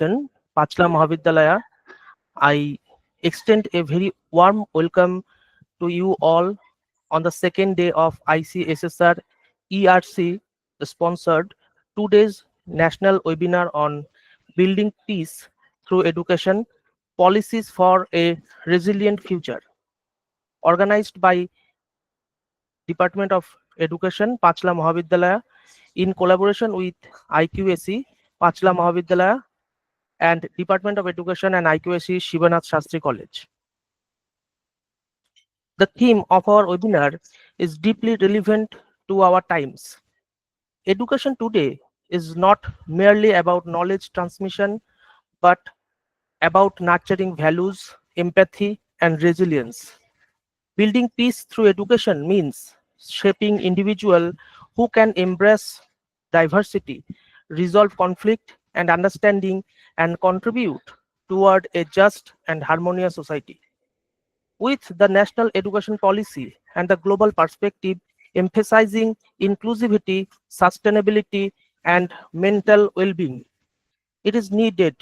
Captain, Panchla Mahavidyalaya. I extend a very warm welcome to you all on the second day of ICSSR ERC sponsored 2 days national webinar on building peace through education, policies for a resilient future, organized by Department of Education, Panchla Mahavidyalaya, in collaboration with IQAC, Panchla Mahavidyalaya, and Department of Education and IQAC, Sivanath Sastri College. The theme of our webinar is deeply relevant to our times. Education today is not merely about knowledge transmission, but about nurturing values, empathy, and resilience. Building peace through education means shaping individuals who can embrace diversity, resolve conflict and understanding, and contribute toward a just and harmonious society. With the national education policy and the global perspective emphasizing inclusivity, sustainability, and mental well-being, it is needed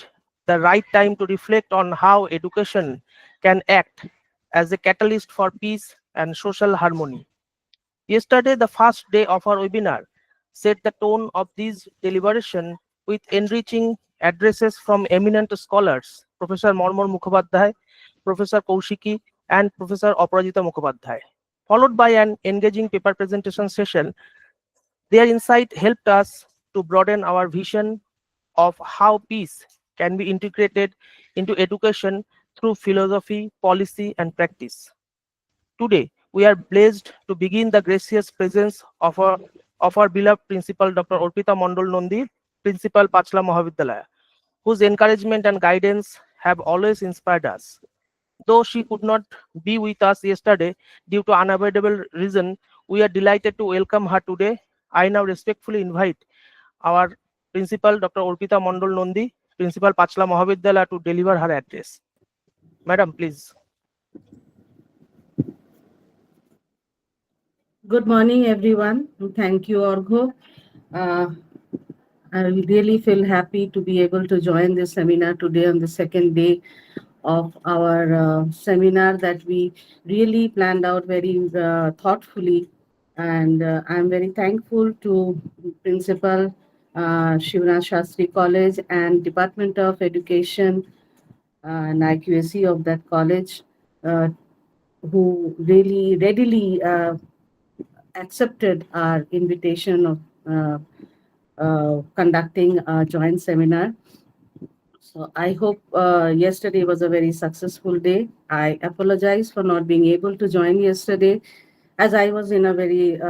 the right time to reflect on how education can act as a catalyst for peace and social harmony. Yesterday, the first day of our webinar, set the tone of these deliberations with enriching addresses from eminent scholars, Professor Mormor Mukhopadhyay, Professor Kaushiki, and Professor Aparajita Mukhopadhyay, followed by an engaging paper presentation session. Their insight helped us to broaden our vision of how peace can be integrated into education through philosophy, policy, and practice. Today, we are blessed to begin the gracious presence of our beloved principal, Dr. Orpita Mondol Nondi, Principal Panchla Mahavidyalaya, whose encouragement and guidance have always inspired us. Though she could not be with us yesterday due to unavoidable reason, we are delighted to welcome her today. I now respectfully invite our Principal, Dr. Orpita Mondol Nondi, Principal Panchla Mahavidyalaya, to deliver her address. Madam, please. Good morning, everyone. Thank you, Orgo. Uh, I really feel happy to be able to join this seminar today on the second day of our seminar that we really planned out very thoughtfully. And I'm very thankful to Principal Sivanath Shastri College and Department of Education and IQAC of that college, uh, who really readily accepted our invitation of conducting a joint seminar. So I hope yesterday was a very successful day. I apologize for not being able to join yesterday, as I was in a very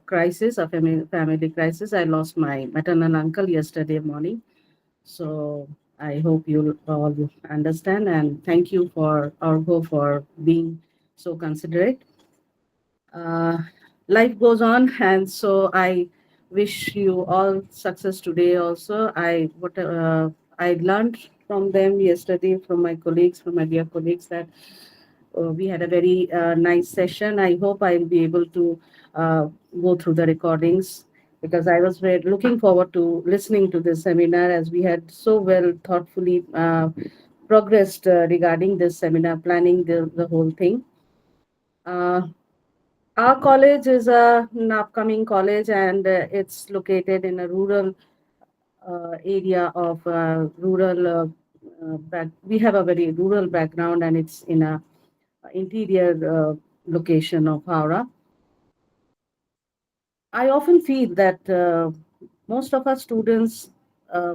crisis, a family crisis. I lost my maternal uncle yesterday morning. So I hope you'll all understand, and thank you for Argo for being so considerate. uh, Life goes on, and so I wish you all success today also. I learned from them yesterday, from my colleagues, from my dear colleagues, that we had a very nice session. I hope I'll be able to go through the recordings, because I was very looking forward to listening to this seminar, as we had so well thoughtfully progressed regarding this seminar, planning the whole thing. uh, our college is an upcoming college, and it's located in a rural area of rural. We have a very rural background, and it's in a interior location of Howrah. I often feel that most of our students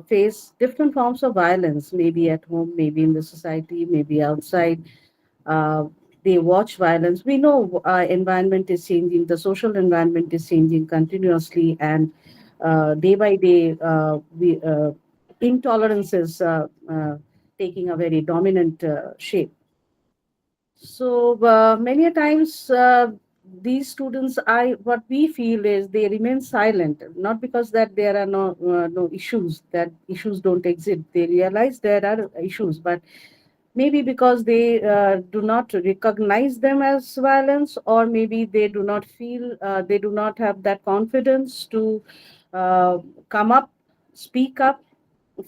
face different forms of violence, maybe at home, maybe in the society, maybe outside. Uh, they watch violence. We know our environment is changing, the social environment is changing continuously, and day by day, intolerance is taking a very dominant shape. So many a times, these students, I what we feel is they remain silent, not because that there are no issues, that issues don't exist. They realize there are issues, but maybe because they do not recognize them as violence, or maybe they do not feel, they do not have that confidence to uh, come up, speak up,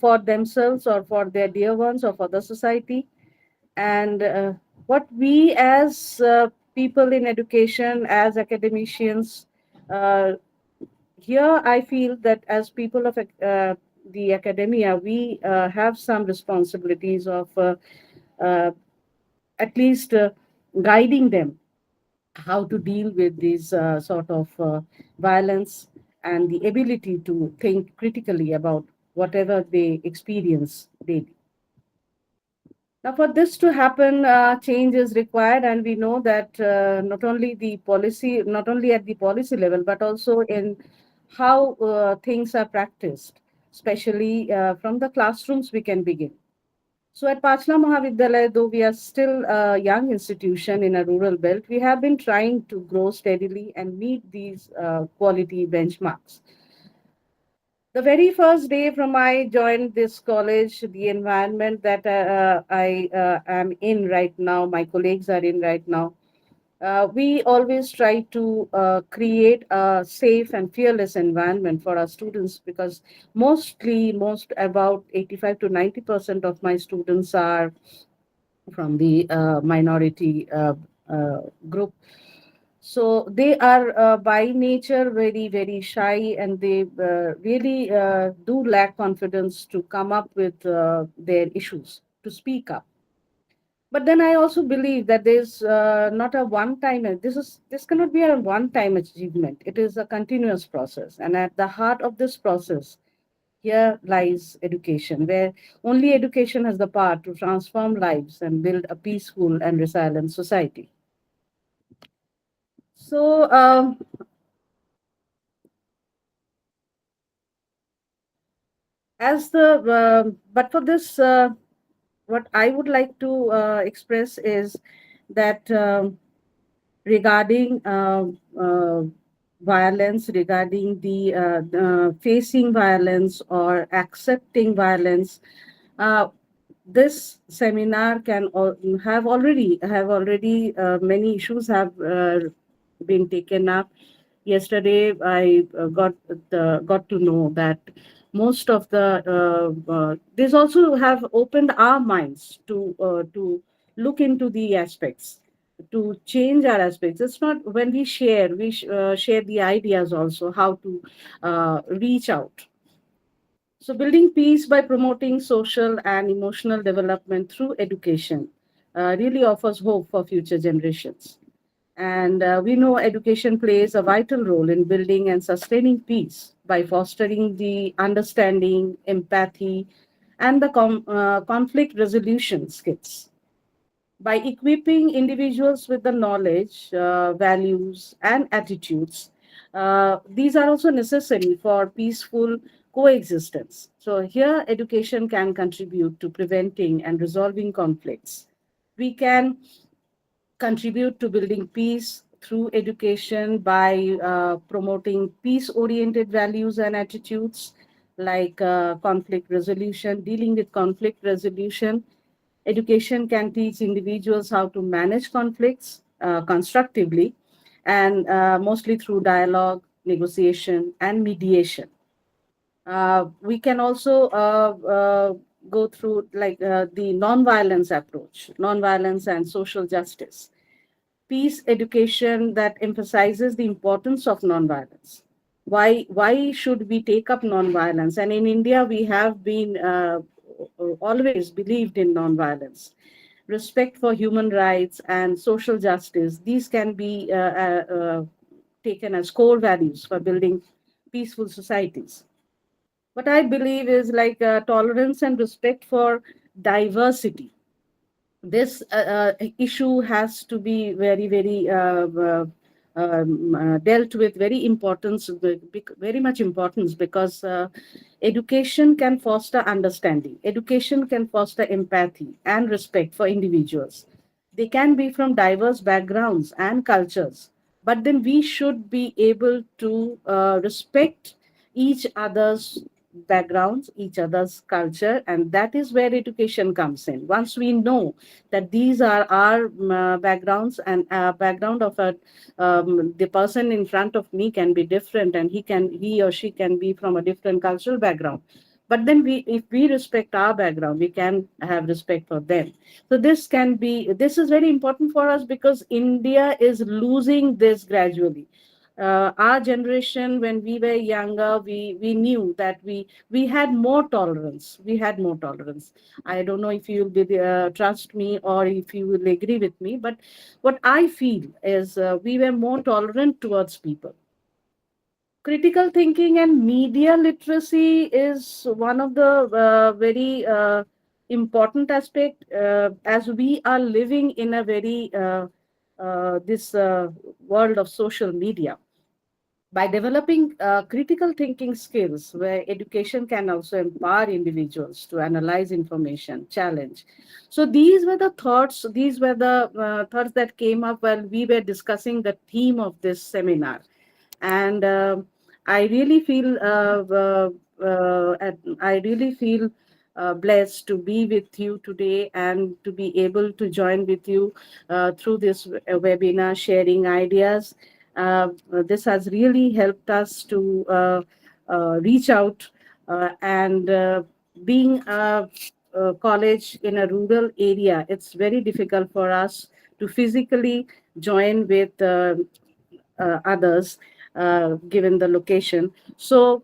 for themselves or for their dear ones or for the society. And what we as people in education, as academicians, uh, here I feel that as people of the academia, we have some responsibilities of uh, at least guiding them how to deal with these sort of violence, and the ability to think critically about whatever they experience daily. Now, for this to happen, change is required, and we know that not only at the policy level, but also in how things are practiced, especially from the classrooms, we can begin. So, at Panchla Mahavidyalaya, though we are still a young institution in a rural belt, we have been trying to grow steadily and meet these quality benchmarks. The very first day from I joined this college, the environment that I am in right now, my colleagues are in right now, we always try to create a safe and fearless environment for our students, because most about 85 to 90% of my students are from the minority group. So they are by nature very, very shy, and they really do lack confidence to come up with their issues, to speak up. But then I also believe that there's not a one time, this cannot be a one time achievement. It is a continuous process. And at the heart of this process, here lies education, where only education has the power to transform lives and build a peaceful and resilient society. So, as the but for this, what I would like to express is that regarding violence, regarding the facing violence or accepting violence, uh, this seminar can have already many issues have been taken up. Yesterday I got to know that most of the these also have opened our minds to look into the aspects, to change our aspects. It's not when we share, share the ideas also how to reach out. So, building peace by promoting social and emotional development through education really offers hope for future generations. And we know education plays a vital role in building and sustaining peace by fostering the understanding, empathy, and the conflict resolution skills. By equipping individuals with the knowledge, values, and attitudes, these are also necessary for peaceful coexistence. So, here education can contribute to preventing and resolving conflicts. We can contribute to building peace through education by promoting peace oriented values and attitudes, like conflict resolution, dealing with conflict resolution. Education can teach individuals how to manage conflicts constructively, and mostly through dialogue, negotiation, and mediation. We can also go through like the non-violence approach, non-violence and social justice, peace education that emphasizes the importance of nonviolence. Why should we take up nonviolence? And in India, we have been always believed in nonviolence, respect for human rights and social justice. These can be taken as core values for building peaceful societies. What I believe is like tolerance and respect for diversity. This issue has to be very, very dealt with very importance, very much importance, because education can foster understanding, education can foster empathy and respect for individuals. They can be from diverse backgrounds and cultures, but then we should be able to respect each other's backgrounds, each other's culture, and that is where education comes in. Once we know that these are our backgrounds, and background of the person in front of me can be different, and he or she can be from a different cultural background, But then if we respect our background, we can have respect for them. So this is very important for us, because India is losing this gradually. Our generation, when we were younger, we knew that we had more tolerance. We had more tolerance. I don't know if you will be, trust me, or if you will agree with me, but what I feel is we were more tolerant towards people. Critical thinking and media literacy is one of the very important aspect, as we are living in a very this world of social media. By developing critical thinking skills, where education can also empower individuals to analyze information, challenge. So these were the thoughts that came up while we were discussing the theme of this seminar. And I really feel I really feel blessed to be with you today, and to be able to join with you through this webinar, sharing ideas. This has really helped us to reach out, and being a college in a rural area, it's very difficult for us to physically join with others, given the location. So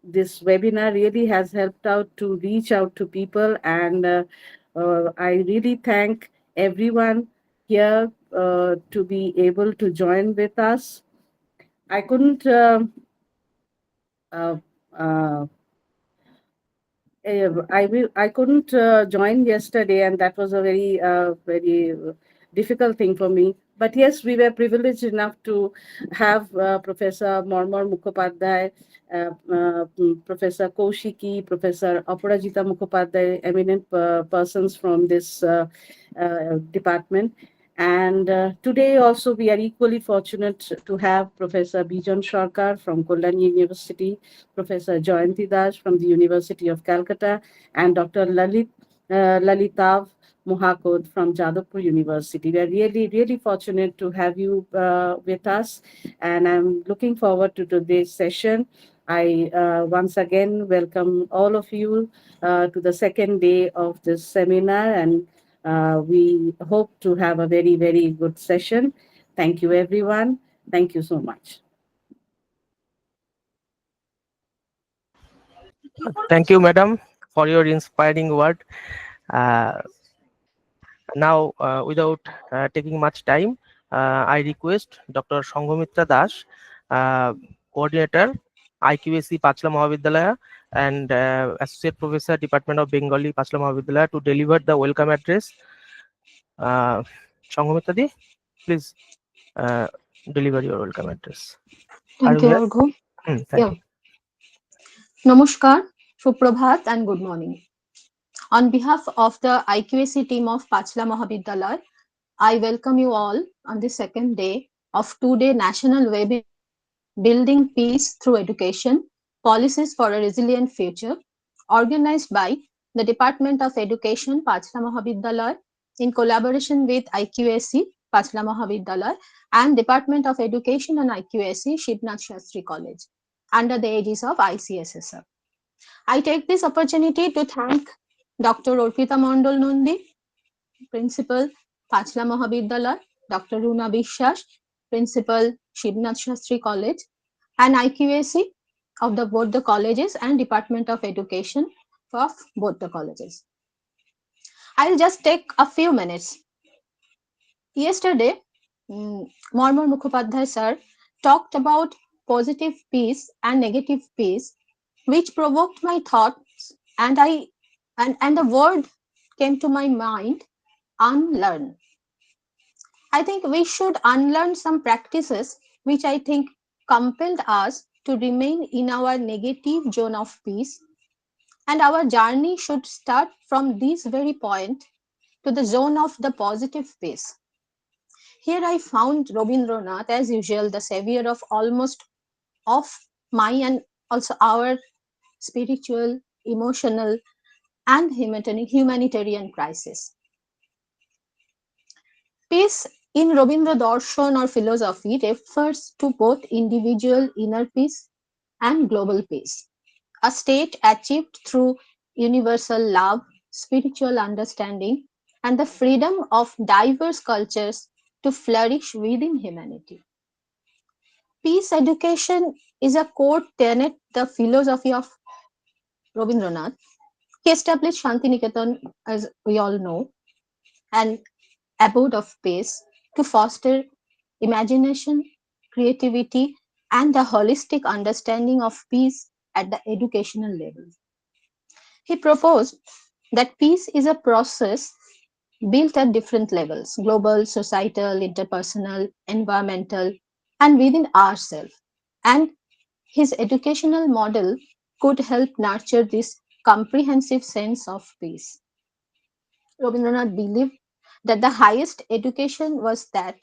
this webinar really has helped out to reach out to people, and I really thank everyone here to be able to join with us. I couldn't uh, uh, I couldn't join yesterday, and that was a very difficult thing for me. But yes, we were privileged enough to have Professor Mormor Mukhopadhyay, Professor Kaushiki, Professor Aparajita Mukhopadhyay, eminent persons from this department. And today also we are equally fortunate to have Professor Bijan Sarkar from Kolkata University, Professor Jayanti Das from the University of Calcutta, and Dr. Lalitav Mohakod from Jadavpur University. We are really fortunate to have you with us, and I'm looking forward to today's session. I once again welcome all of you to the second day of this seminar, and we hope to have a very good session. Thank you, everyone. Thank you so much. Thank you, madam, for your inspiring word. Uh, Now, without taking much time, I request Dr. Sanghamitra Das, coordinator, IQAC Panchla Mahavidyalaya, and associate professor, Department of Bengali, Panchla Mahavidyalaya, to deliver the welcome address. Uh, Sanghamitra di, please uh, deliver your welcome address. Are Thank you you, here? Argho. Thank Yeah. you. Namaskar, Suprabhat, and good morning. On behalf of the IQAC team of Panchla Mahavidyalaya, I welcome you all on the second day of two-day national webinar, Building Peace Through Education, Policies for a Resilient Future, organized by the Department of Education, Panchla Mahavidyalaya, in collaboration with IQAC, Panchla Mahavidyalaya, and Department of Education and IQAC, Sivanath Sastri College, under the aegis of ICSSR. I take this opportunity to thank Dr. Orpita Mondol Nandi, Principal, Panchla Mahavidyalaya, Dr. Runa Bishwas, Principal, Sivanath Sastri College, and IQAC of both the colleges and Department of Education of both the colleges. I'll just take a few minutes. Yesterday, Mormor Mukhopadhyay sir talked about positive peace and negative peace, which provoked my thoughts, and the word came to my mind: unlearn. I think we should unlearn some practices which I think compelled us to remain in our negative zone of peace, and our journey should start from this very point to the zone of the positive peace. Here I found Rabindranath, as usual, the savior of almost of my and also our spiritual, emotional, and humanitarian crisis. Peace in Rabindra Darshan or philosophy refers to both individual inner peace and global peace. a state achieved through universal love, spiritual understanding, and the freedom of diverse cultures to flourish within humanity. Peace education is a core tenet, the philosophy of Rabindranath. He established Shantiniketan, as we all know, an abode of peace to foster imagination, creativity, and a holistic understanding of peace at the educational level. He proposed that peace is a process built at different levels: global, societal, interpersonal, environmental, and within ourselves. And his educational model could help nurture this comprehensive sense of peace. Rabindranath believed that the highest education was that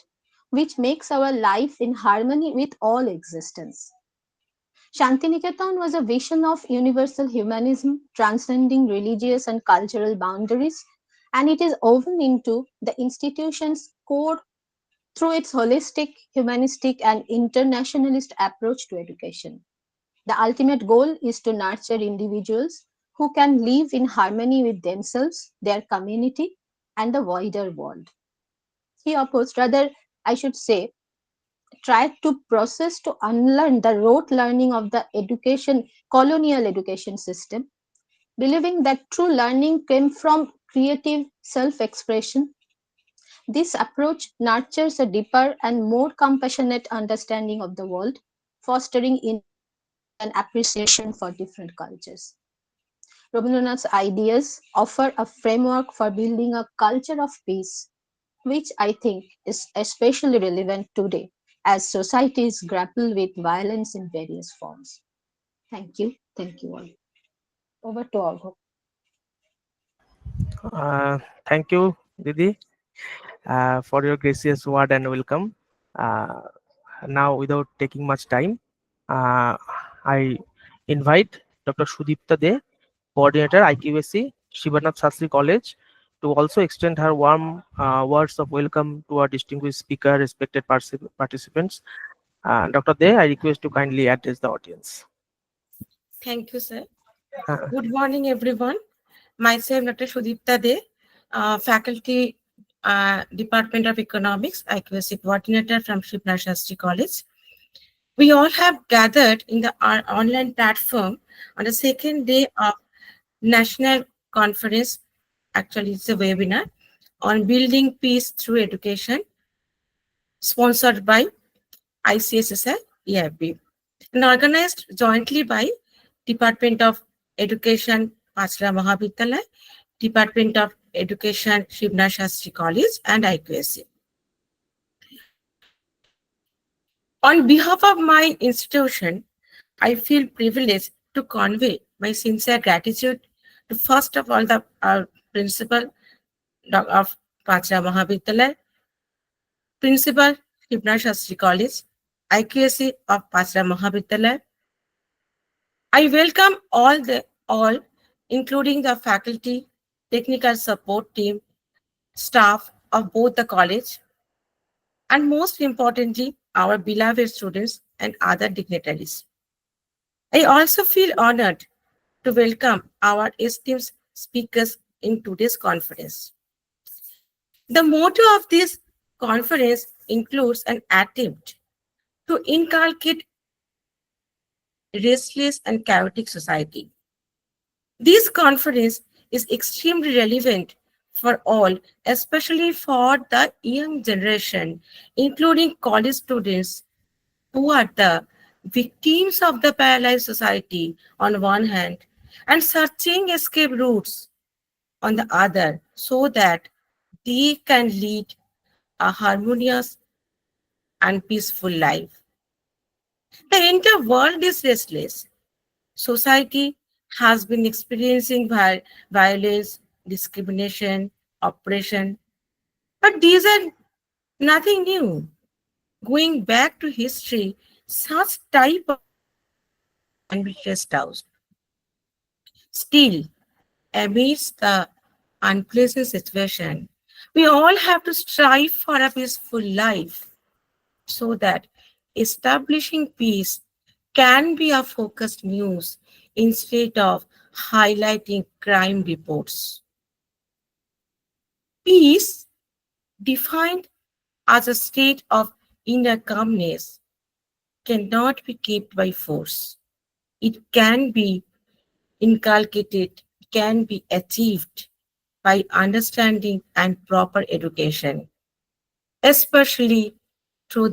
which makes our life in harmony with all existence. Shantiniketan was a vision of universal humanism transcending religious and cultural boundaries, and it is woven into the institution's core through its holistic, humanistic, and internationalist approach to education. The ultimate goal is to nurture individuals who can live in harmony with themselves, their community, and the wider world. He opposed, rather, I should say, tried to process to unlearn the rote learning of the colonial education system, believing that true learning came from creative self expression. This approach nurtures a deeper and more compassionate understanding of the world, fostering innovation and appreciation for different cultures. Rabindranath's ideas offer a framework for building a culture of peace, which I think is especially relevant today as societies grapple with violence in various forms. Thank you. Thank you all. Over to Arghab. Thank you, Didi, for your gracious word and welcome. Uh, Now, without taking much time, uh, I invite Dr. Sudipta De, Coordinator IQAC, Sivanath Sastri College, to also extend her warm words of welcome to our distinguished speaker, respected participants. Dr. De, I request to kindly address the audience. Thank you, sir. Uh, Good morning, everyone. Myself, Dr. Sudipta De, Faculty Department of Economics, IQAC Coordinator from Sripnath Sastri College. We all have gathered in the online platform on the second day of National Conference. Actually, it's a webinar on building peace through education, sponsored by ICSSI EIB and organized jointly by Department of Education, Panchla Mahavidyalaya, Department of Education, Sripnath Sastri College, and IQAC. On behalf of my institution, I feel privileged to convey my sincere gratitude to first of all the principal of Panchla Mahavidyalaya, principal Sripnath Sastri College, IQAC of Panchla Mahavidyalaya. I welcome all, including the faculty, technical support team, staff of both the college, and most importantly, our beloved students and other dignitaries. I also feel honored to welcome our esteemed speakers in today's conference. The motto of this conference includes an attempt to inculcate restless and chaotic society. This conference is extremely relevant for all, especially for the young generation, including college students who are the victims of the paralyzed society on one hand and searching escape routes on the other so that they can lead a harmonious and peaceful life. The entire world is restless. Society has been experiencing violence, discrimination, oppression, but these are nothing new. Going back to history, such type of can be stressed out. Still, amidst the unpleasant situation, we all have to strive for a peaceful life so that establishing peace can be a focused muse instead of highlighting crime reports. Peace, defined as a state of inner calmness, cannot be kept by force. It can be inculcated, can be achieved by understanding and proper education, especially through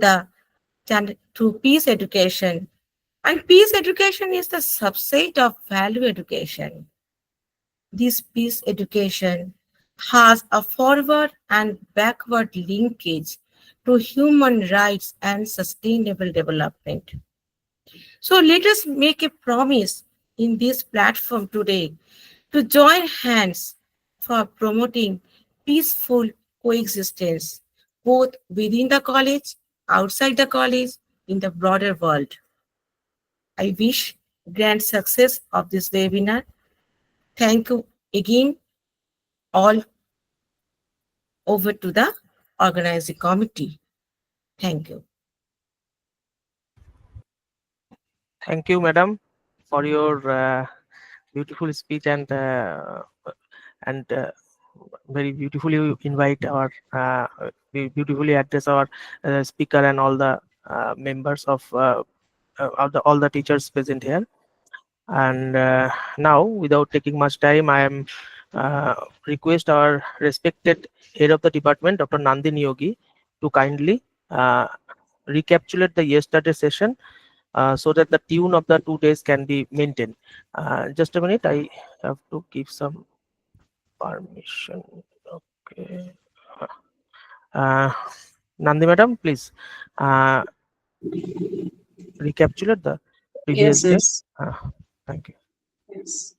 through peace education. And peace education is the subset of value education. This peace education has a forward and backward linkage to human rights and sustainable development. So let us make a promise in this platform today to join hands for promoting peaceful coexistence both within the college, outside the college, in the broader world. I wish grand success of this webinar. Thank you again, all. Over to the organizing committee. Thank you. Thank you, madam, for your beautiful speech and very beautifully invite our beautifully address our speaker and all the members of all the teachers present here. And now, without taking much time, I am request our respected head of the department, Dr. Nandini Yogi, to kindly recapitulate the yesterday session so that the tune of the 2 days can be maintained. Just a minute, I have to give some permission. Okay. Uh, Nandi madam, please recapitulate the previous Yes, day. yes, Thank you. yes.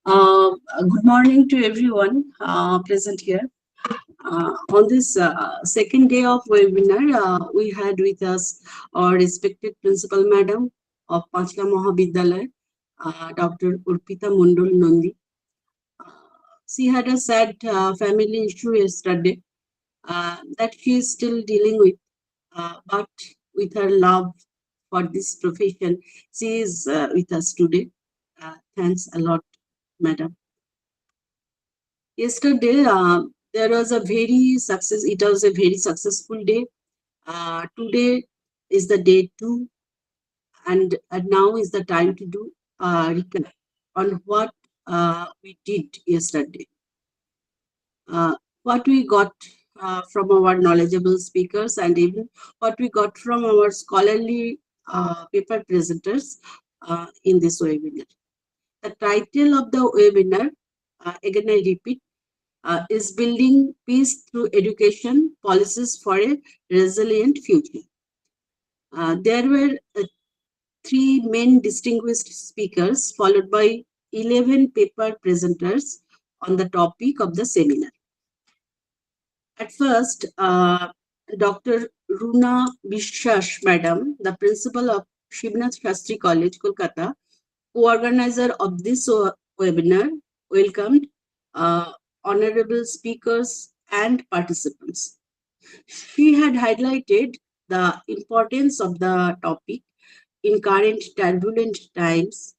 Good morning to everyone present here. On this second day of webinar, we had with us our respected principal madam of Panchla Mahavidyalaya, Dr. Urpita Mundul Nandi. She had a sad family issue yesterday that she is still dealing with, but with her love for this profession, she is with us today. Thanks a lot, madam. Yesterday, there was a very success. It was a very successful day. Today is the day 2, and now is the time to do recap on what we did yesterday. What we got from our knowledgeable speakers, and even what we got from our scholarly paper presenters in this webinar. The title of the webinar, again I repeat, is Building Peace Through Education, Policies for a Resilient Future. There were 3 main distinguished speakers, followed by 11 paper presenters on the topic of the seminar. At first, Dr. Runa Bishwash, Madam, the principal of Sivanath Sastri College, Kolkata, co-organizer of this webinar, welcomed honorable speakers and participants. She had highlighted the importance of the topic in current turbulent times,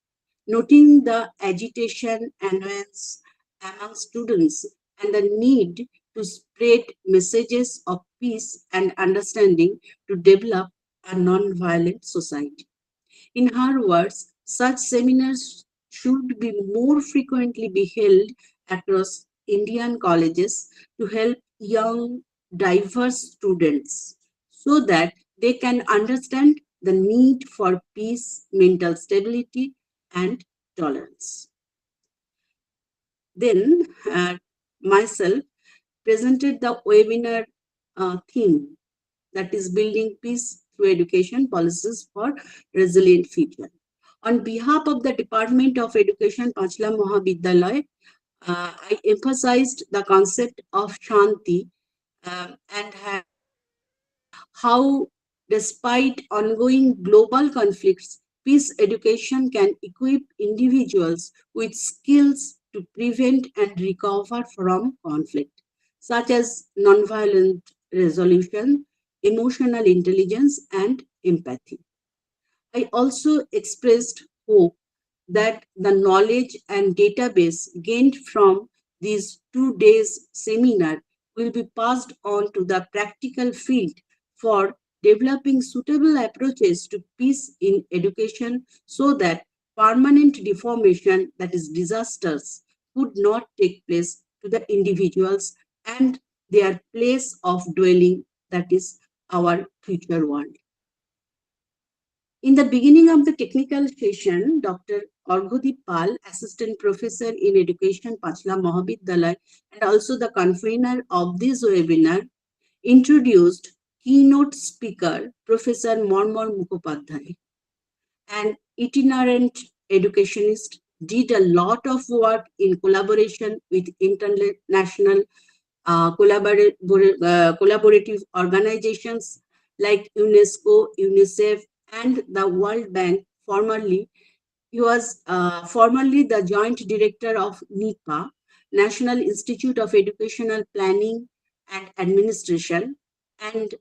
noting the agitation, annoyance among students, and the need to spread messages of peace and understanding to develop a non-violent society. In her words, such seminars should be more frequently be held across Indian colleges to help young, diverse students so that they can understand the need for peace, mental stability, and tolerance. Then, myself presented the webinar theme, that is Building Peace Through Education, Policies for Resilient Future. On behalf of the Department of Education, Panchla Mahavidyalaya, I emphasized the concept of Shanti and how, despite ongoing global conflicts, peace education can equip individuals with skills to prevent and recover from conflict, such as nonviolent resolution, emotional intelligence, and empathy. I also expressed hope that the knowledge and database gained from these 2 days seminar will be passed on to the practical field for developing suitable approaches to peace in education so that permanent deformation, that is disasters, would not take place to the individuals and their place of dwelling, that is our future world. In the beginning of the technical session, Dr. Arghadip Pal, Assistant Professor in Education, Panchla Mahavidyalaya, and also the convener of this webinar, introduced keynote speaker, Professor Marmar Mukhopadhyay, an itinerant educationist, did a lot of work in collaboration with international collaborative organizations like UNESCO, UNICEF, and the World Bank. Formerly, he was formerly the joint director of NIPA, National Institute of Educational Planning and Administration, and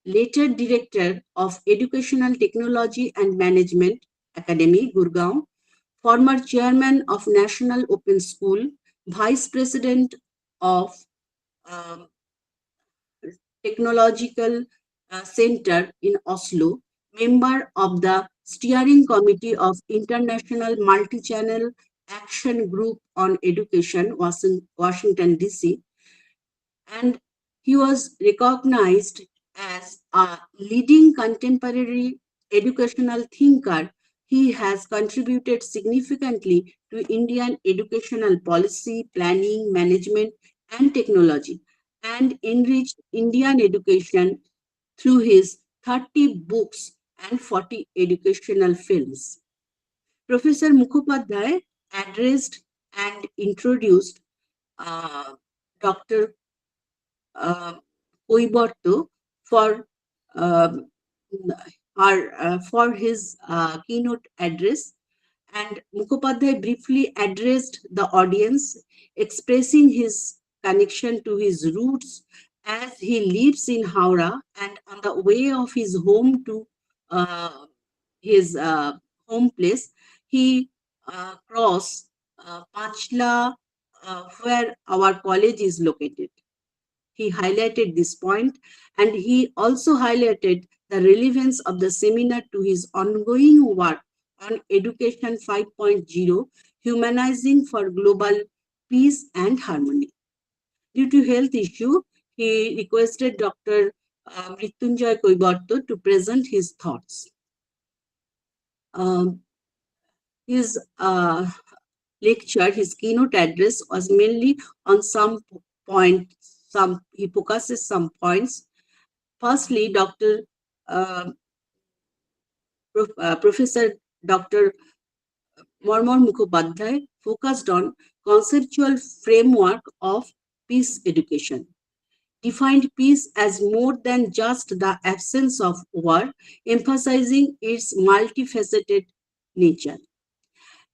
later director of Educational Technology and Management Academy, Gurgaon, former chairman of National Open School, vice president of um, Technological Center in Oslo, member of the steering committee of International Multi-Channel Action Group on Education, Washington, D.C., and he was recognized as a leading contemporary educational thinker. He has contributed significantly to Indian educational policy, planning, management, and technology, and enriched Indian education through his 30 books and 40 educational films. Professor Mukhopadhyay addressed and introduced Dr. Koiborto for um, for his keynote address, and Mukhopadhyay briefly addressed the audience, expressing his connection to his roots as he lives in Howrah and on the way of his home to his home place. He crossed Panchla, where our college is located. He highlighted this point, and he also highlighted the relevance of the seminar to his ongoing work on Education 5.0, Humanizing for Global Peace and Harmony. Due to health issue, he requested Dr. Mrityunjay Koiborto to present his thoughts. Um, his lecture, his keynote address was mainly on some points, he focuses some points. Firstly, Professor Dr. Marmar Mukhopadhyay focused on conceptual framework of peace education, defined peace as more than just the absence of war, emphasizing its multifaceted nature.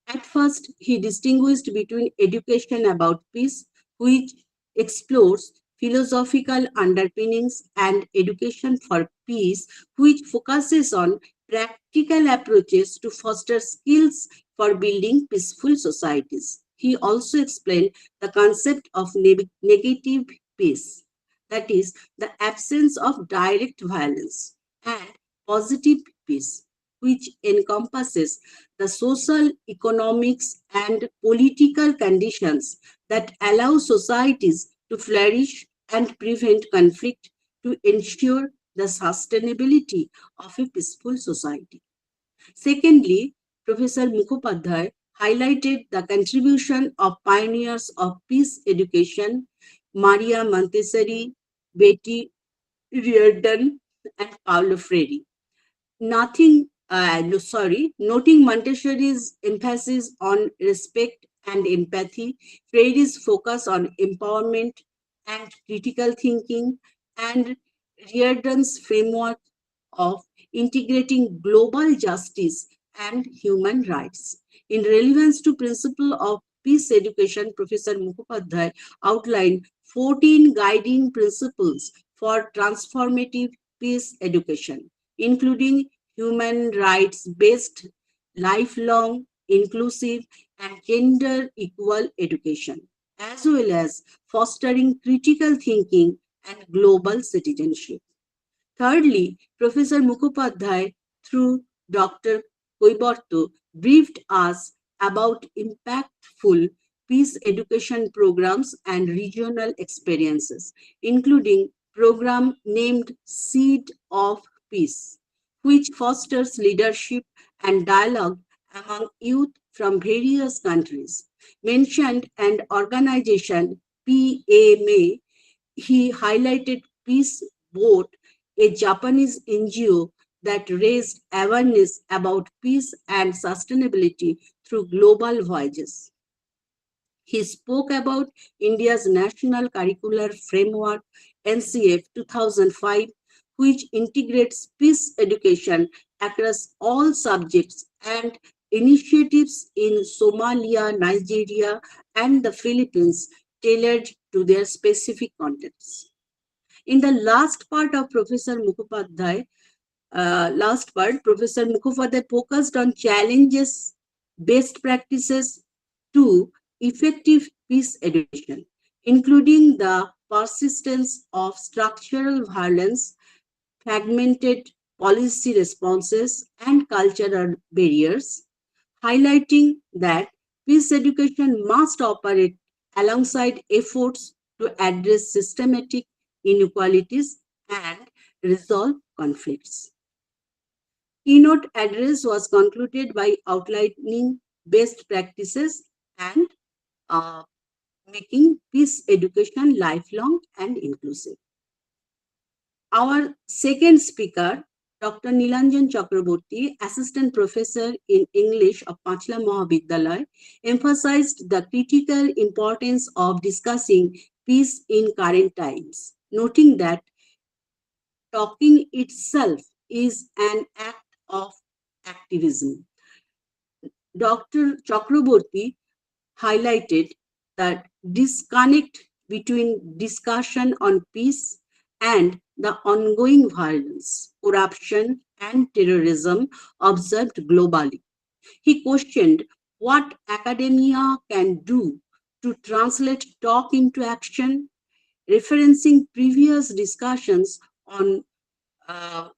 At first, he distinguished between education about peace, which explores philosophical underpinnings, and education for peace, which focuses on practical approaches to foster skills for building peaceful societies. He also explained the concept of negative peace, that is, the absence of direct violence, and positive peace, which encompasses the social, economics, and political conditions that allow societies to flourish and prevent conflict to ensure the sustainability of a peaceful society. Secondly, Professor Mukhopadhyay highlighted the contribution of pioneers of peace education, Maria Montessori, Betty Reardon, and Paulo Freire. Noting Montessori's emphasis on respect and empathy, Freire's focus on empowerment and critical thinking, and Reardon's framework of integrating global justice and human rights. In relevance to principle of peace education, Professor Mukhopadhyay outlined 14 guiding principles for transformative peace education, including human rights-based lifelong inclusive, and gender equal education, as well as fostering critical thinking and global citizenship. Thirdly, Professor Mukhopadhyay, through Dr. Koiborto, briefed us about impactful peace education programs and regional experiences, including program named Seed of Peace, which fosters leadership and dialogue among youth from various countries. Mentioned and organization PAMA, he highlighted Peace Boat, a Japanese NGO that raised awareness about peace and sustainability through global voyages. He spoke about India's National Curricular Framework, NCF 2005, which integrates peace education across all subjects, and initiatives in Somalia, Nigeria, and the Philippines tailored to their specific contexts. In the last part of Professor Mukhopadhyay focused on challenges, best practices to effective peace education, including the persistence of structural violence, fragmented policy responses, and cultural barriers, highlighting that peace education must operate alongside efforts to address systematic inequalities and resolve conflicts. Keynote address was concluded by outlining best practices and uh, making peace education lifelong and inclusive. Our second speaker, Dr. Nilanjan Chakraborty, Assistant Professor in English of Panchla Mahavidyalaya, emphasized the critical importance of discussing peace in current times, noting that talking itself is an act of activism. Dr. Chakraborty highlighted that disconnect between discussion on peace and the ongoing violence, corruption, and terrorism observed globally. He questioned what academia can do to translate talk into action, referencing previous discussions on uh,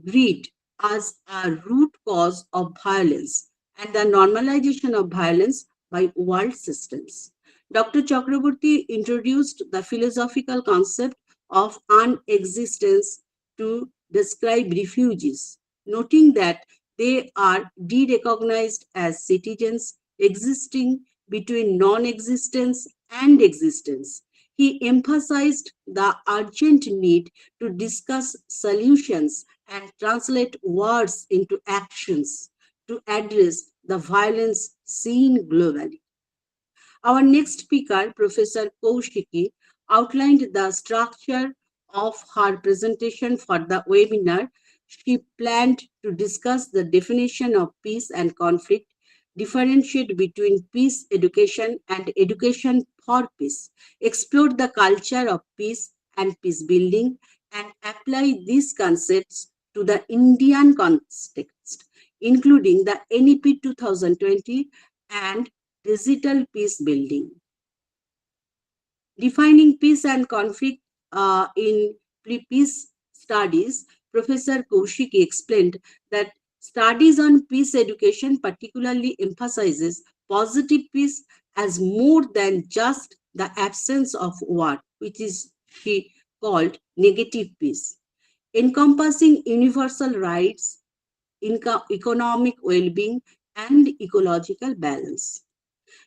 greed as a root cause of violence and the normalization of violence by world systems. Dr. Chakraborty introduced the philosophical concept of unexistence to describe refugees, noting that they are de-recognized as citizens existing between non-existence and existence. He emphasized the urgent need to discuss solutions and translate words into actions to address the violence seen globally. Our next speaker, Professor Kaushiki, outlined the structure of her presentation for the webinar. She planned to discuss the definition of peace and conflict, differentiate between peace education and education for peace, explore the culture of peace and peace building, and apply these concepts to the Indian context, including the NEP 2020 and digital peace building. Defining peace and conflict in peace studies, Professor Kaushiki explained that studies on peace education particularly emphasizes positive peace as more than just the absence of war, which is she called negative peace, encompassing universal rights, economic well-being, and ecological balance.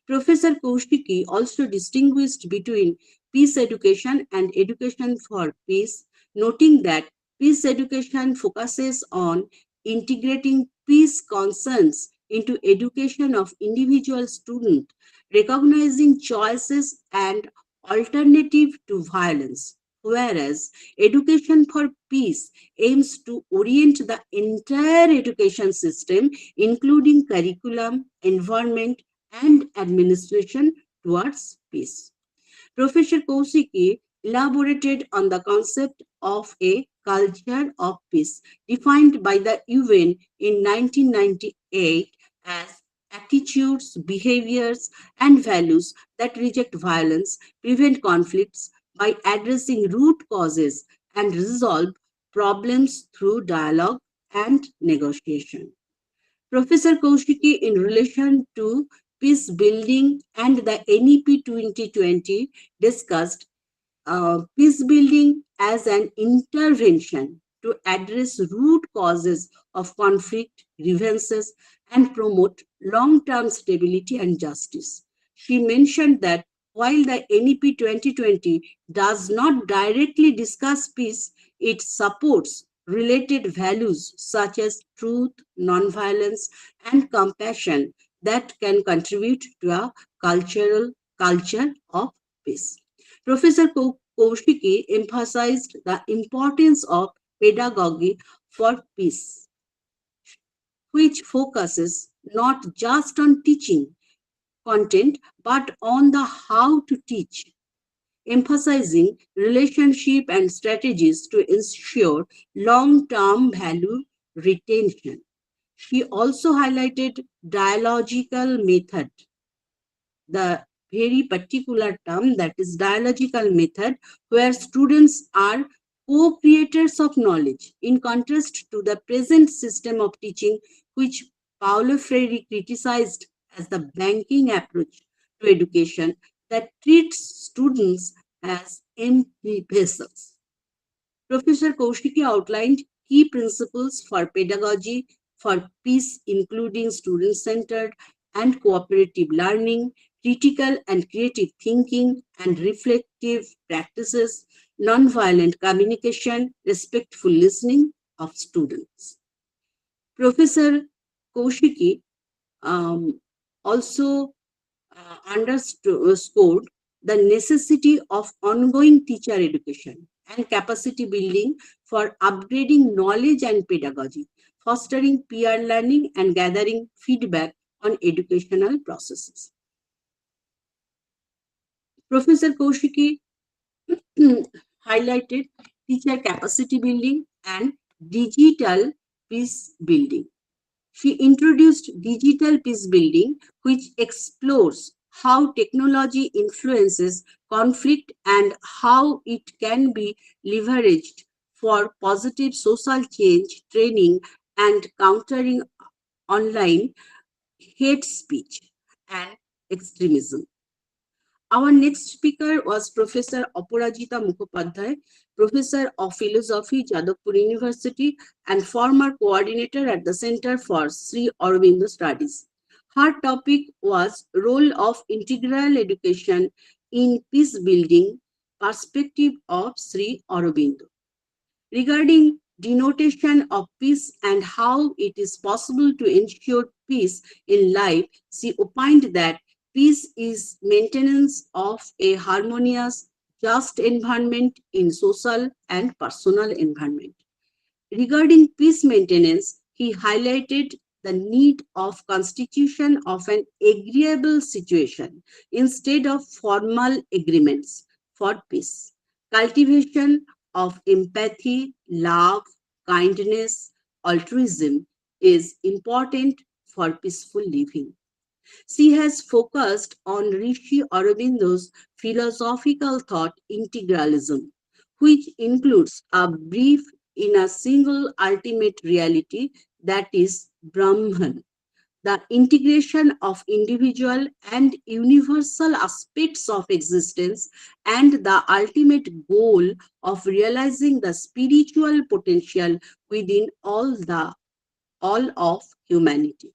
Professor Kaushiki also distinguished between peace education and education for peace, noting that peace education focuses on integrating peace concerns into education of individual students, recognizing choices and alternative to violence. Whereas education for peace aims to orient the entire education system, including curriculum, environment, and administration towards peace. Professor Kaushiki elaborated on the concept of a culture of peace defined by the UN in 1998 as attitudes, behaviors, and values that reject violence, prevent conflicts by addressing root causes, and resolve problems through dialogue and negotiation. Professor Kaushiki, in relation to peace building and the NEP 2020, discussed peace building as an intervention to address root causes of conflict, grievances, and promote long term stability and justice. She mentioned that while the NEP 2020 does not directly discuss peace, it supports related values such as truth, nonviolence, and compassion that can contribute to a culture of peace. Professor Kaushiki emphasized the importance of pedagogy for peace, which focuses not just on teaching content but on the how to teach, emphasizing relationship and strategies to ensure long-term value retention. She also highlighted dialogical method, the very particular term, that is dialogical method, where students are co-creators of knowledge, in contrast to the present system of teaching, which Paulo Freire criticized as the banking approach to education that treats students as empty vessels. Professor Kaushiki outlined key principles for pedagogy for peace, including student centered and cooperative learning, critical and creative thinking, and reflective practices, nonviolent communication, respectful listening of students. Professor Kaushiki also underscored the necessity of ongoing teacher education and capacity building for upgrading knowledge and pedagogy, fostering peer learning, and gathering feedback on educational processes. Professor Kaushiki highlighted teacher capacity building and digital peace building. She introduced digital peace building, which explores how technology influences conflict and how it can be leveraged for positive social change, training, and countering online hate speech and extremism. Our next speaker was Professor Aparajita Mukhopadhyay, Professor of Philosophy, Jadavpur University, and former coordinator at the Center for Sri Aurobindo Studies. Her topic was Role of Integral Education in Peace Building, Perspective of Sri Aurobindo. Regarding denotation of peace and how it is possible to ensure peace in life, she opined that peace is maintenance of a harmonious, just environment in social and personal environment. Regarding peace maintenance, he highlighted the need of constitution of an agreeable situation instead of formal agreements for peace. Cultivation of empathy, love, kindness, altruism is important for peaceful living. She has focused on Rishi Aurobindo's philosophical thought integralism, which includes a belief in a single ultimate reality, that is Brahman, the integration of individual and universal aspects of existence, and the ultimate goal of realizing the spiritual potential within all of humanity.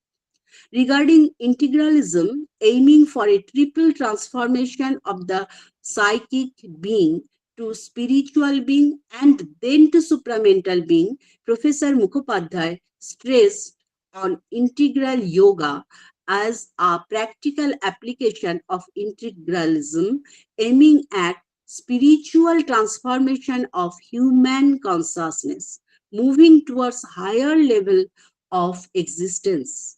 Regarding integralism, aiming for a triple transformation of the psychic being to spiritual being and then to supramental being, Professor Mukhopadhyay stressed on integral yoga as a practical application of integralism, aiming at spiritual transformation of human consciousness, moving towards higher level of existence.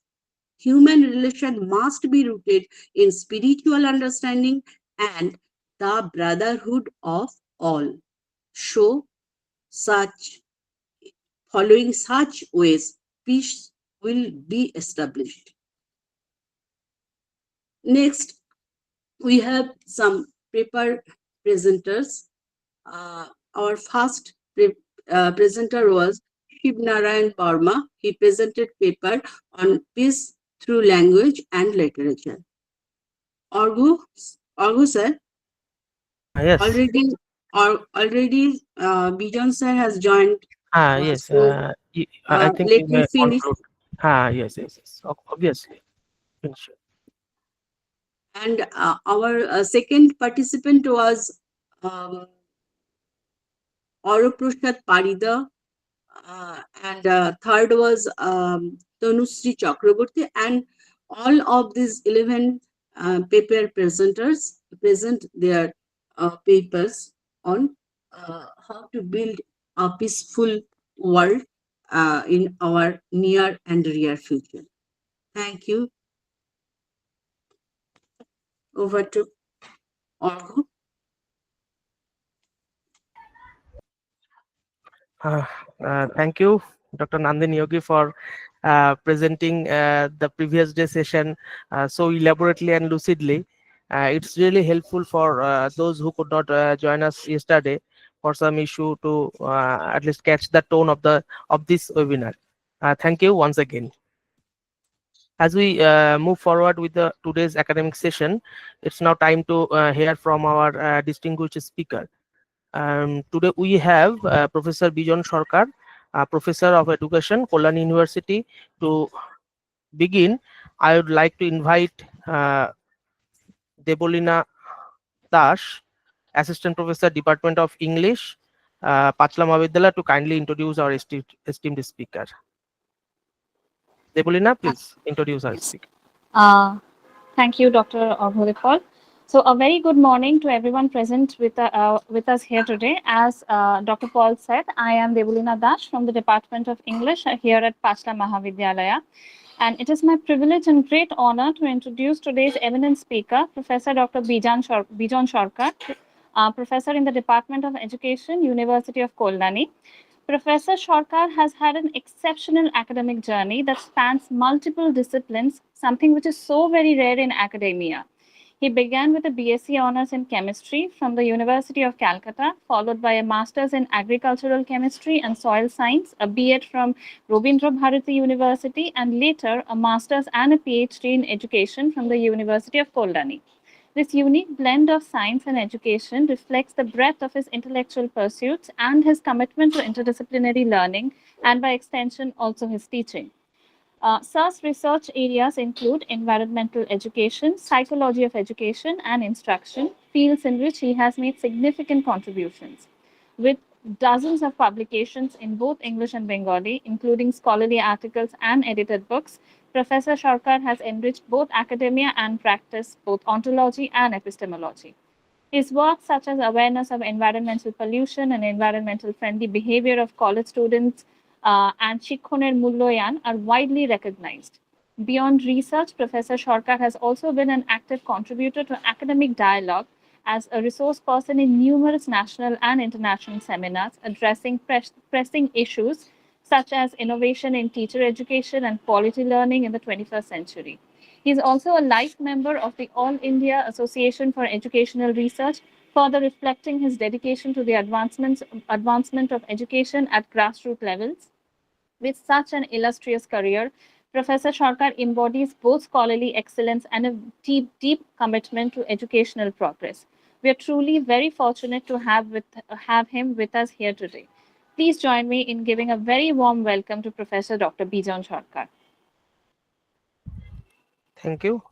Human relation must be rooted in spiritual understanding and the brotherhood of all. So, such following such ways, peace will be established. Next, we have some paper presenters. Our first presenter was Shiv Narayan Parma. He presented paper on peace through language and literature. Argu, Argu sir, Yes. already, Bijan sir has joined. Yes. So I think let you me may finish. conclude. Yes, yes, yes. Obviously. Finish. And our second participant was um, Auroprasad Parida, and third was Tanusri Chakraborty, and all of these 11 paper presenters present their papers on how to build a peaceful world in our near and near future. Thank you. Over to Orgu. Uh, Thank you, Dr. Nandini Yogi, for presenting the previous day session so elaborately and lucidly. It's really helpful for those who could not join us yesterday for some issue to at least catch the tone of this webinar. Thank you once again. As we move forward with the today's academic session, it's now time to hear from our distinguished speaker. Today we have Professor Bijon Sarkar, Professor of Education, Kolani University. To begin, I would like to invite Debolina Dash, Assistant Professor, Department of English, Panchla Mahavidyalaya, to kindly introduce our esteemed speaker. Debolina, please introduce our speaker. Uh, Thank you, Dr. Bhodipal. So, a very good morning to everyone present with us here today. As Dr. Paul said, I am Devulina Dash from the Department of English here at Panchla Mahavidyalaya. And it is my privilege and great honor to introduce today's eminent speaker, Professor Dr. Bijon Sarkar, Professor in the Department of Education, University of Kolani. Professor Sarkar has had an exceptional academic journey that spans multiple disciplines, something which is so very rare in academia. He began with a BSc Honours in Chemistry from the University of Calcutta, followed by a Master's in Agricultural Chemistry and Soil Science, a B.Ed from Rabindra Bharati University, and later a Master's and a PhD in Education from the University of Kolani. This unique blend of science and education reflects the breadth of his intellectual pursuits and his commitment to interdisciplinary learning, and by extension, also his teaching. Sir's research areas include environmental education, psychology of education, and instruction, fields in which he has made significant contributions. With dozens of publications in both English and Bengali, including scholarly articles and edited books, Professor Sarkar has enriched both academia and practice, both ontology and epistemology. His work, such as awareness of environmental pollution and environmental friendly behavior of college students and Shikhoner Mulloyan, are widely recognized. Beyond research, Professor Sarkar has also been an active contributor to academic dialogue as a resource person in numerous national and international seminars addressing pressing issues such as innovation in teacher education and quality learning in the 21st century. He is also a life member of the All India Association for Educational Research, further reflecting his dedication to the advancement of education at grassroots levels. With such an illustrious career, Professor Sarkar embodies both scholarly excellence and a deep commitment to educational progress. We are truly very fortunate to have him with us here today. Please join me in giving a very warm welcome to Professor Dr. Bijon Sarkar. Thank you.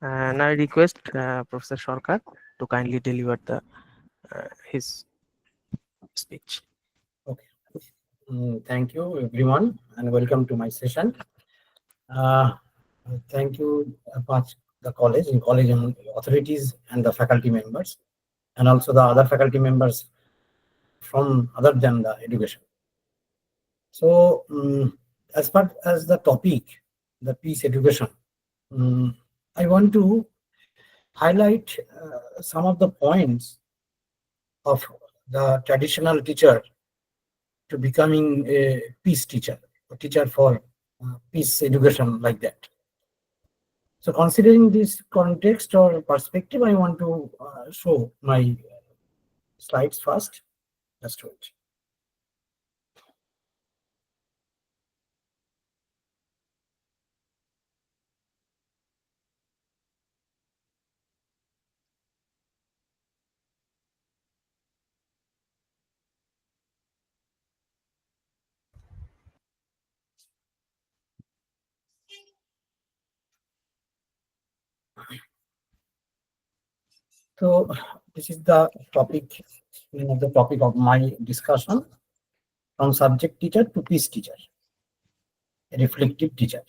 And I request Professor Sarkar to kindly deliver his speech. Okay. Thank you, everyone, and welcome to my session. Uh, Thank you, the college and authorities and the faculty members, and also the other faculty members from other than the education. So, as far as the topic, the peace education, I want to highlight some of the points of the traditional teacher to becoming a peace teacher, a teacher for peace education, like that. So considering this context or perspective, I want to show my slides first. Just wait. So this is the topic, the topic of my discussion, from subject teacher to peace teacher, a reflective teacher.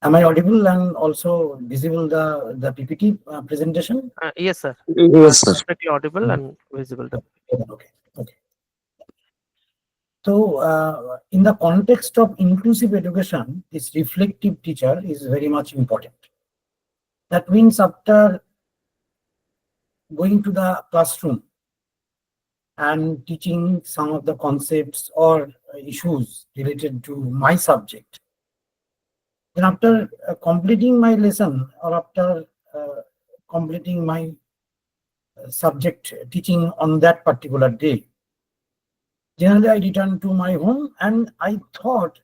Am I audible and also visible the PPT presentation? Yes, sir. Yes, sir. Perfectly audible and visible. Okay. So in the context of inclusive education, this reflective teacher is very much important. That means after going to the classroom and teaching some of the concepts or issues related to my subject, then after completing my lesson or after completing my subject teaching on that particular day, generally I return to my home and I thought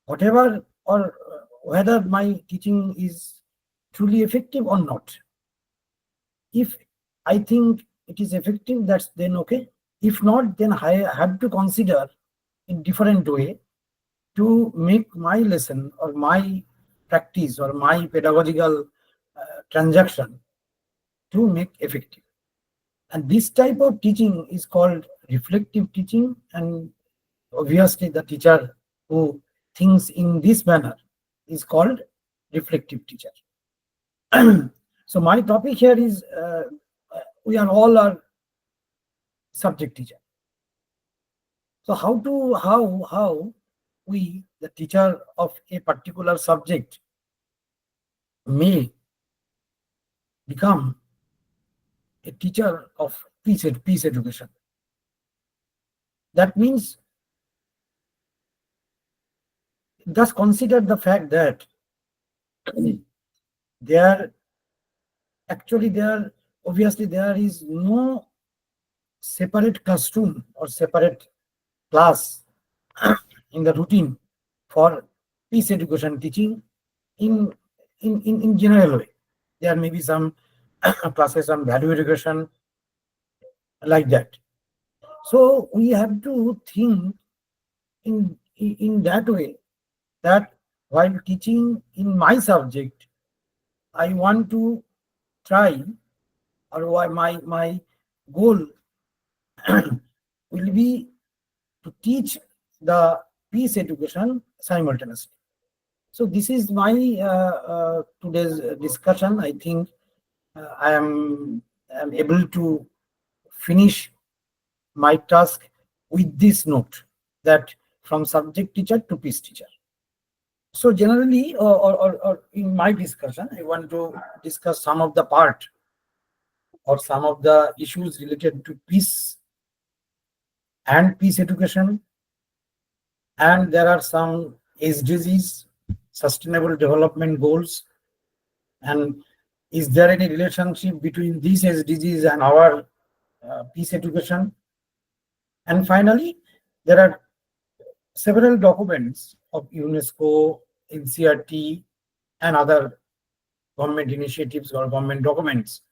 whatever or whether my teaching is truly effective or not. If I think it is effective, that's then okay. If not, then I have to consider in different way to make my lesson or my practice or my pedagogical transaction to make effective. And this type of teaching is called reflective teaching, and obviously the teacher who thinks in this manner is called reflective teacher. So my topic here is we are all our subject teacher. So how we, the teacher of a particular subject, may become a teacher of peace education. That means just consider the fact that there obviously there is no separate classroom or separate class in the routine for peace education teaching in general way. There may be some classes on value education like that. So we have to think in that way, that while teaching in my subject, I want to try, or why my goal will be to teach the peace education simultaneously. So this is my today's discussion. I think I am able to finish my task with this note, that from subject teacher to peace teacher. So generally, or in my discussion, I want to discuss some of the part or some of the issues related to peace and peace education. And there are some SDGs, Sustainable Development Goals. And is there any relationship between these SDGs and our peace education? And finally, there are several documents of UNESCO, NCRT, and other government initiatives or government documents.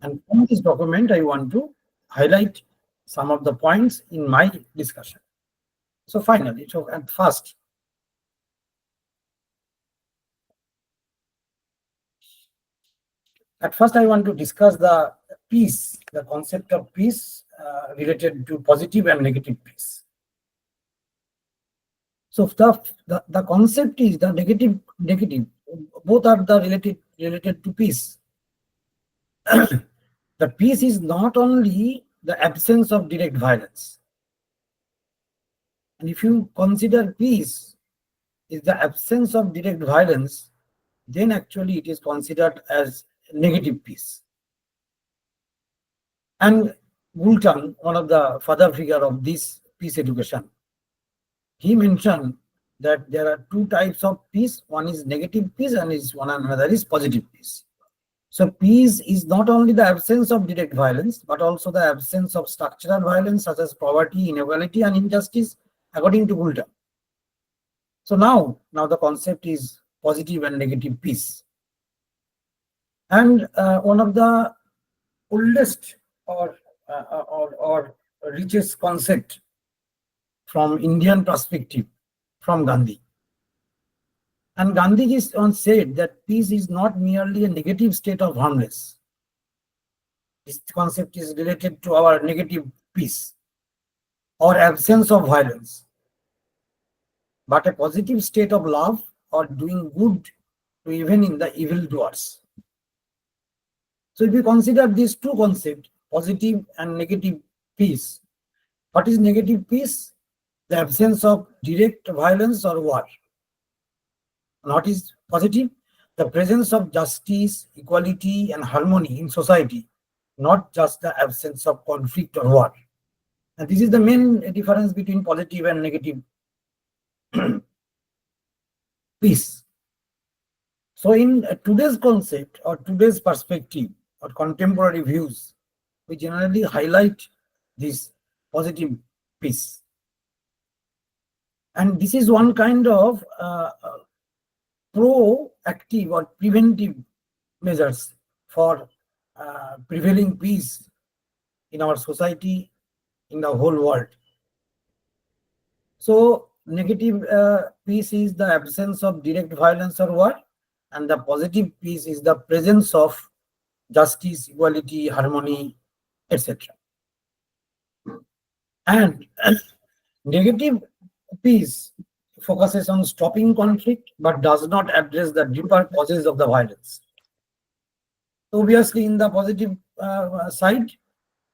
And from this document, I want to highlight some of the points in my discussion. So finally, at first, I want to discuss the peace, the concept of peace related to positive and negative peace. So the concept is the negative, both are the related to peace. The peace is not only the absence of direct violence. And if you consider peace is the absence of direct violence, then actually it is considered as negative peace. And Gultan, one of the father figure of this peace education, he mentioned that there are two types of peace. One is negative peace and another is positive peace. So peace is not only the absence of direct violence, but also the absence of structural violence such as poverty, inequality, and injustice, according to Gulta. So now the concept is positive and negative peace. And one of the oldest or richest concept from Indian perspective from Gandhi. And Gandhi once said that peace is not merely a negative state of harmless. This concept is related to our negative peace or absence of violence, but a positive state of love or doing good to even in the evildoers. So if you consider these two concepts, positive and negative peace, what is negative peace? The absence of direct violence or war. And what is positive? The presence of justice, equality, and harmony in society, not just the absence of conflict or war. And this is the main difference between positive and negative peace. So in today's concept or today's perspective or contemporary views, we generally highlight this positive peace. And this is one kind of proactive or preventive measures for prevailing peace in our society, in the whole world. So negative peace is the absence of direct violence or war, and the positive peace is the presence of justice, equality, harmony, etc. And negative peace focuses on stopping conflict but does not address the deeper causes of the violence. Obviously, in the positive side,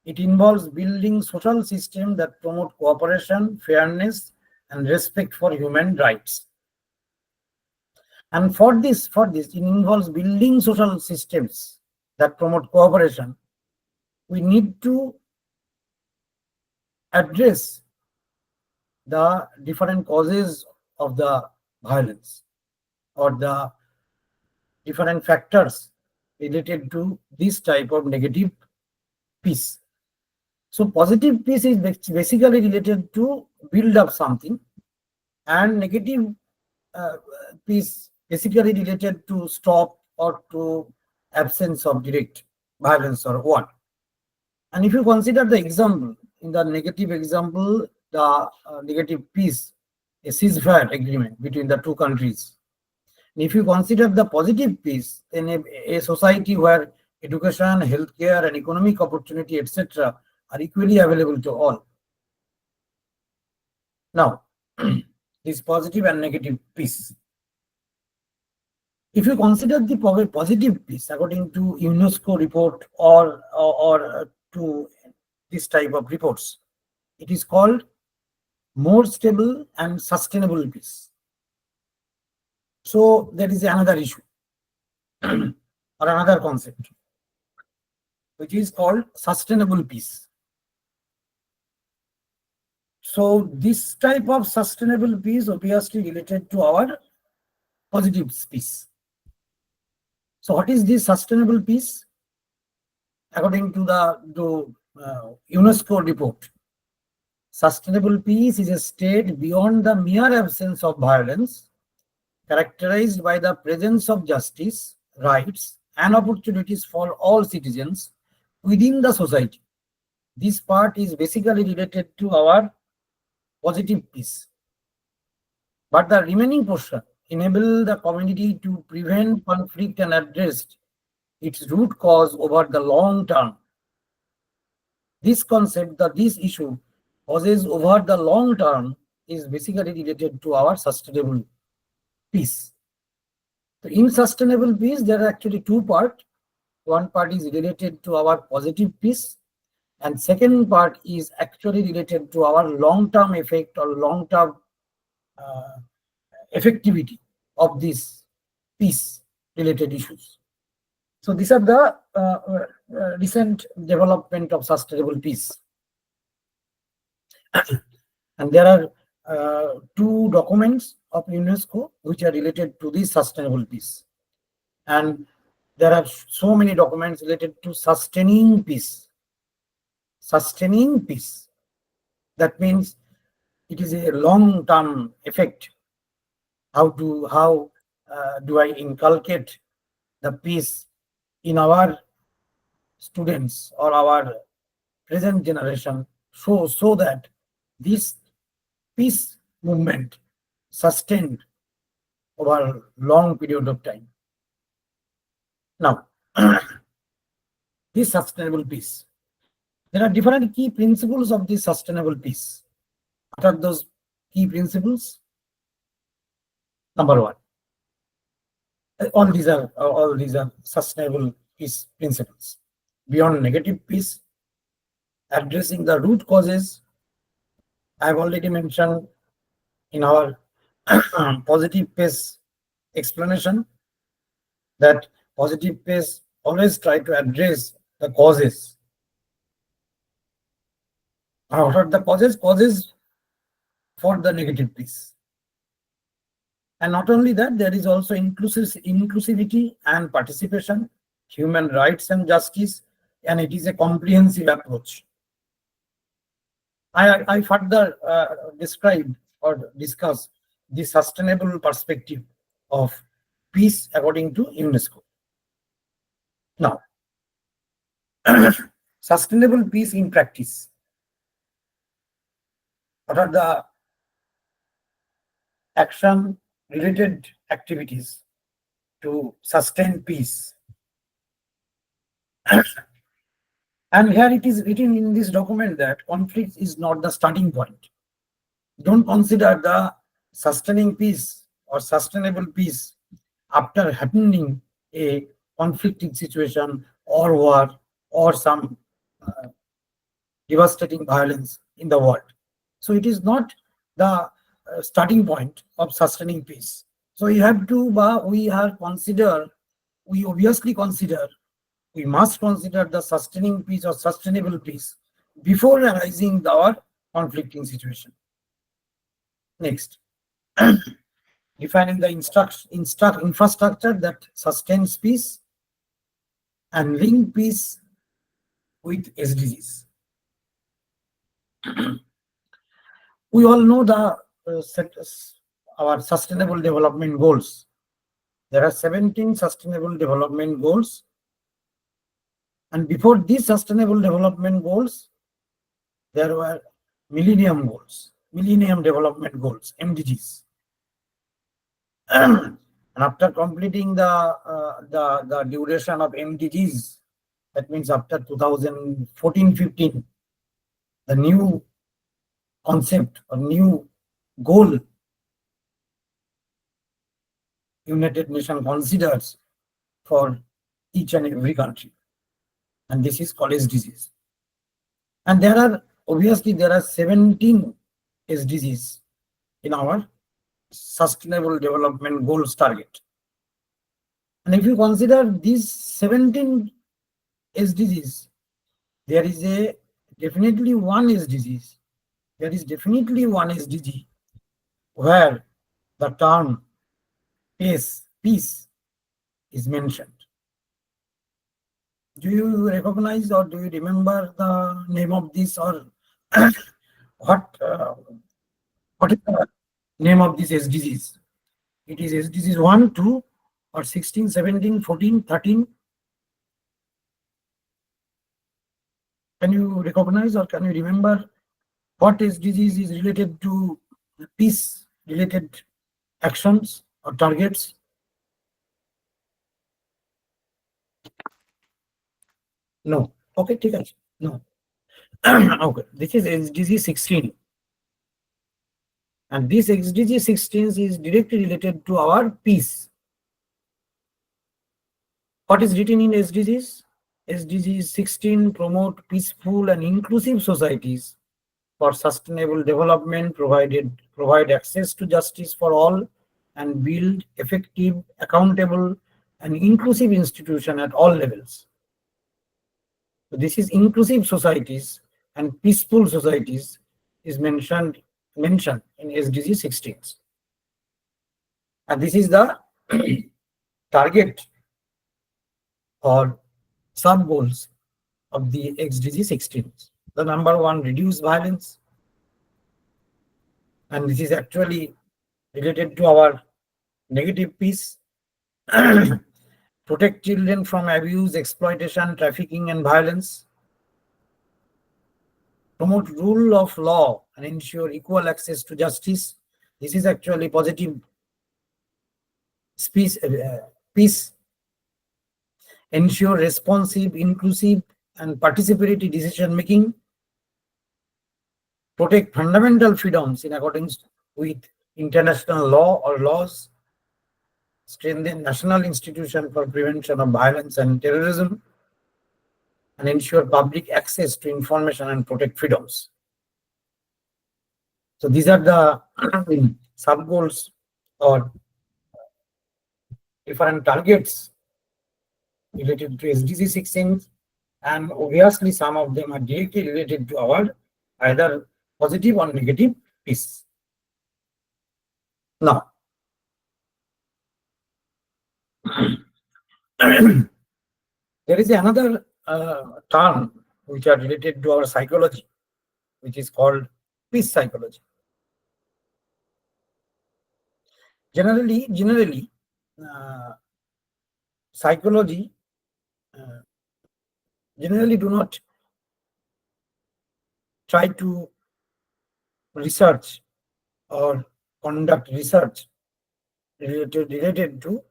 it involves building social systems that promote cooperation, fairness, and respect for human rights. And for this, it involves building social systems that promote cooperation. We need to address the different causes of the violence or the different factors related to this type of negative peace. So positive peace is basically related to build up something, and negative peace basically related to stop or to absence of direct violence or war. And if you consider the example, in the negative example, the negative peace, a ceasefire agreement between the two countries. And if you consider the positive peace, then a society where education, healthcare, and economic opportunity, etc., are equally available to all. Now, this positive and negative peace. If you consider the positive peace according to UNESCO report or to this type of reports, it is called more stable and sustainable peace. So there is another issue or another concept, which is called sustainable peace. So this type of sustainable peace obviously related to our positive peace. So what is this sustainable peace? According to the UNESCO report, sustainable peace is a state beyond the mere absence of violence, characterized by the presence of justice, rights, and opportunities for all citizens within the society. This part is basically related to our positive peace. But the remaining portion enable the community to prevent conflict and address its root cause over the long term. This concept, this issue causes over the long term, is basically related to our sustainable peace. So in sustainable peace, there are actually two parts. One part is related to our positive peace, and second part is actually related to our long-term effect or long-term effectivity of these peace-related issues. So these are the recent development of sustainable peace. And there are two documents of UNESCO which are related to the sustainable peace. And there are so many documents related to sustaining peace. Sustaining peace. That means it is a long-term effect. How do I inculcate the peace in our students or our present generation, so that this peace movement sustained over long period of time. Now, this sustainable peace. There are different key principles of this sustainable peace. What are those key principles? Number one, all these are sustainable peace principles. Beyond negative peace, addressing the root causes. I have already mentioned in our positive peace explanation that positive peace always try to address the causes. What are the causes? Causes for the negative peace. And not only that, there is also inclusivity and participation, human rights and justice, and it is a comprehensive approach. I further describe or discuss the sustainable perspective of peace according to UNESCO. Now, sustainable peace in practice. What are the action related activities to sustain peace? And here it is written in this document that conflict is not the starting point. Don't consider the sustaining peace or sustainable peace after happening a conflicting situation or war or some devastating violence in the world. So it is not the starting point of sustaining peace. So we have to, we must consider the sustaining peace or sustainable peace before arising our conflicting situation. Next, defining the infrastructure that sustains peace and link peace with SDGs. We all know the our sustainable development goals. There are 17 sustainable development goals. And before these sustainable development goals, there were millennium goals, millennium development goals, MDGs. And after completing the duration of MDGs, that means after 2014-15, the new concept or new goal United Nations considers for each and every country. And this is called SDGs. And there are 17 SDGs in our Sustainable Development Goals target. And if you consider these 17 SDGs, there is definitely one SDGs. There is definitely one SDG where the term peace is mentioned. Do you recognize or do you remember the name of this, or what is the name of this SDGs? It is SDGs 1, 2, or 16, 17, 14, 13. Can you recognize or can you remember what SDGs is related to peace related actions or targets? No. Okay, take it. No. Okay, this is SDG 16. And this SDG 16 is directly related to our peace. What is written in SDGs? SDG 16 promote peaceful and inclusive societies for sustainable development, provide access to justice for all, and build effective, accountable, and inclusive institutions at all levels. So this is inclusive societies and peaceful societies is mentioned in SDG 16. And this is the target or sub goals of the XDG 16. The number one, reduce violence. And this is actually related to our negative piece. Protect children from abuse, exploitation, trafficking, and violence. Promote rule of law and ensure equal access to justice. This is actually positive peace. Ensure responsive, inclusive, and participatory decision making. Protect fundamental freedoms in accordance with international law or laws. Strengthen national institutions for prevention of violence and terrorism, and ensure public access to information and protect freedoms. So these are the sub goals or different targets related to SDG 16, and obviously some of them are directly related to our either positive or negative piece. Now, there is another term which are related to our psychology, which is called peace psychology. Generally, psychology generally do not try to research or conduct research related to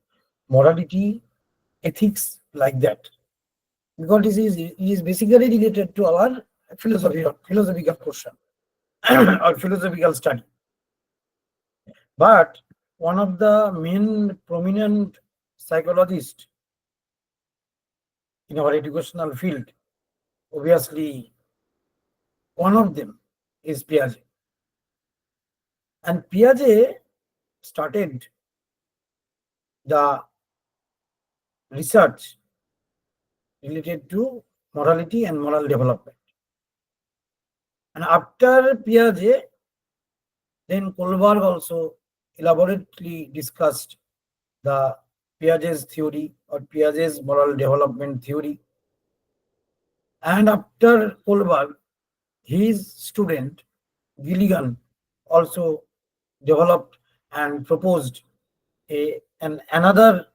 morality, ethics, like that, because it is basically related to our philosophical portion or philosophical study. But one of the main prominent psychologists in our educational field, obviously one of them is Piaget. And Piaget started the research related to morality and moral development. And after Piaget, then Kohlberg also elaborately discussed the Piaget's theory or Piaget's moral development theory. And after Kohlberg, his student Gilligan also developed and proposed another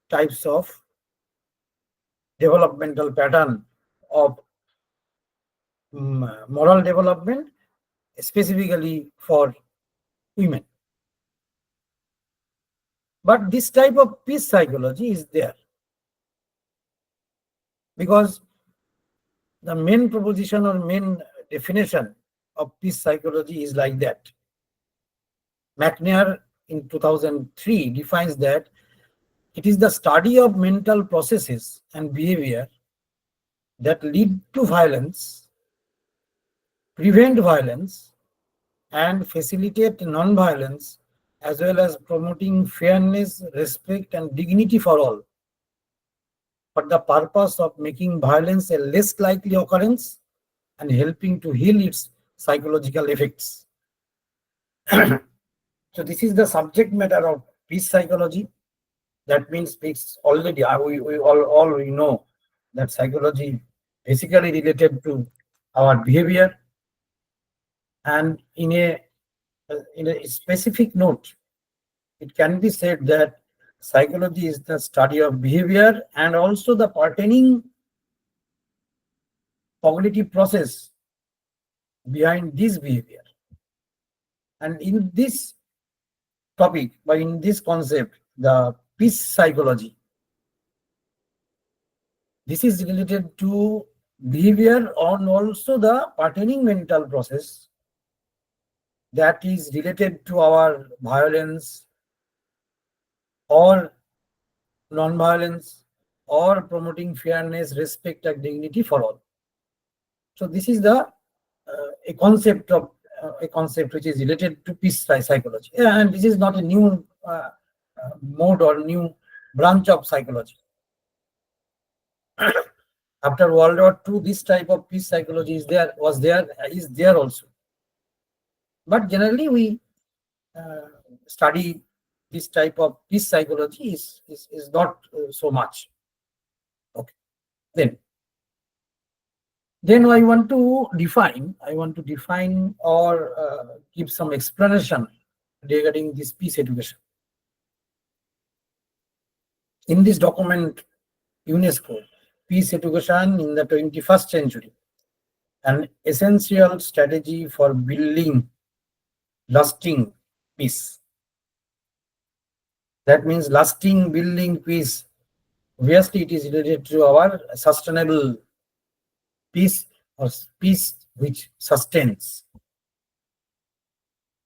types of developmental pattern of moral development, specifically for women. But this type of peace psychology is there because the main proposition or main definition of peace psychology is like that. McNair in 2003 defines that it is the study of mental processes and behavior that lead to violence, prevent violence, and facilitate non-violence, as well as promoting fairness, respect, and dignity for all, for the purpose of making violence a less likely occurrence and helping to heal its psychological effects. So this is the subject matter of peace psychology. That means peace already, we all know that psychology basically related to our behavior. And in a specific note, it can be said that psychology is the study of behavior and also the pertaining cognitive process behind this behavior. And in this topic, but in this concept, the peace psychology, this is related to behavior and also the pertaining mental process that is related to our violence or non-violence or promoting fairness, respect, and dignity for all. So this is the a concept which is related to peace psychology. Yeah, and this is not a new mode or new branch of psychology. After World War II, this type of peace psychology is there also. But generally, we study this type of peace psychology is not so much. Okay. Then I want to define or give some explanation regarding this peace education. In this document, UNESCO, Peace Education in the 21st Century, an essential strategy for building lasting peace. That means lasting building peace. Obviously, it is related to our sustainable peace or peace which sustains.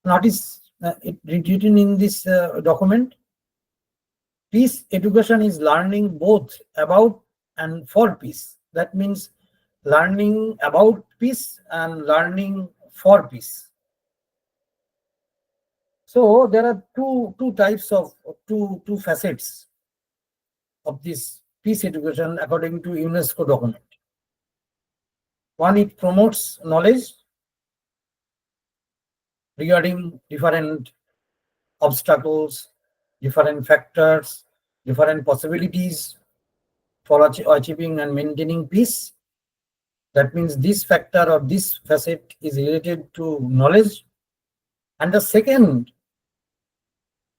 Notice it written in this document. Peace education is learning both about and for peace. That means learning about peace and learning for peace. So there are two types of two facets of this peace education according to UNESCO document. One, it promotes knowledge regarding different obstacles, different factors, different possibilities for achieving and maintaining peace. That means this factor or this facet is related to knowledge. And the second,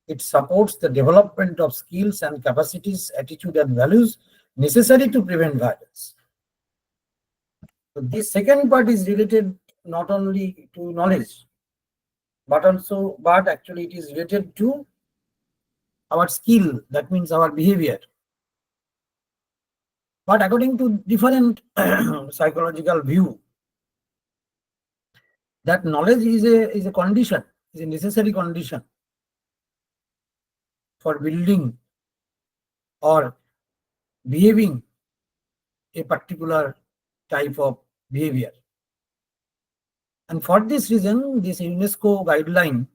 it supports the development of skills and capacities, attitude and values necessary to prevent violence. So this second part is related not only to knowledge, but actually it is related to our skill, that means our behavior. But according to different psychological view, that knowledge is a condition, is a necessary condition for building or behaving a particular type of behavior. And for this reason, this UNESCO guideline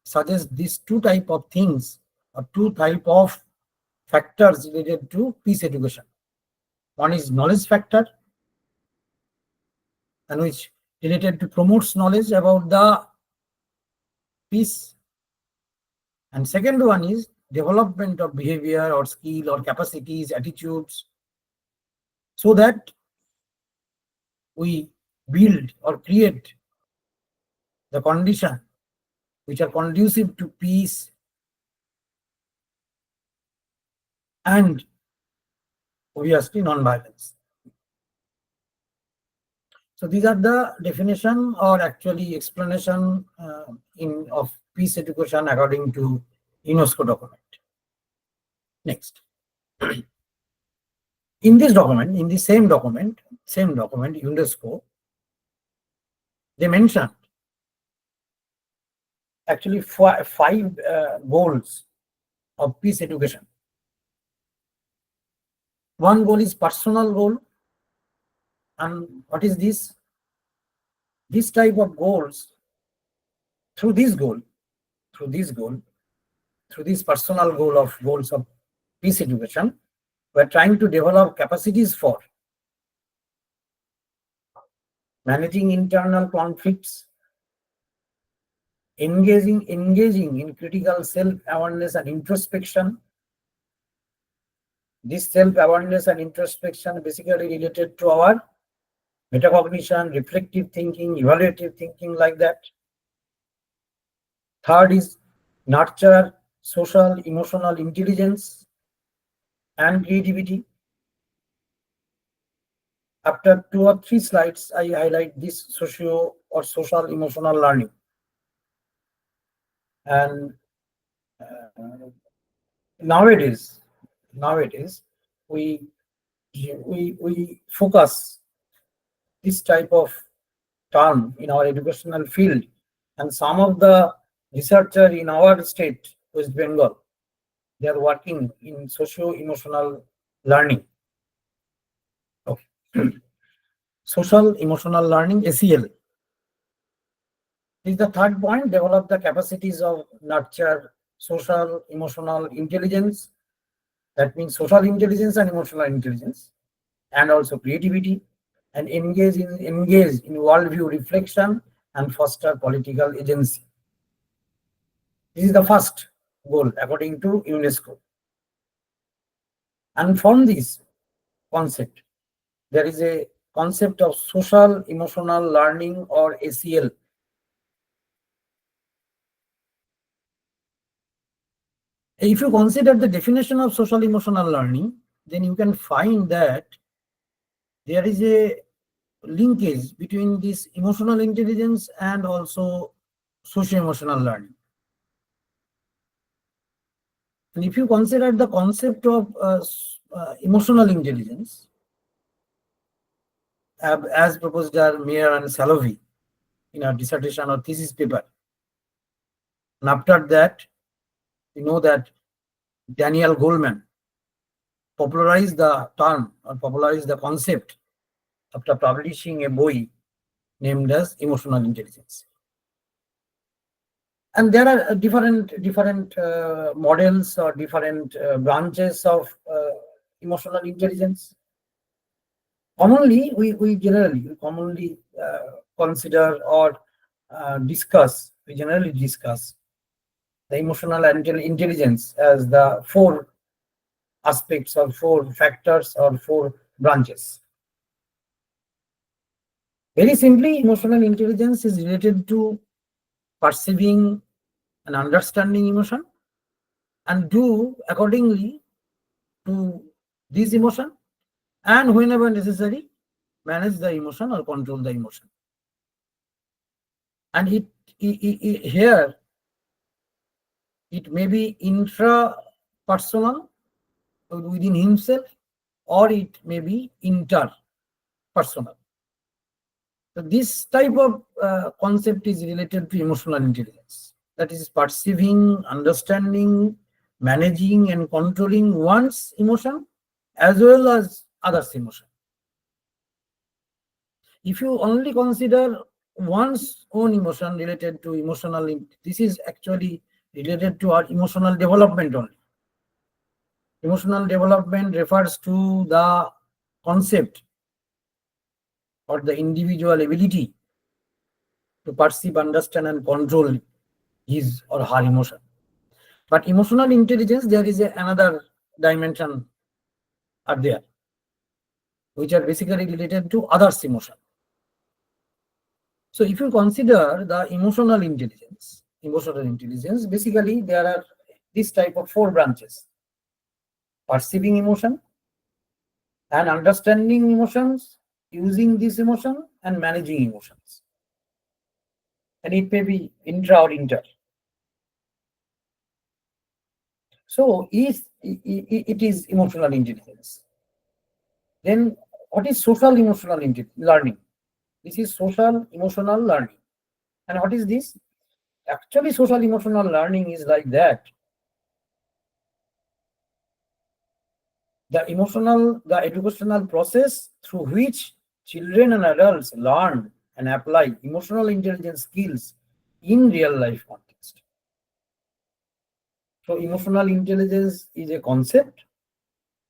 suggests these two type of things or two type of factors related to peace education. One is knowledge factor, and which related to promotes knowledge about the peace. And second one is development of behavior or skill or capacities, attitudes, so that we build or create the condition which are conducive to peace and obviously non-violence. So these are the definition or actually explanation of peace education according to UNESCO document. Next. In this document, in the same document, UNESCO, they mentioned actually five goals of peace education. One goal is personal goal. And what is this? This type of goals, through this personal goals of peace education, we're trying to develop capacities for managing internal conflicts, engaging in critical self-awareness and introspection. This self-awareness and introspection basically related to our metacognition, reflective thinking, evaluative thinking, like that. Third is nurture social emotional intelligence and creativity. After 2 or 3 slides, I highlight this social emotional learning. And nowadays we focus this type of term in our educational field, and some of the researcher in our state, West Bengal, they are working in socio-emotional learning. Okay. Social emotional learning, ACL. Is the third point, develop the capacities of nurture social emotional intelligence. That means social intelligence and emotional intelligence, and also creativity, and engage in worldview reflection and foster political agency. This is the first goal according to UNESCO. And from this concept, there is a concept of social emotional learning or ACL. If you consider the definition of social emotional learning, then you can find that there is a linkage between this emotional intelligence and also socio-emotional learning. And if you consider the concept of emotional intelligence, as proposed by Mayer and Salovey in a dissertation or thesis paper, and after that, we know that Daniel Goleman popularized the term or popularized the concept after publishing a book named as emotional intelligence. And there are different models or different branches of emotional intelligence. Commonly, we generally commonly consider or discuss. We generally discuss the emotional intelligence as the four aspects or four factors or four branches. Very simply, emotional intelligence is related to perceiving and understanding emotion and do accordingly to this emotion, and whenever necessary, manage the emotion or control the emotion. And here it may be intrapersonal within himself, or it may be interpersonal. So this type of concept is related to emotional intelligence. That is perceiving, understanding, managing, and controlling one's emotion as well as others' emotion. If you only consider one's own emotion related to emotional, this is actually related to our emotional development only. Emotional development refers to the concept or the individual ability to perceive, understand, and control his or her emotion. But emotional intelligence, there is another dimension are there, which are basically related to others' emotion. So if you consider the emotional intelligence, basically there are this type of four branches: perceiving emotion and understanding emotions, using this emotion, and managing emotions. And it may be intra or inter. So it is emotional intelligence. Then what is social emotional learning? This is social emotional learning. And what is this? Actually, social emotional learning is like that. The educational process through which children and adults learn and apply emotional intelligence skills in real life context. So emotional intelligence is a concept,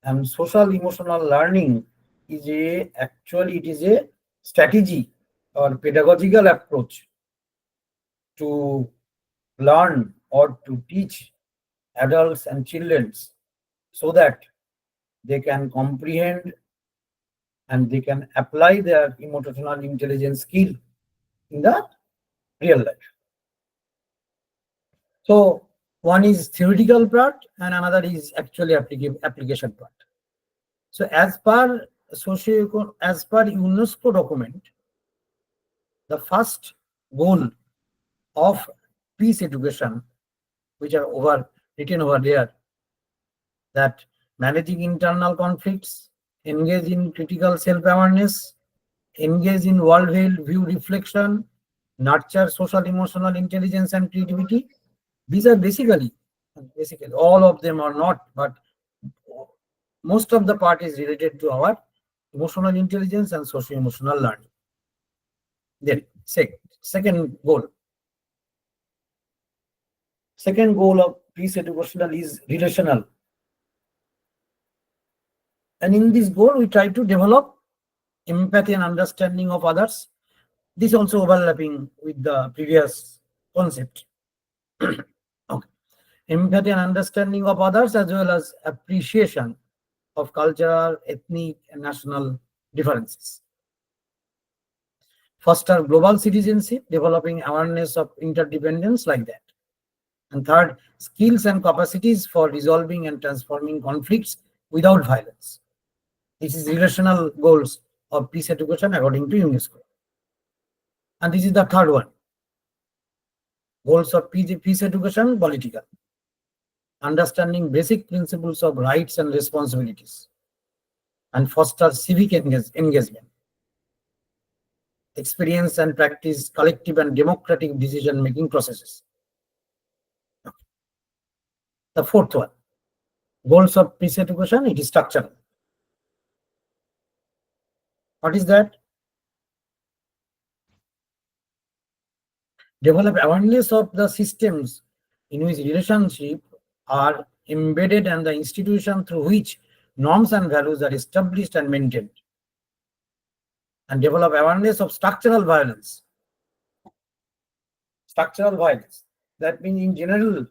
and social emotional learning is a strategy or pedagogical approach to learn or to teach adults and children so that they can comprehend and they can apply their emotional intelligence skill in the real life. So one is theoretical part and another is actually application part. So as per UNESCO document, the first goal of peace education, which are written over there, that managing internal conflicts, engage in critical self-awareness, engage in world view reflection, nurture social emotional intelligence and creativity. These are basically all of them are not, but most of the part is related to our emotional intelligence and socio-emotional learning. Then second goal. Second goal of peace educational is relational. And in this goal, we try to develop empathy and understanding of others. This also overlapping with the previous concept. Okay. empathy and understanding of others, as well as appreciation of cultural, ethnic, and national differences. Foster global citizenship, developing awareness of interdependence like that. And third, skills and capacities for resolving and transforming conflicts without violence. This is relational goals of peace education according to UNESCO. And this is the third one. Goals of peace education, political. Understanding basic principles of rights and responsibilities. And foster civic engagement. Experience and practice collective and democratic decision-making processes. Okay. The fourth one. Goals of peace education, it is structural. What is that? Develop awareness of the systems in which relationships are embedded and the institution through which norms and values are established and maintained. And develop awareness of structural violence. Structural violence. That means in generally,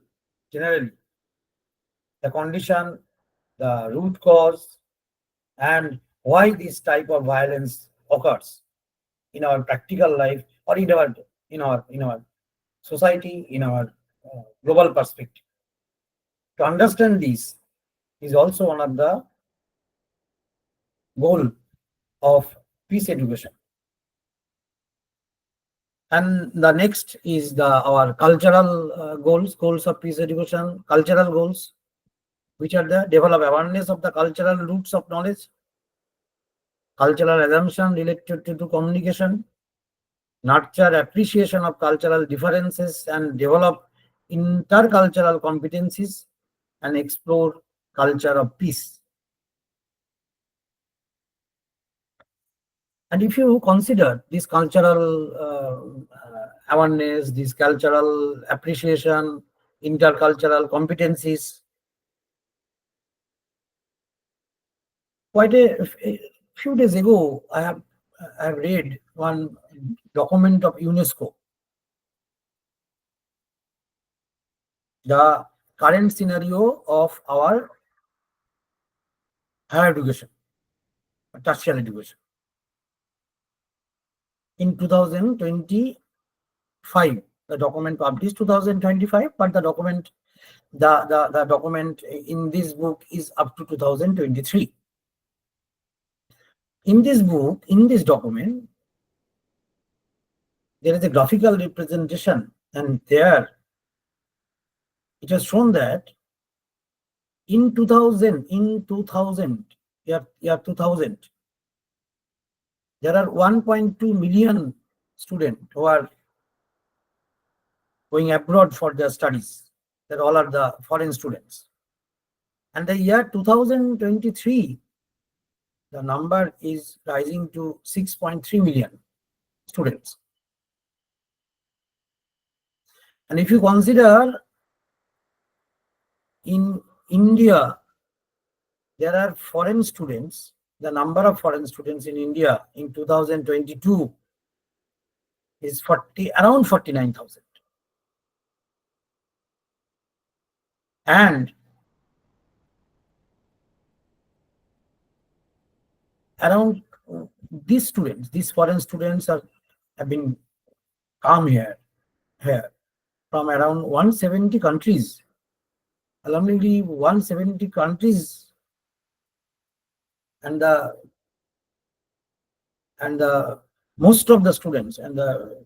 the condition, the root cause, and why this type of violence occurs in our practical life or in our society, in our global perspective. To understand this is also one of the goal of peace education. And the next is our cultural goals of peace education, cultural goals, which are the develop awareness of the cultural roots of knowledge, cultural assumption related to communication, nurture appreciation of cultural differences and develop intercultural competencies, and explore culture of peace. And if you consider this cultural awareness, this cultural appreciation, intercultural competencies, quite a few days ago, I have read one document of UNESCO. The current scenario of our higher education, tertiary education. In 2025, the document published 2025, but the document in this book is up to 2023. In this book, in this document, there is a graphical representation, and there it has shown that in 2000, year 2000, there are 1.2 million students who are going abroad for their studies. That all are the foreign students. And the year 2023, the number is rising to 6.3 million students. And if you consider in India, there are foreign students, the number of foreign students in India in 2022 is around 49,000. And around these foreign students have been come here from around 170 countries. Alarmingly, 170 countries, and the most of the students, the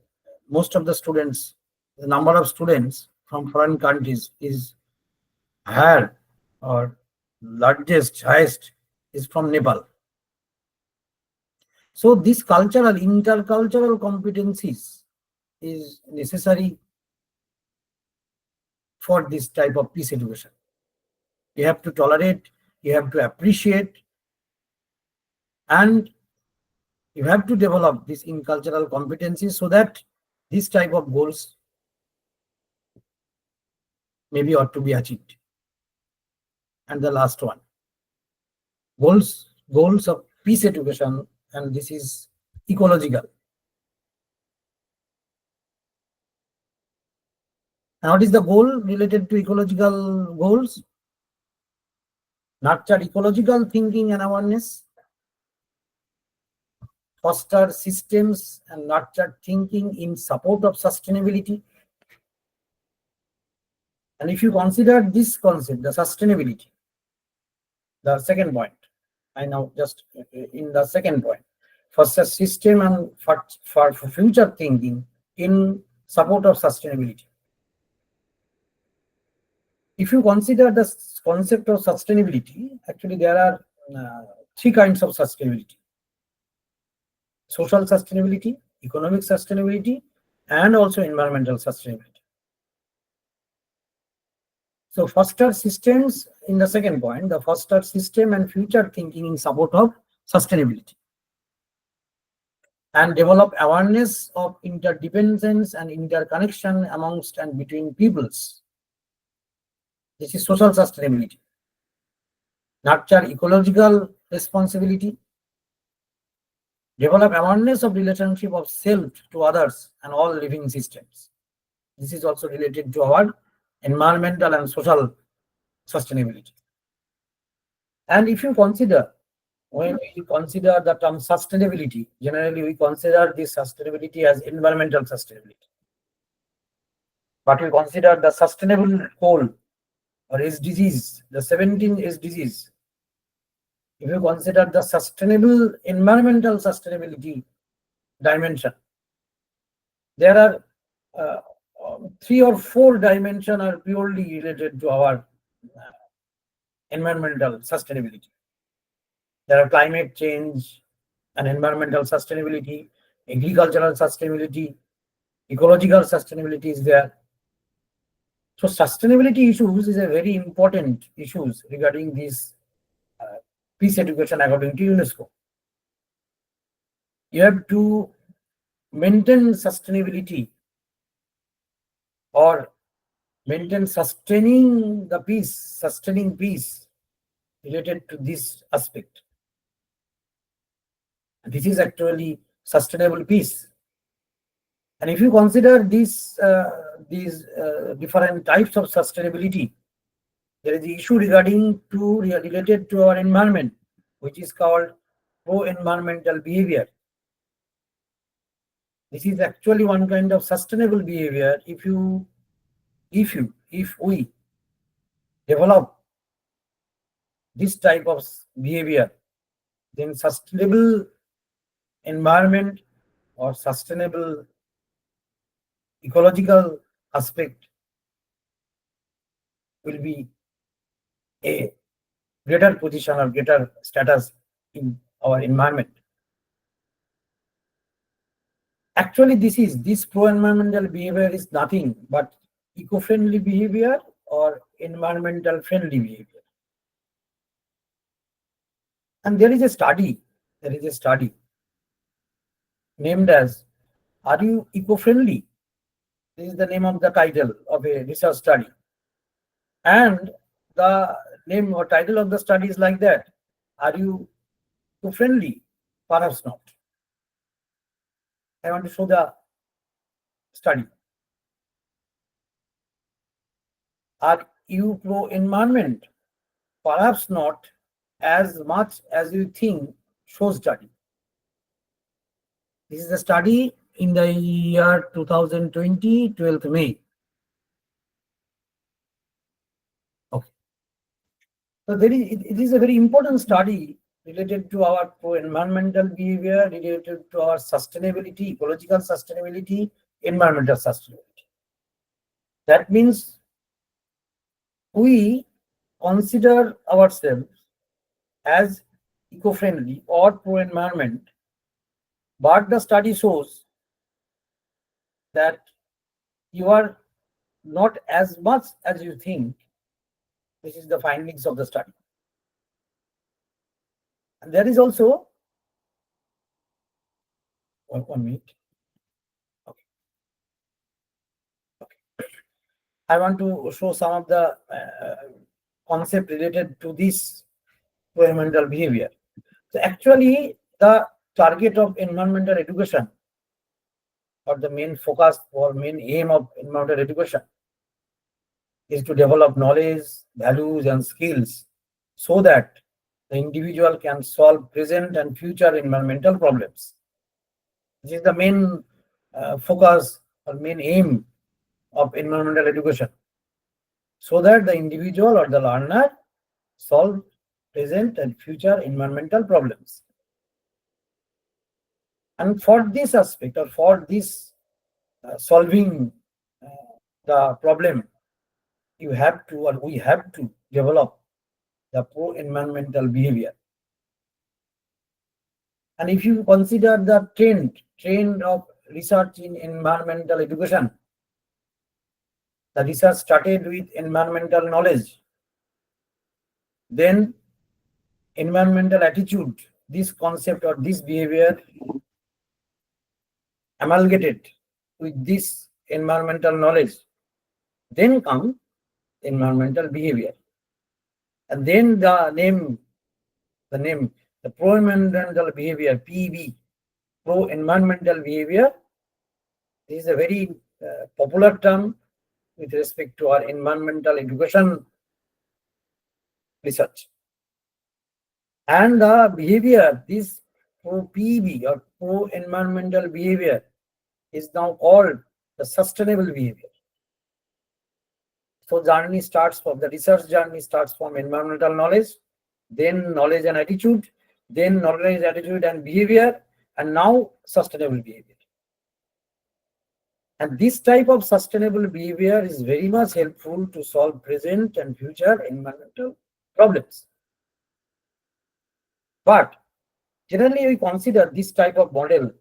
number of students from foreign countries is higher, or highest is from Nepal. So this intercultural competencies is necessary for this type of peace education. You have to tolerate, you have to appreciate, and you have to develop these intercultural competencies so that this type of goals maybe ought to be achieved. And the last one, goals of peace education, and this is ecological. And what is the goal related to ecological goals? Nurture ecological thinking and awareness, foster systems and nurture thinking in support of sustainability. And if you consider this concept, the sustainability, the second point, I now just in the second point, foster system and for future thinking in support of sustainability. If you consider the concept of sustainability, actually there are three kinds of sustainability: social sustainability, economic sustainability, and also environmental sustainability. So foster systems in the second point, the foster system and future thinking in support of sustainability, and develop awareness of interdependence and interconnection amongst and between peoples. This is social sustainability. Nurture ecological responsibility, develop awareness of relationship of self to others and all living systems. This is also related to our environmental and social sustainability. And if you consider, when we consider the term sustainability, generally we consider this sustainability as environmental sustainability. But we consider the sustainable goal or SDGs, the 17 SDGs. If you consider the sustainable environmental sustainability dimension, there are 3 or 4 dimensions are purely related to our environmental sustainability. There are climate change and environmental sustainability, agricultural sustainability, ecological sustainability is there. So sustainability issues is a very important issues regarding this peace education according to UNESCO. You have to maintain sustainability or maintain sustaining the peace, sustaining peace related to this aspect. This is actually sustainable peace. And if you consider these different types of sustainability, there is the issue related to our environment, which is called pro-environmental behavior. This is actually one kind of sustainable behavior. If we develop this type of behavior, then sustainable environment or sustainable ecological aspect will be a greater position or greater status in our environment. Actually, this pro-environmental behavior is nothing but eco-friendly behavior or environmental friendly behavior. And there is a study named as "Are You Eco-Friendly?" This is the name of the title of a research study. And the name or title of the study is like that: Are you eco-friendly? Perhaps not. I want to show the study. Are you pro-environment? Perhaps not as much as you think, shows study. This is a study in the year 2020, 12th May. Okay. So it is a very important study related to our pro-environmental behavior, related to our sustainability, ecological sustainability, environmental sustainability. That means we consider ourselves as eco-friendly or pro-environment, but the study shows that you are not as much as you think. This is the findings of the study. And there is also 1 minute. Okay. I want to show some of the concept related to this environmental behavior. So actually, the target of environmental education or the main focus or main aim of environmental education is to develop knowledge, values, and skills so that the individual can solve present and future environmental problems. This is the main focus or main aim of environmental education, so that the individual or the learner solve present and future environmental problems. And for this aspect, or for this solving the problem, you have to, or we have to develop the pro-environmental behavior. And if you consider the trend of research in environmental education, the research started with environmental knowledge, then environmental attitude, this concept or this behavior amalgamated with this environmental knowledge, then come environmental behavior. And then the pro-environmental behavior, PEB, pro-environmental behavior, this is a very popular term with respect to our environmental education research. And the behavior, this pro-PEB or pro-environmental behavior, is now called the sustainable behavior. So the research journey starts from environmental knowledge, then knowledge and attitude, then knowledge, attitude and behavior, and now sustainable behavior. And this type of sustainable behavior is very much helpful to solve present and future environmental problems. But generally we consider this type of model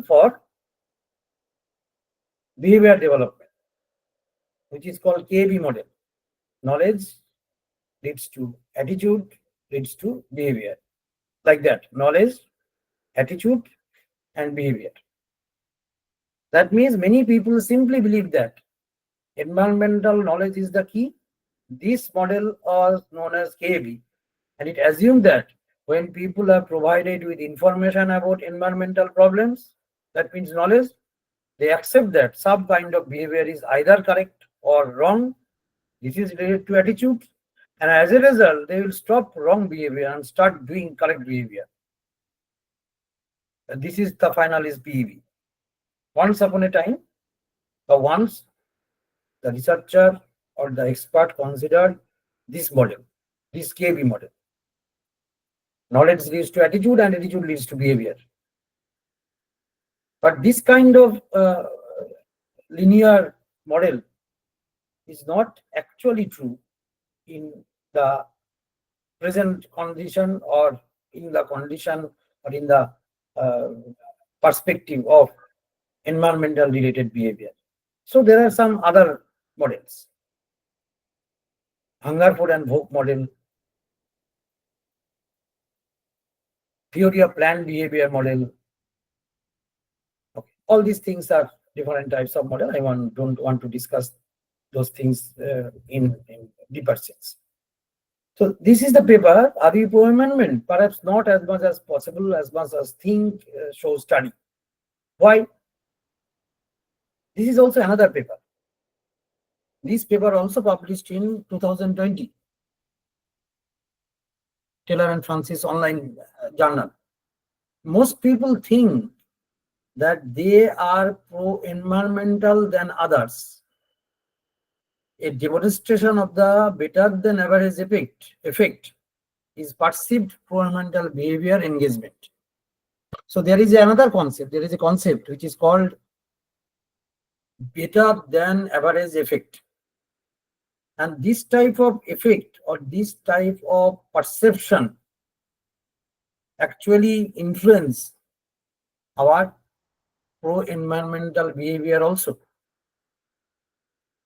for behavior development, which is called KB model. Knowledge leads to attitude, leads to behavior. Like that, knowledge, attitude, and behavior. That means many people simply believe that environmental knowledge is the key. This model is known as KB, and it assumes that when people are provided with information about environmental problems, that means knowledge, they accept that some kind of behavior is either correct or wrong. This is related to attitude, and as a result, they will stop wrong behavior and start doing correct behavior. And this is the final is PEB. Once upon a time, once the researcher or the expert considered this model, this KB model. Knowledge leads to attitude and attitude leads to behavior. But this kind of linear model is not actually true in the present condition, or in the condition, or in the perspective of environmental related behavior. So there are some other models. Hunger, food and Vogue model, theory of planned behavior model. Okay. All these things are different types of model. I don't want to discuss those things in deeper sense. So this is the paper, are we pro-environment? Perhaps not as much as possible, as much as think, show, study. Why? This is also another paper. This paper also published in 2020. Taylor and Francis online journal. Most people think that they are pro-environmental than others. A demonstration of the better than average effect is perceived pro-environmental behavior engagement. So there is another concept. There is a concept which is called better than average effect. And this type of effect, or this type of perception, actually influence our pro-environmental behavior also.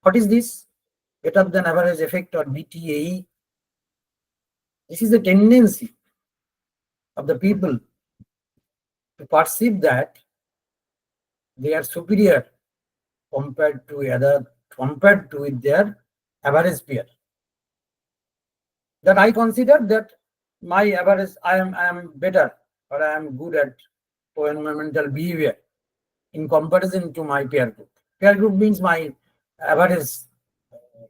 What is this? Better than average effect, or BTAE. This is the tendency of the people to perceive that they are superior compared to with their average peer. That I consider that my average, I am better, or I am good at pro-environmental behavior in comparison to my peer group. Peer group means my average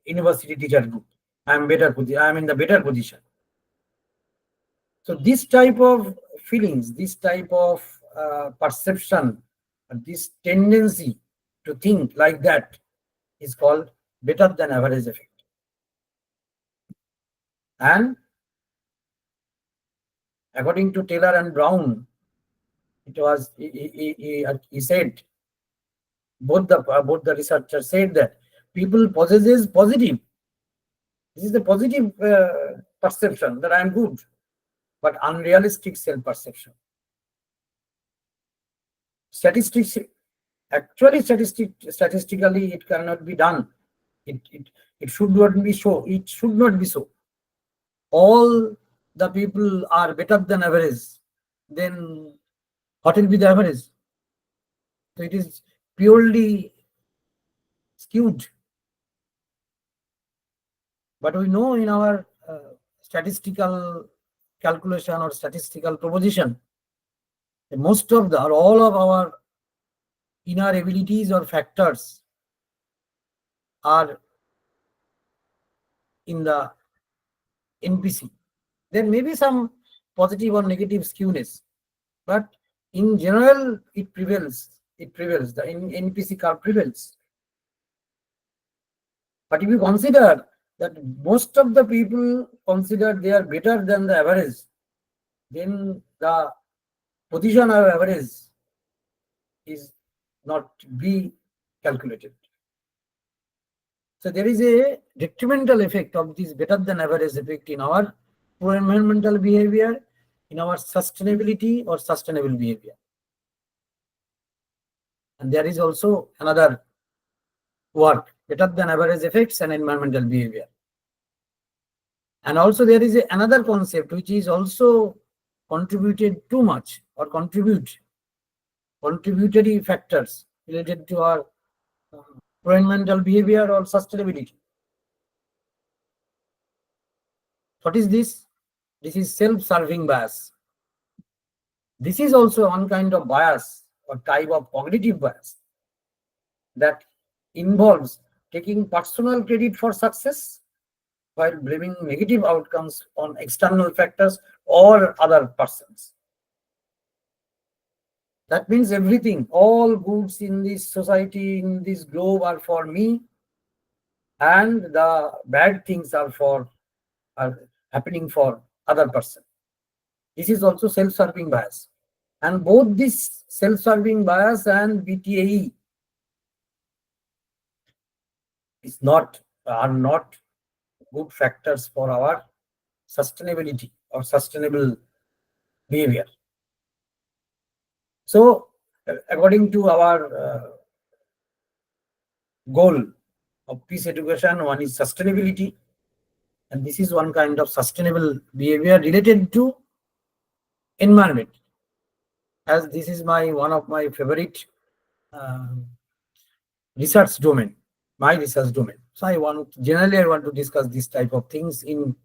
university teacher group. I am in the better position. So this type of feelings, this type of perception, this tendency to think like that is called better than average effect. And according to Taylor and Brown, it was he said, both the researchers said that people possesses positive. This is the positive perception that I am good, but unrealistic self-perception. Statistics, actually, statistically, it cannot be done. It should not be so. It should not be so. All the people are better than average. Then what will be the average? So it is purely skewed. But we know in our statistical calculation or statistical proposition, most of the or all of our inner abilities or factors are in the NPC. There may be some positive or negative skewness, but in general it prevails. It prevails. The NPC curve prevails. But if you consider that most of the people consider they are better than the average, then the position of average is not be calculated. So there is a detrimental effect of this better than average effect in our pro-environmental behavior, in our sustainability or sustainable behavior. And there is also another work, better than average effects and environmental behavior. And also there is another concept which is also contributed too much or contributory factors related to our pro-environmental behavior or sustainability. What is this? This is self-serving bias. This is also one kind of bias or type of cognitive bias that involves taking personal credit for success while blaming negative outcomes on external factors or other persons. That means everything, all goods in this society, in this globe are for me, and the bad things are happening for other person. This is also self-serving bias. And both this self-serving bias and BTAE are not good factors for our sustainability or sustainable behavior. So, according to our goal of peace education, one is sustainability, and this is one kind of sustainable behavior related to environment. As this is one of my favorite research domain, my research domain. So I want to discuss this type of things in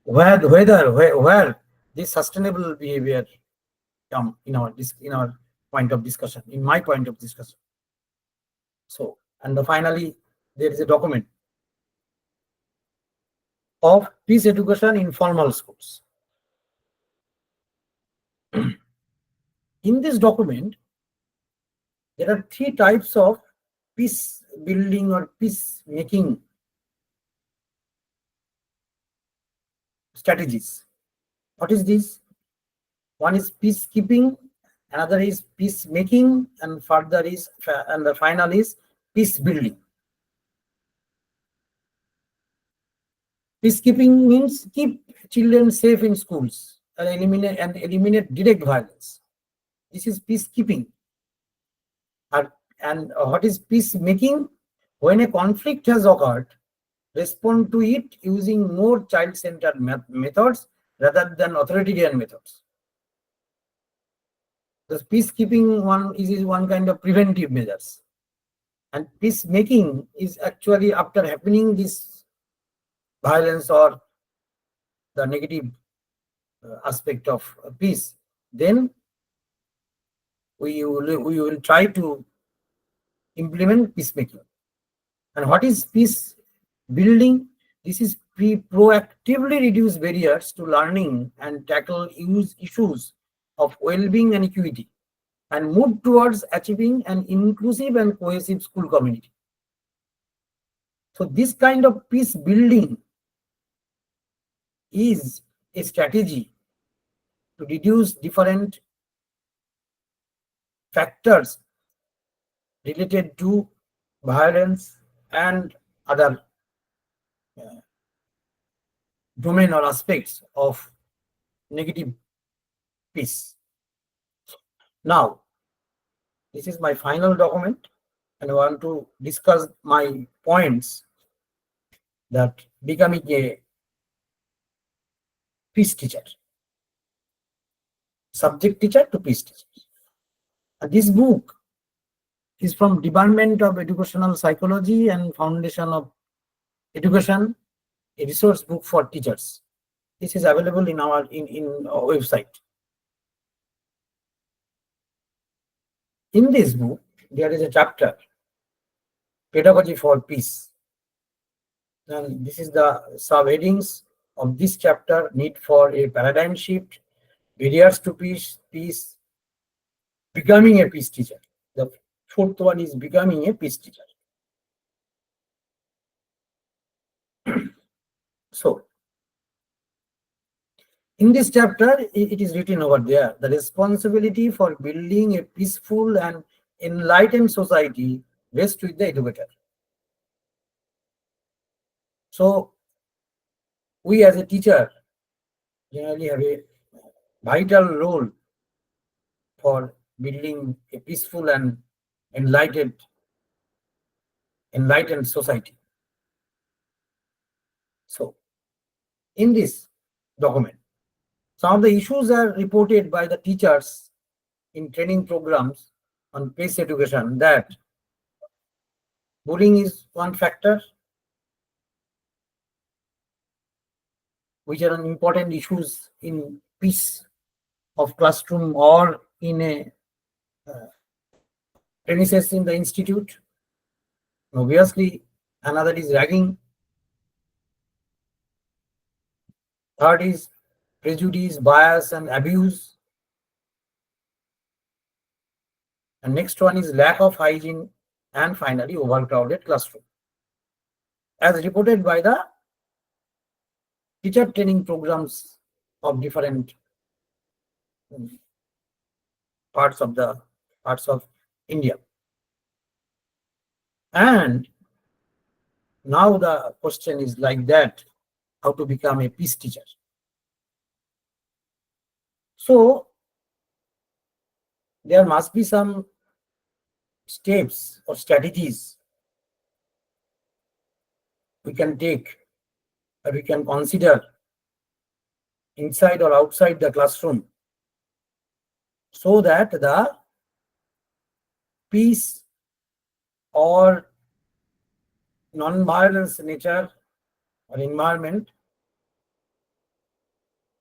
where this sustainable behavior come in our point of discussion, in my point of discussion. So, and finally, there is a document of peace education in formal schools. In this document, there are 3 types of peace building or peace making strategies. What is this? One is peacekeeping, another is peacemaking, and the final is peace building. Peacekeeping means keep children safe in schools and eliminate direct violence. This is peacekeeping. And what is peacemaking? When a conflict has occurred, respond to it using more child-centered methods rather than authoritarian methods. The peacekeeping one is one kind of preventive measures, and peacemaking is actually after happening this violence or the negative aspect of peace, then we will try to implement peacemaking. And what is peace building? This is proactively reduce barriers to learning and tackle issues of well-being and equity, and move towards achieving an inclusive and cohesive school community. So this kind of peace building is a strategy to reduce different factors related to violence and other domain or aspects of negative peace. Now, this is my final document, and I want to discuss my points that becoming a peace teacher, subject teacher to peace teacher. And this book is from Department of Educational Psychology and Foundation of Education, a resource book for teachers. This is available in our website. In this book, there is a chapter, Pedagogy for Peace. And this is the subheadings of this chapter: need for a paradigm shift, barriers to peace, becoming a peace teacher. The fourth one is becoming a peace teacher. So, in this chapter, it is written over there, the responsibility for building a peaceful and enlightened society rests with the educator. So, we as a teacher generally have a vital role for building a peaceful and enlightened society. So, in this document, some of the issues are reported by the teachers in training programs on peace education, that bullying is one factor, which are important issues in peace of classroom or in a premises in the institute. Obviously, another is ragging. Third is prejudice, bias, and abuse. And next one is lack of hygiene, and finally, overcrowded classroom. As reported by the teacher training programs of different parts of India. And now the question is like that, how to become a peace teacher. So there must be some steps or strategies we can take, or we can consider inside or outside the classroom, so that the peace or non-violence nature or environment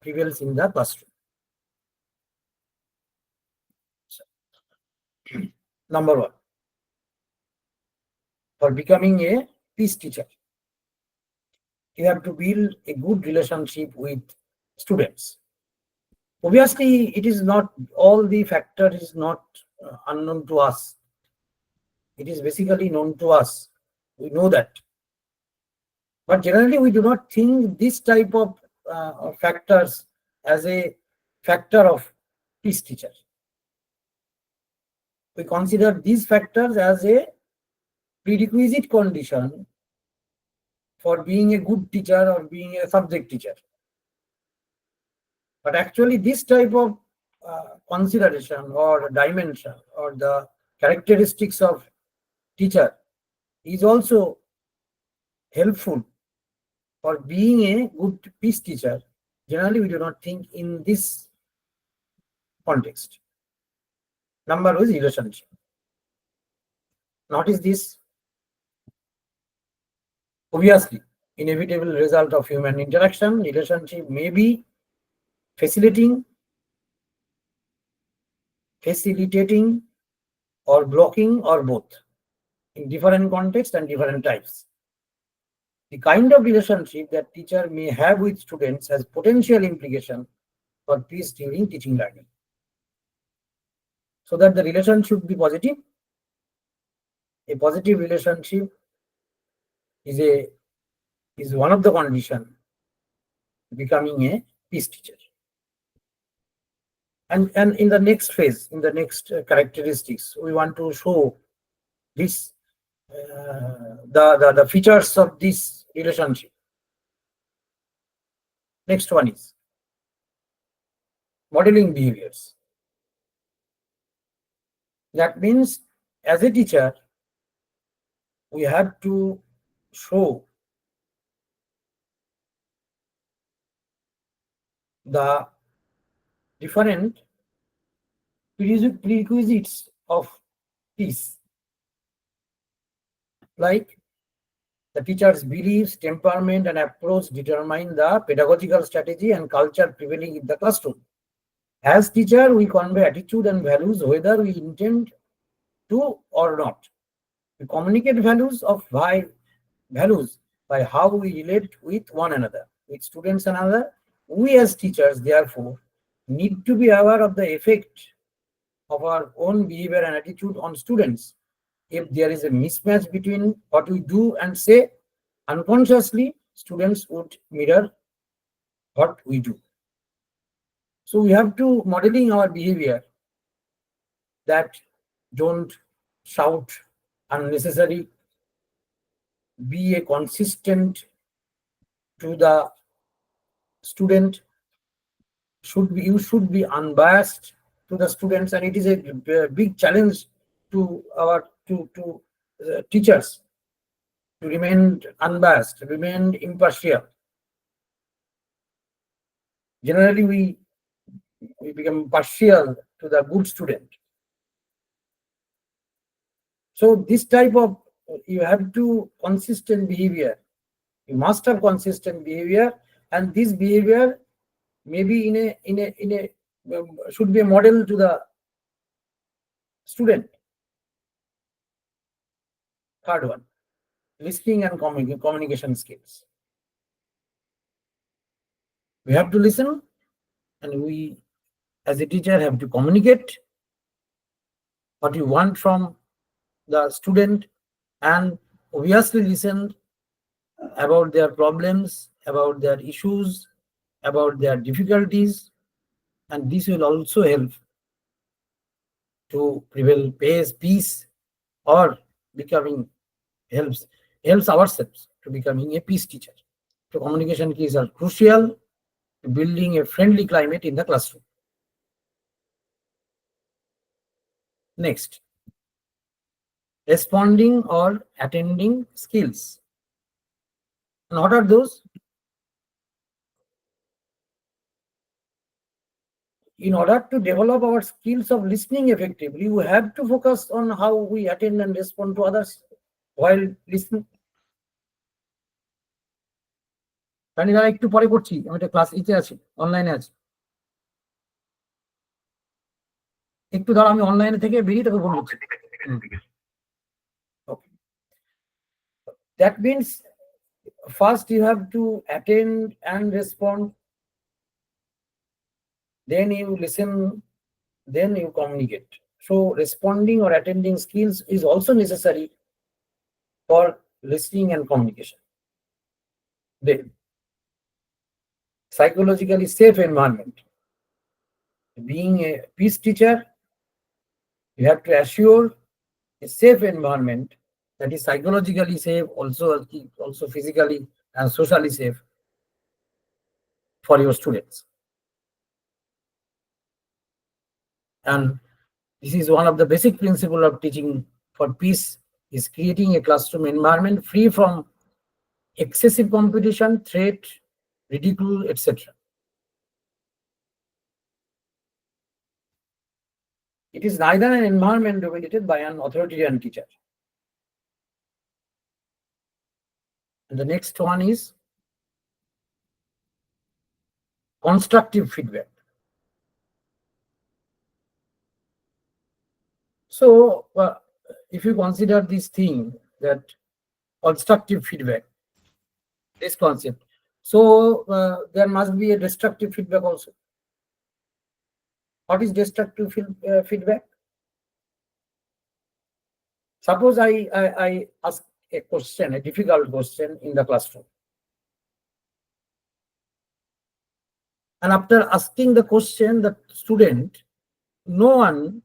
prevails in the classroom. So, number one, for becoming a peace teacher, you have to build a good relationship with students. Obviously, it is not, all the factor is not unknown to us. It is basically known to us. We know that. But generally, we do not think this type of factors as a factor of peace teacher. We consider these factors as a prerequisite condition for being a good teacher or being a subject teacher. But actually, this type of consideration or dimension or the characteristics of teacher is also helpful for being a good peace teacher. Generally, we do not think in this context. Number one is relationship. Notice this. Obviously, inevitable result of human interaction, relationship may be facilitating, or blocking, or both. in different contexts and different types. The kind of relationship that teacher may have with students has potential implication for peace during teaching learning. So that the relation should be positive. A positive relationship is one of the conditions becoming a peace teacher. And in the next phase, in the next characteristics, we want to show this the features of this relationship. Next one is modeling behaviors. That means as a teacher, we have to show the different prerequisites of peace, like the teacher's beliefs, temperament, and approach determine the pedagogical strategy and culture prevailing in the classroom. As teacher, we convey attitude and values whether we intend to or not. We communicate values by how we relate with one another, with students and others. We as teachers, therefore, need to be aware of the effect of our own behavior and attitude on students. If there is a mismatch between what we do and say, unconsciously, students would mirror what we do. So we have to modeling our behavior that don't shout unnecessary, be a consistent to the student, you should be unbiased to the students, and it is a big challenge to our teachers to remain unbiased, remain impartial. Generally, we become partial to the good student. So this type of, you have to consistent behavior. You must have consistent behavior, and this behavior maybe should be a model to the student. Third one, listening and communication skills. We have to listen, and we as a teacher have to communicate what you want from the student, and obviously listen about their problems, about their issues, about their difficulties, and this will also help to prevail peace, or helps ourselves to becoming a peace teacher. So communication keys are crucial to building a friendly climate in the classroom. Next, responding or attending skills. And what are those? In order to develop our skills of listening effectively, we have to focus on how we attend and respond to others while listening. আমি একটু পরে করছি, আমি একটা class ইতে আছি, অনলাইনে আছি, একটু ধর আমি অনলাইনে থেকে বেরিয়ে তোকে ফোন করছি। That means first you have to attend and respond, then you listen, then you communicate. So responding or attending skills is also necessary for listening and communication. Then psychologically safe environment. Being a peace teacher, you have to assure a safe environment that is psychologically safe, also physically and socially safe for your students. And this is one of the basic principles of teaching for peace, is creating a classroom environment free from excessive competition, threat, ridicule, etc. It is neither an environment dominated by an authoritarian teacher. And the next one is constructive feedback. So if you consider this thing, that constructive feedback, this concept, so there must be a destructive feedback also. What is destructive feedback? Suppose I ask a question, a difficult question in the classroom. And after asking the question, the student, none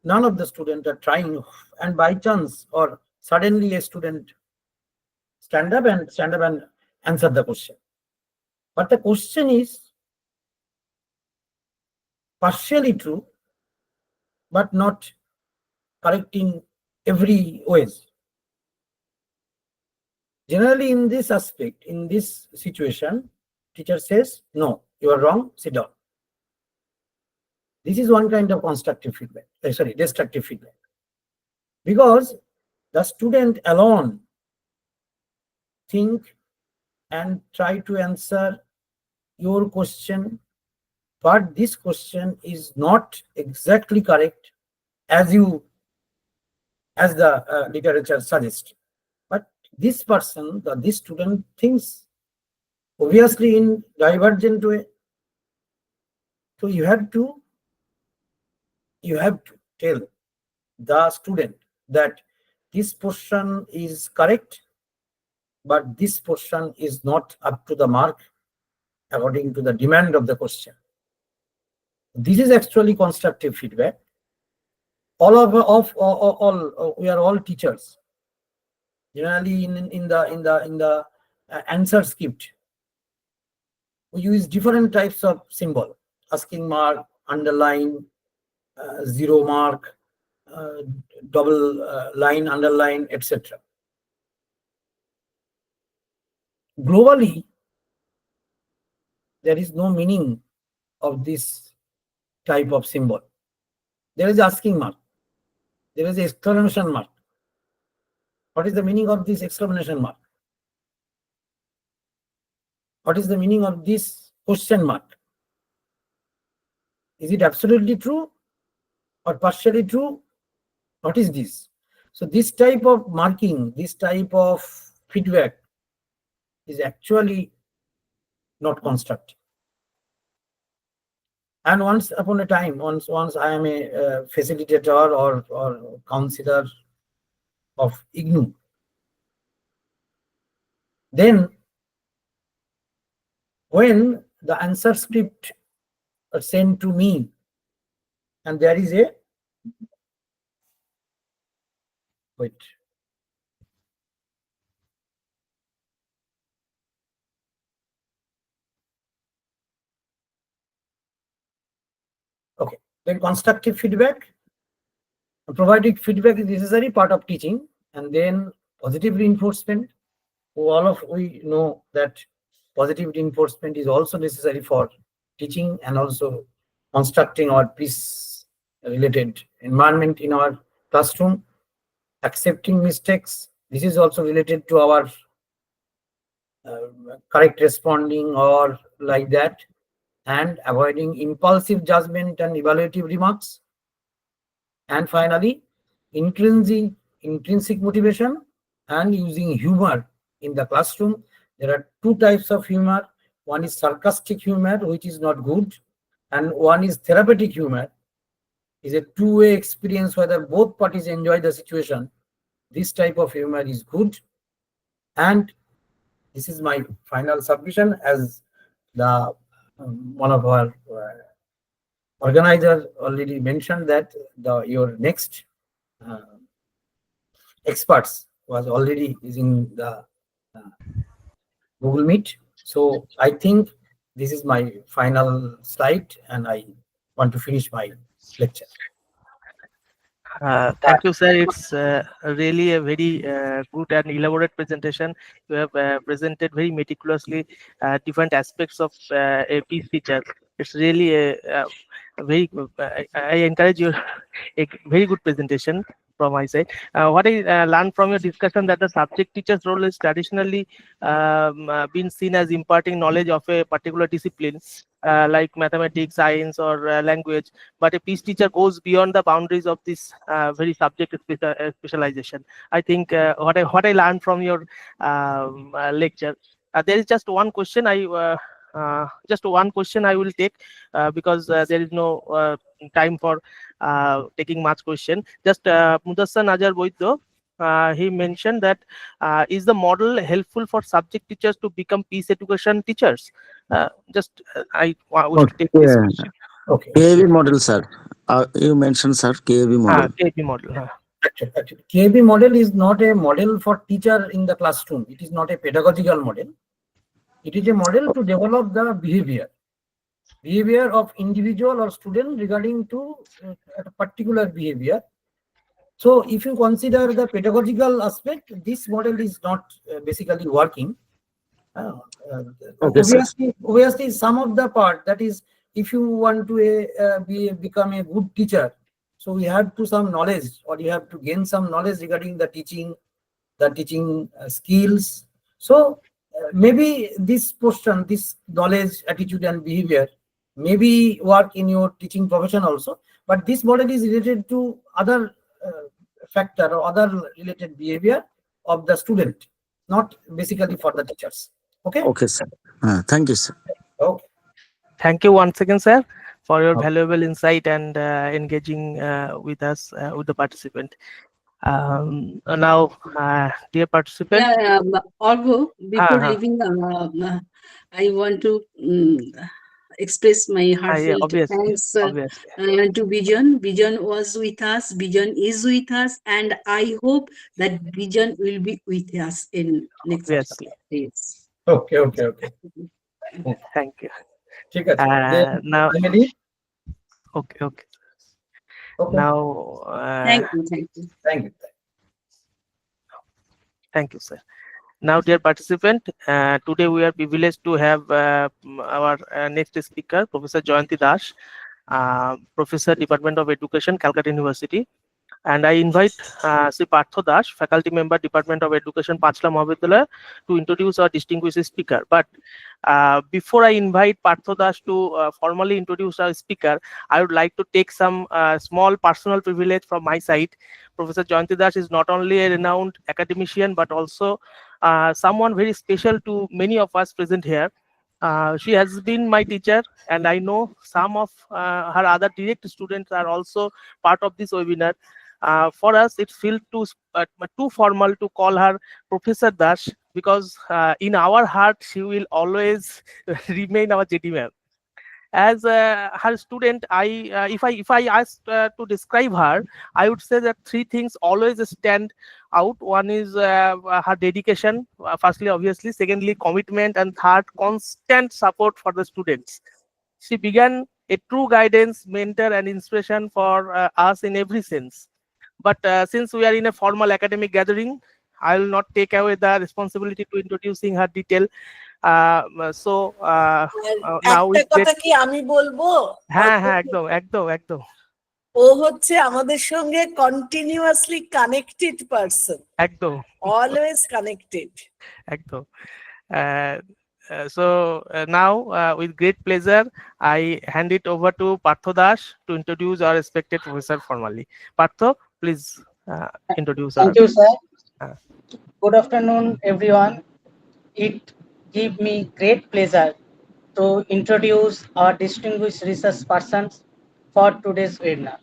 of the students are trying, and by chance or suddenly a student stand up and answer the question. But the question is partially true, but not correct in every ways. Generally, in this aspect, in this situation, teacher says, no, you are wrong, sit down. This is one kind of constructive feedback, destructive feedback. Because the student alone think and try to answer your question, but this question is not exactly correct as the literature suggests. But this person, this student thinks obviously in divergent way. So you have to tell the student that this portion is correct, but this portion is not up to the mark according to the demand of the question. This is actually constructive feedback. We are all teachers. Generally, in the answer script, we use different types of symbol: asking mark, underline, zero mark, double line, underline, etc. Globally, there is no meaning of this type of symbol. There is asking mark. There is exclamation mark. What is the meaning of this exclamation mark? What is the meaning of this question mark? Is it absolutely true or partially true? What is this? So this type of marking, this type of feedback is actually not constructive. And once upon a time, once I am a facilitator or counselor of IGNU, then when the answer script are sent to me and there is a wait. Okay, then constructive feedback, providing feedback is necessary part of teaching, and then positive reinforcement. All of we know that positive reinforcement is also necessary for teaching and also constructing our peace related environment in our classroom. Accepting mistakes, this is also related to our correct responding or like that, and avoiding impulsive judgment and evaluative remarks. And finally, intrinsic motivation and using humor in the classroom. There are two types of humor. One is sarcastic humor, which is not good, and one is therapeutic humor. Is a two-way experience whether both parties enjoy the situation. This type of humor is good. And this is my final submission, as the one of our organizers already mentioned that your next experts was already using the Google Meet. So I think this is my final slide, and I want to finish my lecture. Thank you, sir. It's really a very good and elaborate presentation. You have presented very meticulously different aspects of a piece feature. It's really a very. I encourage you a very good presentation from my side. What I learned from your discussion that the subject teacher's role is traditionally been seen as imparting knowledge of a particular discipline, like mathematics, science, or language. But a peace teacher goes beyond the boundaries of this very subject specialization. I think what I learned from your lecture. There is just one question I will take, because there is no time for taking much question. Just Mudassar Najar Boiddo, he mentioned that is the model helpful for subject teachers to become peace education teachers? I wish to take this Okay. question. Okay. KAV model, sir. You mentioned, sir, KAV model. KP model. Actually, KB model is not a model for teacher in the classroom. It is not a pedagogical model. It is a model to develop the behavior of individual or student regarding to a particular behavior. So if you consider the pedagogical aspect, this model is not basically working. Uh, uh, Okay, sir. obviously, some of the part, that is, if you want to become a good teacher, so we have to some knowledge, or you have to gain some knowledge regarding the teaching skills. So maybe this portion, this knowledge, attitude, and behavior maybe work in your teaching profession also. But this model is related to other factor or other related behavior of the student, not basically for the teachers. Okay. Okay, sir. Thank you, sir. Okay. Thank you once again, sir, for your Okay. valuable insight and engaging with us, with the participant. Now, dear participant. Yeah, Arvo, before Uh, leaving, I want to express my yeah, heartfelt obviously, thanks obviously, to Vision. Vision was with us, Vision is with us, and I hope that Vision will be with us in next obviously. days. Okay. Thank you. ঠিক আছে then Now, I may leave. okay. Okay. Now, Thank you, thank you. Thank you. thank you, sir. Now, dear participant, today we are privileged to have our next speaker, Professor Jayanti Dash, Professor, Department of Education, Calcutta University. And I invite Sri Partho Dash, faculty member, Department of Education, Panchla Mahavidyalaya, to introduce our distinguished speaker. But before I invite Partho Dash to formally introduce our speaker, I would like to take some small personal privilege from my side. Professor Jayanti Dash is not only a renowned academician, but also someone very special to many of us present here. She has been my teacher, and I know some of her other direct students are also part of this webinar. For us, it feels too formal to call her Professor Dash, because in our heart she will always remain our JD ma'am. As her student, if I asked to describe her, I would say that three things always stand out. One is her dedication, firstly, obviously; secondly, commitment; and third, constant support for the students. She began a true guidance, mentor, and inspiration for us in every sense. But since we are in a formal academic gathering, I will not take away the responsibility to introducing her detail. So now একটা with great, কথা কি আমি বলবো? হ্যাঁ একদম ও হচ্ছে আমাদের সঙ্গে কন্টিনিউয়াসলি কানেক্টেড পারসন, একদম অলওয়েজ কানেক্টেড। একদম now with great pleasure I hand it over to Partho Dash to introduce our respected professor formally. Partho, please introduce our. Thank you, sir. Uh, Good afternoon, everyone. It gives me great pleasure to introduce our distinguished research persons for today's webinar.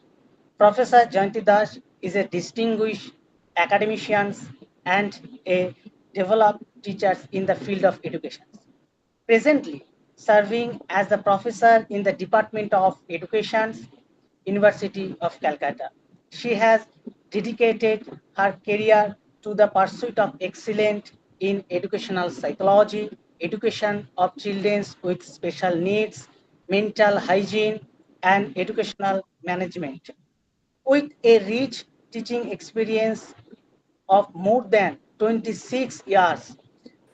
Professor Jayanti Das is a distinguished academician and a developed teacher in the field of education. Presently serving as the professor in the Department of Education, University of Calcutta. She has dedicated her career to the pursuit of excellence in educational psychology, education of children with special needs, mental hygiene, and educational management. With a rich teaching experience of more than 26 years,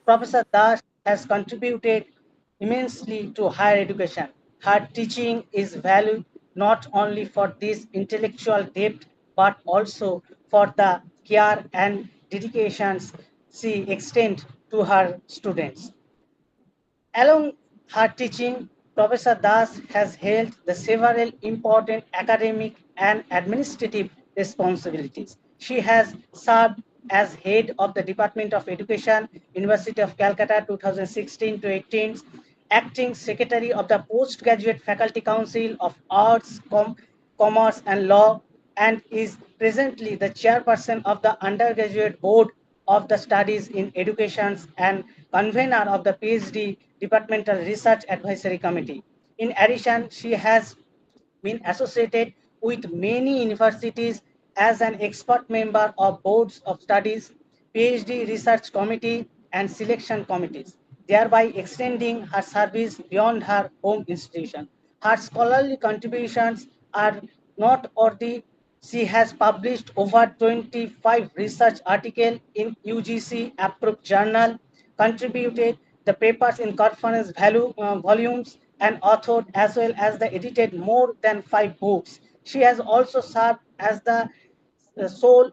Professor Das has contributed immensely to higher education. Her teaching is valued not only for this intellectual depth, but also for the care and dedications she extends to her students. Along her teaching, Professor Das has held the several important academic and administrative responsibilities. She has served as head of the Department of Education, University of Calcutta 2016 to 18, acting secretary of the Postgraduate Faculty Council of Arts, Commerce and Law, and is presently the chairperson of the Undergraduate Board of the Studies in Education and convener of the PhD Departmental Research Advisory Committee. In addition, she has been associated with many universities as an expert member of boards of studies, PhD research committee, and selection committees, thereby extending her service beyond her home institution. Her scholarly contributions are noteworthy. She has published over 25 research articles in UGC approved journal, contributed the papers in conference volumes, and authored as well as the edited more than 5 books. She has also served as the solo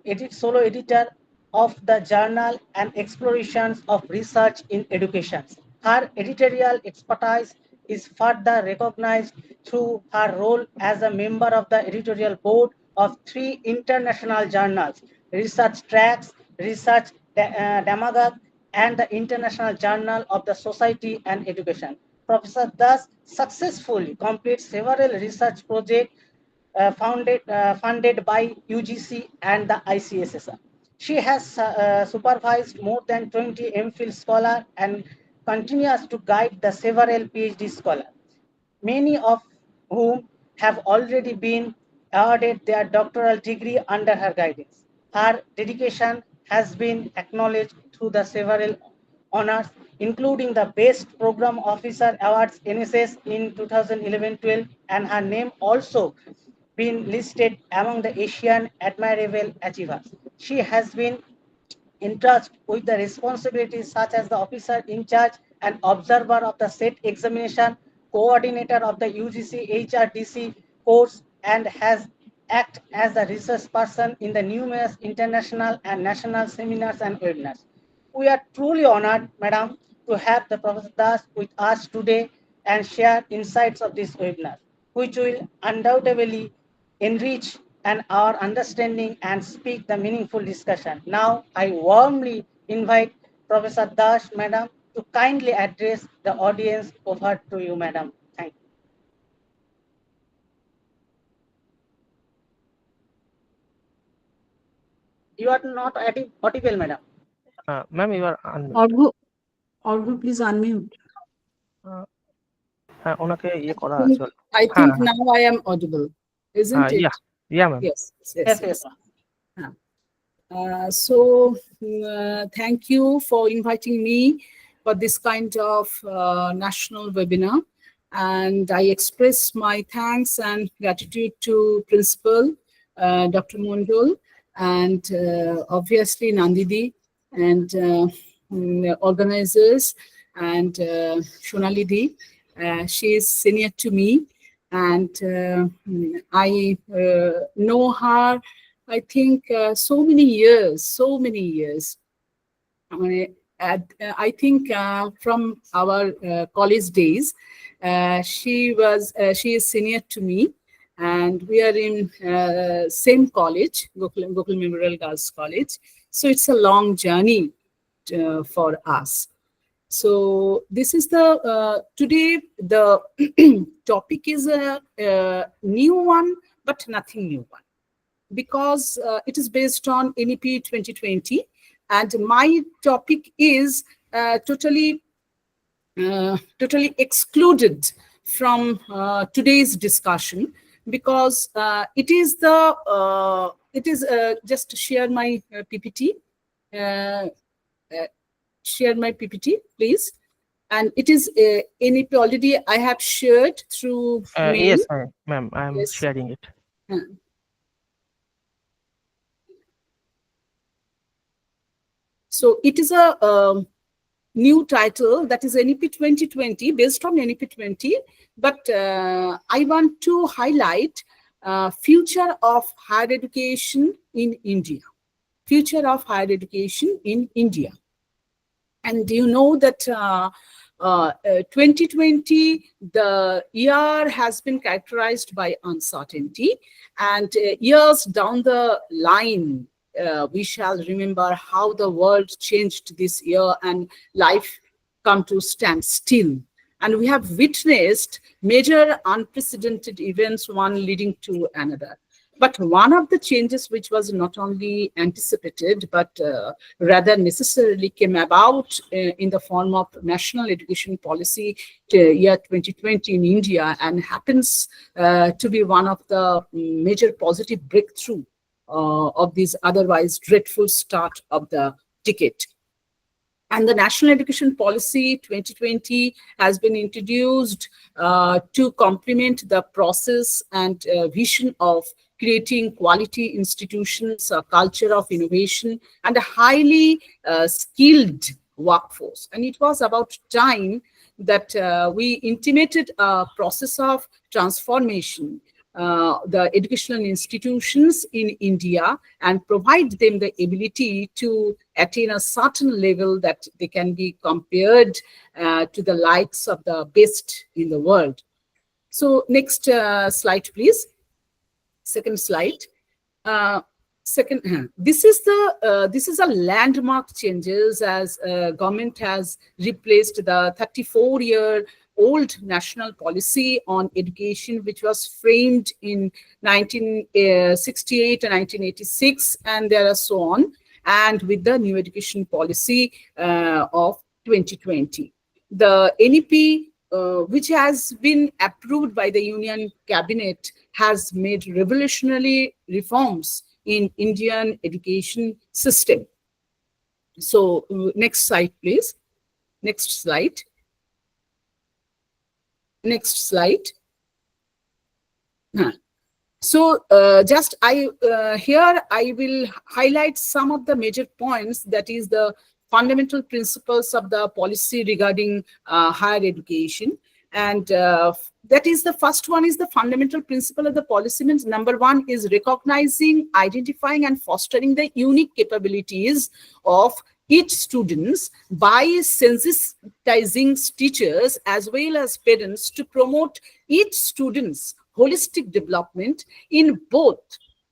editor of the journal and explorations of research in education. Her editorial expertise is further recognized through her role as a member of the editorial board of 3 international journals, Research Tracks, Research Demagogue, and the International Journal of the Society and Education. Professor thus successfully completes several research projects funded by UGC and the ICSSR. She has supervised more than 20 MPhil scholars and continues to guide the several PhD scholars, many of whom have already been awarded their doctoral degree under her guidance. Her dedication has been acknowledged through the several honors, including the Best Program Officer Awards NSS in 2011-12, and her name also been listed among the Asian Admirable Achievers. She has been entrusted with the responsibilities such as the officer in charge and observer of the set examination, coordinator of the UGC HRDC course, and has acted as a research person in the numerous international and national seminars and webinars. We are truly honored, Madam, to have the Professor Das with us today and share insights of this webinar, which will undoubtedly enrich and our understanding and speak the meaningful discussion. Now, I warmly invite Professor Das, Madam, to kindly address the audience. Over to you, Madam. Thank you. You are not audible, Madam. Ma'am, you are unmute. Orgu, please unmute. হ্যাঁ ওনাকে ইয়ে করা আছে I think now I am audible, isn't it? Yeah, ma'am. Yes. So thank you for inviting me for this kind of national webinar, and I express my thanks and gratitude to Principal Dr. Mondol and obviously Nandidi and organizers and Shonalidi. She is senior to me, and I know her, I think, so many years. I think from our college days, she is senior to me, and we are in same college, Gokul Memorial Girls College. So it's a long journey for us. So this is the today the topic is a new one, but nothing new one, because it is based on NEP 2020, and my topic is totally excluded from today's discussion, because it is just share my PPT. Share my PPT, please. And it is NEP already I have shared through mail. Yes, ma'am, I am sharing it. So it is a new title, that is NEP 2020, based on NEP 20. But I want to highlight future of higher education in India. Future of higher education in India. And you know that 2020, the year has been characterized by uncertainty, and years down the line, we shall remember how the world changed this year and life come to stand still. And we have witnessed major unprecedented events, one leading to another. But one of the changes which was not only anticipated, but rather necessarily came about in the form of national education policy year 2020 in India, and happens to be one of the major positive breakthrough of this otherwise dreadful start of the decade. And the National Education Policy 2020 has been introduced to complement the process and vision of creating quality institutions, a culture of innovation, and a highly skilled workforce. And it was about time that we intimated a process of transformation the educational institutions in India and provide them the ability to attain a certain level that they can be compared to the likes of the best in the world. So next slide, please. Second slide. This is a landmark changes as government has replaced the 34-year-old national policy on education, which was framed in 1968 and 1986, and there are so on, and with the new education policy of 2020. The NEP, which has been approved by the Union Cabinet, has made revolutionary reforms in Indian education system. So next slide, please. Next slide. Next slide. So here I will highlight some of the major points, that is the fundamental principles of the policy regarding higher education. And that is, the first one is the fundamental principle of the policy means number one is recognizing, identifying and fostering the unique capabilities of each students by sensitizing teachers as well as parents to promote each student's holistic development in both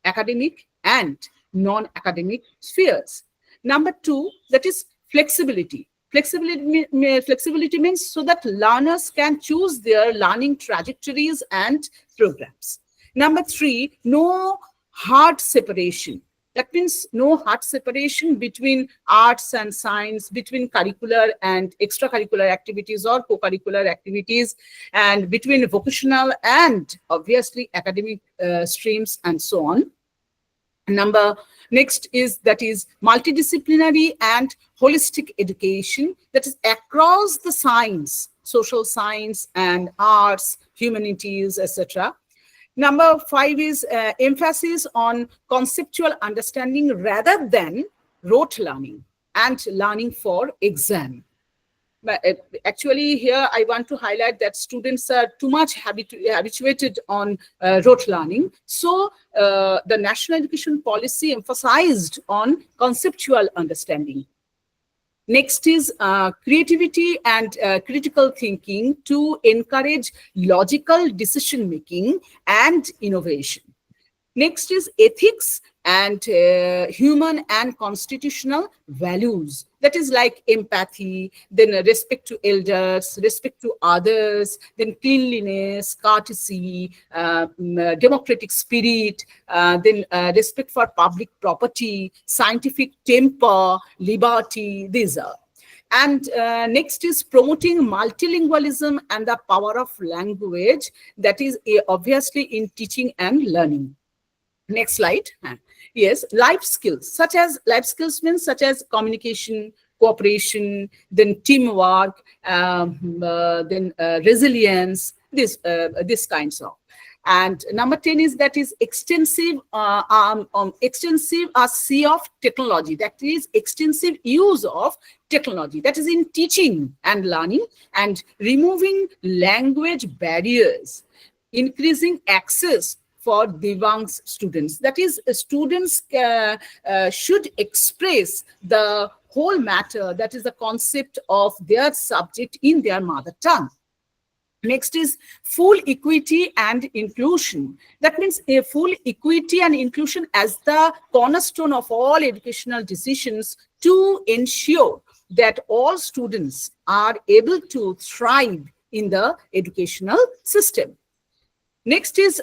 academic and non-academic spheres. Number two, that is flexibility. Flexibility means so that learners can choose their learning trajectories and programs. Number three, no hard separation. That means no hard separation between arts and science, between curricular and extracurricular activities or co-curricular activities, and between vocational and obviously academic streams and so on. Next is multidisciplinary and holistic education, that is across the science, social science and arts, humanities, etc. Number five is emphasis on conceptual understanding rather than rote learning and learning for exam. But actually here I want to highlight that students are too much habituated on rote learning. So the national education policy emphasized on conceptual understanding. Next is creativity and critical thinking to encourage logical decision making and innovation. Next is ethics and human and constitutional values. That is like empathy, then respect to elders, respect to others, then cleanliness, courtesy, democratic spirit, then respect for public property, scientific temper, liberty, these are. And next is promoting multilingualism and the power of language, that is obviously in teaching and learning. Next slide. Yes, life skills, such as communication, cooperation, then teamwork, then resilience, this kinds of. And number 10 is extensive sea of technology, that is extensive use of technology, that is in teaching and learning, and removing language barriers, increasing access for Divang students. That is, students should express the whole matter, that is the concept of their subject in their mother tongue. Next is full equity and inclusion. That means a full equity and inclusion as the cornerstone of all educational decisions to ensure that all students are able to thrive in the educational system. Next is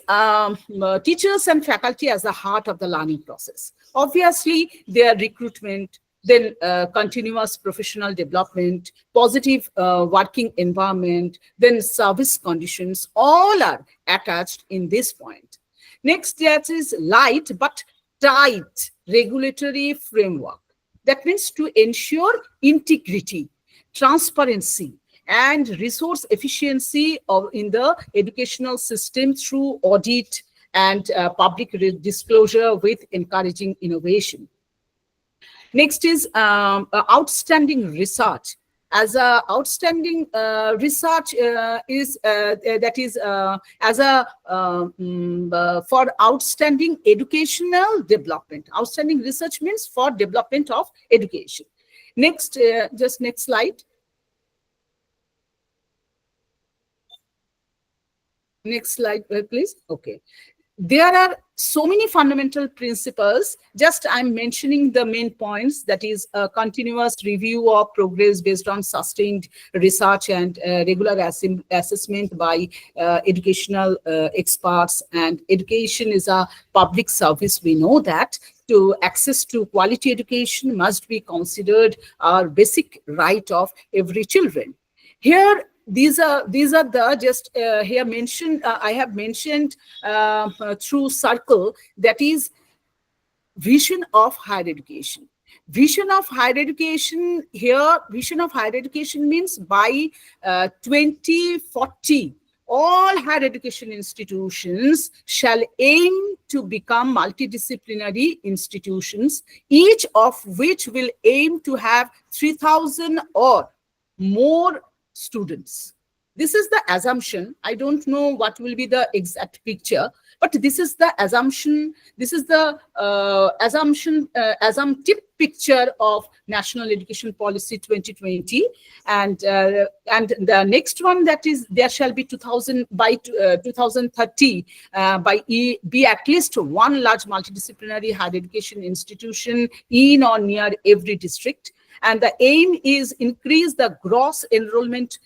teachers and faculty as the heart of the learning process. Obviously, their recruitment, then continuous professional development, positive working environment, then service conditions, all are attached in this point. Next, that is light but tight regulatory framework. That means to ensure integrity, transparency, and resource efficiency in the educational system through audit and public disclosure with encouraging innovation. Next is outstanding research. As a outstanding research is that is as a for outstanding educational development. Outstanding research means for development of education. Next, just next slide. Next slide, please. Okay. There are so many fundamental principles. Just I'm mentioning the main points. That is a continuous review of progress based on sustained research and regular assessment by educational experts. And education is a public service. We know that. To access to quality education must be considered a basic right of every children. Here, these are the just here mentioned. I have mentioned through circle, that is vision of higher education. Vision of higher education here. Vision of higher education means by 2040, all higher education institutions shall aim to become multidisciplinary institutions, each of which will aim to have 3,000 or more students. This is the assumption. I don't know what will be the exact picture, but this is the assumption. This is the assumptive picture of National Education Policy 2020, and the next one, that is there shall be 2000 by 2030 be at least one large multidisciplinary higher education institution in or near every district. And the aim is increase the gross enrollment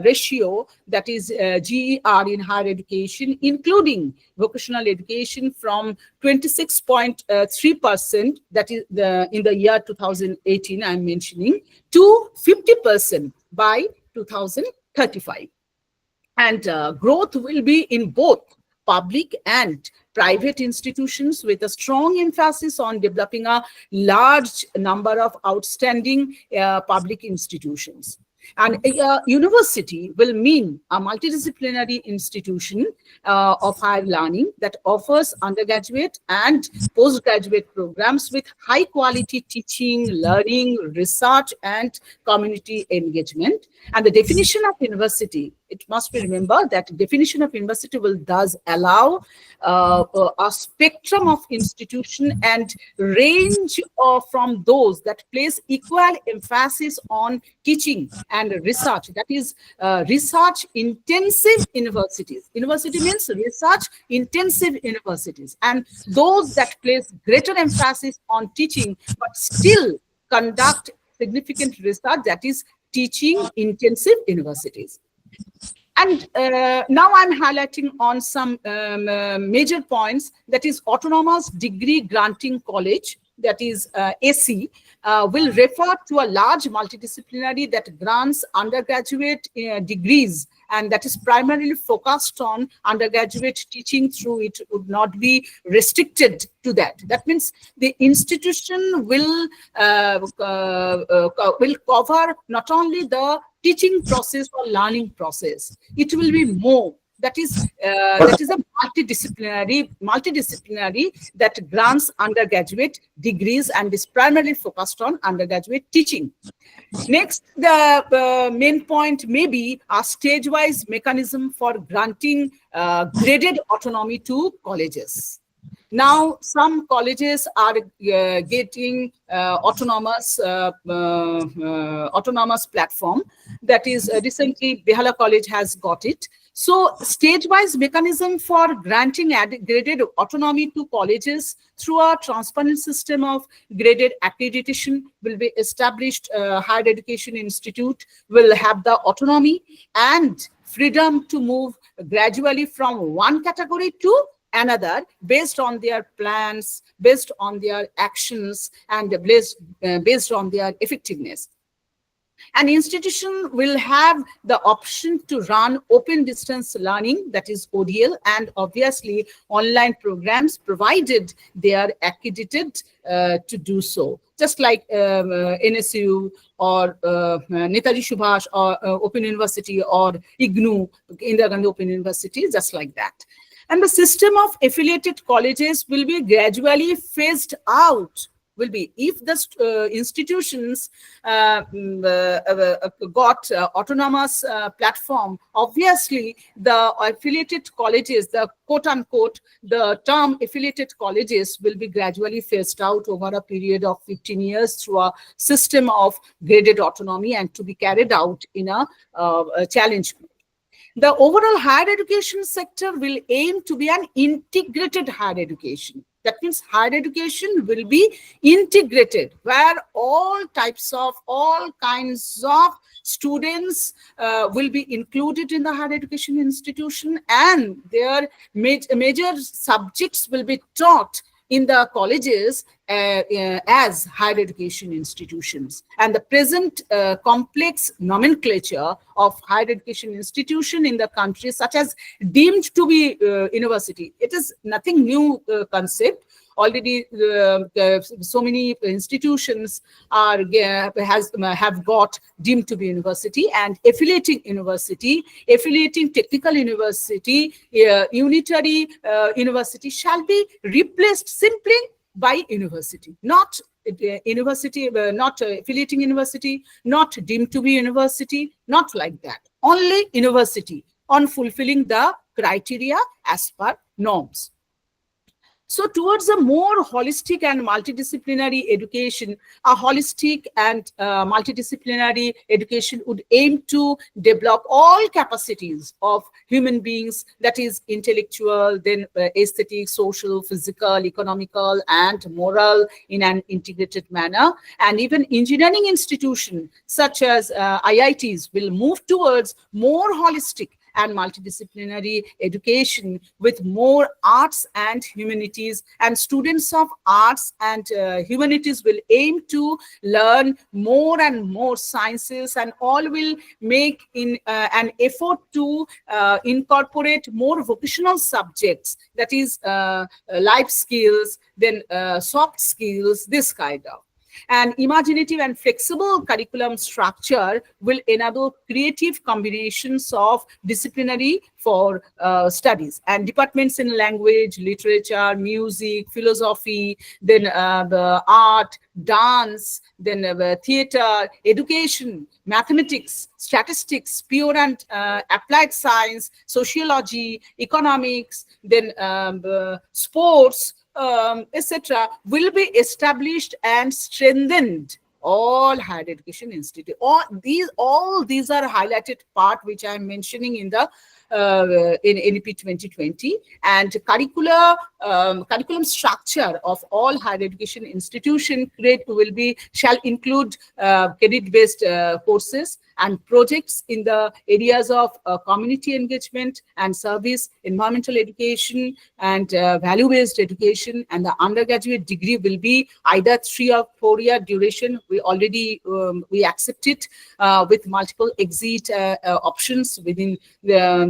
ratio, that is GER in higher education, including vocational education, from 26.3%, that is in the year 2018 I'm mentioning, to 50% by 2035. And growth will be in both public and private institutions, with a strong emphasis on developing a large number of outstanding public institutions. And a university will mean a multidisciplinary institution of higher learning that offers undergraduate and postgraduate programs with high quality teaching, learning, research, and community engagement. And the definition of university, it must be remembered that definition of university will thus allow a spectrum of institution and range from those that place equal emphasis on teaching and research. That is research intensive universities. University means research intensive universities, and those that place greater emphasis on teaching but still conduct significant research, that is teaching intensive universities. And now I'm highlighting on some major points, that is autonomous degree granting college, that is AC, will refer to a large multidisciplinary that grants undergraduate degrees, and that is primarily focused on undergraduate teaching through it, would not be restricted to that. That means the institution will cover not only the teaching process or learning process, it will be more. that is a multidisciplinary that grants undergraduate degrees and is primarily focused on undergraduate teaching. Next, the main point may be a stage-wise mechanism for granting graded autonomy to colleges. Now, some colleges are getting autonomous platform. That is, recently Behala College has got it. So, stage-wise mechanism for granting graded autonomy to colleges through a transparent system of graded accreditation will be established. Higher Education Institute will have the autonomy and freedom to move gradually from one category to another based on their plans, based on their actions, and based on their effectiveness. An institution will have the option to run open distance learning, that is ODL, and obviously online programs provided they are accredited to do so. Just like NSU or Netaji Subhash or Open University or IGNU, Indira Gandhi Open University, just like that. And the system of affiliated colleges will be gradually phased out. Will be if the institutions got autonomous platform. Obviously, the affiliated colleges, the quote unquote, the term affiliated colleges will be gradually phased out over a period of 15 years through a system of graded autonomy and to be carried out in a challenge. The overall higher education sector will aim to be an integrated higher education. That means higher education will be integrated, where all kinds of students will be included in the higher education institution, and their major subjects will be taught in the colleges as higher education institutions. And the present complex nomenclature of higher education institution in the country, such as deemed to be university, it is nothing new concept. Already so many institutions have got deemed to be university, and affiliating university, affiliating technical university, unitary university shall be replaced simply by university, not university, not affiliating university, not deemed to be university, not like that. Only university on fulfilling the criteria as per norms. So towards a more holistic and multidisciplinary education, a holistic and multidisciplinary education would aim to develop all capacities of human beings, that is intellectual, then aesthetic, social, physical, economical, and moral in an integrated manner. And even engineering institutions such as IITs will move towards more holistic and multidisciplinary education with more arts and humanities, and students of arts and humanities will aim to learn more and more sciences, and all will make in an effort to incorporate more vocational subjects, that is life skills, then soft skills, this kind of. An imaginative and flexible curriculum structure will enable creative combinations of disciplinary for studies, and departments in language, literature, music, philosophy, then the art, dance, then theater, education, mathematics, statistics, pure and applied science, sociology, economics, then sports, etc., will be established and strengthened. All higher education institute. All these are highlighted part which I am mentioning in the in NEP 2020, and curriculum structure of all higher education institution shall include credit-based courses and projects in the areas of community engagement and service, environmental education, and value-based education. And the undergraduate degree will be either 3 or 4 year duration. We already we accept it with multiple exit options within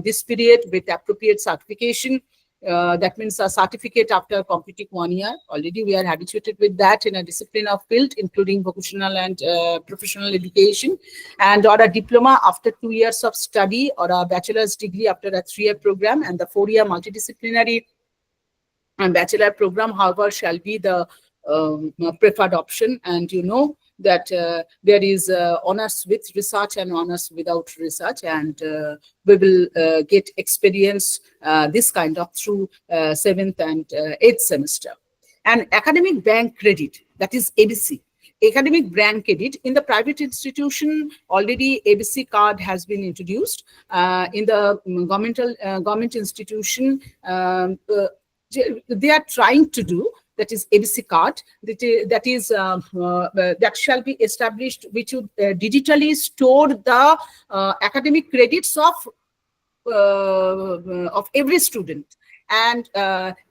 this period with appropriate certification. That means a certificate after completing 1 year. Already we are habituated with that in a discipline of field, including vocational and professional education, and or a diploma after 2 years of study, or a bachelor's degree after a 3-year program, and the 4-year multidisciplinary and bachelor program, however, shall be the preferred option. And you know that there is honors with research and honors without research, and we will get experience this kind of through 7th and 8th semester. And academic bank credit, that is ABC. Academic brand credit in the private institution, already ABC card has been introduced. In the government institution, they are trying to do, that is ABC card, that shall be established, which would digitally store the academic credits of every student, and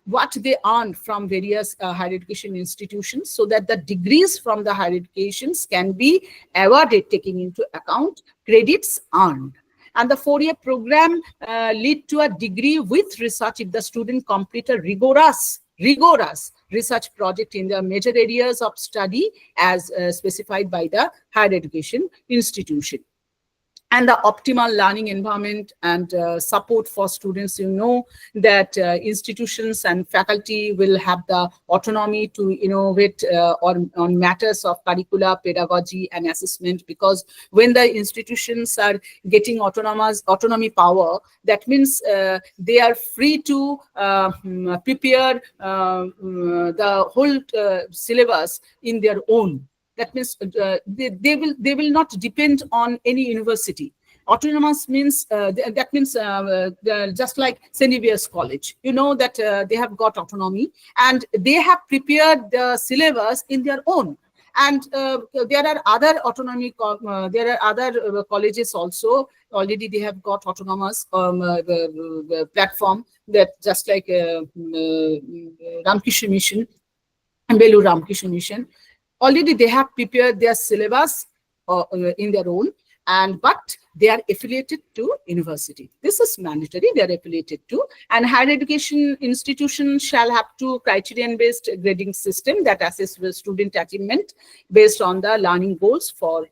what they earn from various higher education institutions, so that the degrees from the higher educations can be awarded taking into account credits earned. And the 4-year program lead to a degree with research if the student complete a rigorous research project in the major areas of study as specified by the higher education institution. And the optimal learning environment and support for students. You know that institutions and faculty will have the autonomy to innovate on matters of curricula, pedagogy, and assessment, because when the institutions are getting autonomy power, that means they are free to prepare the whole syllabus in their own. That means they will not depend on any university. Autonomous means that means just like St. Xavier's College. You know that they have got autonomy and they have prepared the syllabus in their own. And there are other autonomy. There are other colleges also. Already they have got autonomous platform, that just like Ramkrishna Mission, Belur Ramkrishna Mission. Already they have prepared their syllabus in their own, but they are affiliated to university. This is mandatory, they are affiliated to. And higher education institutions shall have two criterion-based grading system that assess the student achievement based on the learning goals for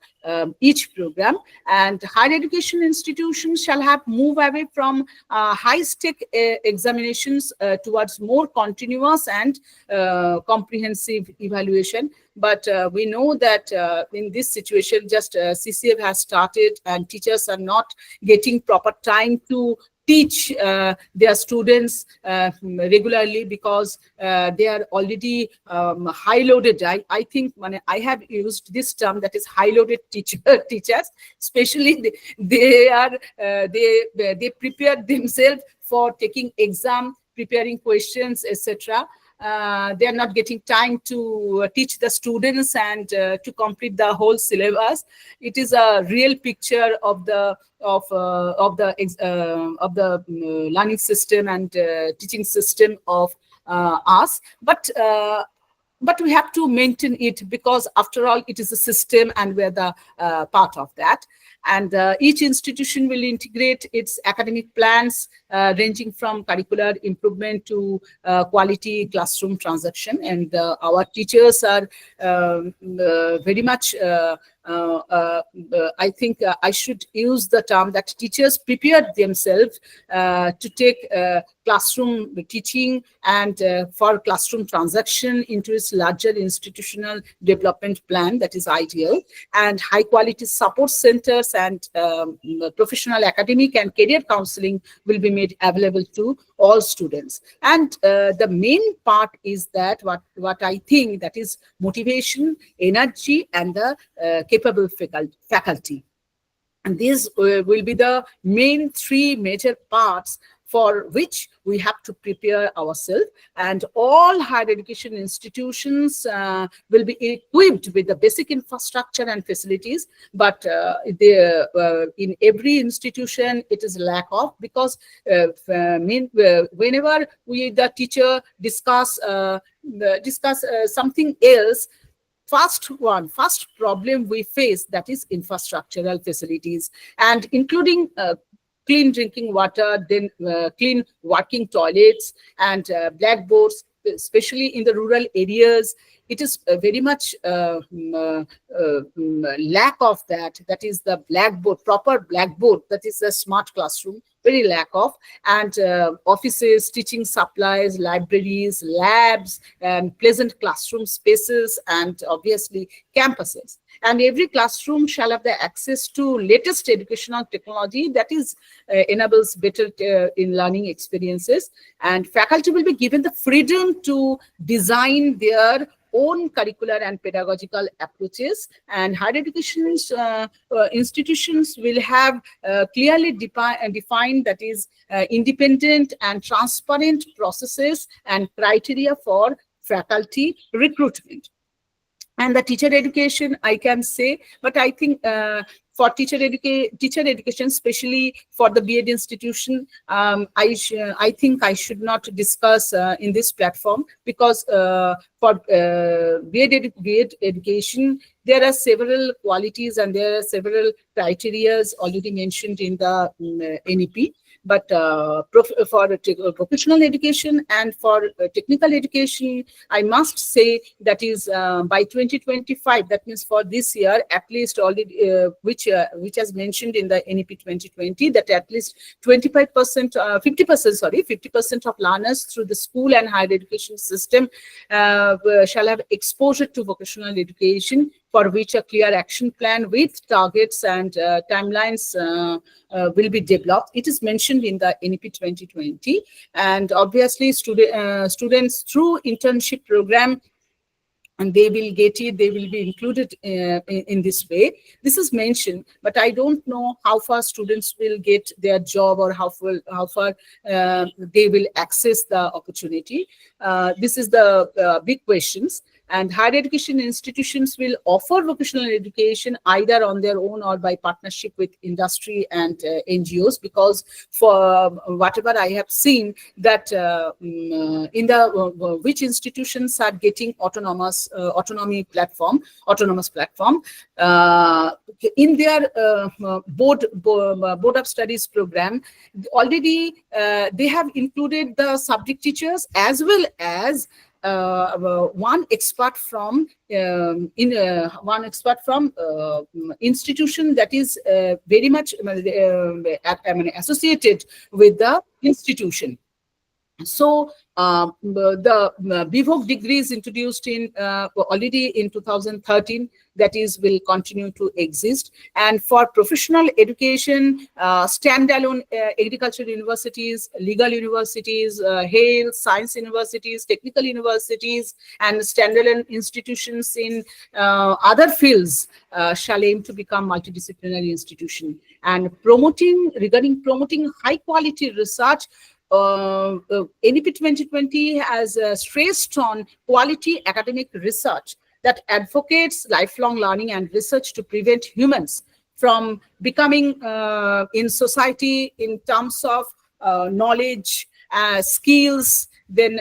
each program. And higher education institutions shall have move away from high-stake examinations towards more continuous and comprehensive evaluation. But we know that in this situation, just CCF has started and teachers are not getting proper time to teach their students regularly, because they are already high-loaded. I think I have used this term, that is high-loaded teachers. Especially they prepare themselves for taking exam, preparing questions, etc. They are not getting time to teach the students and to complete the whole syllabus. It is a real picture of the learning system and teaching system of us. But we have to maintain it, because after all, it is a system and we're the part of that. And each institution will integrate its academic plans ranging from curricular improvement to quality classroom transaction. And our teachers are very much I think I should use the term that teachers prepared themselves to take classroom teaching and for classroom transaction into its larger institutional development plan, that is ideal. And high quality support centers and professional academic and career counseling will be made available to all students. And the main part is that what I think, that is motivation, energy, and the capable faculty. And these will be the main three major parts for which we have to prepare ourselves. And all higher education institutions will be equipped with the basic infrastructure and facilities, but in every institution it is lack of, because whenever the teacher discuss something else, first problem we face, that is infrastructural facilities, and including clean drinking water, then clean working toilets and blackboards, especially in the rural areas. It is very much lack of that. That is the blackboard, proper blackboard. That is a smart classroom, very lack of. And offices, teaching supplies, libraries, labs, and pleasant classroom spaces, and obviously campuses. And every classroom shall have the access to latest educational technology that is enables better in learning experiences. And faculty will be given the freedom to design their own curricular and pedagogical approaches, and higher education institutions will have clearly defined, that is independent and transparent processes and criteria for faculty recruitment. And the teacher education, I can say, but I think for teacher education, especially for the B.Ed institution, I think I should not discuss in this platform, because for B.Ed education, there are several qualities and there are several criteria already mentioned in the NEP. But for vocational education and for technical education, I must say that is by 2025, that means for this year, at least already, which has mentioned in the NEP 2020, that at least 25%, 50% of learners through the school and higher education system shall have exposure to vocational education, for which a clear action plan with targets and timelines will be developed. It is mentioned in the NEP 2020. And obviously students through internship program, and they will get it, they will be included in this way. This is mentioned, but I don't know how far students will get their job, or how far they will access the opportunity. This is the big questions. And higher education institutions will offer vocational education either on their own or by partnership with industry and NGOs, because for whatever I have seen, that in the which institutions are getting autonomous platform in their board of studies program, already they have included the subject teachers as well as one expert from institution that is very much associated with the institution. So the BVOC degrees introduced in already in 2013, that is will continue to exist. And for professional education, standalone agricultural universities, legal universities, health, science universities, technical universities, and standalone institutions in other fields shall aim to become multidisciplinary institution. And regarding promoting high quality research, NEP 2020 has stressed on quality academic research that advocates lifelong learning and research to prevent humans from becoming in society in terms of knowledge, skills, then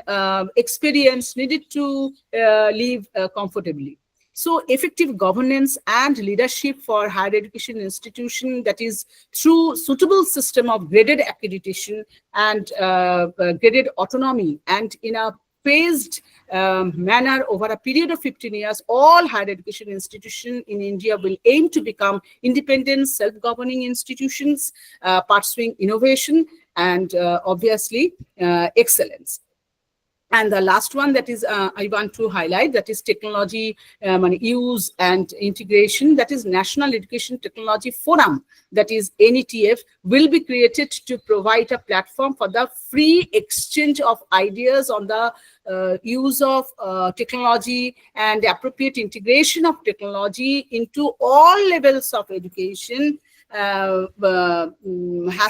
experience needed to live comfortably. So effective governance and leadership for higher education institution, that is through suitable system of graded accreditation and graded autonomy, and in a phased manner over a period of 15 years, all higher education institutions in India will aim to become independent, self-governing institutions, pursuing innovation and obviously excellence. And the last one that is I want to highlight, that is technology use and integration, that is National Education Technology Forum, that is NETF, will be created to provide a platform for the free exchange of ideas on the use of technology and appropriate integration of technology into all levels of education has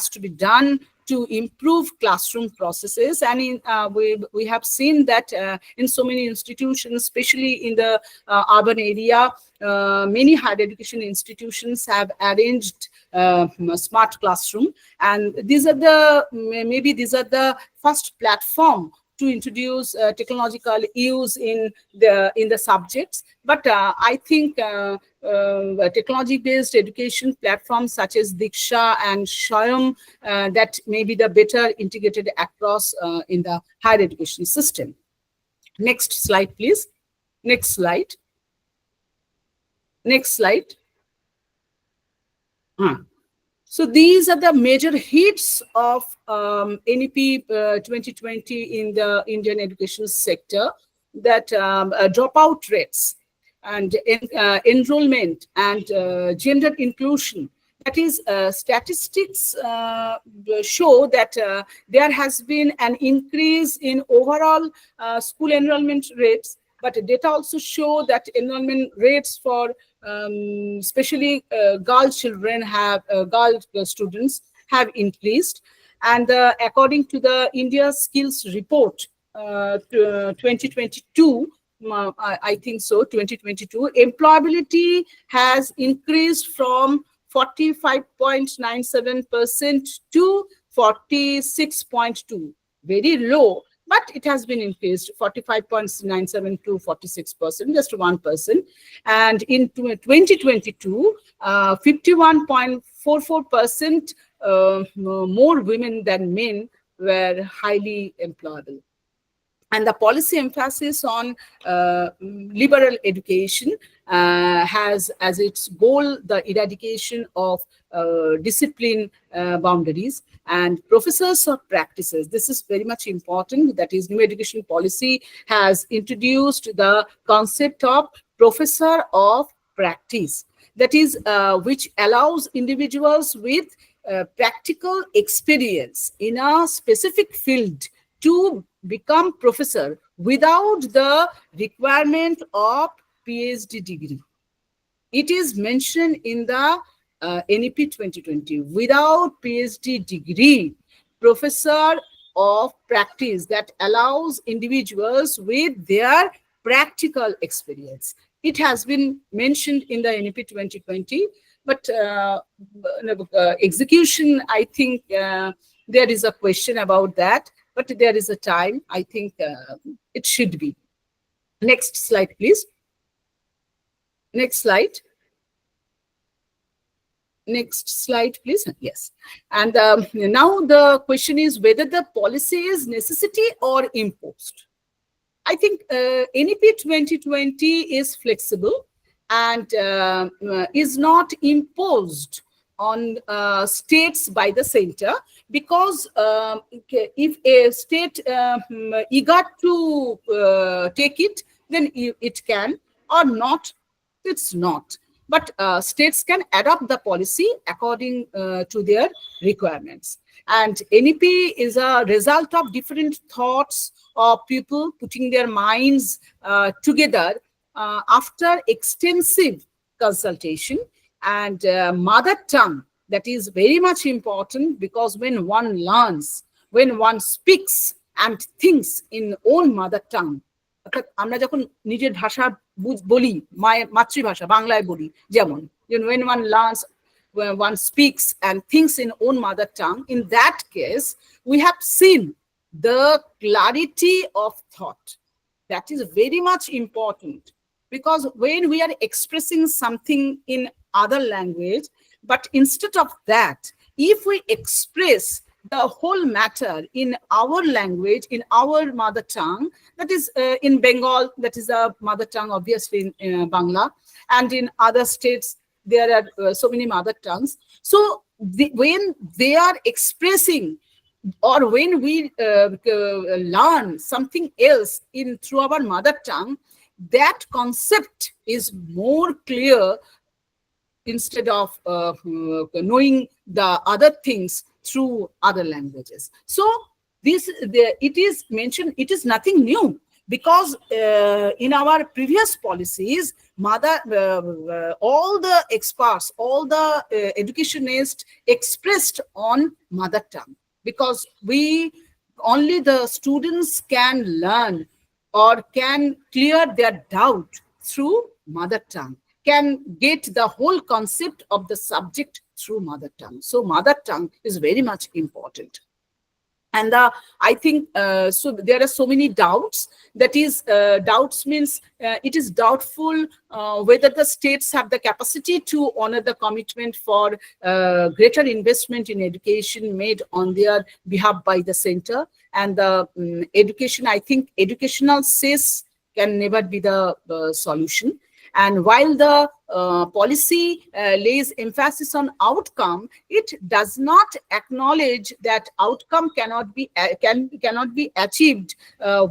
to be done to improve classroom processes. And we have seen that in so many institutions, especially in the urban area, many higher education institutions have arranged smart classroom, and these are the first platform to introduce technological use in the subjects. But I think technology-based education platforms such as Diksha and Swayam that may be the better integrated across in the higher education system. Next slide, please. Next slide. Next slide. So these are the major hits of NEP 2020 in the Indian education sector, that dropout rates and enrollment and gender inclusion. That is, statistics show that there has been an increase in overall school enrollment rates, but data also show that enrollment rates for especially girl children girl students have increased. And according to the India Skills Report 2022, I think so, 2022, employability has increased from 45.97% to 46.2%. Very low, but it has been increased 45.97 to 46%, just 1%. And in 2022, 51.44% more women than men were highly employable. And the policy emphasis on liberal education has as its goal the eradication of discipline boundaries and professors of practices. This is very much important. That is, new education policy has introduced the concept of professor of practice. That is, which allows individuals with practical experience in a specific field to become professor without the requirement of PhD degree. It is mentioned in the NEP 2020, without PhD degree, professor of practice, that allows individuals with their practical experience. It has been mentioned in the NEP 2020, but execution, I think there is a question about that. But there is a time, I think it should be. Next slide, please. Next slide. Next slide, please. Yes. And now the question is whether the policy is necessity or imposed. I think NEP 2020 is flexible and is not imposed on states by the center, because if a state eager to take it, then it can, or not, it's not. But states can adopt the policy according to their requirements. And NEP is a result of different thoughts of people putting their minds together after extensive consultation. And mother tongue, that is very much important, because when one learns, when one speaks and thinks in own mother tongue, আমরা যখন নিজের ভাষা বলি, মাতৃভাষা বাংলায় বলি, যেমন when one learns, when one speaks and thinks in own mother tongue, in that case we have seen the clarity of thought. That is very much important, because when we are expressing something in other language, but instead of that, if we express the whole matter in our language, in our mother tongue, that is in Bengal, that is a mother tongue, obviously in Bangla, and in other states there are so many mother tongues. So when they are expressing, or when we learn something else through our mother tongue, that concept is more clear instead of knowing the other things through other languages. So it is mentioned, it is nothing new, because in our previous policies, all the experts, all the educationists expressed on mother tongue, because only the students can learn or can clear their doubt through mother tongue, can get the whole concept of the subject through mother tongue. So mother tongue is very much important. And I think so there are so many doubts. That is, doubts means it is doubtful whether the states have the capacity to honor the commitment for greater investment in education made on their behalf by the center. And the education, I think educational cess can never be the solution. And while the policy lays emphasis on outcome, it does not acknowledge that outcome cannot be achieved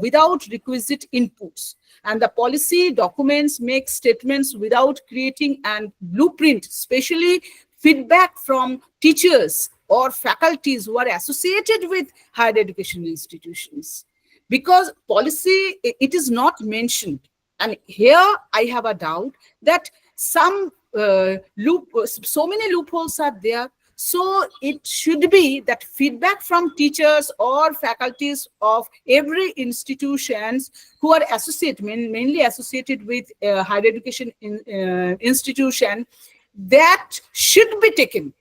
without requisite inputs. And the policy documents make statements without creating an blueprint, especially feedback from teachers or faculties who are associated with higher education institutions. Because policy, it is not mentioned. And here I have a doubt that so many loopholes are there. So it should be that feedback from teachers or faculties of every institutions who are associated, mainly associated with higher education institution, that should be taken.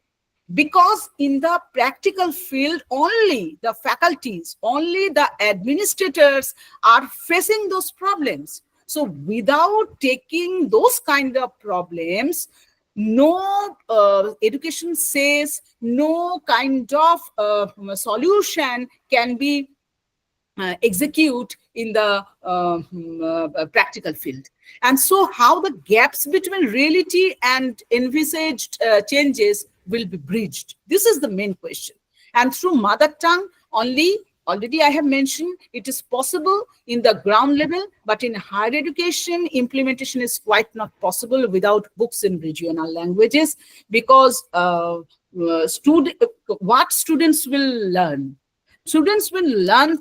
Because in the practical field, only the faculties, only the administrators are facing those problems. So without taking those kind of problems, no education says, no kind of solution can be execute in the practical field. And so how the gaps between reality and envisaged changes will be bridged? This is the main question. And through mother tongue only, already I have mentioned, it is possible in the ground level, but in higher education, implementation is quite not possible without books in regional languages, because what students will learn? Students will learn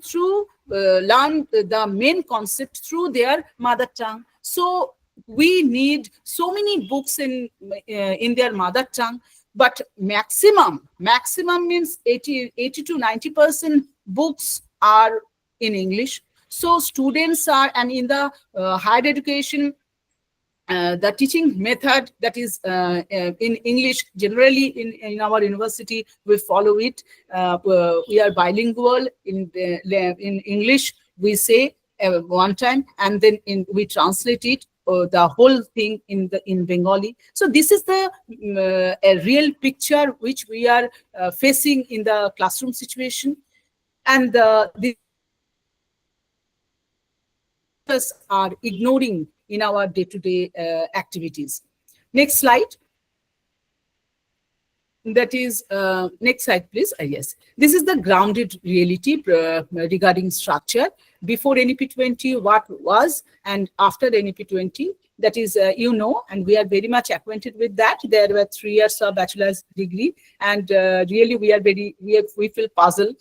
the main concept through their mother tongue. So we need so many books in their mother tongue, but maximum means 80 to 90% books are in English. So students are, and in the higher education, the teaching method that is in English, generally in our university, we follow it. We are bilingual in English. We say one time, and then we translate it, the whole thing in Bengali. So this is the a real picture which we are facing in the classroom situation, and the are ignoring in our day-to-day activities. Next slide. That is, next slide, please. Yes, this is the grounded reality regarding structure. Before NEP 20, what was, and after NEP 20, that is, and we are very much acquainted with that. There were 3 years of bachelor's degree, and really we feel puzzled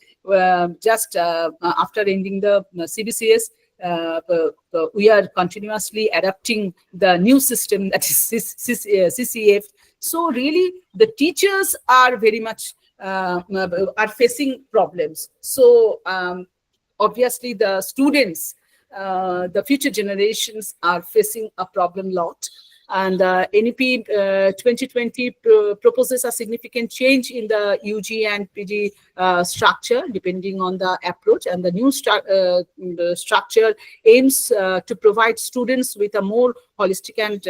just after ending the CBCS. We are continuously adapting the new system, that is CCF. So really, the teachers are very much are facing problems. So obviously, the students, the future generations are facing a problem lot. And NEP 2020 proposes a significant change in the UG and PG structure, depending on the approach. And the new structure aims to provide students with a more holistic and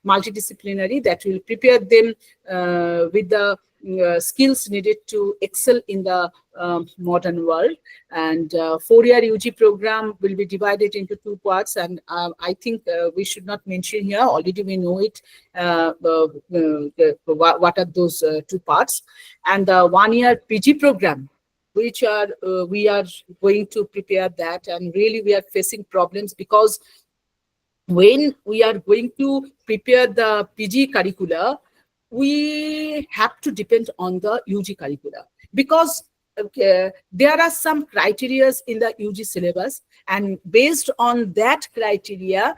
multidisciplinary, that will prepare them with the skills needed to excel in the modern world. And 4-year UG program will be divided into 2 parts, and I think we should not mention here, already we know it, what are those 2 parts. And the 1-year PG program, which are we are going to prepare that, and really we are facing problems, because when we are going to prepare the PG curricula, we have to depend on the UG curricula, because there are some criteria in the UG syllabus, and based on that criteria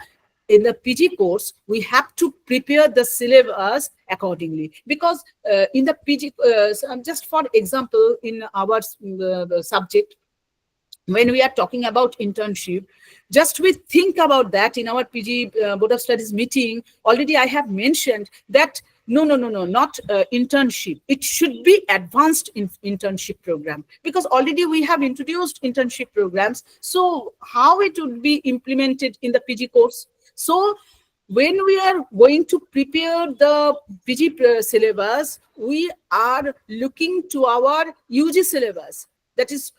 in the PG course, we have to prepare the syllabus accordingly. Because in the PG, just for example, in our subject, when we are talking about internship, just we think about that in our PG Board of Studies meeting. Already I have mentioned that No, not internship. It should be advanced internship program, because already we have introduced internship programs. So how it would be implemented in the PG course? So when we are going to prepare the PG syllabus, we are looking to our UG syllabus. That is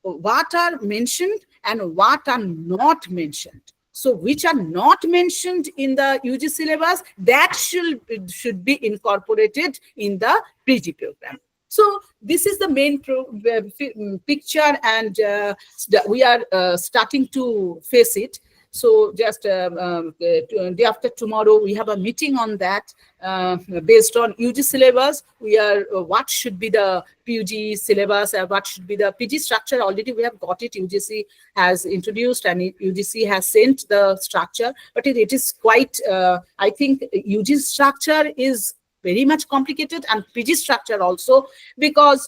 what are mentioned and what are not mentioned. So which are not mentioned in the UG syllabus, that should be incorporated in the PG program. So this is the main picture, and we are starting to face it. So just day after tomorrow, we have a meeting on that based on UG syllabus. We are what should be the PUG syllabus, what should be the PG structure. Already we have got it. UGC has introduced and UGC has sent the structure, but it is quite, I think UG structure is very much complicated, and PG structure also, because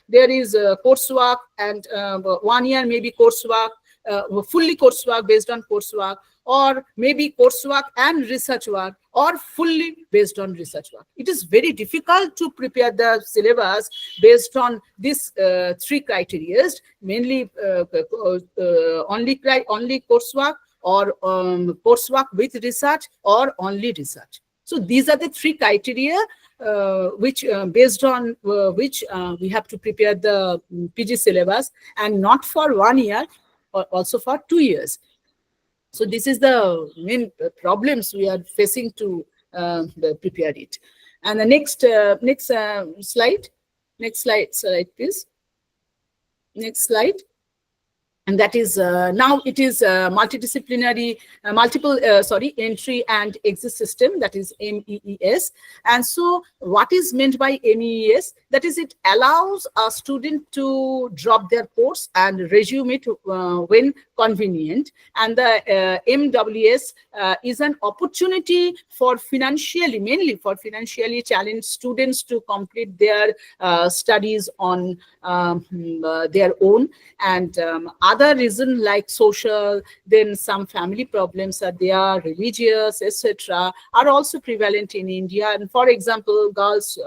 there is coursework and 1 year maybe coursework, fully coursework based on coursework, or maybe coursework and research work, or fully based on research work. It is very difficult to prepare the syllabus based on these three criteria, mainly only coursework, or coursework with research, or only research. So these are the three criteria which based on which we have to prepare the PG syllabus, and not for 1 year, or also for 2 years. So this is the main problems we are facing to prepare it. And the next slide, please. Next slide. And that is now it is multidisciplinary, entry and exit system, that is MEES. And so what is meant by MEES? That is, it allows a student to drop their course and resume it when convenient. And the MWS is an opportunity for mainly for financially challenged students to complete their studies on their own. And other reason like social, then some family problems are there, religious, etc., are also prevalent in India. And for example, girls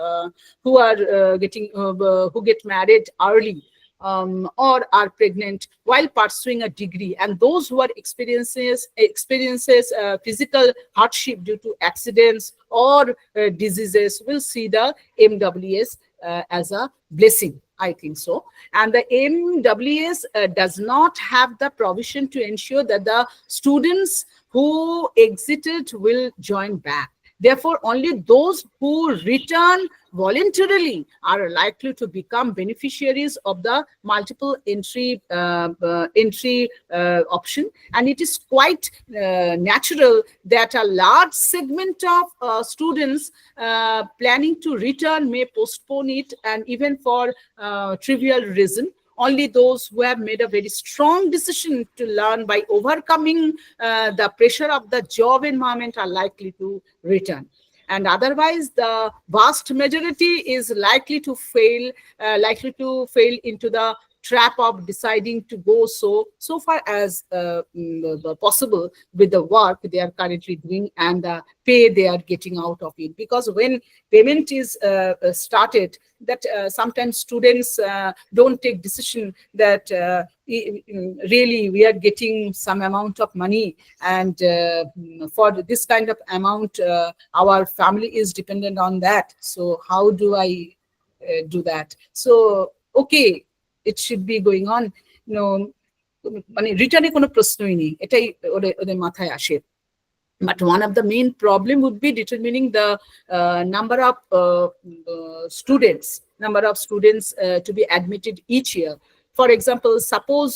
who are who get married early, or are pregnant while pursuing a degree, and those who are experiences physical hardship due to accidents or diseases, will see the MWS as a blessing, I think so. And the MWS does not have the provision to ensure that the students who exited will join back. Therefore, only those who return voluntarily are likely to become beneficiaries of the multiple entry option. And it is quite natural that a large segment of students planning to return may postpone it, and even for trivial reason. Only those who have made a very strong decision to learn by overcoming the pressure of the job environment are likely to return. And otherwise, the vast majority is likely to fail into the trap of deciding to go so far as possible with the work they are currently doing and the pay they are getting out of it. Because when payment is started, that sometimes students don't take decision that really we are getting some amount of money, and for this kind of amount our family is dependent on that. So how do I do that? So okay, it should be going on, মানে রিটার্নে কোনো প্রশ্নই নেই, এটাই ওদের মাথায় আসে। But one of the main problem would be determining the number of students to be admitted each year. For example, suppose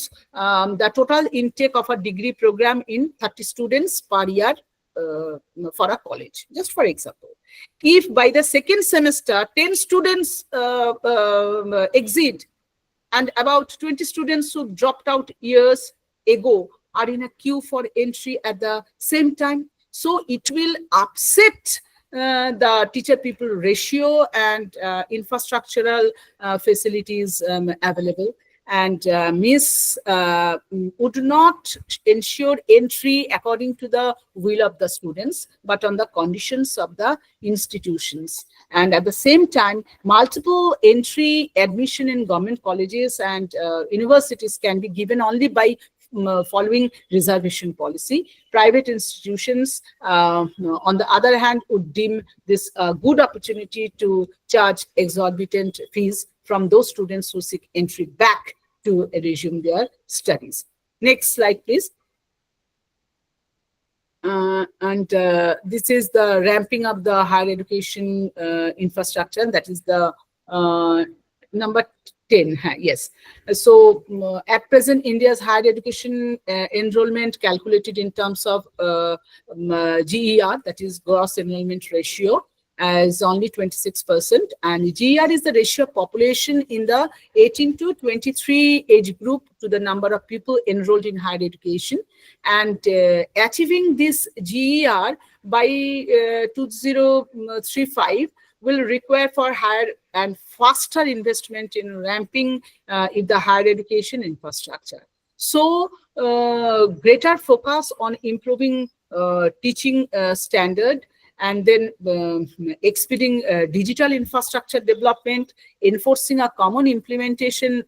the total intake of a degree program in 30 students per year for a college, just for example. If by the second semester 10 students exit, and about 20 students who dropped out years ago are in a queue for entry at the same time, so it will upset the teacher-people ratio and infrastructural facilities available. and would not ensure entry according to the will of the students, but on the conditions of the institutions. And at the same time, multiple entry admission in government colleges and universities can be given only by following reservation policy. Private institutions, on the other hand, would deem this a good opportunity to charge exorbitant fees from those students who seek entry back to resume their studies. Next slide, please. This is the ramping up the higher education infrastructure. That is the number 10. Yes. So at present, India's higher education enrollment calculated in terms of GER, that is gross enrollment ratio, as only 26%, and GER is the ratio of population in the 18 to 23 age group to the number of people enrolled in higher education. And achieving this GER by 2035 will require for higher and faster investment in ramping in the higher education infrastructure. So greater focus on improving teaching standard, and then expediting digital infrastructure development, enforcing a common implementation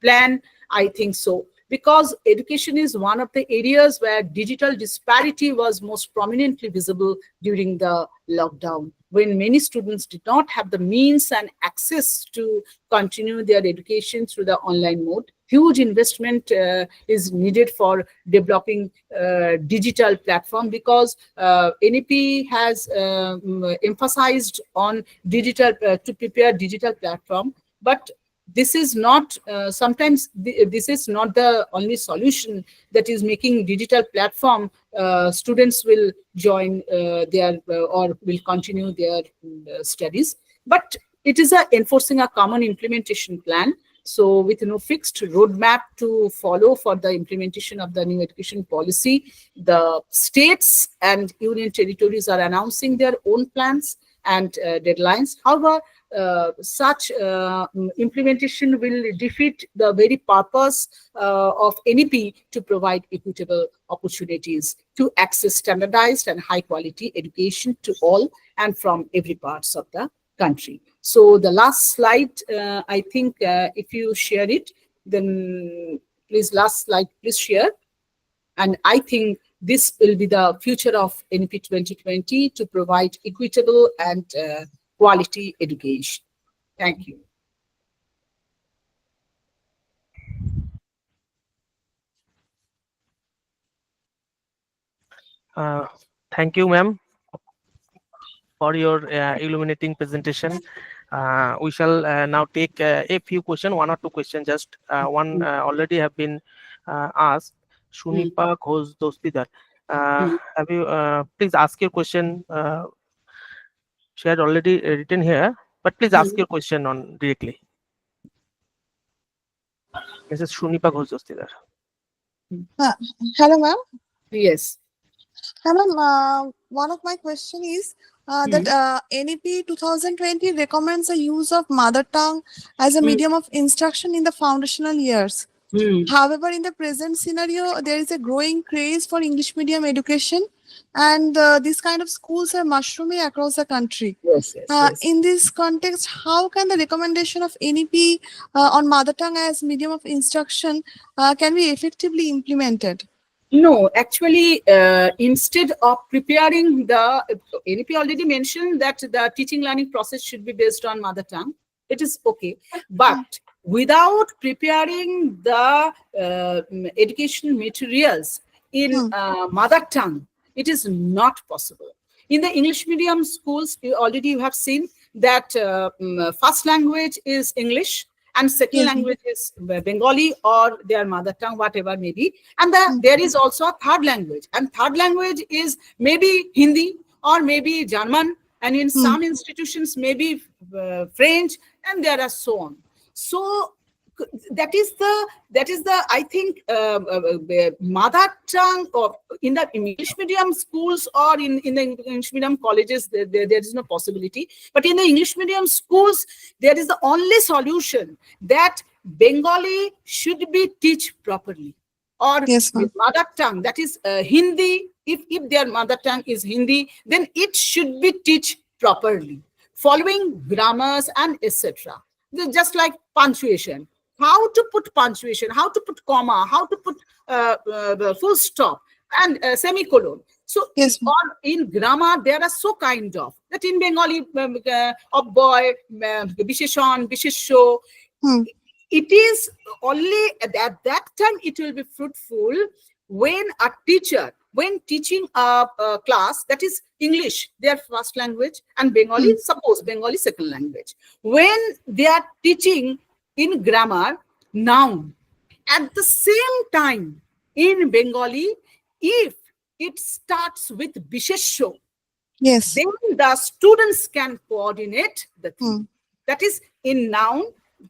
plan, I think so. Because education is one of the areas where digital disparity was most prominently visible during the lockdown, when many students did not have the means and access to continue their education through the online mode. Huge investment is needed for developing digital platform, because NEP has emphasized on digital to prepare digital platform, but this is not sometimes this is not the only solution that is making digital platform students will join their or will continue their studies, but it is enforcing a common implementation plan. So with no fixed roadmap to follow for the implementation of the new education policy, the states and union territories are announcing their own plans and deadlines. However, such implementation will defeat the very purpose of NEP to provide equitable opportunities to access standardized and high quality education to all and from every parts of the country. So the last slide, I think if you share it, then please, last slide, please share. And I think this will be the future of NEP 2020 to provide equitable and quality education. Thank you. Thank you, ma'am, for your illuminating presentation. We shall now take a few questions, one or two questions. Just one already have been asked. Shunipa Ghosh Dostidar, have you please ask your question? She had already written here, but please ask your question on directly. Mrs. Shunipa Ghosh Dostidar. Hello, ma'am. Yes. Ma'am, one of my question is that NEP 2020 recommends the use of mother tongue as a medium of instruction in the foundational years. However, in the present scenario, there is a growing craze for English medium education, and these kind of schools are mushrooming across the country. Yes, yes. In this context, how can the recommendation of NEP on mother tongue as medium of instruction can be effectively implemented? No, actually, instead of preparing the, NEP already mentioned that the teaching learning process should be based on mother tongue. It is okay. But without preparing the education materials in mother tongue, it is not possible. In the English medium schools, you have seen that first language is English, and second language is Bengali or their mother tongue, whatever may be. And there is also a third language. And third language is maybe Hindi or maybe German. And in some institutions, maybe French, and there are so on. So that is the I think mother tongue, or in the English medium schools or in the English medium colleges, there is no possibility. But in the English medium schools, there is the only solution that Bengali should be teach properly, or Yes, ma'am. mother tongue, that is Hindi. If their mother tongue is Hindi, then it should be teach properly, following grammars and etc. Just like punctuation, how to put punctuation, how to put comma, how to put the full stop and semicolon. So Yes, ma'am. or in grammar, there are so kind of that in Bengali, boy, bisheshon, bishesho. Hmm. It is only at that time it will be fruitful when a teacher, when teaching a class that is English, their first language, and Bengali, suppose Bengali second language, when they are teaching in grammar, noun, at the same time in Bengali, if it starts with bishesho, Yes. then the students can coordinate the thing. That is in noun,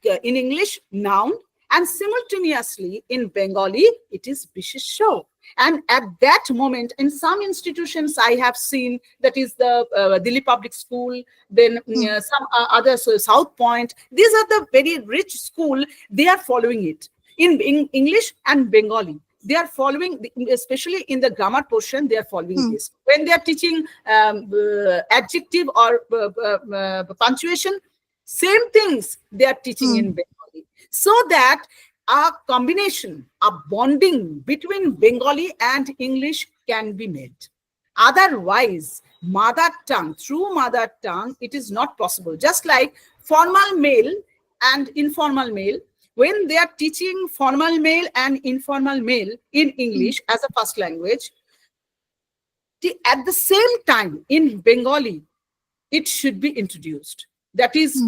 in English, noun, and simultaneously in Bengali, it is bishesho. And at that moment, in some institutions, I have seen, that is the Delhi Public School, then some others, South Point. These are the very rich school. They are following it in English and Bengali. They are following, especially in the grammar portion, they are following this. When they are teaching adjective or punctuation, same things they are teaching in Bengali. So that a combination, a bonding between Bengali and English can be made. Otherwise, mother tongue, through mother tongue, it is not possible. Just like formal male and informal male, when they are teaching formal male and informal male in English as a first language, at the same time in Bengali, it should be introduced. That is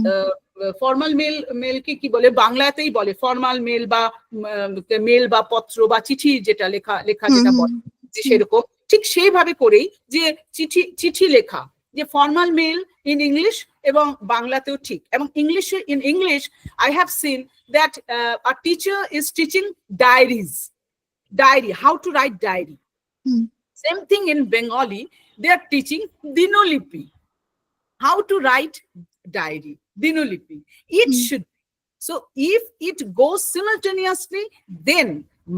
formal male কি বলে বাংলাতেই বলে formal mail বা mail বা পত্র বা চিঠি যেটা লেখা যেটা বলে সেরকম ঠিক সেইভাবে করেই যে চিঠি লেখা যে ফর্মাল মেল ইন ইংলিশ এবং বাংলাতেও ঠিক এবং ইংলিশে in English I have seen that a teacher is teaching diary how to write diary same thing in Bengali, they are teaching dinolipi, how to write diary, dinolipi. It should be. So if it goes simultaneously, then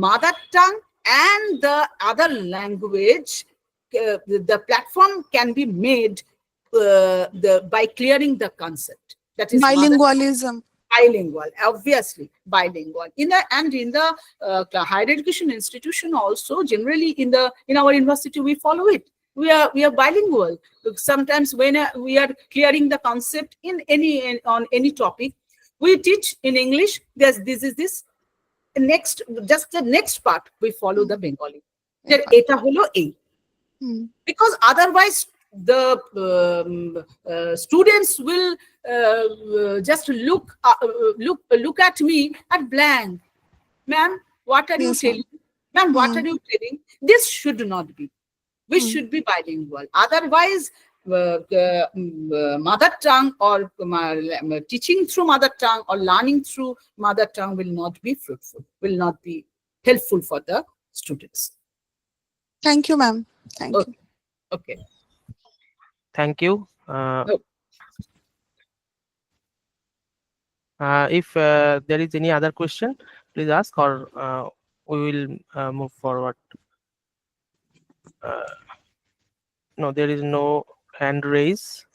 mother tongue and the other language, the platform can be made by clearing the concept. That is Bilingualism. Bilingual, obviously bilingual. In the higher education institution also, generally in our university, we follow it. We are bilingual. Sometimes when we are clearing the concept on any topic, we teach in English. This next, just the next part we follow the Bengali. Eta holo ei. Because otherwise the students will just look at me at blank. Ma'am, what are you telling? Ma'am, what are you telling? This should not be. We should be bilingual. Otherwise, mother tongue or teaching through mother tongue or learning through mother tongue will not be fruitful, will not be helpful for the students. Thank you, ma'am. Thank you. Okay. Thank you. If there is any other question, please ask, or we will move forward. No, there is no hand raise.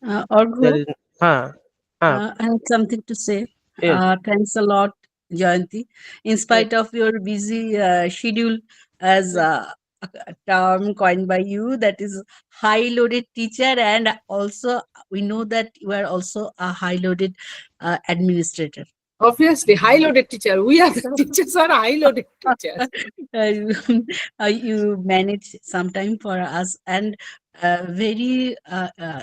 Arghya, There is, I have something to say. Yes. Thanks a lot, Jayanti. In spite of your busy schedule, as a term coined by you, that is high-loaded teacher, and also we know that you are also a high-loaded administrator. Obviously, high-loaded teacher. We are the teachers are high-loaded teachers. You manage some time for us, and very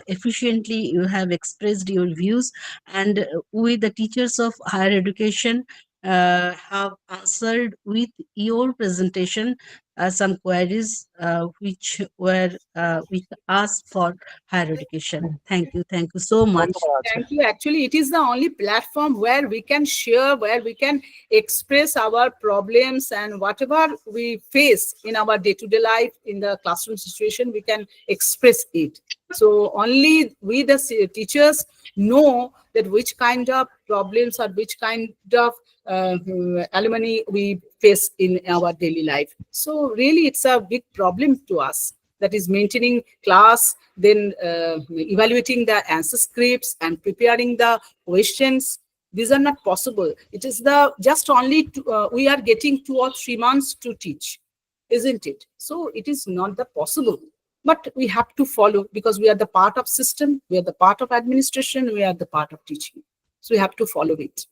efficiently you have expressed your views, and we, the teachers of higher education, have answered with your presentation some queries which ask for higher education. Thank you so much. Thank you. Actually, it is the only platform where we can share, where we can express our problems and whatever we face in our day-to-day life, in the classroom situation, we can express it. So only we, the teachers, know that which kind of problems or which kind of alumni we face in our daily life. So really, it's a big problem to us. That is maintaining class, then evaluating the answer scripts and preparing the questions. These are not possible. It is the just only we are getting 2 or 3 months to teach, isn't it? So it is not the possible. But we have to follow because we are the part of system, we are the part of administration, we are the part of teaching. So we have to follow it.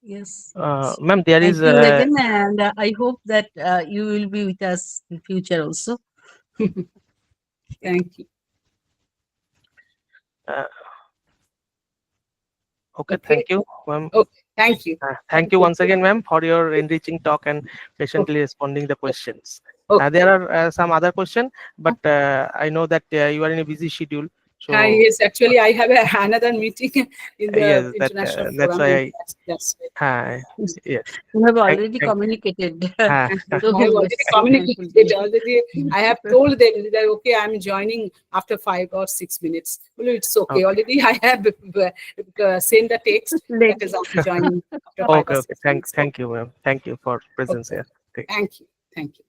Yes. Ma'am, there Thank is you again, and I hope that you will be with us in future also. Thank you. okay. Thank you, ma'am. Okay, thank you. Thank you once again, ma'am, for your enriching talk and patiently responding the questions. There are some other questions, but I know that you are in a busy schedule. So Yes, actually, I have another meeting in the yes, international that's forum. why That's yes. You have already communicated. Ah, I So have yes, already so thankful to communicated you. already. I have told them that okay, I'm joining after 5 or 6 minutes. Well, it's okay. Already I have sent the text that is I'm joining after 5 or okay. 6 minutes. Thank you, ma'am. Thank you for presence Okay. here. Thank you. Thank you.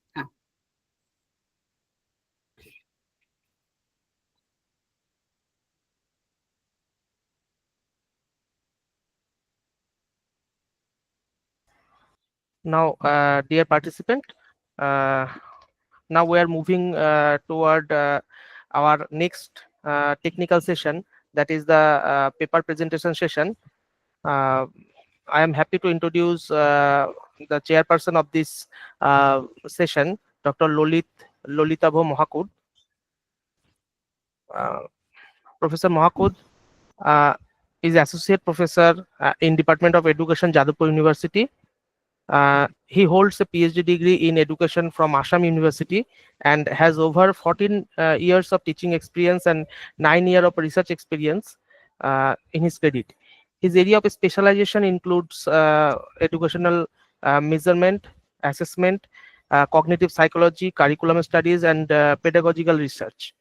Now, dear participant, now we are moving toward our next technical session, that is the paper presentation session. I am happy to introduce the chairperson of this session, Dr. Lolitabho Mahakud. Professor Mahakud is associate professor in Department of Education, Jadavpur University. He holds a PhD degree in education from Assam University and has over 14 years of teaching experience and 9 years of research experience in his credit. His area of specialization includes educational measurement, assessment, cognitive psychology, curriculum studies, and pedagogical research.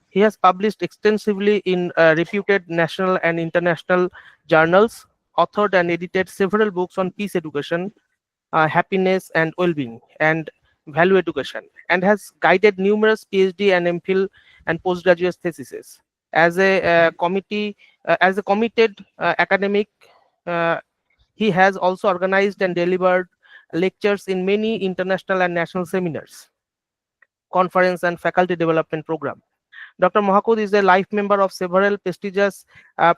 He has published extensively in reputed national and international journals, authored and edited several books on peace education, happiness and well-being, and value education, and has guided numerous PhD and MPhil and postgraduate theses. As a committed academic, he has also organized and delivered lectures in many international and national seminars, conference, and faculty development program. Dr. Mahakud is a life member of several prestigious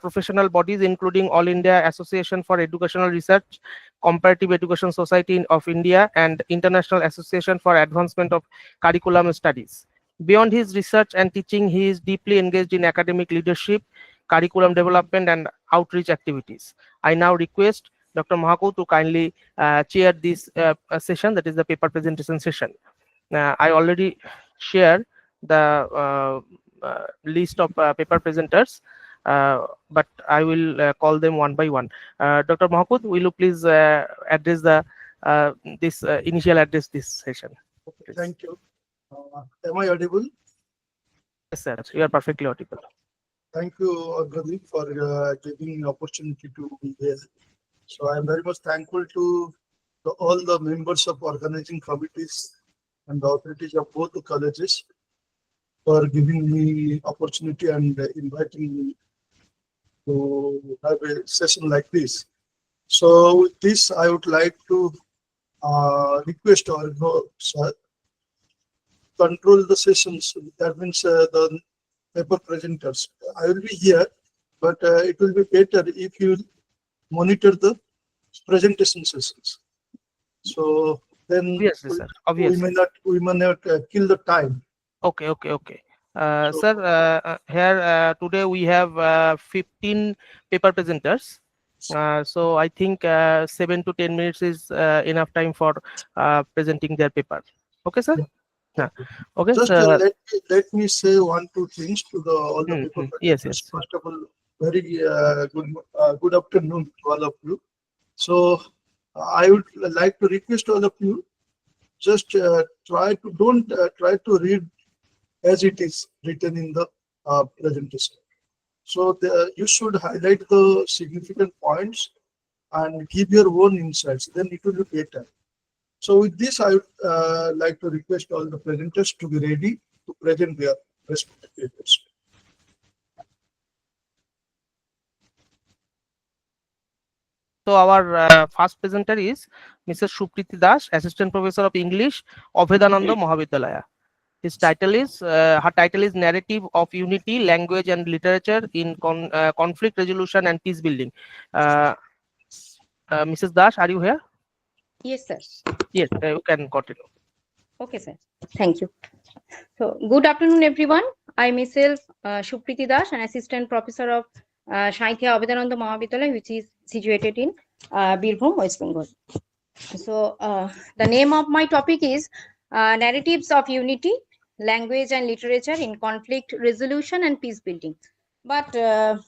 professional bodies, including All India Association for Educational Research, Comparative Education Society of India, and International Association for Advancement of Curriculum Studies. Beyond his research and teaching, he is deeply engaged in academic leadership, curriculum development, and outreach activities. I now request Dr. Mahakud to kindly chair this session, that is the paper presentation session. I already shared the list of paper presenters, but I will call them one by one. Dr. Mahakud, will you please address the initial address this session? Please. Thank you. Am I audible? Yes, sir. You are perfectly audible. Thank you, Agadi, for giving me opportunity to be here. So I am very much thankful to all the members of organizing committees and the authorities of both the colleges for giving me opportunity and inviting me to have a session like this. So with this, I would like to request or control the sessions. That means the paper presenters. I will be here, but it will be better if you monitor the presentation sessions. So then Obviously, sir. Obviously. we may not kill the time. Okay. Sir, here today we have 15 paper presenters. So I think 7 to 10 minutes is enough time for presenting their paper. Okay, sir? Okay. Just So, let me say one, two things to the all the people. Yes, participants. yes. First of all, very good afternoon to all of you. So I would like to request all of you, just try to don't try to read as it is written in the presentation. So you should highlight the significant points and give your own insights. Then it will be better. So with this, I would like to request all the presenters to be ready to present their respective papers. So our first presenter is Mrs. Supriti Das, Assistant Professor of English, Abhedananda Mahavidyalaya. His title is her title is Narrative of Unity, Language and Literature in Conflict Resolution and Peace Building. Mrs. Das, are you here? Yes, sir. Yes, you can continue. Okay, sir. Thank you. So, good afternoon, everyone. I myself, Supriti Das, an assistant professor of Shaikya Abhedananda Mahavidyalaya, which is situated in Birbhum, West Bengal. So, the name of my topic is Narratives of Unity, Language and Literature in Conflict Resolution and Peace Building. But there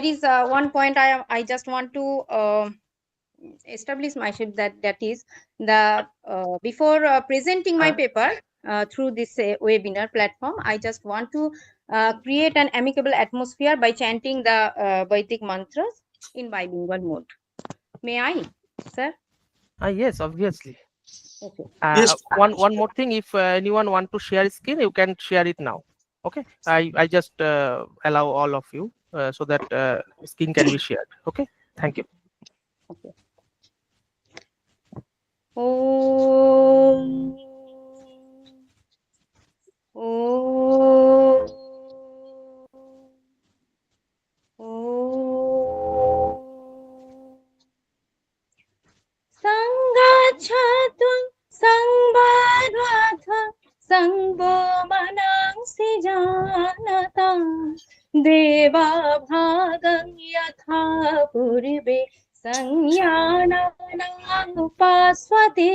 is one point I just want to establish myself, that is the before presenting my paper through this webinar platform, I just want to create an amicable atmosphere by chanting the Vedic mantras in bilingual mode. May I, sir? Yes, obviously. Okay. Yes. One more thing, if anyone want to share screen, you can share it now. Okay, I just allow all of you so that screen can be shared. Okay, thank you. Okay. Om. Om. Om. Sangachatvam sangvadvatham sangvo manangsi janatam deva bhagam yatha purve sanyananam upasvate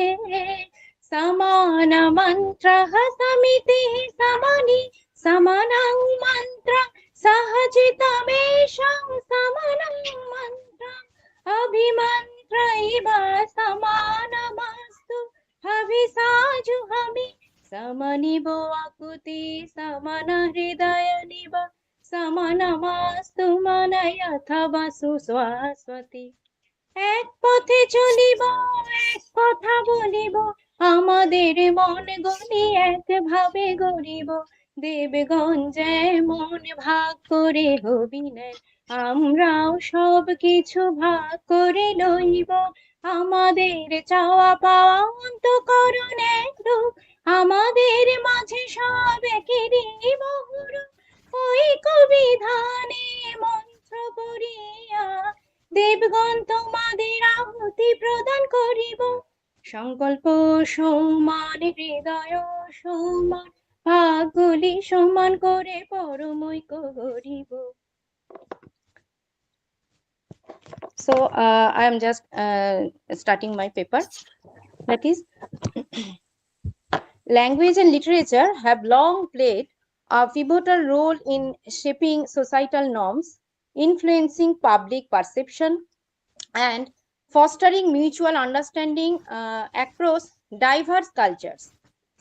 samana mantra samiti samani samanang mantra sahajitamesham samanang mantra अभिमन्त्रैव समानमस्तु हविषाजुहमि समनिभो Akuti समन हृदयनिव समनमस्तु मन यथवा सुस्वस्वति এক পথে চলিব এক কথা বলিব আমাদের মন গলি একভাবে গড়িব দেবগণ যেমন ভাগ করে হবিলেন আমরাও সব কিছু ভাগ করে লইব আমাদের চাওয়া পাওয়া অন্তঃকরণ একরূপ আমাদের মাঝে সব একেরই বহুরূপ ওই কবিধানে মন্ত্র করিয়া দেবগণ তোমাদের আহুতি প্রদান করিব সংকল্প সমান হৃদয় সমান ভাগগুলি সমান করে পরমৈক্য গড়িব. So I am just starting my paper. That is, language and literature have long played a pivotal role in shaping societal norms, influencing public perception, and fostering mutual understanding across diverse cultures.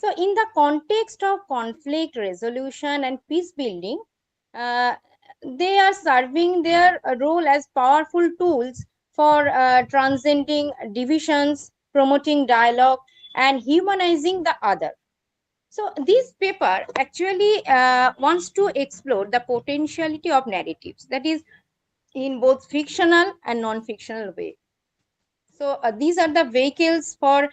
So, in the context of conflict resolution and peace building, they are serving their role as powerful tools for transcending divisions, promoting dialogue, and humanizing the other. So, this paper actually wants to explore the potentiality of narratives, that is, in both fictional and non-fictional way. So these are the vehicles for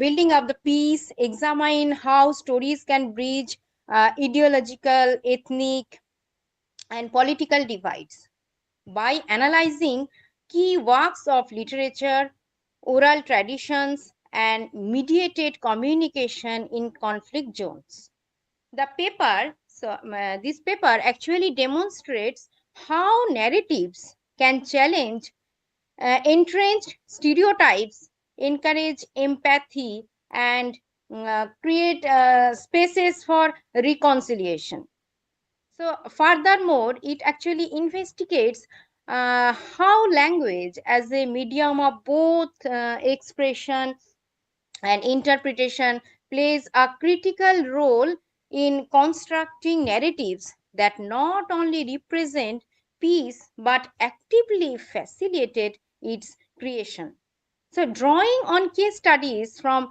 building up the peace, examine how stories can bridge ideological, ethnic, and political divides by analyzing key works of literature, oral traditions, and mediated communication in conflict zones. The paper, this paper actually demonstrates how narratives can challenge entrenched stereotypes, encourage empathy, and create spaces for reconciliation. So, furthermore, it actually investigates how language as a medium of both expression and interpretation plays a critical role in constructing narratives that not only represent peace but actively facilitated its creation. So, drawing on case studies from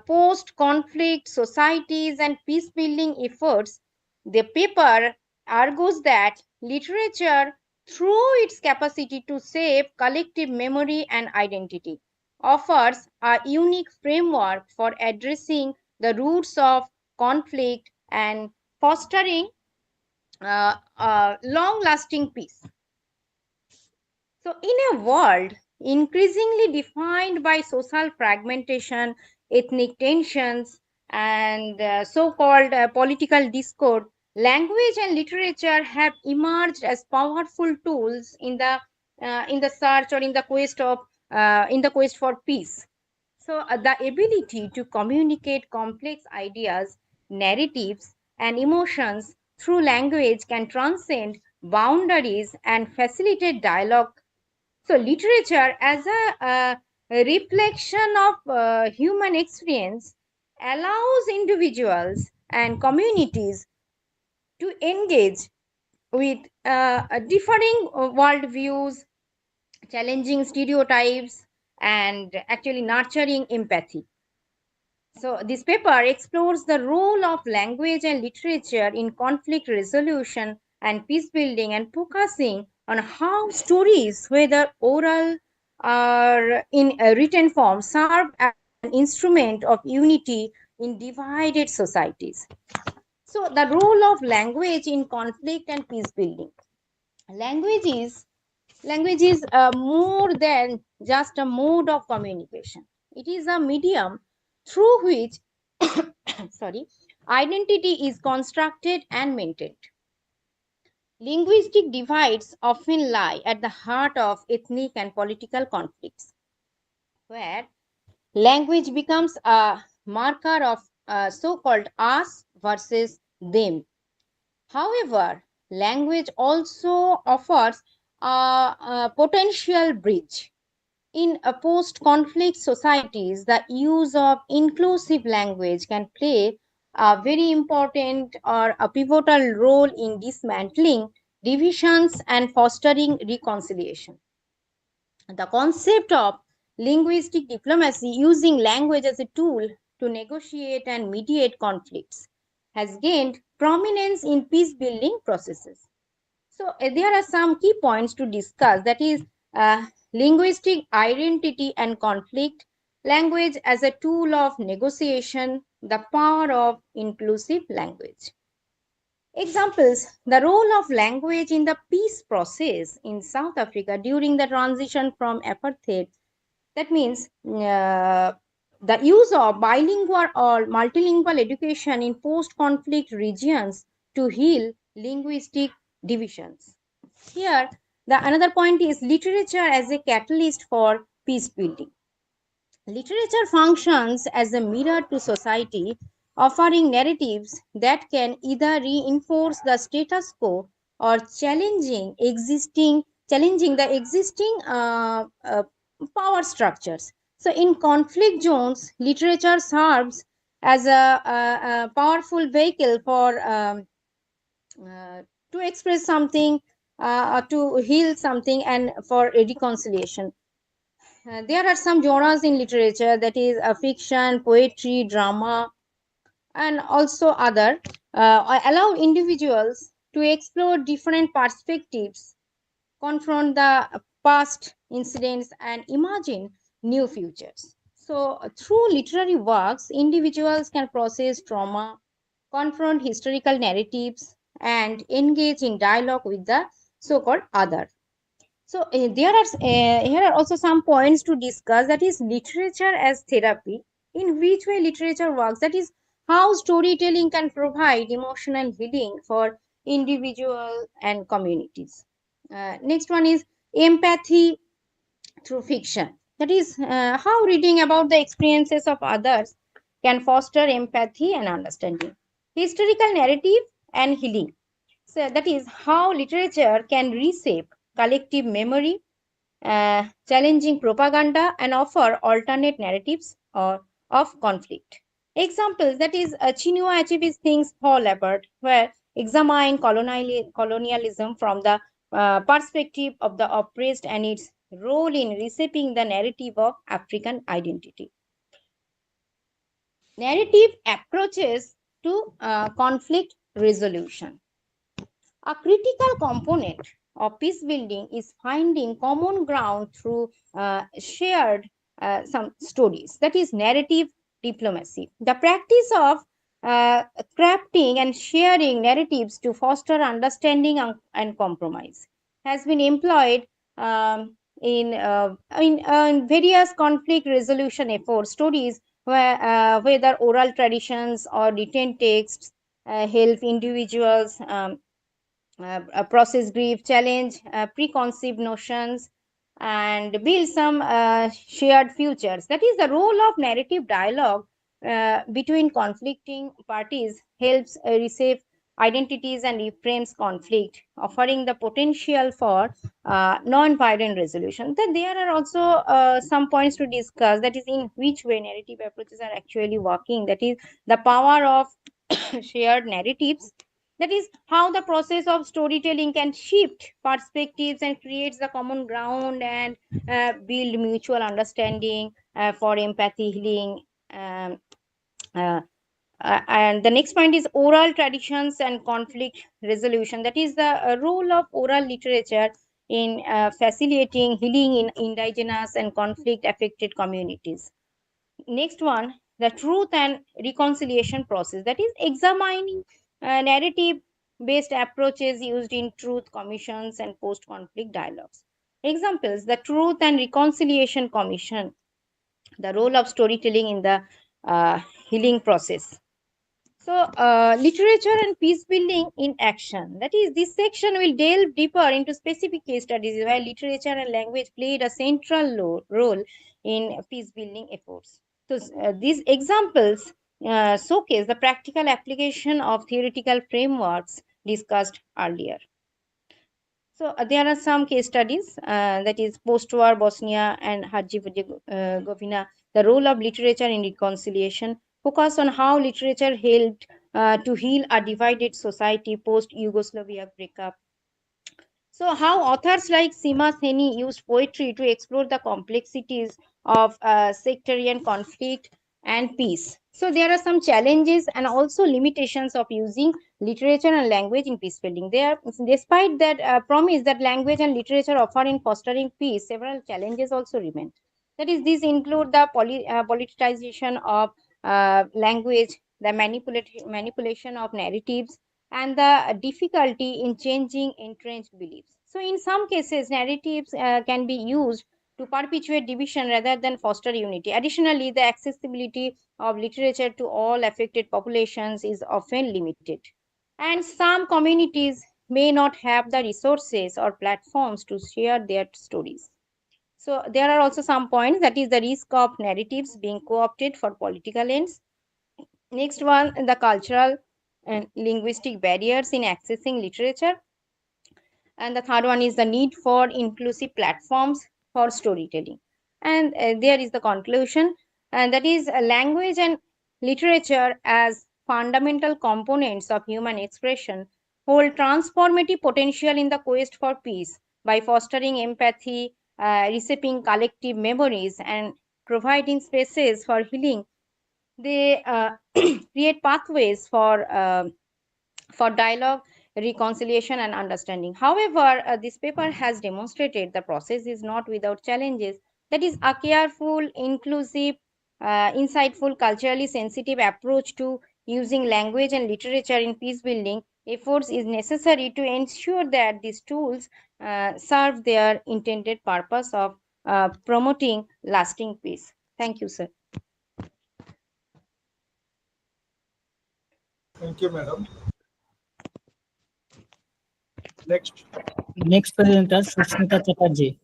post conflict societies and peace building efforts, the paper argues that literature, through its capacity to shape collective memory and identity, offers a unique framework for addressing the roots of conflict and fostering long lasting peace. So, in a world increasingly defined by social fragmentation, ethnic tensions, and so called political discord, language and literature have emerged as powerful tools in the search or in the quest for peace. So, the ability to communicate complex ideas, narratives, and emotions through language can transcend boundaries and facilitate dialogue. So, literature as a reflection of human experience allows individuals and communities to engage with differing worldviews, challenging stereotypes, and actually nurturing empathy. So, this paper explores the role of language and literature in conflict resolution and peace building, and focusing on how stories, whether oral or in a written form, serve as an instrument of unity in divided societies. So, the role of language in conflict and peace building. Language is more than just a mode of communication. It is a medium through which sorry, identity is constructed and maintained. Linguistic divides often lie at the heart of ethnic and political conflicts, where language becomes a marker of so-called us versus them. However, language also offers a potential bridge. In a post-conflict societies, the use of inclusive language can play a very important or a pivotal role in dismantling divisions and fostering reconciliation. The concept of linguistic diplomacy, using language as a tool to negotiate and mediate conflicts, has gained prominence in peace building processes. So, there are some key points to discuss, that is, linguistic identity and conflict, language as a tool of negotiation, the power of inclusive language. Examples: the role of language in the peace process in South Africa during the transition from apartheid. That means the use of bilingual or multilingual education in post-conflict regions to heal linguistic divisions. Here, the another point is literature as a catalyst for peace building. Literature functions as a mirror to society, offering narratives that can either reinforce the status quo or challenging the existing power structures. So, in conflict zones, literature serves as a powerful vehicle for to express something, to heal something, and for reconciliation. There are some genres in literature, that is fiction, poetry, drama, and also other, allow individuals to explore different perspectives, confront the past incidents, and imagine new futures. So, through literary works, individuals can process trauma, confront historical narratives, and engage in dialogue with the so-called other. So, here are also some points to discuss, that is literature as therapy. In which way literature works, that is how storytelling can provide emotional healing for individual and communities. Next one is empathy through fiction. That is how reading about the experiences of others can foster empathy and understanding. Historical narrative and healing. So that is how literature can reshape collective memory, challenging propaganda, and offer alternate narratives of conflict. Examples, that is Chinua Achebe's Things Fall Apart, where examine colonialism from the perspective of the oppressed and its role in reshaping the narrative of African identity. Narrative approaches to conflict resolution. A critical component of peace building is finding common ground through shared some stories. That is narrative diplomacy. The practice of crafting and sharing narratives to foster understanding and compromise has been employed in various conflict resolution efforts. Stories whether oral traditions or written texts help individuals process grief, challenge preconceived notions, and build some shared futures. That is the role of narrative dialogue between conflicting parties, helps reshape identities and reframes conflict, offering the potential for non-violent resolution. Then there are also some points to discuss, that is in which way narrative approaches are actually working. That is the power of shared narratives. That is how the process of storytelling can shift perspectives and creates the common ground and build mutual understanding for empathy, healing. Um, uh, and the next point is oral traditions and conflict resolution. That is the role of oral literature in facilitating healing in indigenous and conflict affected communities. Next one, the truth and reconciliation process. That is examining narrative based approaches used in truth commissions and post conflict dialogues. Examples, the Truth and Reconciliation Commission, the role of storytelling in the healing process. So, literature and peace building in action. That is, this section will delve deeper into specific case studies where literature and language played a central role in peace building efforts. So, these examples showcase the practical application of theoretical frameworks discussed earlier. So there are some case studies, that is post-war Bosnia and Herzegovina, the role of literature in reconciliation, focus on how literature helped to heal a divided society post-Yugoslavia breakup. So how authors like Sima Seni used poetry to explore the complexities of sectarian conflict and peace. So there are some challenges and also limitations of using literature and language in peace building. There, despite that promise that language and literature offer in fostering peace, several challenges also remain. That is, these include the politicization of language, the manipulation of narratives, and the difficulty in changing entrenched beliefs. So in some cases, narratives can be used to perpetuate division rather than foster unity. Additionally, the accessibility of literature to all affected populations is often limited. And some communities may not have the resources or platforms to share their stories. So there are also some points, that is the risk of narratives being co-opted for political ends. Next one, the cultural and linguistic barriers in accessing literature. And the third one is the need for inclusive platforms for storytelling. And there is the conclusion, and that is language and literature as fundamental components of human expression hold transformative potential in the quest for peace by fostering empathy, reshaping collective memories, and providing spaces for healing. They create pathways for dialogue, reconciliation, and understanding. However, this paper has demonstrated the process is not without challenges. That is, a careful, inclusive, insightful, culturally sensitive approach to using language and literature in peace building efforts is necessary to ensure that these tools serve their intended purpose of promoting lasting peace. Thank you, sir. Thank you, madam. Next. Next presenter, Susmita Chatterjee.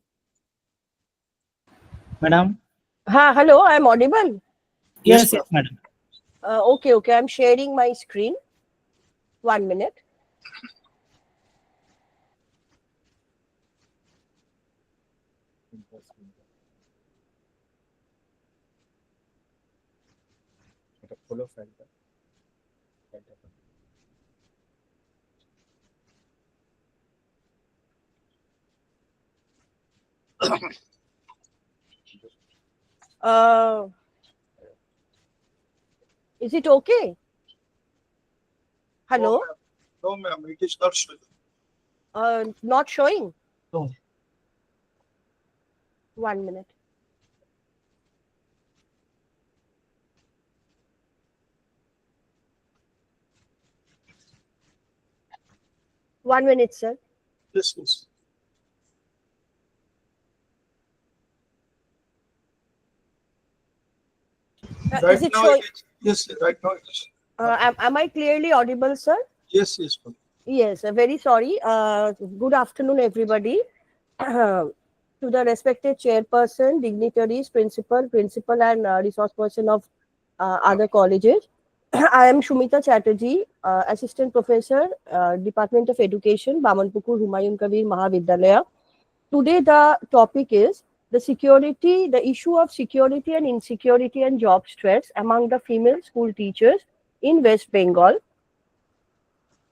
Madam. Hello, I'm audible. Yes, madam. Okay, I'm sharing my screen. 1 minute. Is it okay? Hello? No, ma'am, it is not showing. Not showing? No. 1 minute. One minute, sir. Yes, yes. Is it showing? Yes, right now it is. Am I clearly audible, sir? Yes, yes, ma'am. Yes, very sorry. Good afternoon, everybody. To the respected chairperson, dignitaries, principal, and resource person of other colleges. I am Shumita Chatterjee, assistant professor, Department of Education, Bamanpukur Humayun Kabir Mahavidyalaya. Today, the topic is the issue of security and insecurity and job stress among the female school teachers in West Bengal.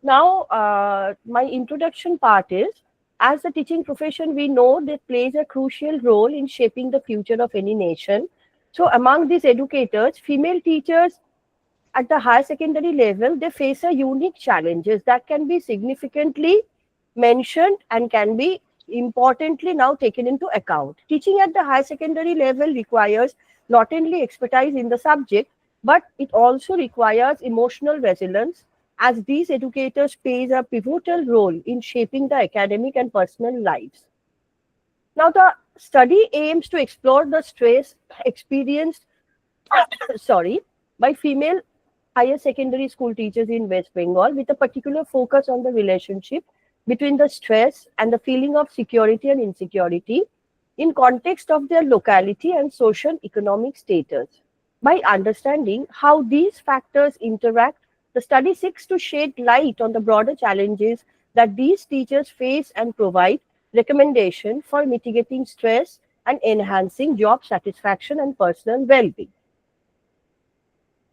Now, my introduction part is, as a teaching profession, we know that plays a crucial role in shaping the future of any nation. So among these educators, female teachers at the higher secondary level, they face a unique challenges that can be significantly mentioned and can be importantly now taken into account. Teaching at the higher secondary level requires not only expertise in the subject, but it also requires emotional resilience, as these educators plays a pivotal role in shaping the academic and personal lives. Now, the study aims to explore the stress experienced by female higher secondary school teachers in West Bengal, with a particular focus on the relationship between the stress and the feeling of security and insecurity in context of their locality and social economic status. By understanding how these factors interact, the study seeks to shed light on the broader challenges that these teachers face and provide recommendation for mitigating stress and enhancing job satisfaction and personal well-being.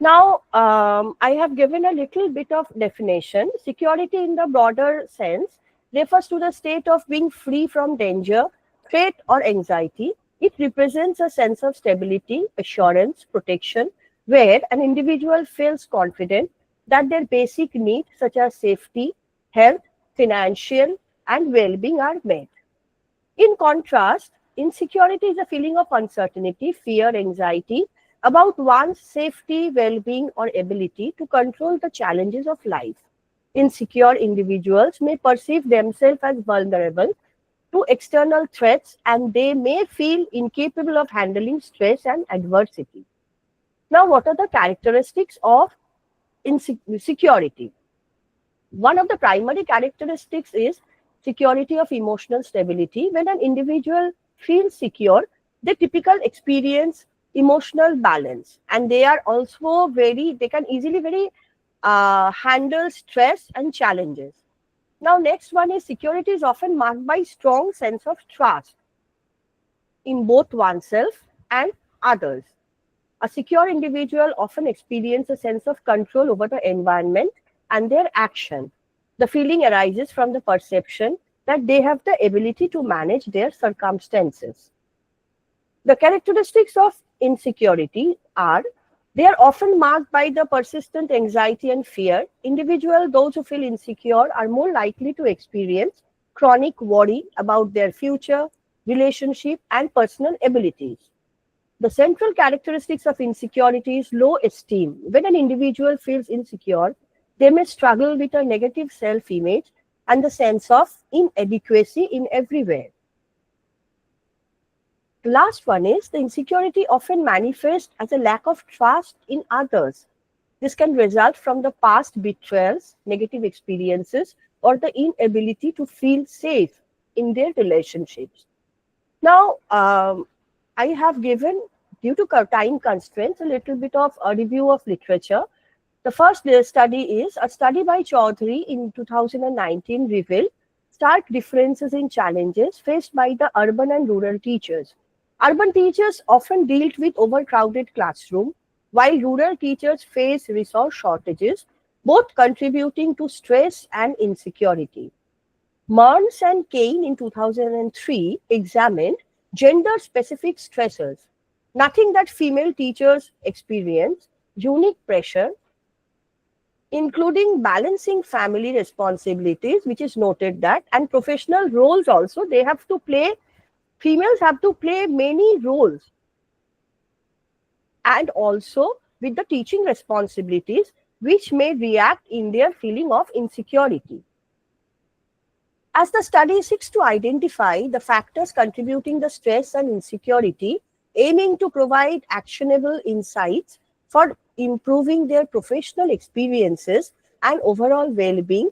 Now, I have given a little bit of definition. Security in the broader sense refers to the state of being free from danger, threat, or anxiety. It represents a sense of stability, assurance, protection, where an individual feels confident that their basic needs such as safety, health, financial, and well-being are met. In contrast, insecurity is a feeling of uncertainty, fear, anxiety about one's safety, well-being, or ability to control the challenges of life. Insecure individuals may perceive themselves as vulnerable to external threats, and they may feel incapable of handling stress and adversity. Now, what are the characteristics of insecurity? One of the primary characteristics is security of emotional stability. When an individual feels secure, they typically experience emotional balance, and they are also they can easily handle stress and challenges. Now, next one is security is often marked by strong sense of trust in both oneself and others. A secure individual often experiences a sense of control over the environment and their action. The feeling arises from the perception that they have the ability to manage their circumstances. The characteristics of insecurity are they are often marked by the persistent anxiety and fear. Those who feel insecure, are more likely to experience chronic worry about their future, relationship, and personal abilities. The central characteristics of insecurity is low esteem. When an individual feels insecure, they may struggle with a negative self-image and the sense of inadequacy in everywhere. The last one is the insecurity often manifests as a lack of trust in others. This can result from the past betrayals, negative experiences, or the inability to feel safe in their relationships. Now, I have given due to time constraints, a little bit of a review of literature. The first study is a study by Chaudhary in 2019 revealed stark differences in challenges faced by the urban and rural teachers. Urban teachers often dealt with overcrowded classroom, while rural teachers face resource shortages, both contributing to stress and insecurity. Marnes and Kane in 2003 examined gender-specific stressors, nothing that female teachers experience, unique pressure, including balancing family responsibilities, which is noted that, and professional roles also, they have to play, females have to play many roles, and also with the teaching responsibilities, which may react in their feeling of insecurity. As the study seeks to identify the factors contributing the stress and insecurity, aiming to provide actionable insights for improving their professional experiences and overall well-being,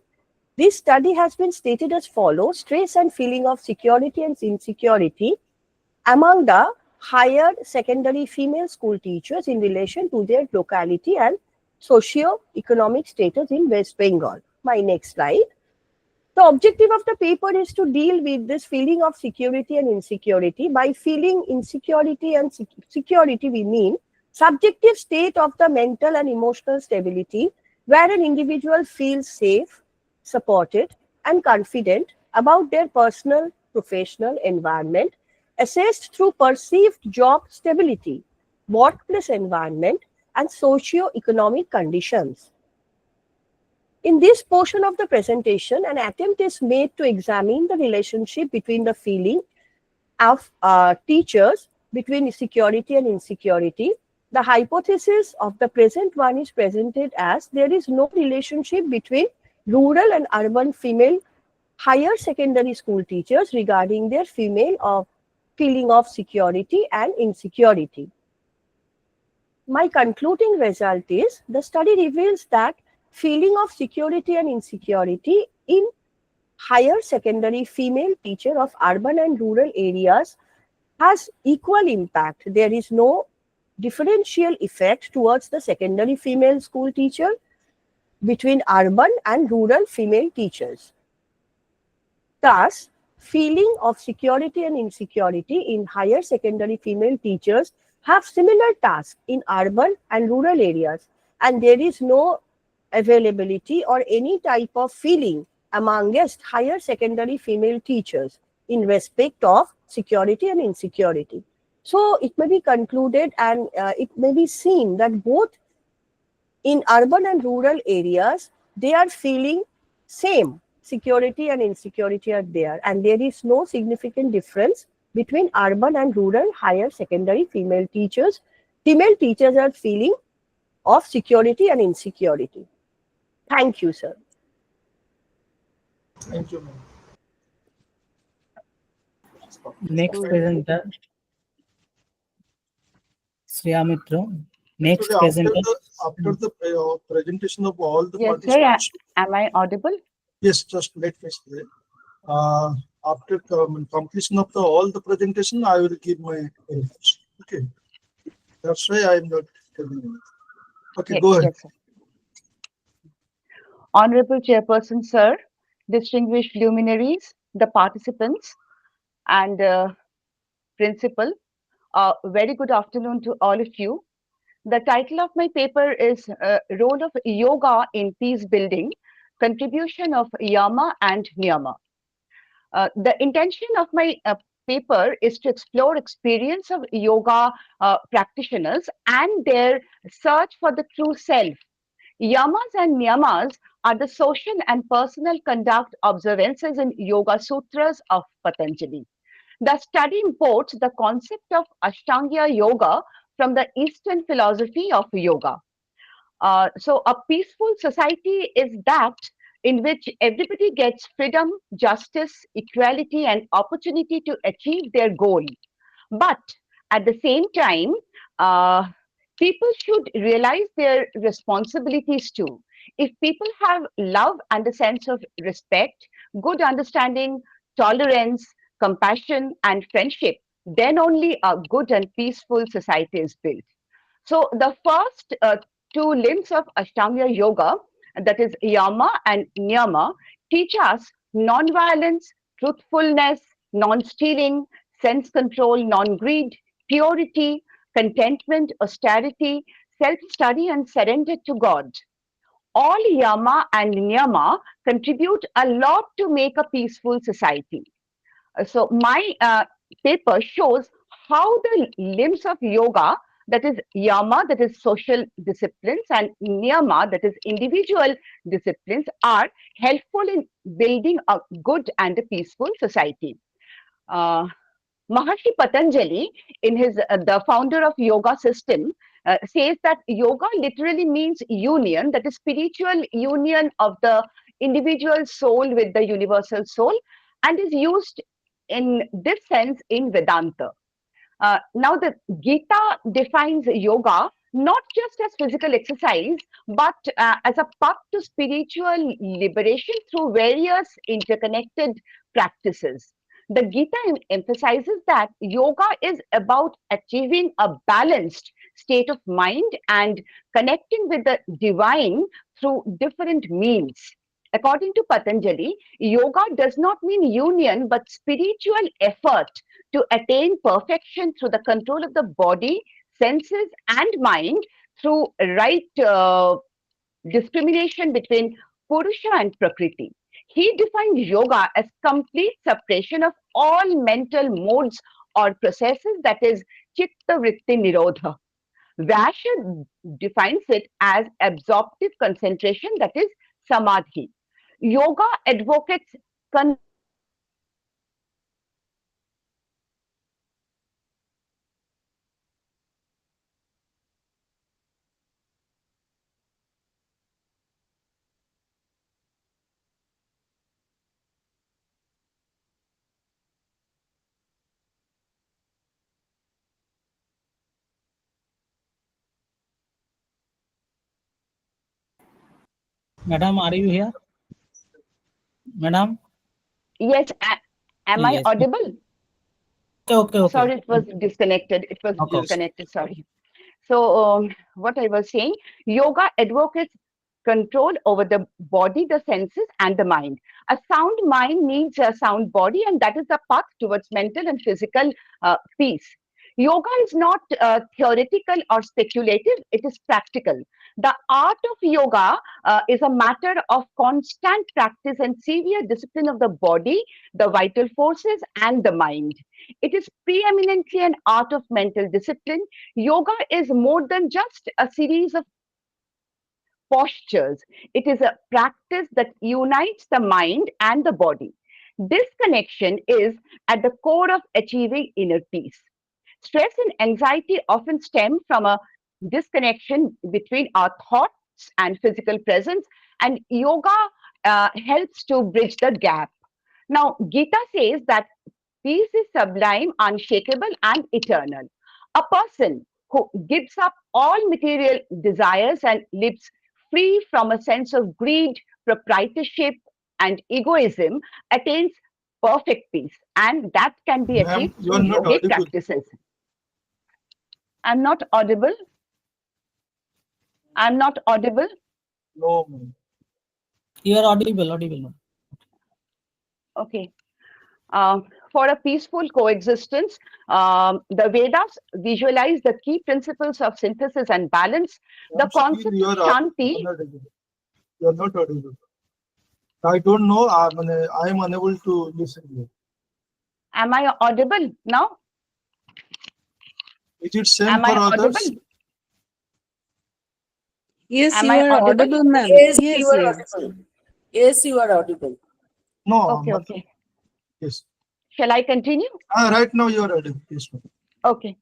this study has been stated as follows: stress and feeling of security and insecurity among the higher secondary female school teachers in relation to their locality and socio-economic status in West Bengal. My next slide. The objective of the paper is to deal with this feeling of security and insecurity. By feeling insecurity and security, we mean subjective state of the mental and emotional stability where an individual feels safe, supported, and confident about their personal, professional environment, assessed through perceived job stability, workplace environment, and socio-economic conditions. In this portion of the presentation, an attempt is made to examine the relationship between the feeling of teachers between security and insecurity. The hypothesis of the present one is presented as there is no relationship between rural and urban female higher secondary school teachers regarding their feeling of security and insecurity. My concluding result is the study reveals that feeling of security and insecurity in higher secondary female teacher of urban and rural areas has equal impact. There is no differential effect towards the secondary female school teacher between urban and rural female teachers. Thus, feeling of security and insecurity in higher secondary female teachers have similar tasks in urban and rural areas, and there is no availability or any type of feeling amongst higher secondary female teachers in respect of security and insecurity. So it may be concluded and it may be seen that both in urban and rural areas, they are feeling same security and insecurity are there, and there is no significant difference between urban and rural higher secondary female teachers. Female teachers are feeling of security and insecurity. Thank you, sir. Thank you, ma'am. Next presenter, Sriamitra. Next Actually, presenter. after the presentation of all the Yes, sir. participants. Am I audible? Yes, just let me say. After completion of all the presentation, I will give my inputs. Okay. That's why I am not telling you. Okay, Yes, go ahead. yes, sir. Honorable Chairperson, sir, distinguished luminaries, the participants, and principal, very good afternoon to all of you. The title of my paper is Role of Yoga in Peace Building, Contribution of Yama and Niyama. The intention of my paper is to explore experience of yoga practitioners and their search for the true self. Yamas and niyamas are the social and personal conduct observances in Yoga Sutras of Patanjali. The study imports the concept of Ashtanga Yoga from the Eastern philosophy of yoga. So a peaceful society is that in which everybody gets freedom, justice, equality, and opportunity to achieve their goal. But at the same time, people should realize their responsibilities too. If people have love and a sense of respect, good understanding, tolerance, compassion, and friendship, Then only a good and peaceful society is built. So the first two limbs of Ashtanga Yoga, that is Yama and Niyama, teach us non-violence, truthfulness, non-stealing, sense control, non-greed, purity, contentment, austerity, self-study, and surrender to God. All Yama and Niyama contribute a lot to make a peaceful society. So my paper shows how the limbs of yoga, that is yama, that is social disciplines, and niyama, that is individual disciplines, are helpful in building a good and a peaceful society. Maharshi Patanjali, in his the founder of yoga system, says that yoga literally means union, that is spiritual union of the individual soul with the universal soul, and is used in this sense in Vedanta. Now, the Gita defines yoga not just as physical exercise, but as a path to spiritual liberation through various interconnected practices. The Gita emphasizes that yoga is about achieving a balanced state of mind and connecting with the divine through different means. According to Patanjali, yoga does not mean union but spiritual effort to attain perfection through the control of the body, senses, and mind through right discrimination between Purusha and Prakriti. He defined yoga as complete separation of all mental modes or processes, that is, chitta vritti nirodha. Vasha defines it as absorptive concentration, that is, samadhi. Yoga advocates Madam, are you here? Madam? Yes, am I Yes. audible? Okay. Sorry, it was disconnected. It was Okay. disconnected, sorry. So, what I was saying, yoga advocates control over the body, the senses, and the mind. A sound mind needs a sound body, and that is the path towards mental and physical peace. Yoga is not theoretical or speculative, it is practical. The art of yoga is a matter of constant practice and severe discipline of the body, the vital forces, and the mind. It is preeminently an art of mental discipline. Yoga is more than just a series of postures. It is a practice that unites the mind and the body. This connection is at the core of achieving inner peace. Stress and anxiety often stem from a disconnection between our thoughts and physical presence, and yoga helps to bridge the gap. Now, Gita says that peace is sublime, unshakable, and eternal. A person who gives up all material desires and lives free from a sense of greed, proprietorship, and egoism attains perfect peace, and that can be Ma'am, achieved you are through not yogic audible. practices. I'm not audible. I'm not audible. No, ma'am. You are audible. Okay. For a peaceful coexistence, the Vedas visualize the key principles of synthesis and balance. The Ma'am, still concept you of are Shanti. You are not audible. I don't know. I am unable to listen to you. Am I audible now? Is it same Am for I others? audible? Yes, Am you I are audible? audible, ma'am. Yes, you are audible. Yes, you are audible. No. Okay. Yes. Shall I continue? Right now you are audible. Yes, ma'am. Okay.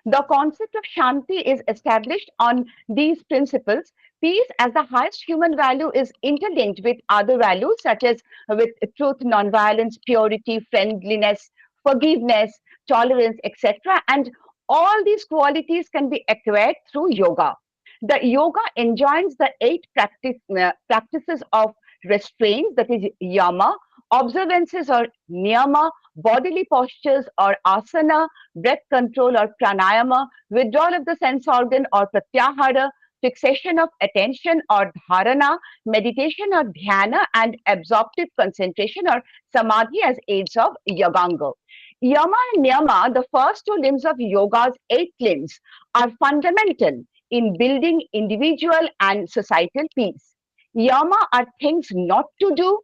The concept of Shanti is established on these principles. Peace as the highest human value is interlinked with other values such as with truth, nonviolence, purity, friendliness, forgiveness, tolerance, etc. And all these qualities can be acquired through yoga. The yoga enjoins the eight practices of restraint, that is yama, observances or niyama, bodily postures or asana, breath control or pranayama, withdrawal of the sense organ or pratyahara, fixation of attention or dharana, meditation or dhyana, and absorptive concentration or samadhi as aids of yaganga. Yama and niyama, the first two limbs of yoga's 8 limbs, are fundamental in building individual and societal peace. Yama are things not to do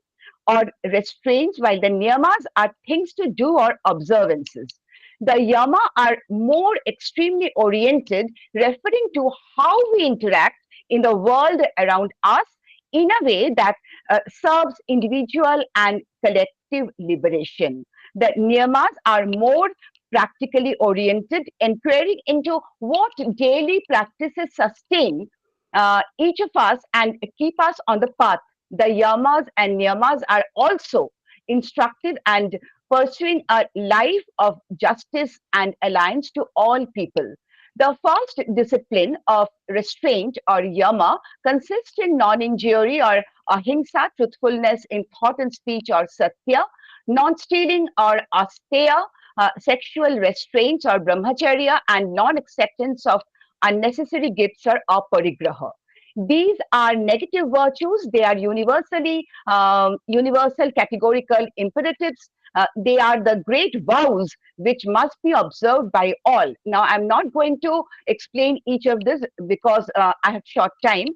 or restraints, while the niyamas are things to do or observances. The yama are more extremely oriented, referring to how we interact in the world around us in a way that serves individual and collective liberation. The niyamas are more practically oriented, inquiring into what daily practices sustain each of us and keep us on the path. The yamas and niyamas are also instructive and pursuing a life of justice and alliance to all people. The first discipline of restraint or yama consists in non-injury or ahimsa, truthfulness in thought and speech or satya, non-stealing or asteya, sexual restraints or brahmacharya, and non-acceptance of unnecessary gifts or aparigraha. These are negative virtues. They are universal categorical imperatives. They are the great vows which must be observed by all. Now, I'm not going to explain each of this because I have short time.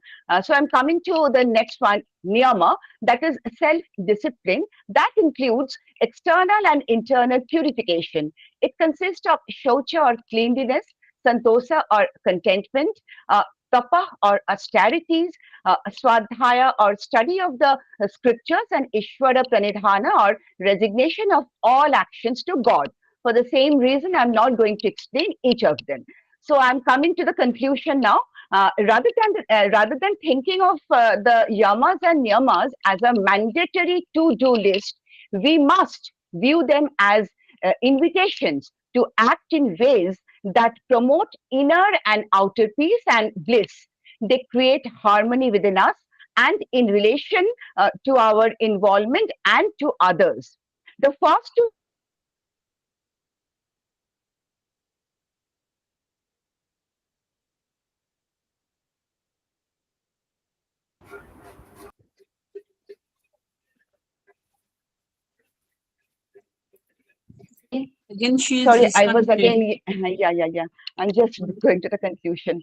So I'm coming to the next one, niyama, that is self-discipline. That includes external and internal purification. It consists of shaucha or cleanliness, santosa or contentment, tapa or austerities, swadhyaya or study of the scriptures, and ishvara pranidhana or resignation of all actions to God. For the same reason, I'm not going to explain each of them. So I'm coming to the conclusion now. Rather than thinking of the yamas and niyamas as a mandatory to-do list, we must view them as invitations to act in ways that promote inner and outer peace and bliss. They create harmony within us and in relation to our involvement and to others. The first two Again, she is sorry, I was disconnected. again, yeah. I'm just going to the conclusion.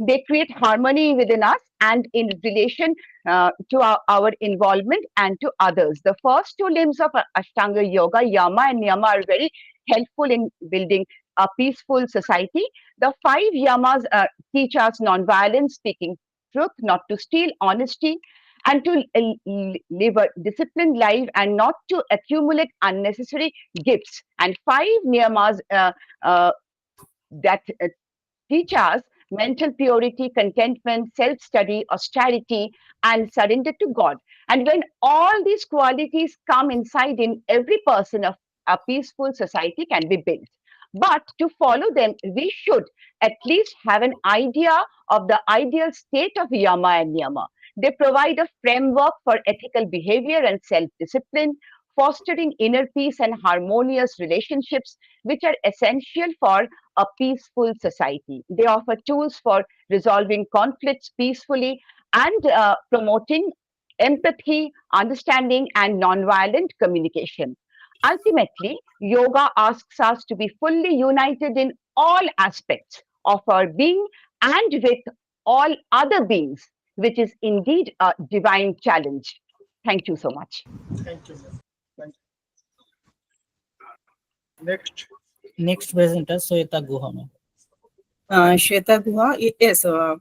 They create harmony within us and in relation to our involvement and to others. The first two limbs of Ashtanga Yoga, Yama and Niyama, are very helpful in building a peaceful society. The 5 Yamas teach us non-violence, speaking truth, not to steal, honesty, and to live a disciplined life and not to accumulate unnecessary gifts. And 5 Niyamas that teach us mental purity, contentment, self-study, austerity, and surrender to God. And when all these qualities come inside in every person, of a peaceful society can be built. But to follow them, we should at least have an idea of the ideal state of yama and niyama. They provide a framework for ethical behavior and self-discipline, fostering inner peace and harmonious relationships, which are essential for a peaceful society. They offer tools for resolving conflicts peacefully and promoting empathy, understanding, and nonviolent communication. Ultimately, yoga asks us to be fully united in all aspects of our being and with all other beings, which is indeed a divine challenge. Thank you so much. Thank you. Thank you. Next. Next presenter, Shweta Guha. Shweta Guha, yes, so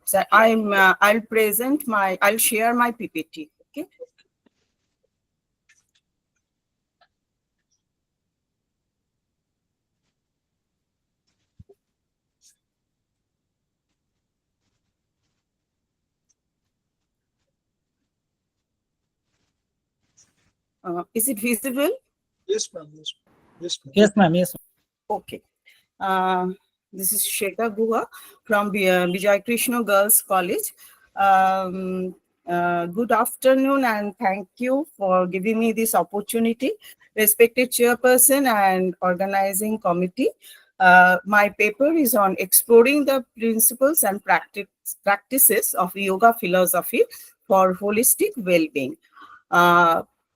I'll share my PPT. Okay. Is it visible? Yes, ma'am. Yes, yes, ma'am. Yes, ma'am. Yes. Okay. This is Shweta Guha from Vijay Krishna Girls College. Good afternoon and thank you for giving me this opportunity respected chairperson and organizing committee. My paper is on exploring the principles and practices of yoga philosophy for holistic well-being.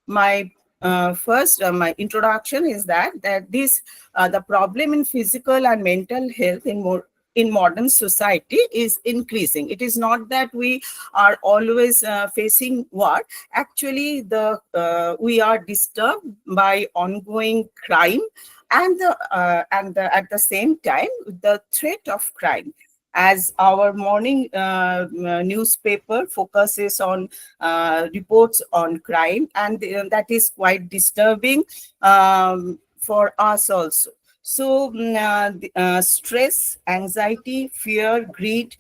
My my introduction is that this the problem in physical and mental health in modern society is increasing. It is not that we are always facing war. Actually, we are disturbed by ongoing crime and at the same time the threat of crime. As our morning newspaper focuses on reports on crime, and that is quite disturbing for us also. So stress, anxiety, fear, greed,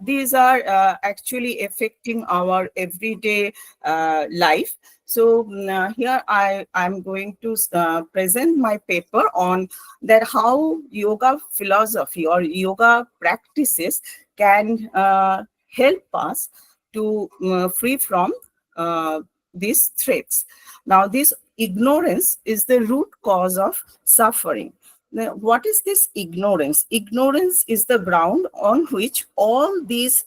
these are actually affecting our everyday life. So here I'm going to present my paper on that how yoga philosophy or yoga practices can help us to free from these threats. Now, this ignorance is the root cause of suffering. Now, what is this ignorance? Ignorance is the ground on which all these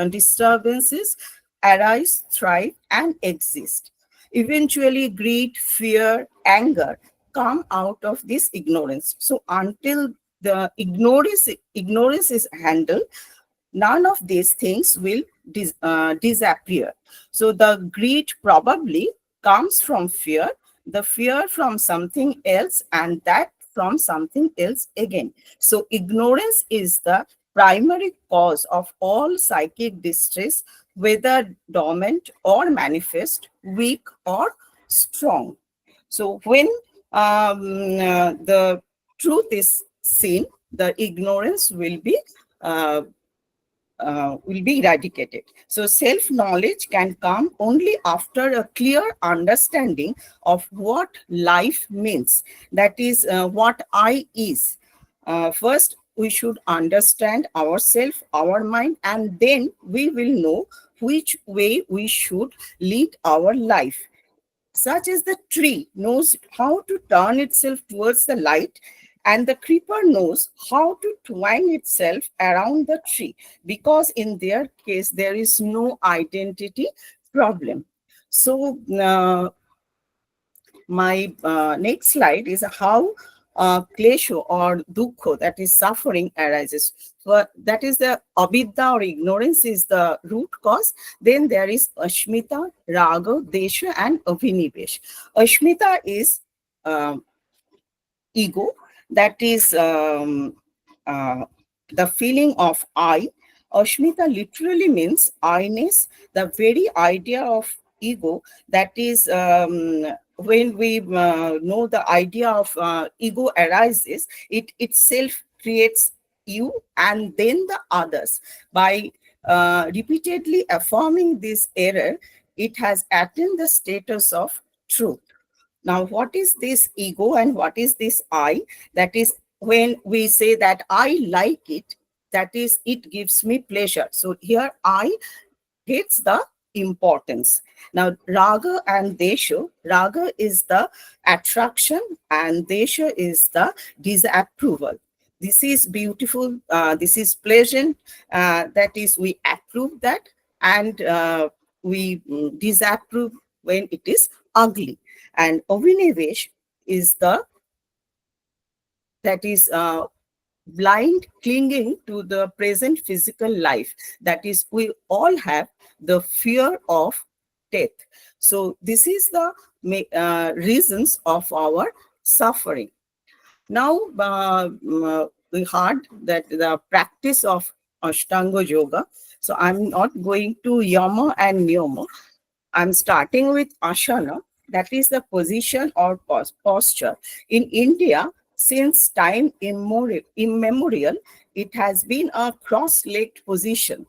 disturbances arise, thrive, and exist. Eventually, greed, fear, anger come out of this ignorance. So until the ignorance is handled, none of these things will disappear. So the greed probably comes from fear, the fear from something else, and that from something else again. So ignorance is the primary cause of all psychic distress, whether dormant or manifest, weak or strong. So when the truth is seen, the ignorance will be eradicated. So self-knowledge can come only after a clear understanding of what life means. That is what I is. First, we should understand ourselves, our mind, and then we will know which way we should lead our life. Such as the tree knows how to turn itself towards the light, and the creeper knows how to twine itself around the tree, because in their case, there is no identity problem. So my next slide is how klesho or dukho, that is suffering, arises. That is the avidya or ignorance is the root cause. Then there is ashmita, raga, desha, and abhinivesh. Ashmita is ego, that is the feeling of I. Ashmita literally means I-ness, the very idea of ego. That is when we know the idea of ego arises, it itself creates you and then the others. By repeatedly affirming this error, it has attained the status of truth. Now, what is this ego and what is this I? That is when we say that I like it, that is, it gives me pleasure. So here I gets the importance. Now, raga and desha, raga is the attraction and desha is the disapproval. This is beautiful, this is pleasant, that is, we approve that, and we disapprove when it is ugly. And Avinivesh is that is blind clinging to the present physical life. That is, we all have the fear of death. So this is the reasons of our suffering. Now, we heard that the practice of Ashtanga Yoga. So I'm not going to Yama and Niyama. I'm starting with Asana, that is the position or posture. In India, since time immemorial, it has been a cross-legged position.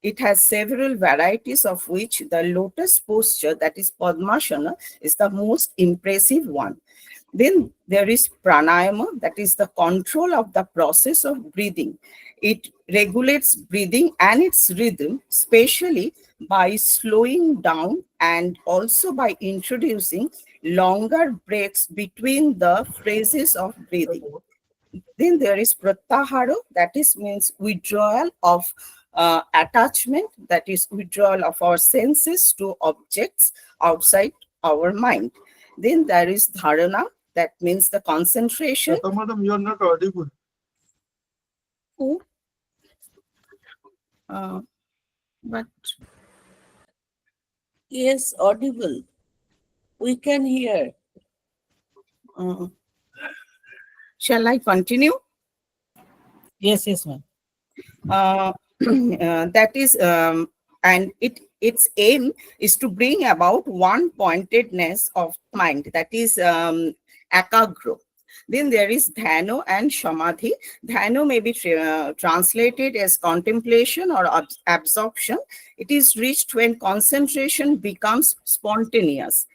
It has several varieties, of which the lotus posture, that is Padmasana, is the most impressive one. Then there is pranayama, that is the control of the process of breathing. It regulates breathing and its rhythm, especially by slowing down and also by introducing longer breaks between the phrases of breathing. Then there is pratyahara, that is means withdrawal of attachment, that is withdrawal of our senses to objects outside our mind. Then there is dharana, that means the concentration. Madam, you are not audible. Who? But Yes, audible. We can hear. Shall I continue? Yes, ma'am. That is, and its aim is to bring about one pointedness of mind, that is ekagro. Then there is dhyano and samadhi. Dhyano may be translated as contemplation or absorption. It is reached when concentration becomes spontaneous.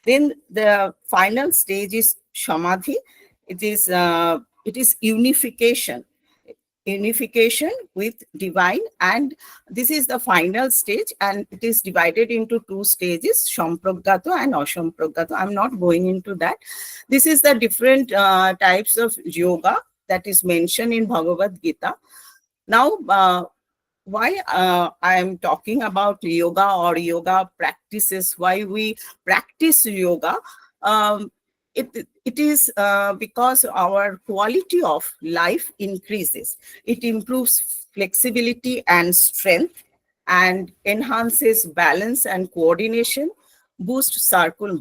Then the final stage is samadhi. It is unification with divine, and this is the final stage, and it is divided into two stages, sampragato and asampragato. I'm not going into that. This is the different types of yoga that is mentioned in Bhagavad Gita. Now why I am talking about yoga or yoga practices, why we practice yoga, it is because our quality of life increases. It improves flexibility and strength and enhances balance and coordination, boosts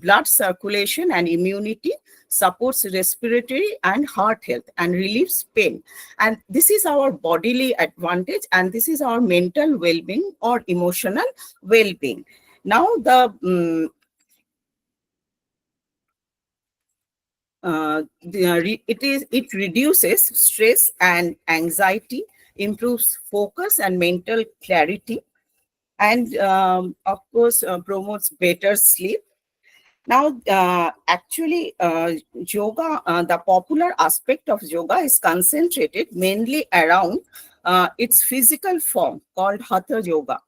blood circulation and immunity, supports respiratory and heart health, and relieves pain. And this is our bodily advantage, and this is our mental well-being or emotional well-being. Now it reduces stress and anxiety, improves focus and mental clarity, and of course promotes better sleep. Now, actually, yoga, the popular aspect of yoga is concentrated mainly around its physical form called Hatha Yoga.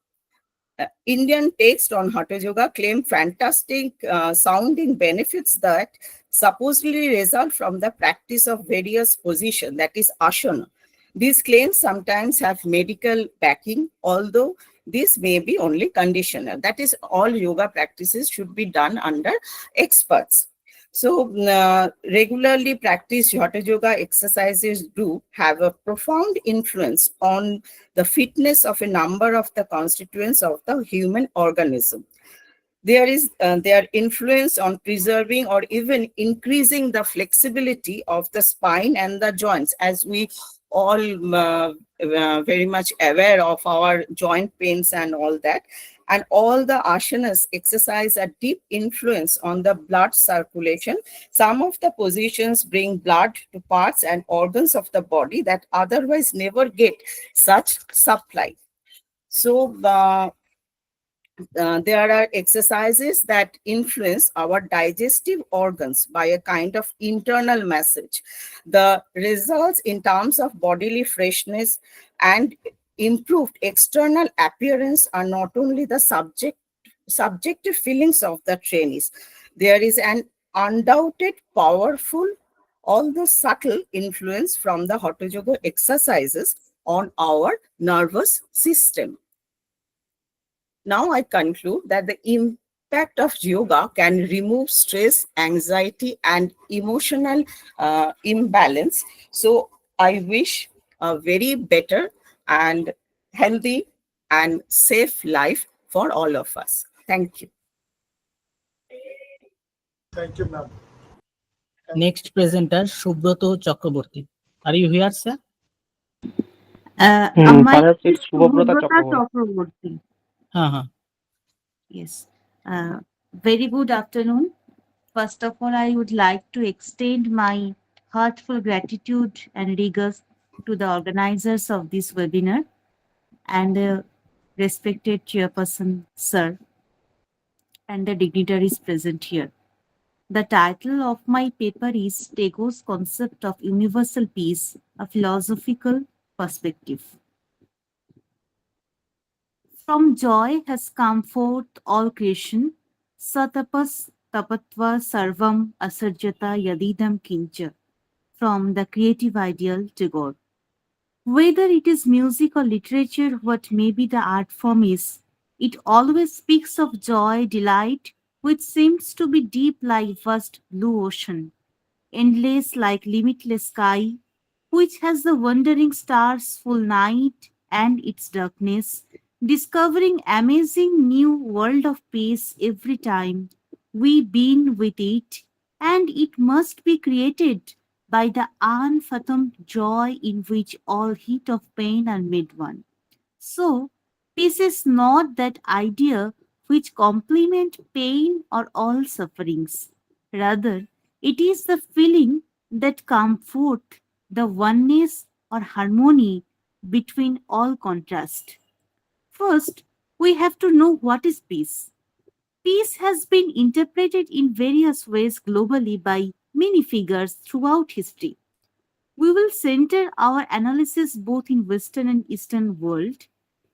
Indian text on Hatha Yoga claim fantastic sounding benefits that supposedly result from the practice of various positions, that is asana. These claims sometimes have medical backing, although this may be only conditional. That is, all yoga practices should be done under experts. So regularly practiced Hatha Yoga exercises do have a profound influence on the fitness of a number of the constituents of the human organism. There is their influence on preserving or even increasing the flexibility of the spine and the joints, as we all very much aware of our joint pains and all that. And all the asanas exercise a deep influence on the blood circulation. Some of the positions bring blood to parts and organs of the body that otherwise never get such supply. So there are exercises that influence our digestive organs by a kind of internal message. The results in terms of bodily freshness and improved external appearance are not only the subjective feelings of the trainees. There is an undoubted, powerful, although subtle influence from the Hatha Yoga exercises on our nervous system. Now I conclude that the impact of yoga can remove stress, anxiety, and emotional imbalance. So I wish a very better and healthy and safe life for all of us. Thank you. Thank you, ma'am. Next presenter, Subroto Chakraborty. Are you here, sir? Perhaps it's Shubhabrata Chakraborty. Yes. Very good afternoon. First of all, I would like to extend my heartfelt gratitude and regards to the organizers of this webinar and the respected chairperson, sir, and the dignitaries present here. The title of my paper is Tego's Concept of Universal Peace, a Philosophical Perspective. From joy has come forth all creation. Satapas tapatva sarvam asarjata yadidam kincha. From the creative ideal to God. Whether it is music or literature, what may be the art form is, it always speaks of joy, delight, which seems to be deep like vast blue ocean, endless like limitless sky, which has the wandering stars full night and its darkness, discovering amazing new world of peace every time we being with it, and it must be created by the unfathomed joy in which all heat of pain are made one. So, peace is not that idea which complement pain or all sufferings. Rather, it is the feeling that comfort, the oneness or harmony between all contrast. First, we have to know what is peace. Peace has been interpreted in various ways globally by many figures throughout history. We will center our analysis both in Western and Eastern world.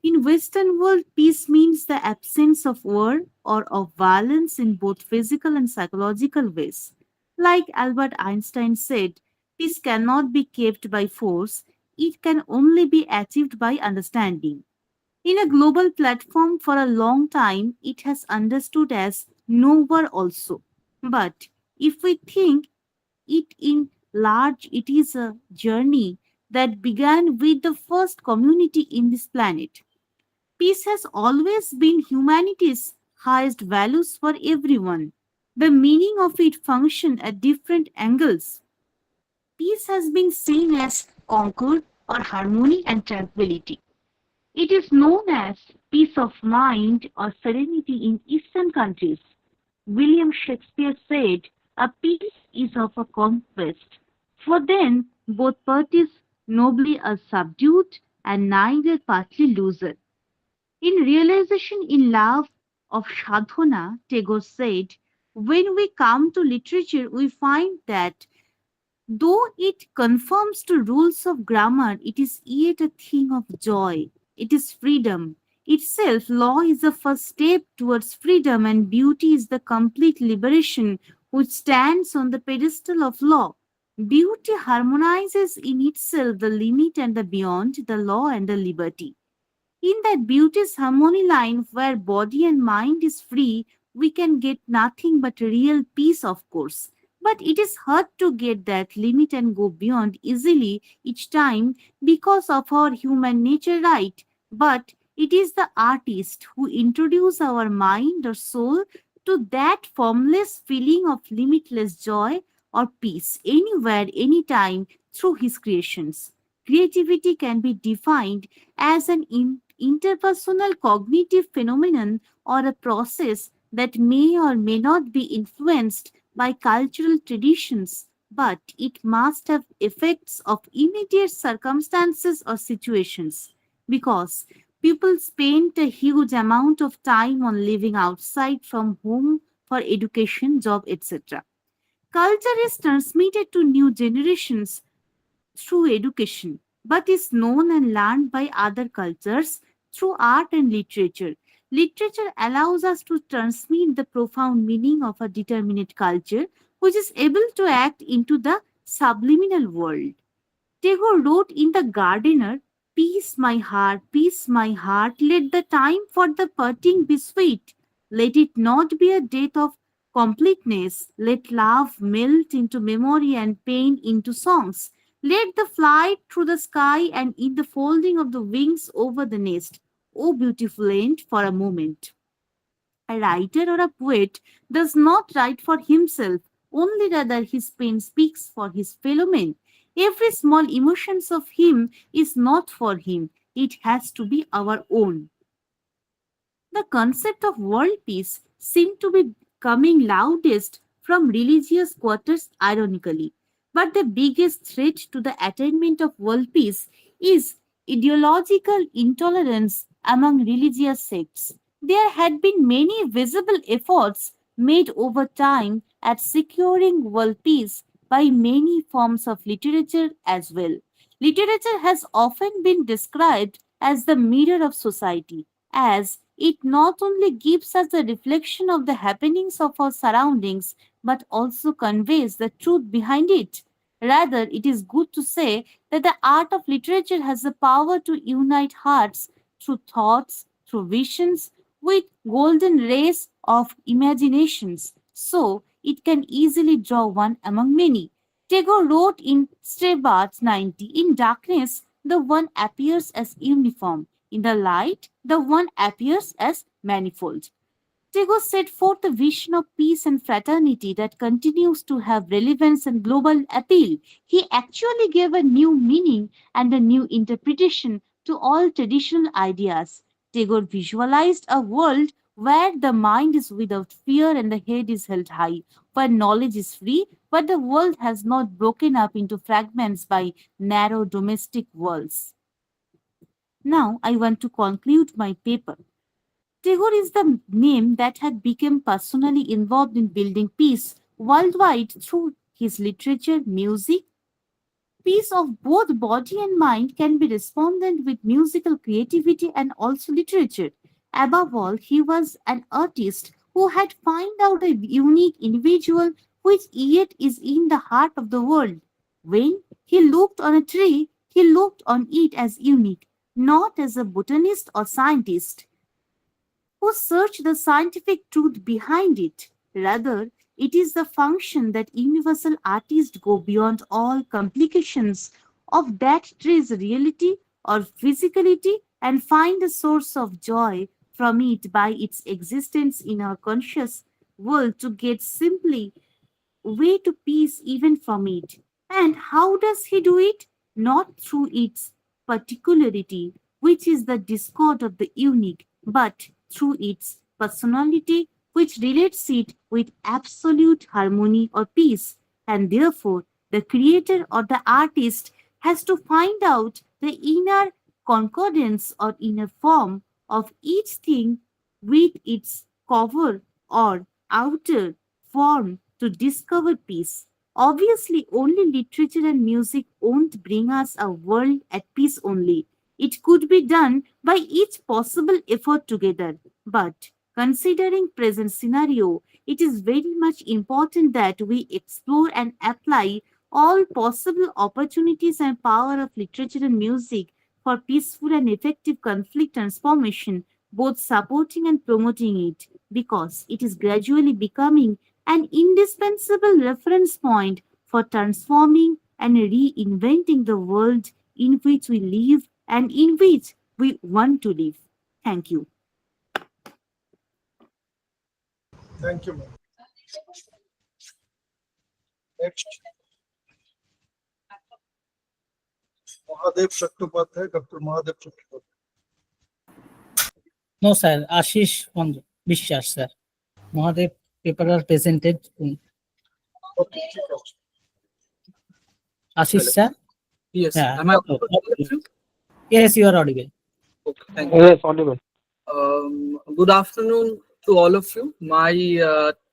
In Western world, peace means the absence of war or of violence in both physical and psychological ways. Like Albert Einstein said, peace cannot be kept by force, it can only be achieved by understanding. In a global platform for a long time, it has understood as nowhere also. But if we think it in large, it is a journey that began with the first community in this planet. Peace has always been humanity's highest values for everyone. The meaning of it function at different angles. Peace has been seen as concord or harmony and tranquility. It is known as peace of mind or serenity in Eastern countries. William Shakespeare said, "A peace is of a conquest, for then both parties nobly are subdued and neither party loser." In Realization in Love of Sadhana, Tagore said, "When we come to literature, we find that though it conforms to rules of grammar, it is yet a thing of joy. It is freedom. Itself, law is the first step towards freedom, and beauty is the complete liberation which stands on the pedestal of law. Beauty harmonizes in itself the limit and the beyond, the law and the liberty. In that beauty's harmony line where body and mind is free, we can get nothing but real peace, of course. But it is hard to get that limit and go beyond easily each time because of our human nature, right? But it is the artist who introduce our mind or soul to that formless feeling of limitless joy or peace anywhere, anytime through his creations. Creativity can be defined as an interpersonal cognitive phenomenon or a process that may or may not be influenced by cultural traditions, but it must have effects of immediate circumstances or situations because people spend a huge amount of time on living outside from home for education, job, etc. Culture is transmitted to new generations through education, but is known and learned by other cultures through art and literature. Literature allows us to transmit the profound meaning of a determinate culture, which is able to act into the subliminal world. Tagore wrote in The Gardener, peace, my heart, let the time for the parting be sweet. Let it not be a death of completeness. Let love melt into memory and pain into songs. Let the flight through the sky and in the folding of the wings over the nest. O beautiful end for a moment. A writer or a poet does not write for himself, only rather his pen speaks for his fellow men. Every small emotions of him is not for him, it has to be our own. The concept of world peace seemed to be coming loudest from religious quarters, ironically. But the biggest threat to the attainment of world peace is ideological intolerance among religious sects. There had been many visible efforts made over time at securing world peace by many forms of literature as well. Literature has often been described as the mirror of society. as it not only gives us a reflection of the happenings of our surroundings, but also conveys the truth behind it. Rather, it is good to say that the art of literature has the power to unite hearts through thoughts, through visions, with golden rays of imaginations. So, it can easily draw one among many. Tagore wrote in Strebat 90, in darkness, the one appears as uniform. In the light, the one appears as manifold. Tagore set forth a vision of peace and fraternity that continues to have relevance and global appeal. He actually gave a new meaning and a new interpretation to all traditional ideas. Tagore visualized a world where the mind is without fear and the head is held high, where knowledge is free, but the world has not broken up into fragments by narrow domestic worlds. Now I want to conclude my paper. Tagore is the name that had become personally involved in building peace worldwide through his literature, music. Peace of both body and mind can be responded with musical creativity and also literature. Above all, he was an artist who had found out a unique individual which yet is in the heart of the world. When he looked on a tree, he looked on it as unique, not as a botanist or scientist who search the scientific truth behind it. Rather, it is the function that universal artists go beyond all complications of that tree's reality or physicality and find a source of joy from it by its existence in our conscious world to get simply way to peace even from it. And how does he do it? Not through its particularity, which is the discord of the unique, but through its personality, which relates it with absolute harmony or peace. And therefore, the creator or the artist has to find out the inner concordance or inner form of each thing with its cover or outer form to discover peace. Obviously, only literature and music won't bring us a world at peace only. It could be done by each possible effort together. But considering present scenario, it is very much important that we explore and apply all possible opportunities and power of literature and music for peaceful and effective conflict transformation, both supporting and promoting it, because it is gradually becoming an indispensable reference point for transforming and reinventing the world in which we live and in which we want to live. Thank you. Thank you, ma'am. Next, Mahadev Chattopadhyay, Dr. Mahadev Chattopadhyay. No, sir. Ashish Vishwas, sir. Mahadev paper are presented. Okay, ঠিক আছে। Ashish, Hello. sir. Yes. Yeah. Am I audible to all of you? Yes, you are audible. Okay, thank you. Yes, audible. Good afternoon to all of you. My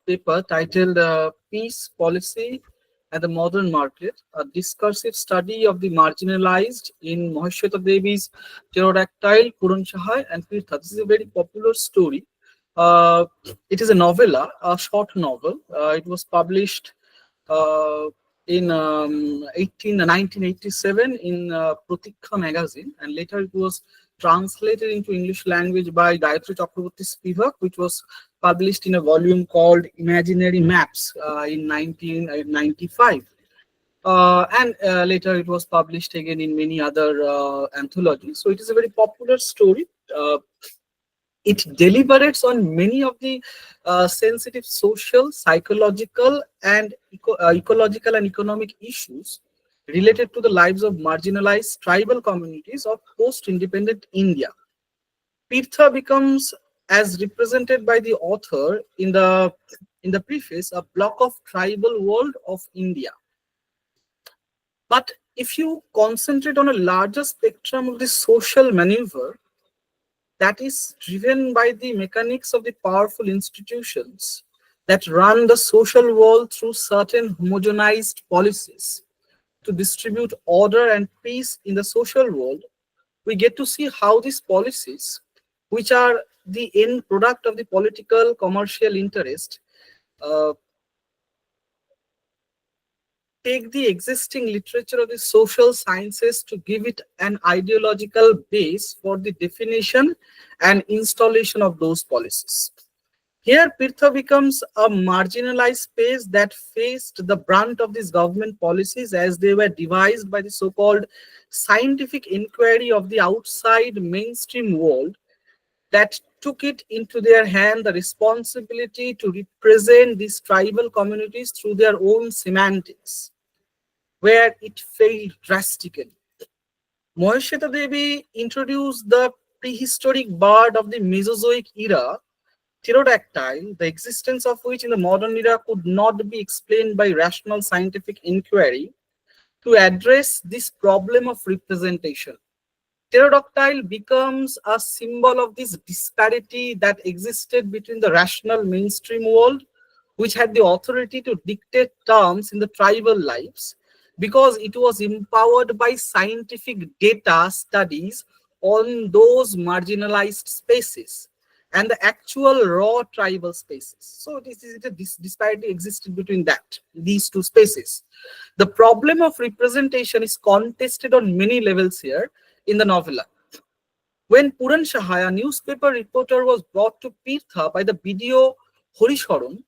paper titled Peace Policy and the Modern Market, a discursive study of the marginalized in Mahashweta Devi's Pterodactyl, Puran Shahai and Tirtha. This is a very popular story. It is a novella, a short novel. It was published in 1987 in Pratiksha magazine, and later it was translated into English language by Gayatri Chakraborty Spivak, which was published in a volume called Imaginary Maps in 1995. And later it was published again in many other anthologies. So it is a very popular story. It deliberates on many of the sensitive social, psychological, and ecological and economic issues related to the lives of marginalized tribal communities of post-independent India. Tirtha becomes, as represented by the author in the preface, a block of tribal world of India. But if you concentrate on a larger spectrum of the social maneuver, that is driven by the mechanics of the powerful institutions that run the social world through certain homogenized policies to distribute order and peace in the social world, we get to see how these policies, which are the end product of the political commercial interest, take the existing literature of the social sciences to give it an ideological base for the definition and installation of those policies. Here, Pirtha becomes a marginalized space that faced the brunt of these government policies as they were devised by the so-called scientific inquiry of the outside mainstream world that took it into their hand the responsibility to represent these tribal communities through their own semantics, where it failed drastically. Maheshweta Devi introduced the prehistoric bird of the Mesozoic era, pterodactyl, the existence of which in the modern era could not be explained by rational scientific inquiry, to address this problem of representation. Pterodactyl becomes a symbol of this disparity that existed between the rational mainstream world, which had the authority to dictate terms in the tribal lives, because it was empowered by scientific data studies on those marginalized spaces and the actual raw tribal spaces. So this disparity existed between these two spaces. The problem of representation is contested on many levels here in the novella. When Puran Shahaya, a newspaper reporter, was brought to Pirtha by the BDO Horisharan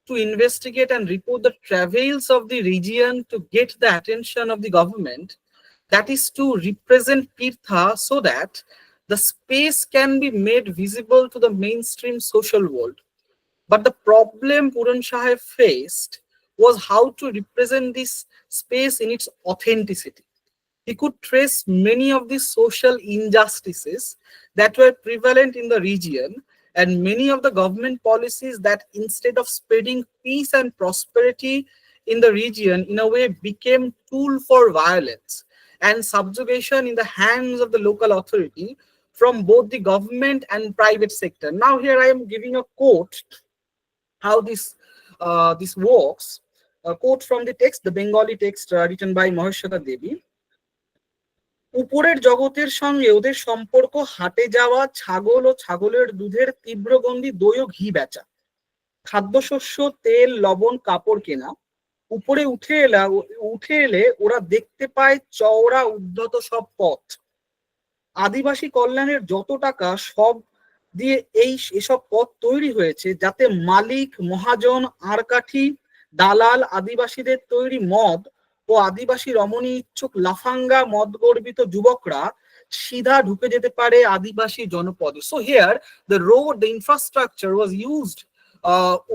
to investigate and report the travails of the region to get the attention of the government, that is to represent Pirtha so that the space can be made visible to the mainstream social world. But the problem Puran Shah faced was how to represent this space in its authenticity. He could trace many of the social injustices that were prevalent in the region and many of the government policies that, instead of spreading peace and prosperity in the region, in a way became tool for violence and subjugation in the hands of the local authority from both the government and private sector. Now here I am giving a quote how this works. A quote from the text, the Bengali text written by Maheshweta Devi. উপরের জগতের সঙ্গে ওদের সম্পর্ক হাটে যাওয়া ছাগল ও ছাগলের দুধের তীব্র গন্ধি দই ও ঘি বেচা, খাদ্যশস্য, তেল, লবণ, কাপড় কেনা। উপরে উঠে এলে ওরা দেখতে পায় চওড়া উদ্ধত সব পথ। আদিবাসী কল্যাণের যত টাকা সব দিয়ে এসব পথ তৈরি হয়েছে, যাতে মালিক, মহাজন, আড়কাঠি, দালাল, আদিবাসীদের তৈরি মদ ও আদিবাসী রমণী ইচ্ছুক লাফাঙ্গা মদ গর্বিত যুবকরা সিধা ঢুকে যেতে পারে আদিবাসী জনপদে। So here the road, the infrastructure was used,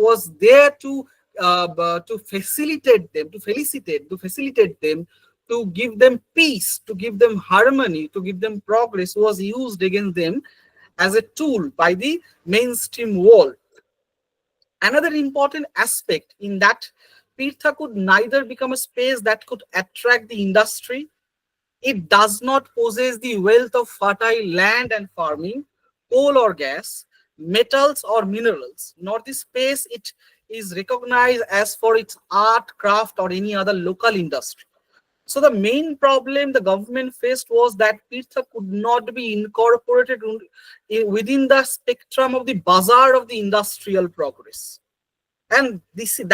was there to facilitate them, to give them peace, to give them harmony, to give them progress, was used against them as a tool by the mainstream world. Another important aspect in that, Pirtha could neither become a space that could attract the industry. It does not possess the wealth of fertile land and farming, coal or gas, metals or minerals, nor the space it is recognized as for its art, craft, or any other local industry. So the main problem the government faced was that Pirtha could not be incorporated within the spectrum of the bazaar of the industrial progress. And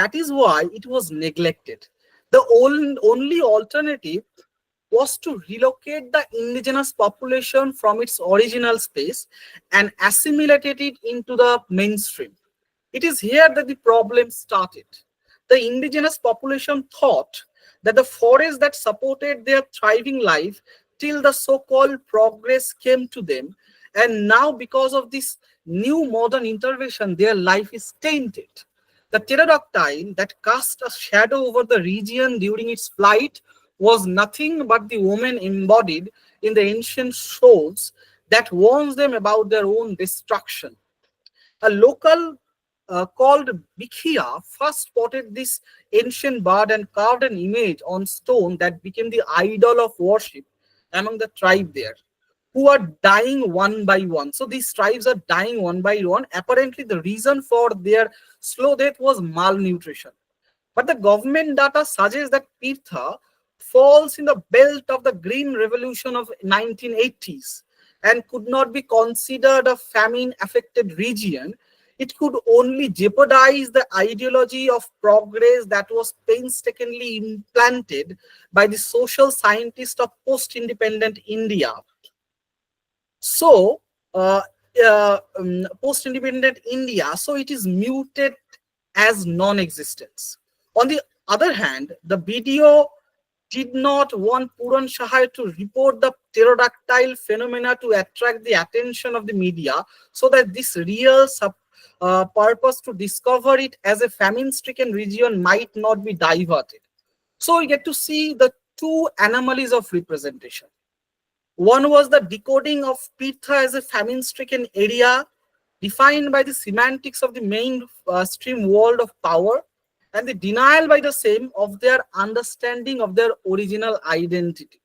that is why it was neglected. The only alternative was to relocate the indigenous population from its original space and assimilate it into the mainstream. It is here that the problem started. The indigenous population thought that the forest that supported their thriving life till the so-called progress came to them, and now because of this new modern intervention, their life is tainted. The pterodactyl that cast a shadow over the region during its flight was nothing but the woman embodied in the ancient souls that warns them about their own destruction. A local called Bikhia first spotted this ancient bird and carved an image on stone that became the idol of worship among the tribe there, who are dying one by one. So these tribes are dying one by one. Apparently the reason for their slow death was malnutrition. But the government data suggests that Pirtha falls in the belt of the green revolution of 1980s, and could not be considered a famine-affected region, it could only jeopardize the ideology of progress that was painstakingly implanted by the social scientists of post-independent India. So, post-independent India, so it is muted as non-existence. On the other hand, the video did not want Puran Shahai to report the pterodactyl phenomena to attract the attention of the media, so that this real purpose to discover it as a famine-stricken region might not be diverted. So we get to see the two anomalies of representation. One was the decoding of Pirtha as a famine-stricken area defined by the semantics of the mainstream world of power, and the denial by the same of their understanding of their original identity.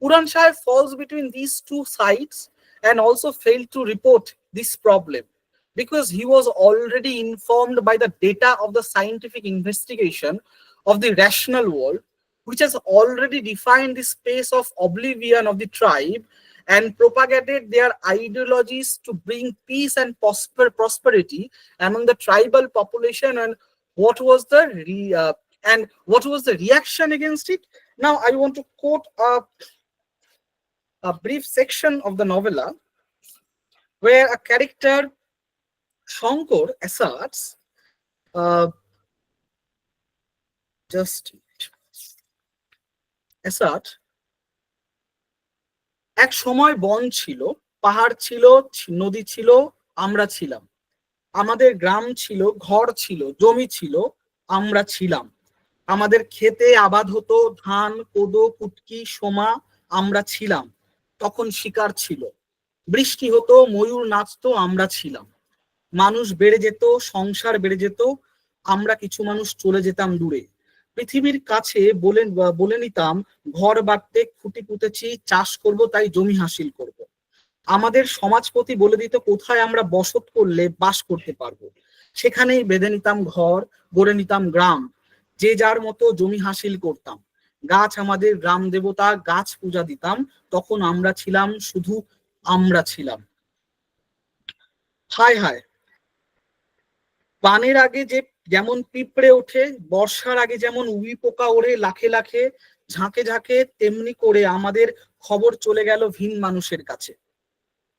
Puran Shah falls between these two sides and also failed to report this problem because he was already informed by the data of the scientific investigation of the rational world, which has already defined the space of oblivion of the tribe and propagated their ideologies to bring peace and prosperity among the tribal population. And what was the reaction against it? Now I want to quote a brief section of the novella where a character Shankar asserts, এক সময় বন ছিল, পাহাড় ছিল, নদী ছিল, আমরা ছিলাম। আমাদের গ্রাম ছিল, ঘর ছিল, জমি ছিল, আমরা ছিলাম। আমাদের খেতে আবাদ হতো ধান, কোদো, কুটকি, সোমা, আমরা ছিলাম। তখন শিকার ছিল, বৃষ্টি হতো, ময়ূর নাচতো, আমরা ছিলাম। মানুষ বেড়ে যেত, সংসার বেড়ে যেত, আমরা কিছু মানুষ চলে যেতাম দূরে। পৃথিবীর কাছে বলে নিতাম ঘর বাঁধতে খুঁটি পুঁতেছি, চাষ করব, তাই জমি হাসিল করব। আমাদের সমাজপতি বলে দিত কোথায় আমরা বসত করলে বাস করতে পারবো, সেখানেই বেঁধে নিতাম ঘর, গড়ে নিতাম গ্রাম, যে যার মতো জমি হাসিল করতাম। গাছ আমাদের গ্রাম দেবতা, গাছ পূজা দিতাম, তখন আমরা ছিলাম, শুধু আমরা ছিলাম। হায় হায়, বানের আগে যেমন পিঁপড়ে ওঠে, বর্ষার আগে যেমন উই পোকা ওড়ে লাখে লাখে, ঝাঁকে ঝাঁকে, তেমনি করে আমাদের খবর চলে গেল ভিন মানুষের কাছে।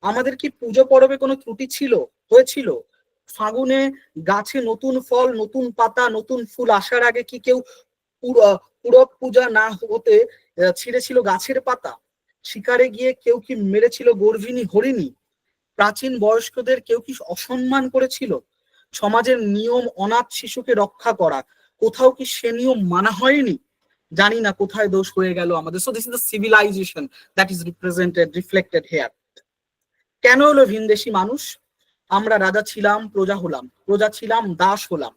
আমাদের কি পুজো পরবে কোনো ত্রুটি হয়েছিল? ফাগুনে গাছে নতুন ফল, নতুন পাতা, নতুন ফুল আসার আগে কি কেউ পুরব পূজা না হতে ছিঁড়েছিল গাছের পাতা? শিকারে গিয়ে কেউ কি মেরেছিল গর্ভিণী হরিণী? প্রাচীন বয়স্কদের কেউ কি অসম্মান করেছিল? সমাজের নিয়ম অনাথ শিশুকে রক্ষা করা, কোথাও কি সে নিয়ম মানা হয়নি? জানি না কোথায় দোষ হয়ে গেল আমাদের। So this is the civilization that is reflected here. কেন হলো ভিনদেশি মানুষ? আমরা রাজা ছিলাম, প্রজা হলাম, প্রজা ছিলাম, দাস হলাম,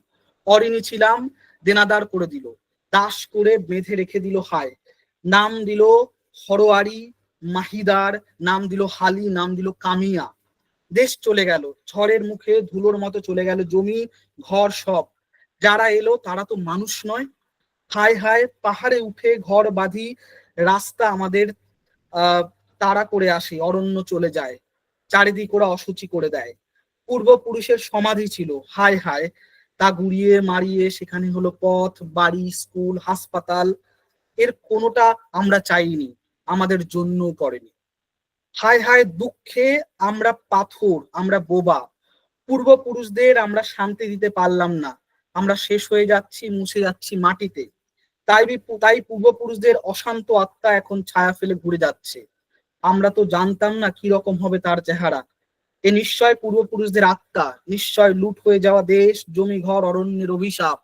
অরিণী ছিলাম, দেনাদার করে দিল, দাস করে বেঁধে রেখে দিল হায়। নাম দিল হরোয়ারি, মাহিদার, নাম দিল হালি, নাম দিল কামিয়া। দেশ চলে গেল, ঝড়ের মুখে ধুলোর মতো চলে গেল জমি, ঘর, সব। যারা এলো তারা তো মানুষ নয়। হায় হায়, পাহাড়ে উঠে ঘর বাঁধি, রাস্তা আমাদের তাড়া করে আসে, অরণ্য চলে যায়, চারিদিক ওরা অসুচি করে দেয়। পূর্বপুরুষের সমাধি ছিল, হায় হায়, তা গুড়িয়ে মারিয়ে সেখানে হলো পথ, বাড়ি, স্কুল, হাসপাতাল। এর কোনোটা আমরা চাইনি, আমাদের জন্য করেনি। হায় হায়, দুঃখে আমরা পাথর, আমরা বোবা। পূর্বপুরুষদের আমরা শান্তি দিতে পারলাম না, আমরা শেষ হয়ে যাচ্ছি, মুছে যাচ্ছি মাটিতে। তাই পূর্বপুরুষদের অশান্ত আত্মা এখন ছায়া ফেলে ঘুরে যাচ্ছে। আমরা তো জানতাম না কি রকম হবে তার চেহারা। এ নিশ্চয় পূর্বপুরুষদের আত্মা, নিশ্চয় লুট হয়ে যাওয়া দেশ, জমি, ঘর, অরণ্যের অভিশাপ।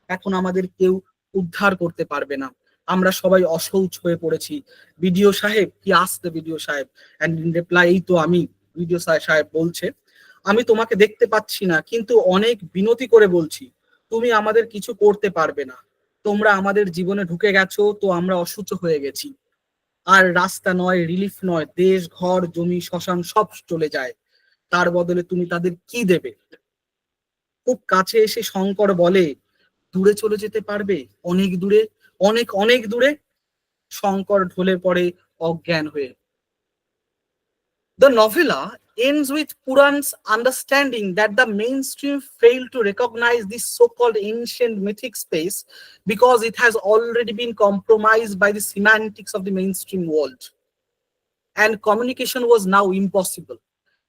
এখন আমাদের কেউ উদ্ধার করতে পারবে না, আমরা সবাই অশৌচ হয়ে পড়েছি। বিডিও সাহেব, কি আসতে বিডিও সাহেব? এন্ড ইন রিপ্লাই, এই তো আমি। বিডিও সাহেব বলছে, আমি তোমাকে দেখতে পাচ্ছি না, কিন্তু অনেক বিনতি করে বলছি, তুমি আমাদের কিছু করতে পারবে না। তোমরা আমাদের জীবনে ঢুকে গেছো, তো আমরা অসুচ হয়ে গেছি। আর রাস্তা নয়, রিলিফ নয়, দেশ, ঘর, জমি, শ্মশান সব চলে যায়। তার বদলে তুমি তাদের কি দেবে? খুব কাছে এসে শঙ্কর বলে, দূরে চলে যেতে পারবে, অনেক দূরে, অনেক অনেক দূরে। শঙ্কর ঢলে পড়ে অজ্ঞান হয়ে। The novella ends with Puran's understanding that the mainstream failed to recognize this so-called ancient mythic space because it has already been compromised by the semantics of the mainstream world, and communication was now impossible.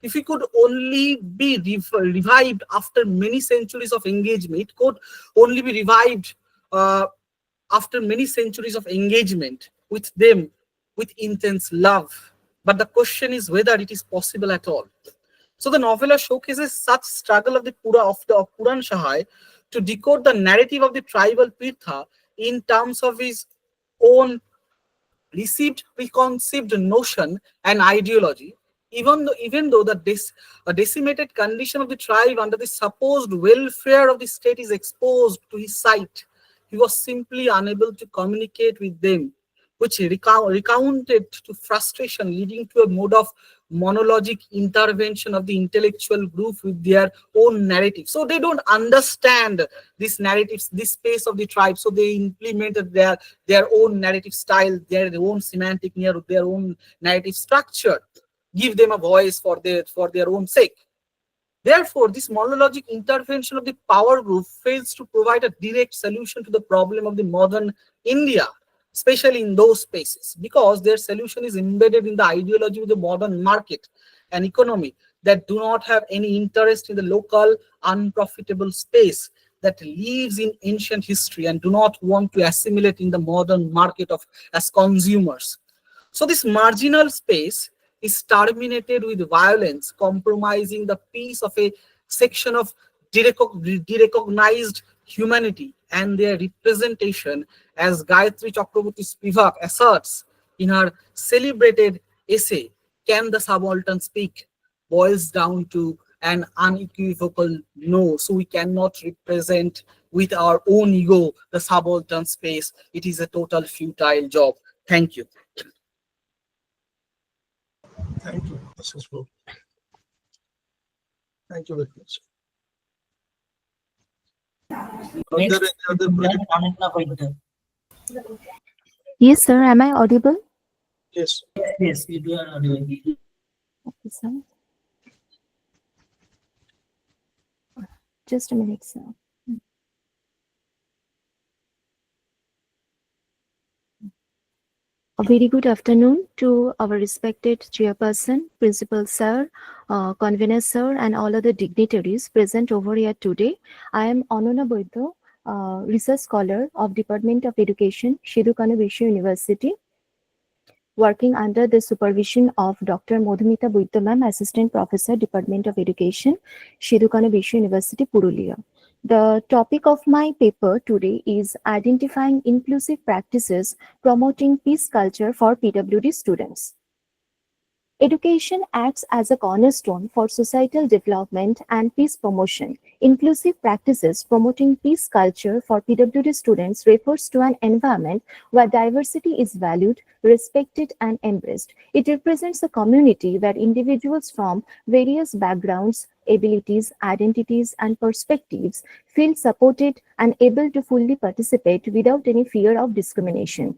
If it could only be revived after many centuries of engagement, it could only be revived after many centuries of engagement with them with intense love. But the question is whether it is possible at all. So the novella showcases such struggle of the Puran Shahai to decode the narrative of the tribal Pirtha in terms of his own received preconceived notion and ideology, even though the decimated condition of the tribe under the supposed welfare of the state is exposed to his sight, he was simply unable to communicate with them, which recounted to frustration, leading to a mode of monologic intervention of the intellectual group with their own narrative. So they don't understand these narratives, this space of the tribe, so they implemented their own narrative style, their own semantic, their own narrative structure, give them a voice for their own sake. Therefore, this monologic intervention of the power group fails to provide a direct solution to the problem of the modern India, especially in those spaces, because their solution is embedded in the ideology of the modern market and economy that do not have any interest in the local unprofitable space that lives in ancient history and do not want to assimilate in the modern market of as consumers. So this marginal space is terminated with violence, compromising the peace of a section of derecognized humanity and their representation, as Gayatri Chakraborty Spivak asserts in her celebrated essay, Can the Subaltern Speak?, boils down to an unequivocal no. So we cannot represent with our own ego the subaltern space. It is a total futile job. Thank you. Thank you, Mrs. Bo. Thank you very much. Are there any other projects? Yes, sir. Am I audible? Yes. Yes, you are audible. Okay, sir. Just a minute, sir. A very good afternoon to our respected chairperson, principal sir, convener sir, and all other dignitaries present over here today. I am Anona Boito, research scholar of Department of Education, Sidhu Kanu Viswa University, working under the supervision of Dr. Madhumita Boito ma'am, Assistant Professor, Department of Education, Sidhu Kanu Viswa University, Purulia. The topic of my paper today is identifying inclusive practices promoting peace culture for PWD students. Education acts as a cornerstone for societal development and peace promotion. Inclusive practices promoting peace culture for PWD students refers to an environment where diversity is valued, respected, and embraced. It represents a community where individuals from various backgrounds, abilities, identities, and perspectives feel supported and able to fully participate without any fear of discrimination.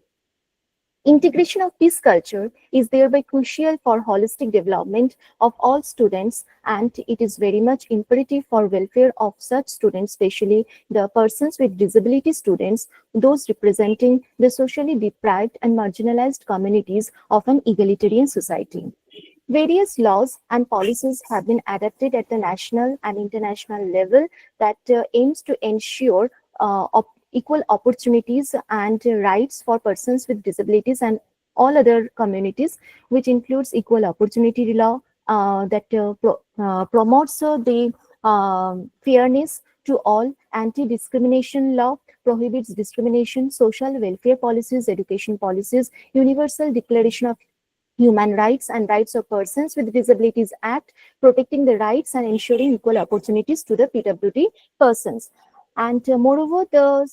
Integration of peace culture is thereby crucial for holistic development of all students, and it is very much imperative for welfare of such students, especially the persons with disability students, those representing the socially deprived and marginalized communities of an egalitarian society. Various laws and policies have been adopted at the national and international level that aims to ensure equal opportunities and rights for persons with disabilities and all other communities, which includes equal opportunity law that promotes the fairness to all, anti-discrimination law prohibits discrimination, social welfare policies, education policies, Universal Declaration of Human Rights and Rights of Persons with Disabilities Act, protecting the rights and ensuring equal opportunities to the PWD persons. And moreover, the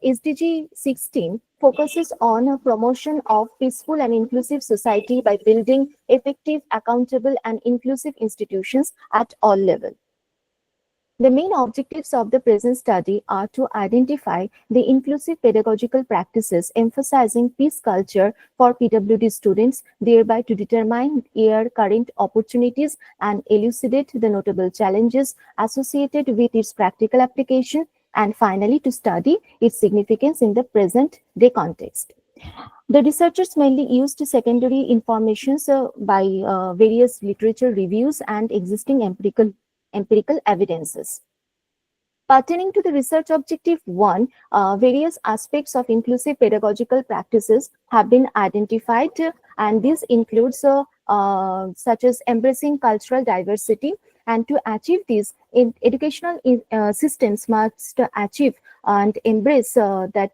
SDG 16 focuses on a promotion of peaceful and inclusive society by building effective, accountable, and inclusive institutions at all levels. The main objectives of the present study are to identify the inclusive pedagogical practices emphasizing peace culture for PWD students, thereby to determine their current opportunities and elucidate the notable challenges associated with its practical application, and finally to study its significance in the present day context. The researchers mainly used secondary informations by various literature reviews and existing empirical evidences. Pertaining to the research objective 1, various aspects of inclusive pedagogical practices have been identified, and this includes such as embracing cultural diversity. And to achieve this, educational systems must achieve and embrace that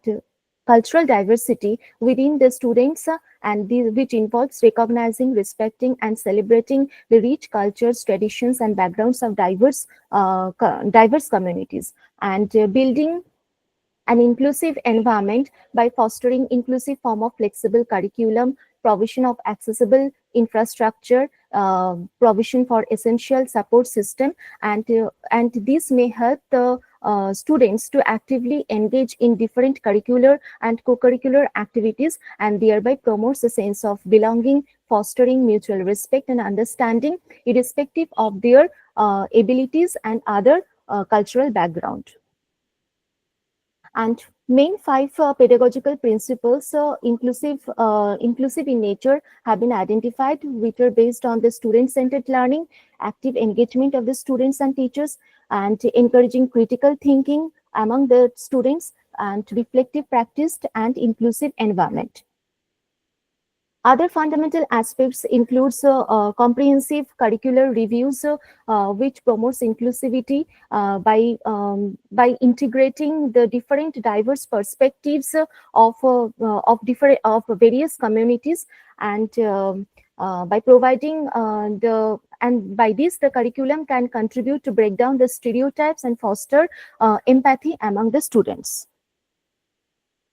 cultural diversity within the students, which involves recognizing, respecting, and celebrating the rich cultures, traditions, and backgrounds of diverse communities, and building an inclusive environment by fostering inclusive form of flexible curriculum, provision of accessible infrastructure, provision for essential support system, and this may help the students to actively engage in different curricular and co-curricular activities, and thereby promotes a sense of belonging, fostering mutual respect and understanding irrespective of their abilities and other cultural background. And main 5 pedagogical principles, inclusive in nature, have been identified, which are based on the student-centered learning, active engagement of the students and teachers, and encouraging critical thinking among the students, and reflective practice and inclusive environment. Other fundamental aspects includes comprehensive curricular reviews, which promotes inclusivity by integrating the different diverse perspectives of various communities, and by providing by this the curriculum can contribute to break down the stereotypes and foster empathy among the students.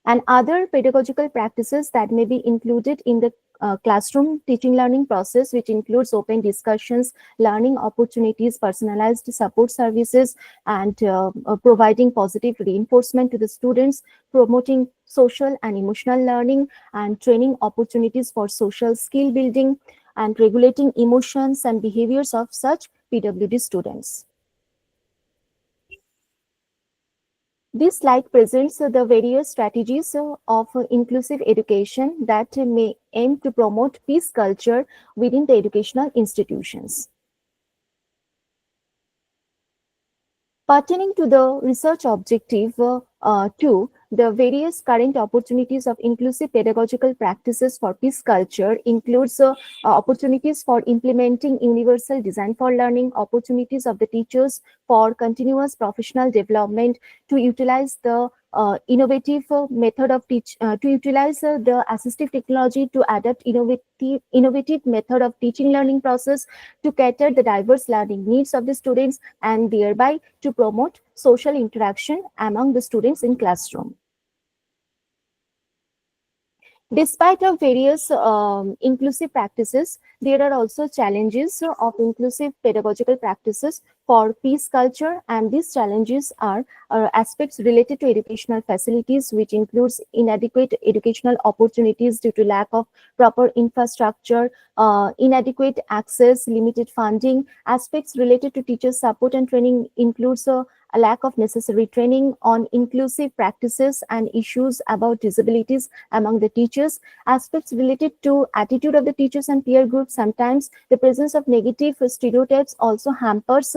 And other pedagogical practices that may be included in the classroom teaching learning process, which includes open discussions, learning opportunities, personalized support services, and providing positive reinforcement to the students, promoting social and emotional learning, and training opportunities for social skill building, and regulating emotions and behaviors of such PWD students. This slide presents the various strategies of inclusive education that may aim to promote peace culture within the educational institutions. Pertaining to the research objective 2, the various current opportunities of inclusive pedagogical practices for peace culture includes opportunities for implementing universal design for learning, opportunities of the teachers for continuous professional development, to utilize the innovative method of to utilize the assistive technology to adapt innovative method of teaching learning process to cater the diverse learning needs of the students, and thereby to promote social interaction among the students in classroom. Despite of various inclusive practices, there are also challenges of inclusive pedagogical practices for peace culture, and these challenges are aspects related to educational facilities, which includes inadequate educational opportunities due to lack of proper infrastructure, inadequate access, limited funding. Aspects related to teacher support and training includes a lack of necessary training on inclusive practices and issues about disabilities among the teachers. Aspects related to attitude of the teachers and peer groups. Sometimes the presence of negative stereotypes also hampers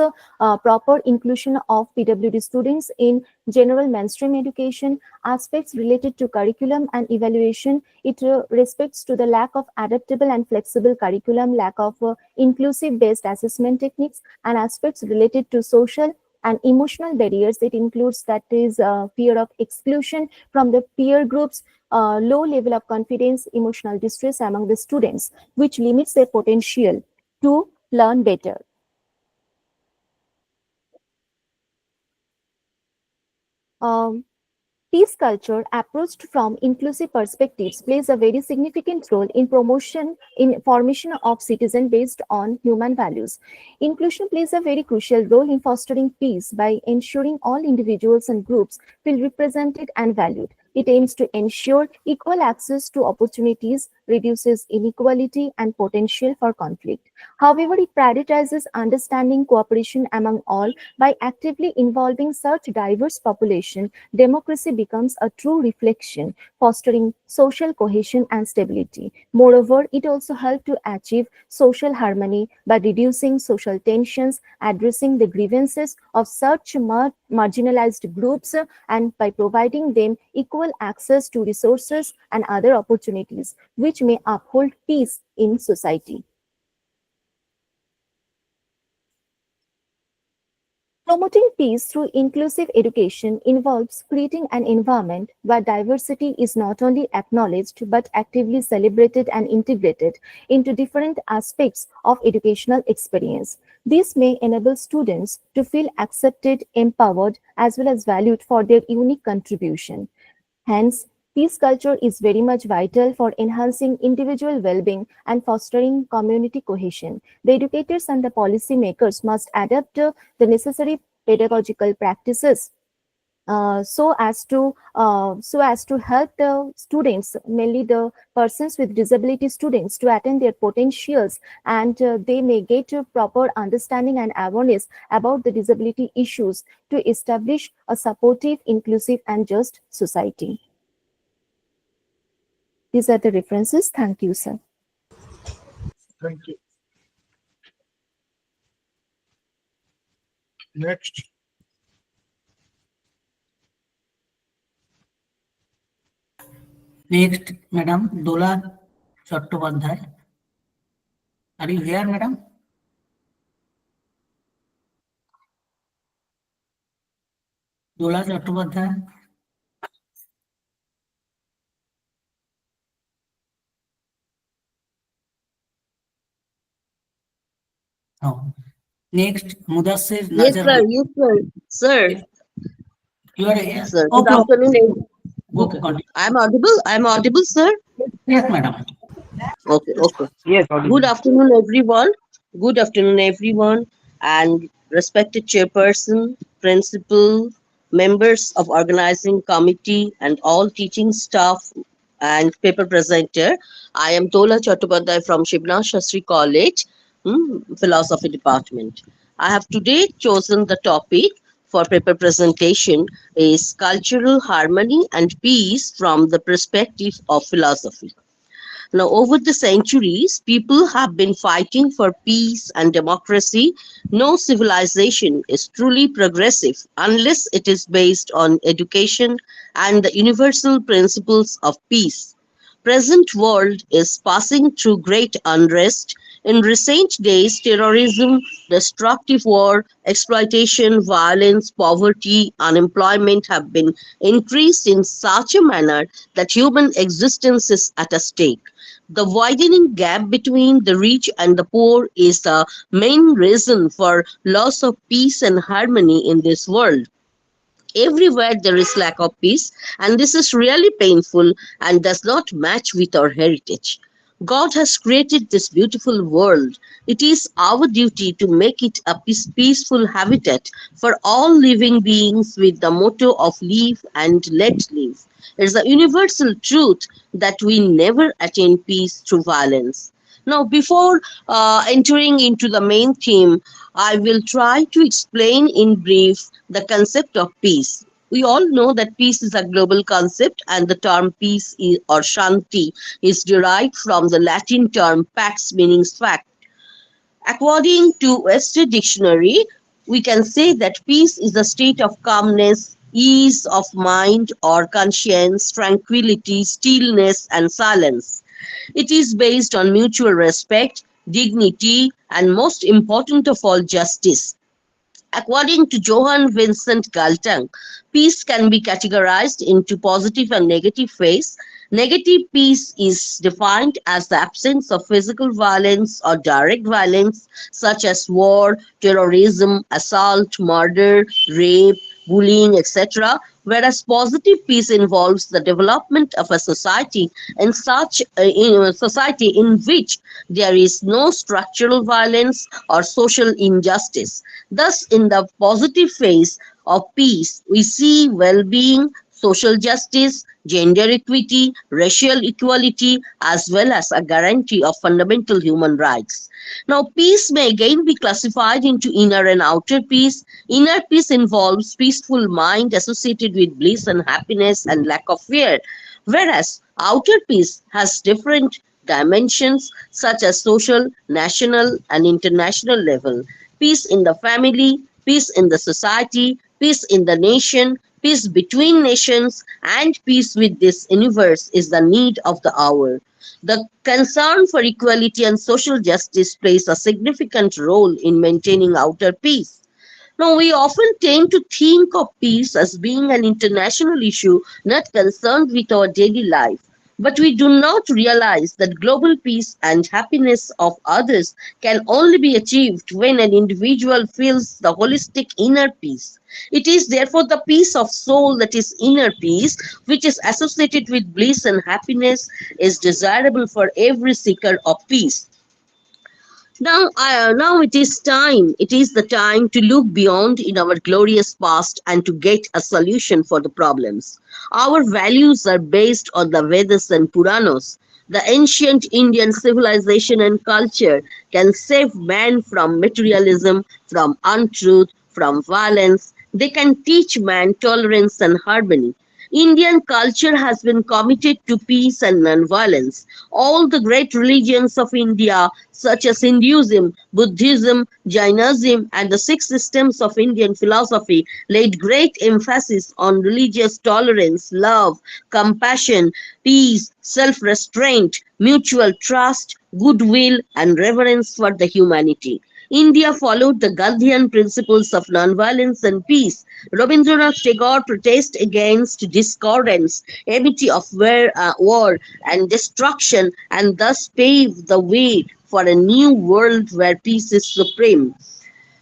proper inclusion of PWD students in general mainstream education. Aspects related to curriculum and evaluation. It respects to the lack of adaptable and flexible curriculum, lack of inclusive based assessment techniques, and aspects related to social and emotional barriers. It includes that is fear of exclusion from the peer groups, low level of confidence, emotional distress among the students, which limits their potential to learn better. Peace culture, approached from inclusive perspectives, plays a very significant role in formation of citizen based on human values. Inclusion plays a very crucial role in fostering peace by ensuring all individuals and groups feel represented and valued. It aims to ensure equal access to opportunities, reduces inequality and potential for conflict. However, it prioritizes understanding cooperation among all by actively involving such diverse population. Democracy becomes a true reflection, fostering social cohesion and stability. Moreover, it also helps to achieve social harmony by reducing social tensions, addressing the grievances of such marginalized groups, and by providing them equal access to resources and other opportunities, which may uphold peace in society. Promoting peace through inclusive education involves creating an environment where diversity is not only acknowledged but actively celebrated and integrated into different aspects of educational experience. This may enable students to feel accepted, empowered, as well as valued for their unique contribution. Hence, peace culture is very much vital for enhancing individual well-being and fostering community cohesion. The educators and the policymakers must adapt the necessary pedagogical practices so as to help the students, mainly the persons with disability students, to attain their potentials, and they may get a proper understanding and awareness about the disability issues to establish a supportive, inclusive, and just society. These are the references. Thank you, sir. Thank you. Next. Next, Madam Dola Chattopadhyay. Are you here, Madam? Dola Chattopadhyay. Oh. Next, Mudassir Yes, Nazar. sir. Yes, sir. Sir. You are here? Sir. Good Okay. afternoon. Okay. I'm audible. I'm audible, sir. Yes, madam. Okay. Okay. Yes, Good afternoon, everyone. Good afternoon, everyone, and respected chairperson, principal, members of organizing committee, and all teaching staff and paper presenter. I am Tola Chattopadhyay from Sivanath Sastri College, Philosophy Department. I have today chosen the topic for paper presentation is cultural harmony and peace from the perspective of philosophy. Now, over the centuries, people have been fighting for peace and democracy. No civilization is truly progressive unless it is based on education and the universal principles of peace. Present world is passing through great unrest. In recent days, terrorism, destructive war, exploitation, violence, poverty, unemployment have been increased in such a manner that human existence is at a stake. The widening gap between the rich and the poor is the main reason for loss of peace and harmony in this world. Everywhere there is lack of peace, and this is really painful and does not match with our heritage. God has created this beautiful world. It is our duty to make it a peaceful habitat for all living beings with the motto of live and let live. It's a universal truth that we never attain peace through violence. Now, before entering into the main theme, I will try to explain in brief the concept of peace. We all know that peace is a global concept, and the term peace or shanti is derived from the Latin term pax, meaning fact. According to Webster Dictionary, we can say that peace is a state of calmness, ease of mind or conscience, tranquility, stillness, and silence. It is based on mutual respect, dignity, and most important of all, justice. According to Johann Vincent Galtung, peace can be categorized into positive and negative phase. Negative peace is defined as the absence of physical violence or direct violence, such as war, terrorism, assault, murder, rape, bullying, etc. Whereas positive peace involves the development of a society in such in a society in which there is no structural violence or social injustice. Thus, in the positive phase of peace, we see well-being, social justice, gender equity, racial equality, as well as a guarantee of fundamental human rights. Now, peace may again be classified into inner and outer peace. Inner peace involves peaceful mind associated with bliss and happiness and lack of fear, whereas outer peace has different dimensions such as social, national, and international level. Peace in the family, peace in the society, peace in the nation, peace between nations, and peace with this universe is the need of the hour. The concern for equality and social justice plays a significant role in maintaining outer peace. Now, we often tend to think of peace as being an international issue not concerned with our daily life. But we do not realize that global peace and happiness of others can only be achieved when an individual feels the holistic inner peace. It is therefore the peace of soul, that is inner peace, which is associated with bliss and happiness, is desirable for every seeker of peace. Now it is time. It is the time to look beyond in our glorious past and to get a solution for the problems. Our values are based on the Vedas and Puranas. The ancient Indian civilization and culture can save man from materialism, from untruth, from violence. They can teach man tolerance and harmony. Indian culture has been committed to peace and non-violence. All the great religions of India, such as Hinduism, Buddhism, Jainism, and the six systems of Indian philosophy, laid great emphasis on religious tolerance, love, compassion, peace, self-restraint, mutual trust, goodwill, and reverence for the humanity. India followed the Gandhian principles of nonviolence and peace. Rabindranath Tagore protested against discordance, enmity of war and destruction, and thus paved the way for a new world where peace is supreme.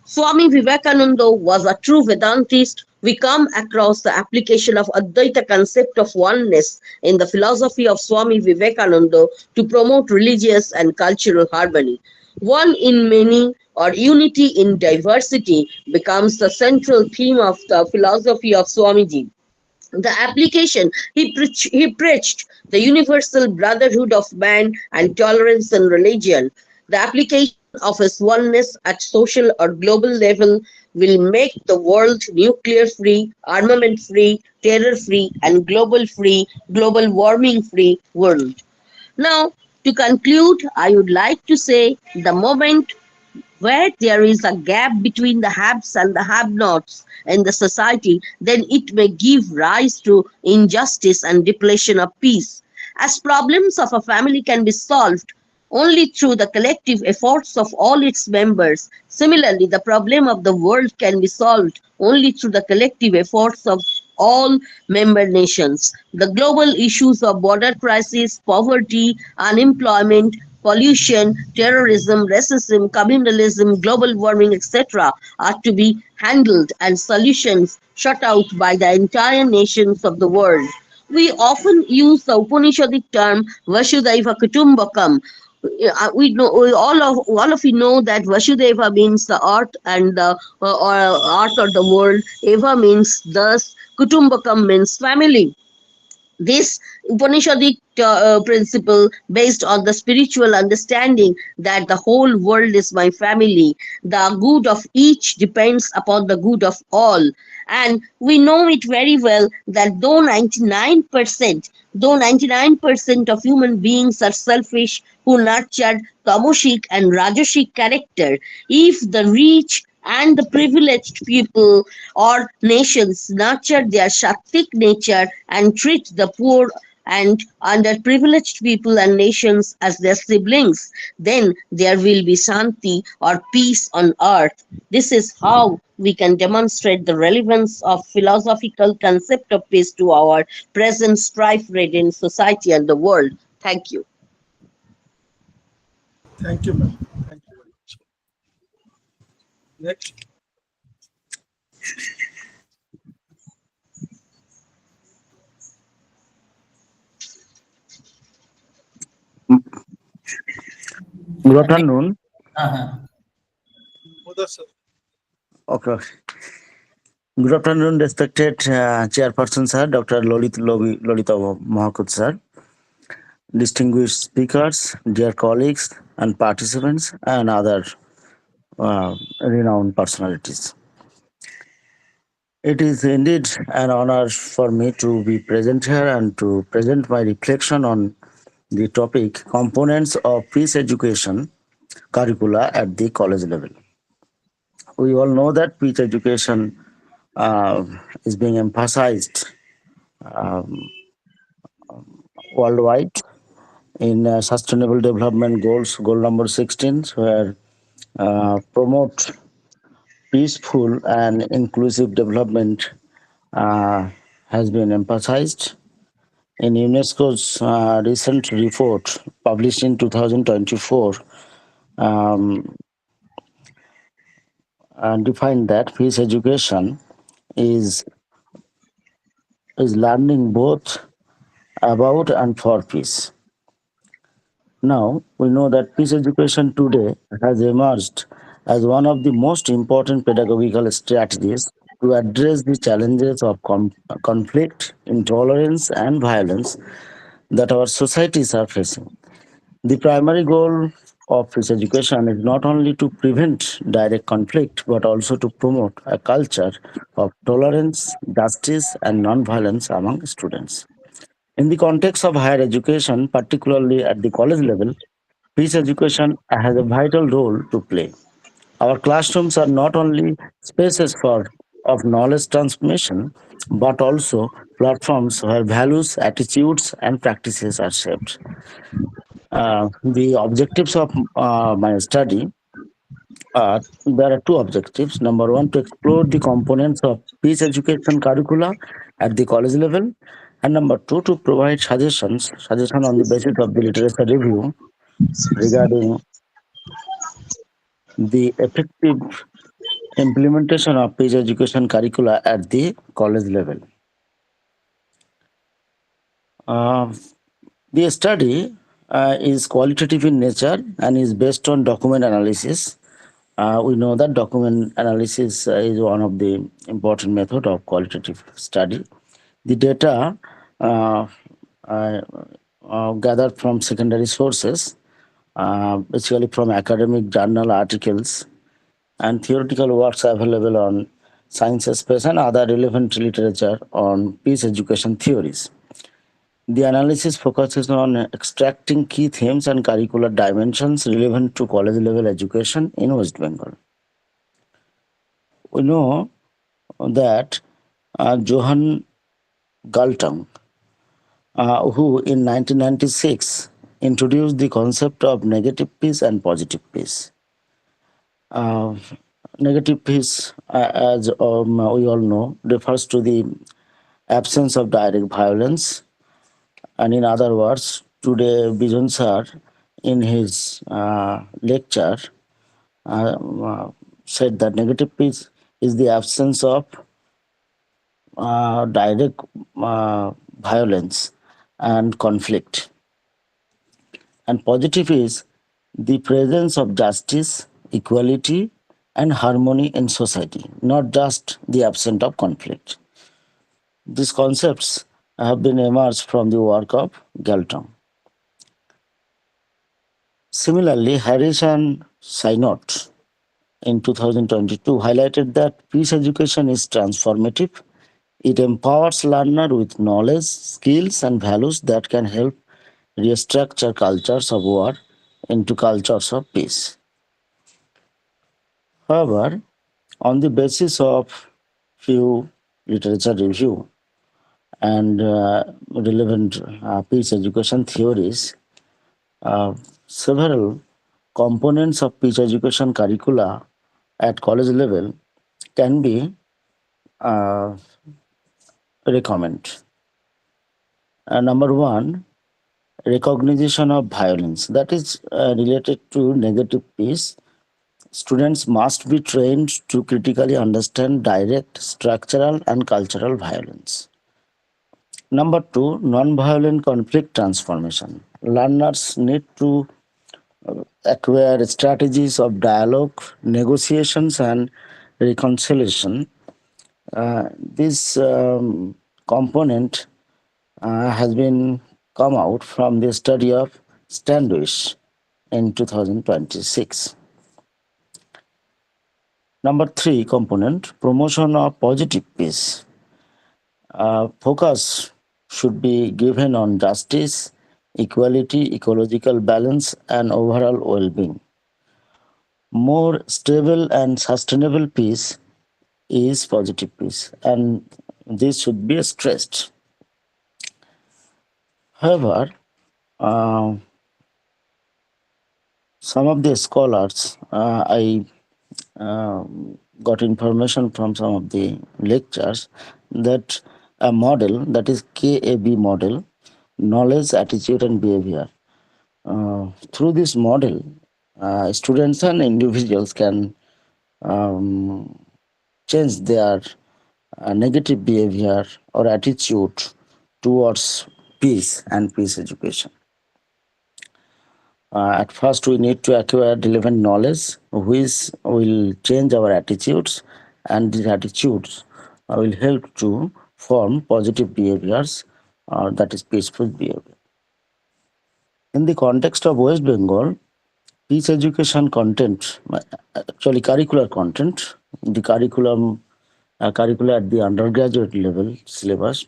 Swami Vivekananda was a true Vedantist. We come across the application of Advaita concept of oneness in the philosophy of Swami Vivekananda to promote religious and cultural harmony. One in many or unity in diversity becomes the central theme of the philosophy of Swamiji. The application, he preached the universal brotherhood of man and tolerance in religion. The application of his oneness at social or global level will make the world nuclear free, armament free, terror free, and global warming free world. Now, to conclude, I would like to say the moment where there is a gap between the haves and the have-nots in the society, then it may give rise to injustice and depletion of peace. As problems of a family can be solved only through the collective efforts of all its members, similarly, the problem of the world can be solved only through the collective efforts of all member nations. The global issues of border crisis, poverty, unemployment, pollution, terrorism, racism, communalism, global warming, etc., are to be handled and solutions sought out by the entire nations of the world. We often use the Upanishadic term Vasudhaiva Kutumbakam. We know all of you know that Vasudeva means the earth and the or earth or the world. Eva means thus. Kutumbakam means family. This Upanishadic principle, based on the spiritual understanding that the whole world is my family, the good of each depends upon the good of all. And we know it very well that though 99% of human beings are selfish, who nurtured tamasic and rajasic character, if the rich and the privileged people or nations nurture their Shaktic nature and treat the poor and underprivileged people and nations as their siblings, then there will be Shanti or peace on earth. This is how we can demonstrate the relevance of philosophical concept of peace to our present strife-ridden society and the world. Thank you. Thank you, ma'am. Thank you very much. Next. Good afternoon. Mother, sir. Okay. Good afternoon, respected Chairperson, sir, Dr. Lolita Mahakut, sir, distinguished speakers, dear colleagues and participants, and other renowned personalities. It is indeed an honor for me to be present here and to present my reflection on the topic components of peace education curricula at the college level. We all know that peace education is being emphasized um, worldwide in Sustainable Development Goals, goal number 16, where promote peaceful and inclusive development has been emphasized. In UNESCO's recent report published in 2024, um, defined that peace education is learning both about and for peace. Now, we know that peace education today has emerged as one of the most important pedagogical strategies to address the challenges of conflict, intolerance, and violence that our societies are facing. The primary goal of peace education is not only to prevent direct conflict but also to promote a culture of tolerance, justice, and non-violence among students. In the context of higher education, particularly at the college level, peace education has a vital role to play. Our classrooms are not only spaces for of knowledge transmission, but also platforms where values, attitudes, and practices are shaped. The objectives of my study there are two objectives. Number one, to explore the components of peace education curricula at the college level, and number two, to provide suggestion on the basis of the literature review regarding the effective implementation of peace education curricula at the college level. Uh, the study is qualitative in nature and is based on document analysis. We know that document analysis is one of the important method of qualitative study. The data uh, uh, gathered from secondary sources, basically from academic journal articles and theoretical works available on science space and other relevant literature on peace education theories. The analysis focuses on extracting key themes and curricular dimensions relevant to college level education in West Bengal. We know that Johann Galtung, who in 1996 introduced the concept of negative peace and positive peace. Uh, Negative peace, as we all know, refers to the absence of direct violence. And in other words, today Bijon sir, in his lecture, said that negative peace is the absence of direct violence and conflict. And positive is the presence of justice, equality, and harmony in society, not just the absence of conflict. These concepts have been emerged from the work of Galton. Similarly, Harris and Synot in 2022 highlighted that peace education is transformative. It empowers learner with knowledge, skills, and values that can help restructure cultures of war into cultures of peace. However, on the basis of few literature review and relevant peace education theories, several components of peace education curricula at college level can be recommended. Number one, recognition of violence, that is related to negative peace. Students must be trained to critically understand direct, structural, and cultural violence. Number two, non-violent conflict transformation. Learners need to acquire strategies of dialogue, negotiations, and reconciliation. This component has been come out from the study of Standish in 2026. Number three component, promotion of positive peace. Focus should be given on justice, equality, ecological balance, and overall well-being. More stable and sustainable peace is positive peace, and this should be stressed. However, uh, some of the scholars, I got information from some of the lectures that a model, that is KAB model, knowledge, attitude, and behavior. Through this model, students and individuals can change their negative behavior or attitude towards peace and peace education. At first, we need to acquire relevant knowledge, which will change our attitudes, and these attitudes will help to form positive behaviors, that is peaceful behavior. In the context of West Bengal, peace education content, actually curricular content, the curricula at the undergraduate level syllabus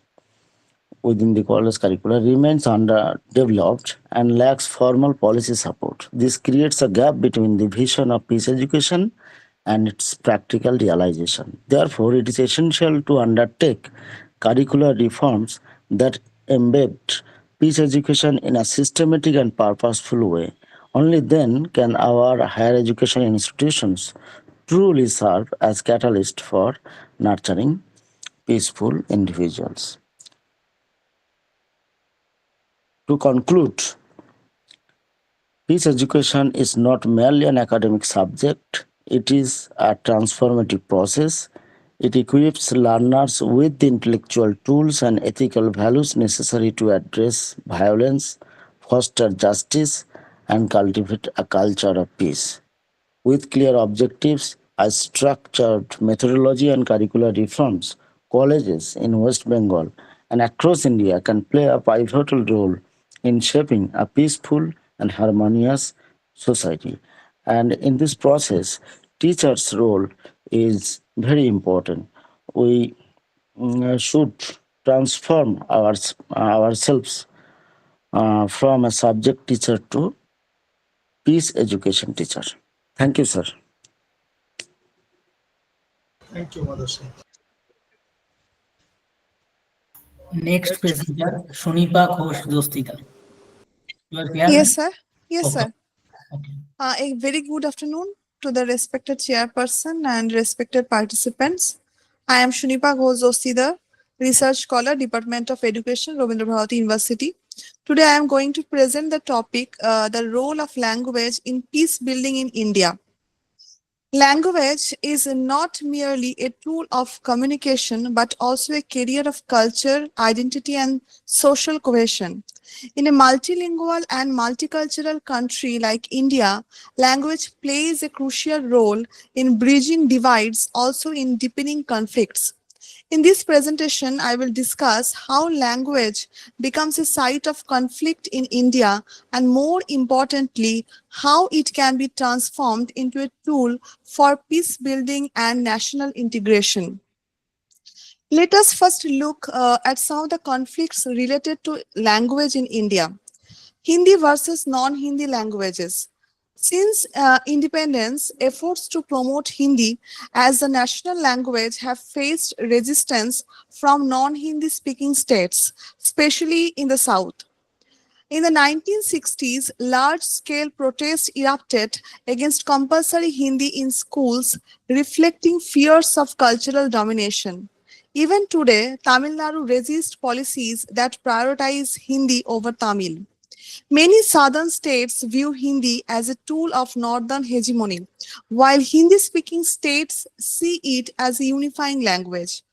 within the college curricula remains underdeveloped and lacks formal policy support. This creates a gap between the vision of peace education and its practical realization. Therefore, it is essential to undertake curricular reforms that embed peace education in a systematic and purposeful way. Only then can our higher education institutions truly serve as catalyst for nurturing peaceful individuals. To conclude, peace education is not merely an academic subject, it is a transformative process. It equips learners with the intellectual tools and ethical values necessary to address violence, foster justice, and cultivate a culture of peace. With clear objectives, a structured methodology, and curricular reforms, colleges in West Bengal and across India can play a pivotal role in shaping a peaceful and harmonious society. And in this process, teachers' role is very important. We should transform ourselves from a subject teacher to peace education teacher. Thank you, sir. Thank you, Madhasan. Next presenter, Shunipa Ghosh Dostika. You are here? Yes, sir. Yes, Okay. sir. A very good afternoon to the respected chairperson and respected participants. I am Shunipa Ghosh Dostida, Research Scholar, Department of Education, Rabindra Bharati University. Today I am going to present the topic, the role of language in peace building in India. Language is not merely a tool of communication, but also a carrier of culture, identity, and social cohesion. In a multilingual and multicultural country like India, language plays a crucial role in bridging divides, also in deepening conflicts. In this presentation, I will discuss how language becomes a site of conflict in India and, more importantly, how it can be transformed into a tool for peace building and national integration. Let us first look at some of the conflicts related to language in India. Hindi versus non-Hindi languages. Since independence, efforts to promote Hindi as the national language have faced resistance from non-Hindi speaking states, especially in the south. In the 1960s, large-scale protests erupted against compulsory Hindi in schools, reflecting fears of cultural domination. Even today, Tamil Nadu resists policies that prioritize Hindi over Tamil. Many southern states view Hindi as a tool of northern hegemony, while Hindi-speaking states see it as a unifying language.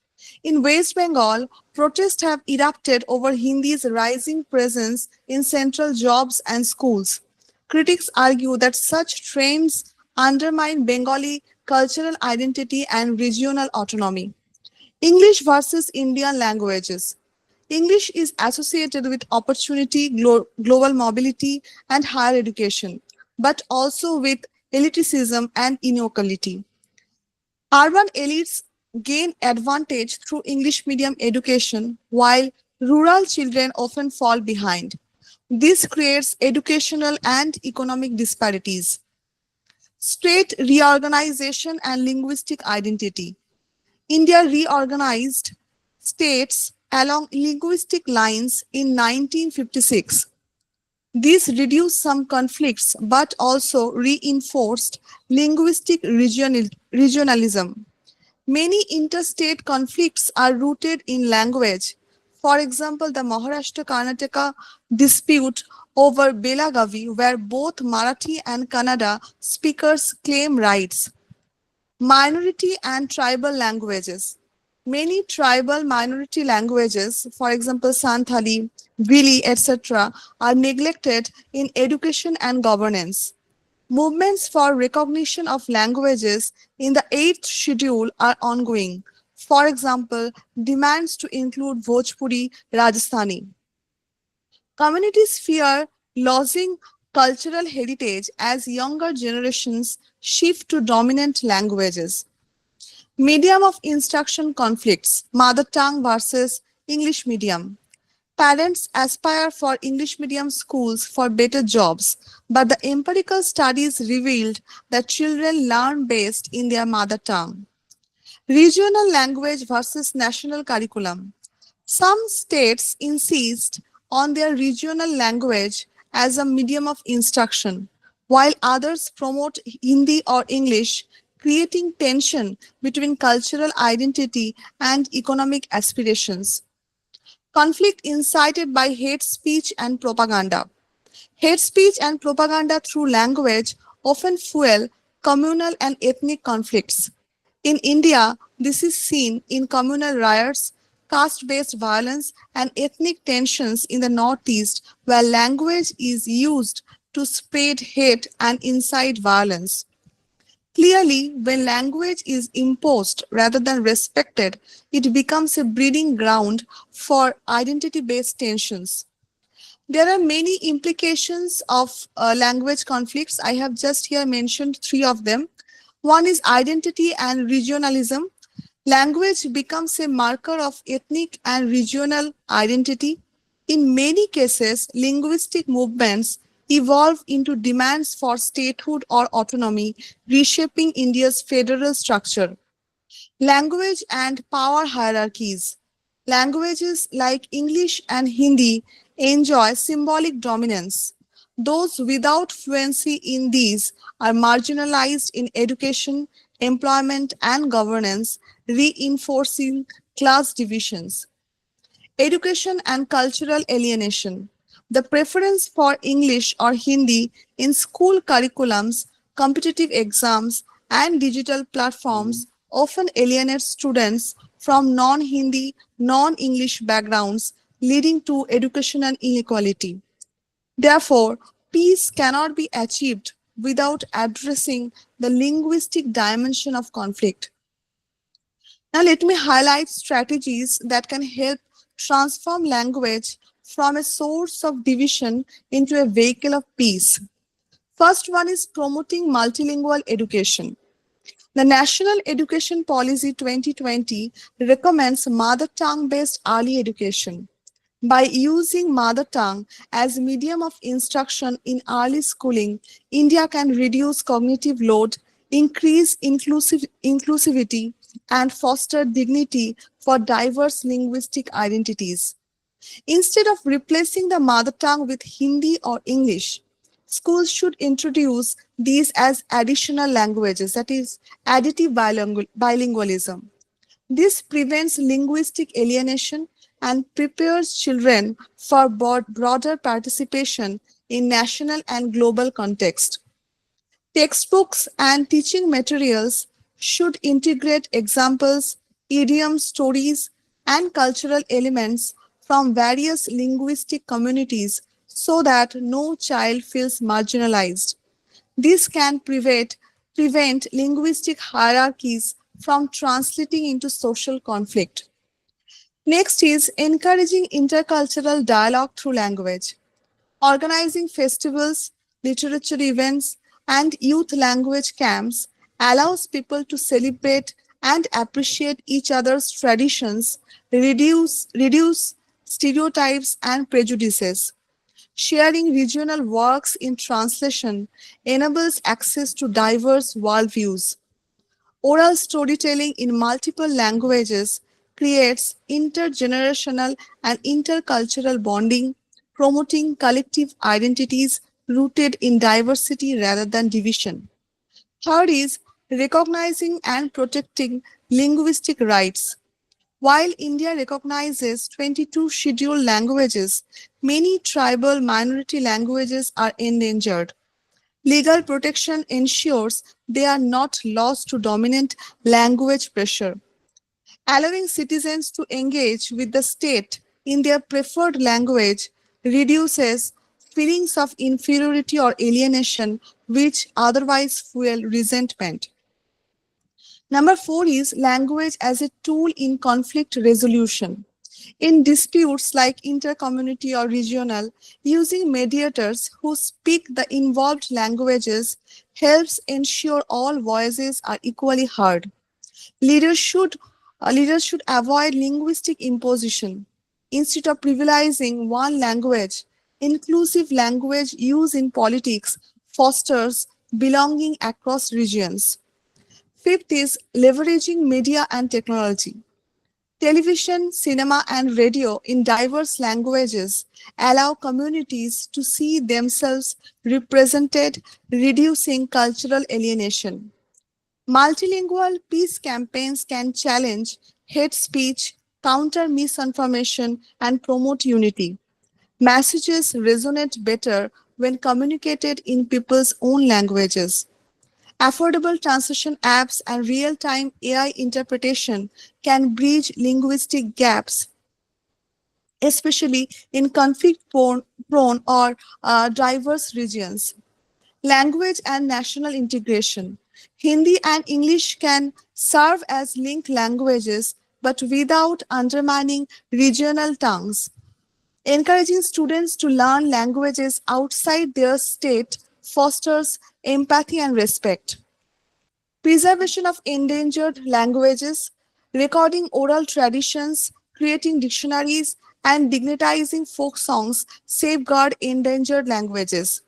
In West Bengal, protests have erupted over Hindi's rising presence in central jobs and schools. Critics argue that such trends undermine Bengali cultural identity and regional autonomy. English versus Indian languages. English is associated with opportunity, global mobility, and higher education, but also with elitism and inequality. Urban elites gain advantage through English medium education, while rural children often fall behind. This creates educational and economic disparities. State reorganization and linguistic identity. India reorganized states along linguistic lines in 1956. This reduced some conflicts but also reinforced linguistic regionalism. Many interstate conflicts are rooted in language. For example, the Maharashtra-Karnataka dispute over Belagavi, where both Marathi and Kannada speakers claim rights. Minority and tribal languages. Many tribal minority languages, for example, Santali, Vili, etc., are neglected in education and governance. Movements for recognition of languages in the 8th schedule are ongoing. For example, demands to include Bhojpuri, Rajasthani. Communities fear losing cultural heritage as younger generations shift to dominant languages. Medium of instruction conflicts, mother tongue versus English medium. Parents aspire for English medium schools for better jobs, but the empirical studies revealed that children learn best in their mother tongue. Regional language versus national curriculum. Some states insist on their regional language as a medium of instruction, while others promote Hindi or English, creating tension between cultural identity and economic aspirations. Conflict incited by hate speech and propaganda. Hate speech and propaganda through language often fuel communal and ethnic conflicts. In India, this is seen in communal riots, caste-based violence, and ethnic tensions in the Northeast, where language is used to spread hate and incite violence. Clearly, when language is imposed rather than respected, it becomes a breeding ground for identity-based tensions. There are many implications of language conflicts. I have just here mentioned three of them. One is identity and regionalism. Language becomes a marker of ethnic and regional identity. In many cases, linguistic movements evolve into demands for statehood or autonomy, reshaping India's federal structure. Language and power hierarchies. Languages like English and Hindi enjoy symbolic dominance. Those without fluency in these are marginalized in education, employment, and governance, reinforcing class divisions. Education and cultural alienation. The preference for English or Hindi in school curriculums, competitive exams, and digital platforms often alienates students from non-Hindi, non-English backgrounds, leading to educational inequality. Therefore, peace cannot be achieved without addressing the linguistic dimension of conflict. Now, let me highlight strategies that can help transform language from a source of division into a vehicle of peace. First one is promoting multilingual education. The National Education Policy 2020 recommends mother tongue-based early education. By using mother tongue as medium of instruction in early schooling, India can reduce cognitive load, increase inclusivity, and foster dignity for diverse linguistic identities. Instead of replacing the mother tongue with Hindi or English, schools should introduce these as additional languages, that is, additive bilingualism. This prevents linguistic alienation and prepares children for broader participation in national and global context. Textbooks and teaching materials should integrate examples, idioms, stories, and cultural elements from various linguistic communities so that no child feels marginalized. This can prevent linguistic hierarchies from translating into social conflict. Next is encouraging intercultural dialogue through language. Organizing festivals, literature events, and youth language camps allows people to celebrate and appreciate each other's traditions, reduce stereotypes and prejudices. Sharing regional works in translation enables access to diverse worldviews. Oral storytelling in multiple languages creates intergenerational and intercultural bonding, promoting collective identities rooted in diversity rather than division. Third is recognizing and protecting linguistic rights. While India recognizes 22 scheduled languages, many tribal minority languages are endangered. Legal protection ensures they are not lost to dominant language pressure. Allowing citizens to engage with the state in their preferred language reduces feelings of inferiority or alienation which otherwise fuel resentment. Number four is language as a tool in conflict resolution. In disputes like intercommunity or regional, using mediators who speak the involved languages helps ensure all voices are equally heard. Leaders should, leaders should avoid linguistic imposition. Instead of privileging one language, inclusive language use in politics fosters belonging across regions. Fifth is leveraging media and technology. Television, cinema, and radio in diverse languages allow communities to see themselves represented, reducing cultural alienation. Multilingual peace campaigns can challenge hate speech, counter misinformation, and promote unity. Messages resonate better when communicated in people's own languages. Affordable translation apps and real-time AI interpretation can bridge linguistic gaps, especially in conflict-prone or diverse regions. Language and national integration. Hindi and English can serve as linked languages, but without undermining regional tongues. Encouraging students to learn languages outside their state fosters empathy and respect. Preservation of endangered languages, recording oral traditions, creating dictionaries, and dignitizing folk songs safeguard endangered languages.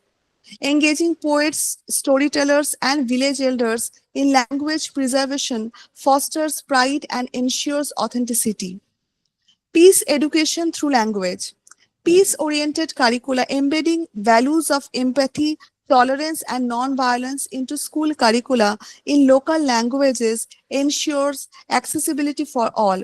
Engaging poets, storytellers, and village elders in language preservation fosters pride and ensures authenticity. Peace education through language. Peace-oriented curricula embedding values of empathy, tolerance, and non-violence into school curricula in local languages ensures accessibility for all.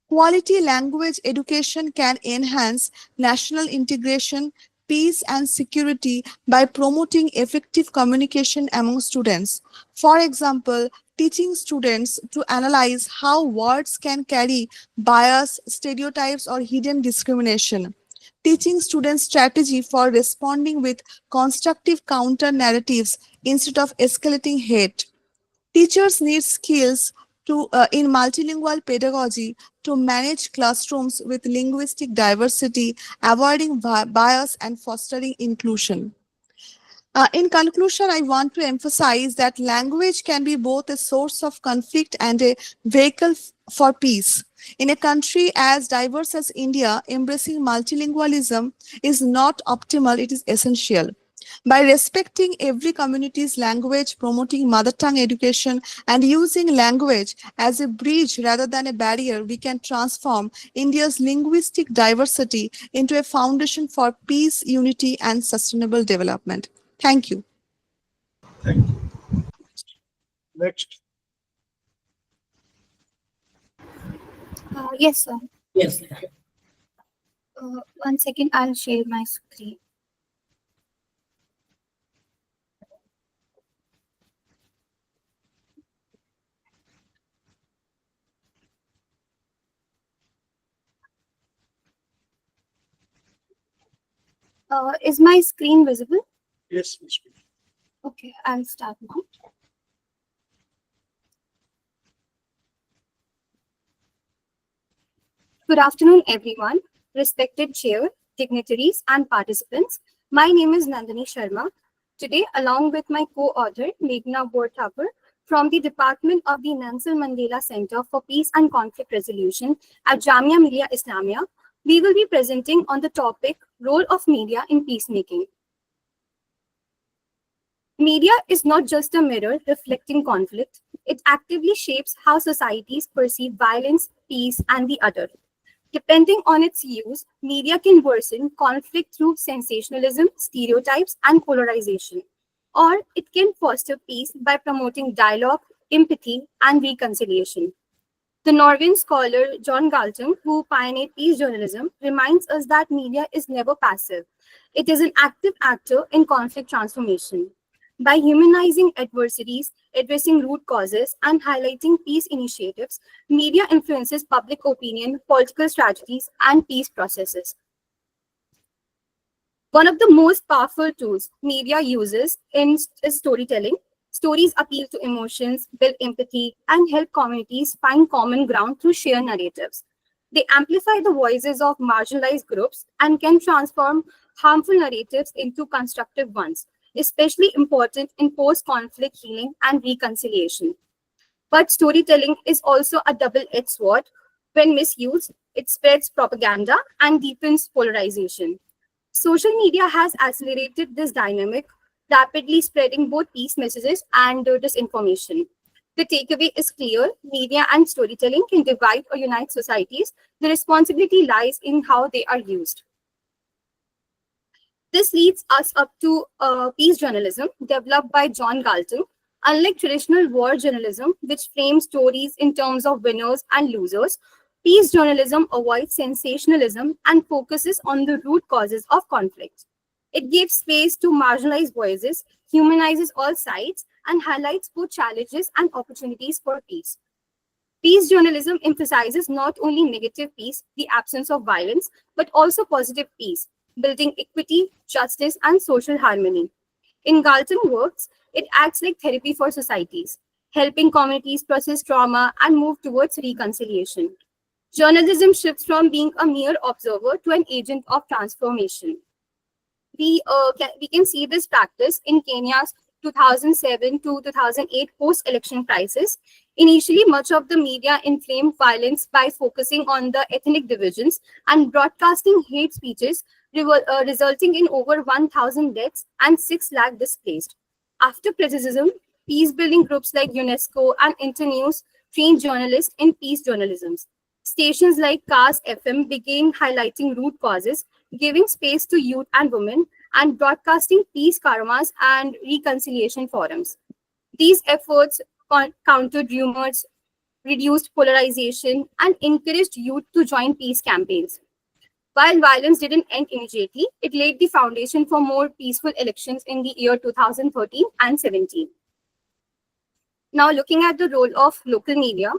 Quality language education can enhance national integration, peace, and security by promoting effective communication among students. For example, teaching students to analyze how words can carry bias, stereotypes, or hidden discrimination. Teaching students strategy for responding with constructive counter narratives instead of escalating hate. Teachers need skills in multilingual pedagogy to manage classrooms with linguistic diversity, avoiding bias and fostering inclusion. In conclusion, I want to emphasize that language can be both a source of conflict and a vehicle for peace. In a country as diverse as India, embracing multilingualism is not optimal, it is essential. By respecting every community's language, promoting mother tongue education, and using language as a bridge rather than a barrier, we can transform India's linguistic diversity into a foundation for peace, unity, and sustainable development. Thank you. Thank you. Next. Yes, sir. Yes. One second, I'll share my screen. Is my screen visible? Yes, Ms. P. Okay, I'll start now. Good afternoon, everyone. Respected chair, dignitaries, and participants. My name is Nandini Sharma. Today, along with my co-author, Meghna Borthakur, from the Department of the Nelson Mandela Center for Peace and Conflict Resolution at Jamia Millia Islamia, we will be presenting on the topic, Role of Media in Peacemaking. Media is not just a mirror reflecting conflict. It actively shapes how societies perceive violence, peace, and the other. Depending on its use, media can worsen conflict through sensationalism, stereotypes, and polarization. Or it can foster peace by promoting dialogue, empathy, and reconciliation. The Norwegian scholar John Galtung, who pioneered peace journalism, reminds us that media is never passive. It is an active actor in conflict transformation. By humanizing adversities, addressing root causes, and highlighting peace initiatives, media influences public opinion, political strategies, and peace processes. One of the most powerful tools media uses is storytelling. Stories appeal to emotions, build empathy, and help communities find common ground through shared narratives. They amplify the voices of marginalized groups and can transform harmful narratives into constructive ones, especially important in post-conflict healing and reconciliation. But storytelling is also a double-edged sword. When misused, it spreads propaganda and deepens polarization. Social media has accelerated this dynamic, rapidly spreading both peace messages and disinformation. The takeaway is clear: media and storytelling can divide or unite societies. The responsibility lies in how they are used. This leads us up to peace journalism developed by John Galton. Unlike traditional war journalism, which frames stories in terms of winners and losers, peace journalism avoids sensationalism and focuses on the root causes of conflict. It gives space to marginalized voices, humanizes all sides, and highlights both challenges and opportunities for peace. Peace journalism emphasizes not only negative peace, the absence of violence, but also positive peace, building equity, justice, and social harmony. In Galton works, it acts like therapy for societies, helping communities process trauma and move towards reconciliation. Journalism shifts from being a mere observer to an agent of transformation. We can see this practice in Kenya's 2007 to 2008 post-election crisis. Initially, much of the media inflamed violence by focusing on the ethnic divisions and broadcasting hate speeches, resulting in over 1,000 deaths and 6 lakh displaced. After criticism, peace-building groups like UNESCO and Internews trained journalists in peace journalism. Stations like CAS FM began highlighting root causes, giving space to youth and women, and broadcasting peace karmas and reconciliation forums. These efforts countered rumors, reduced polarization, and encouraged youth to join peace campaigns. While violence didn't end immediately, it laid the foundation for more peaceful elections in the year 2013 and 17. Now, looking at the role of local media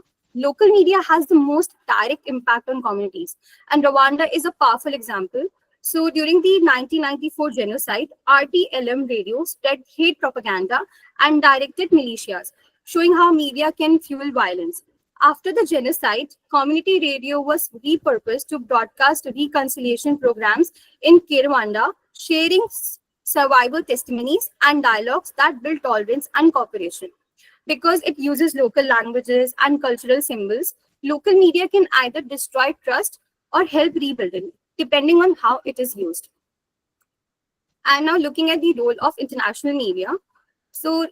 has the most direct impact on communities, and Rwanda is a powerful example. So during the 1994 genocide, RTLM radio spread hate propaganda and directed militias, showing how media can fuel violence. After the genocide, community radio was repurposed to broadcast reconciliation programs in Rwanda, sharing survival testimonies and dialogues that build tolerance and cooperation. Because it uses local languages and cultural symbols, local media can either destroy trust or help rebuild it, depending on how it is used. And now looking at the role of international media. So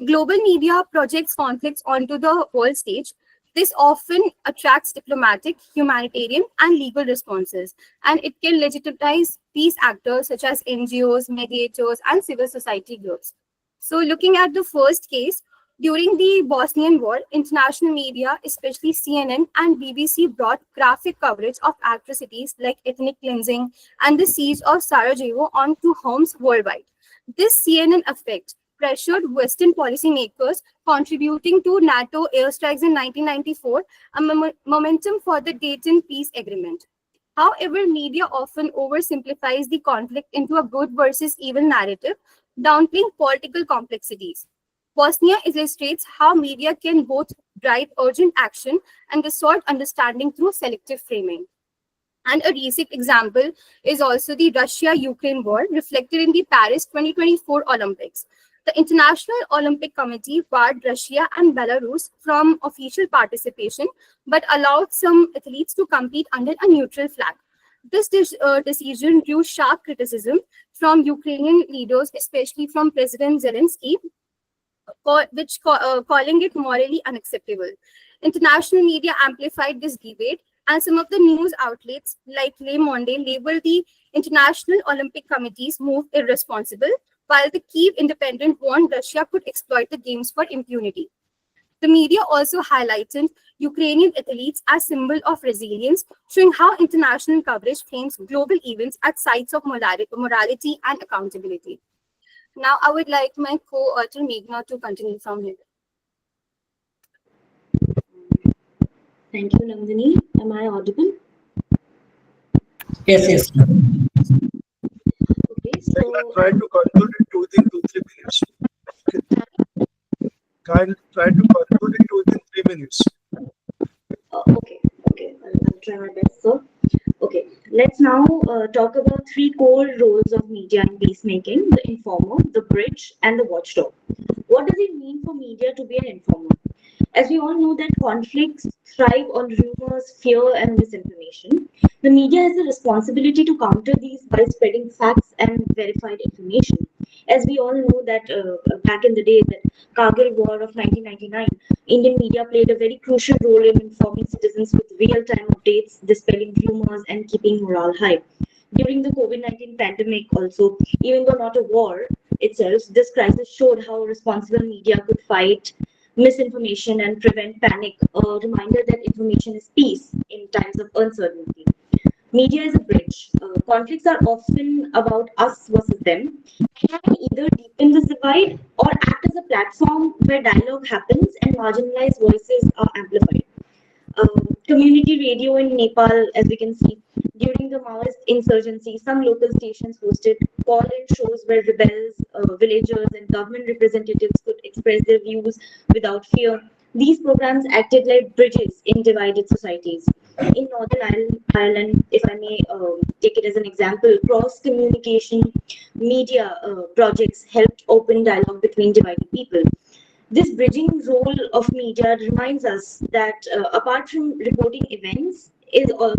global media projects conflicts onto the world stage. This often attracts diplomatic, humanitarian, and legal responses, and it can legitimize peace actors such as NGOs, mediators, and civil society groups. So looking at the first case, during the Bosnian War, international media, especially CNN and BBC, brought graphic coverage of atrocities like ethnic cleansing and the siege of Sarajevo onto homes worldwide. This CNN effect pressured Western policymakers, contributing to NATO airstrikes in 1994, a momentum for the Dayton Peace Agreement. However, media often oversimplifies the conflict into a good versus evil narrative, downplaying political complexities. Bosnia illustrates how media can both drive urgent action and distort understanding through selective framing. And a recent example is also the Russia-Ukraine war reflected in the Paris 2024 Olympics. The International Olympic Committee barred Russia and Belarus from official participation, but allowed some athletes to compete under a neutral flag. This decision drew sharp criticism from Ukrainian leaders, especially from President Zelensky, calling it morally unacceptable. International media amplified this debate, and some of the news outlets like Le Monde labeled the International Olympic Committee's move irresponsible, while the Kyiv Independent warned Russia could exploit the games for impunity. The media also highlighted Ukrainian athletes as symbol of resilience, showing how international coverage frames global events as sites of morality and accountability. Now, I would like my co-author Meghna to continue from here. Thank you, Nandini. Am I audible? Yes, yes. Okay, so Try to conclude it within 2-3 minutes. Try to conclude it within 3 minutes. Okay, I'll try my best. So, okay, let's now talk about three core roles of media in peacemaking: the informer, the bridge, and the watchdog. What does it mean for media to be an informer? As we all know that conflicts thrive on rumors, fear, and misinformation, the media has a responsibility to counter these by spreading facts and verified information. As we all know that back in the day, that Kargil War of 1999, Indian media played a very crucial role in informing citizens with real-time updates, dispelling rumors, and keeping morale high. During the COVID-19 pandemic also, even though not a war itself, this crisis showed how responsible media could fight misinformation and prevent panic, a reminder that information is peace in times of uncertainty. Media is a bridge. Conflicts are often about us versus them. It can either deepen this divide or act as a platform where dialogue happens and marginalized voices are amplified. Community radio in Nepal, as we can see, during the Maoist insurgency, some local stations hosted call-in shows where rebels, villagers, and government representatives could express their views without fear. These programs acted like bridges in divided societies. In Northern Ireland, if I may take it as an example, cross-communication media projects helped open dialogue between divided people. This bridging role of media reminds us that apart from reporting events,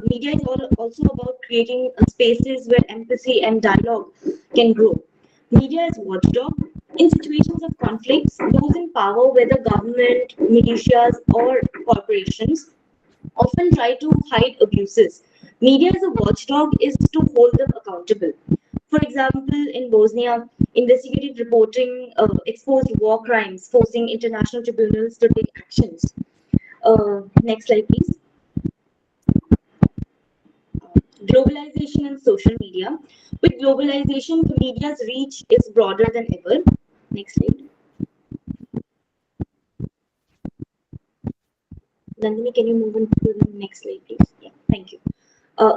media is also about creating spaces where empathy and dialogue can grow. Media is watchdog. In situations of conflicts, those in power, whether government, militias, or corporations, often try to hide abuses. Media as a watchdog is to hold them accountable. For example, in Bosnia, investigative reporting exposed war crimes, forcing international tribunals to take actions. Next slide, please. Globalization and social media. With globalization, the media's reach is broader than ever. Next slide. Nandini, can you move on to the next slide, please? Yeah, thank you.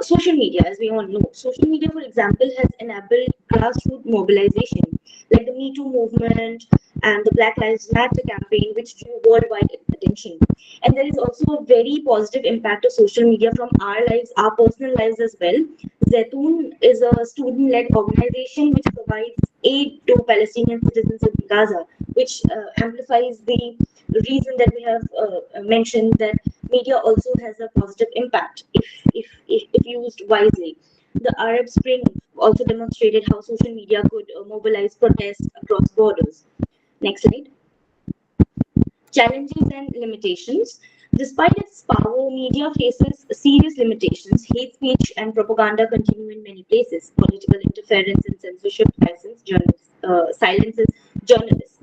Social media, as we all know, social media, for example, has enabled grassroots mobilization, like the Me Too movement and the Black Lives Matter campaign, which drew worldwide attention. And there is also a very positive impact of social media from our lives, our personal lives as well. Zaitoon is a student-led organization which provides aid to Palestinian citizens in Gaza, which amplifies the reason that we have mentioned that media also has a positive impact if used wisely. The Arab Spring also demonstrated how social media could mobilize protests across borders. Next slide. Challenges and limitations. Despite its power, media faces serious limitations. Hate speech and propaganda continue in many places. Political interference and censorship silences journalists.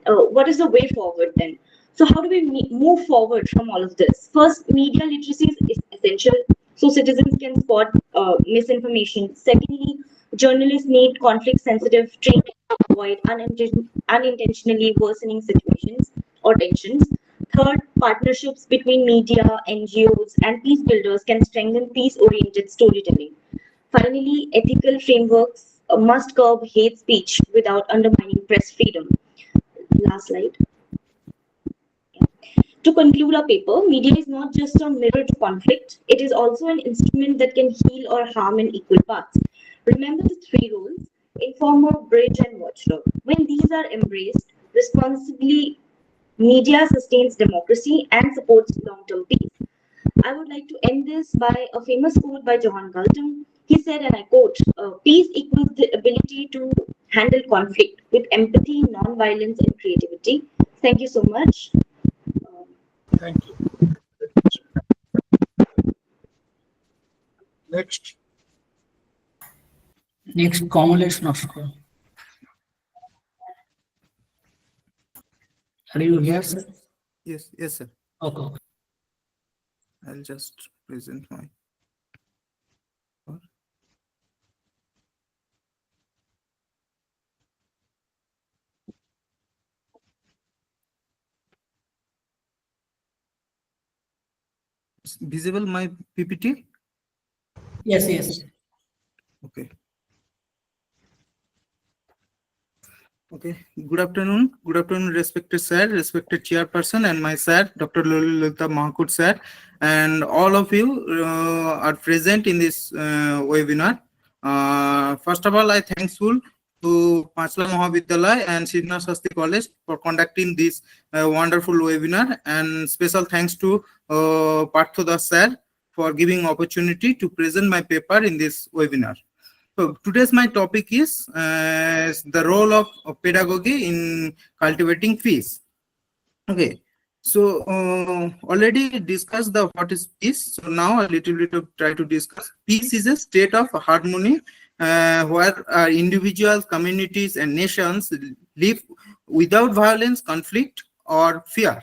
What is the way forward then? So how do we move forward from all of this? First, media literacy is essential so citizens can spot misinformation. Secondly, journalists need conflict-sensitive training to avoid unintentionally worsening situations or tensions. Third, partnerships between media, NGOs, and peace builders can strengthen peace-oriented storytelling. Finally, ethical frameworks must curb hate speech without undermining press freedom. Last slide. To conclude our paper, media is not just a mirror to conflict, it is also an instrument that can heal or harm in equal parts. Remember the three roles: informer, bridge, and watchdog. When these are embraced responsibly, media sustains democracy and supports long term peace. I would like to end this by a famous quote by John Galton. He said, and I quote, peace equals the ability to handle conflict with empathy, non-violence, and creativity. Thank you so much. Thank you. Next. Next, Kamalesh Nashkar. Are you here, sir? Yes, sir. Okay. I'll just present my. It's visible my PPT? Yes. Okay. Okay. Good afternoon. Good afternoon, respected sir, respected chairperson, and my sir, Dr. Lolita Mahakut sir, and all of you are present in this webinar. First of all, I thankful to Panchla Mahavidyalaya and Sivanath Sastri College for conducting this wonderful webinar, and special thanks to Partho Das sir for giving opportunity to present my paper in this webinar. So today's my topic is the role of pedagogy in cultivating peace. Okay, so already discussed the what is peace. So now a little bit of try to discuss. Peace is a state of harmony where individuals, communities, and nations live without violence, conflict, or fear.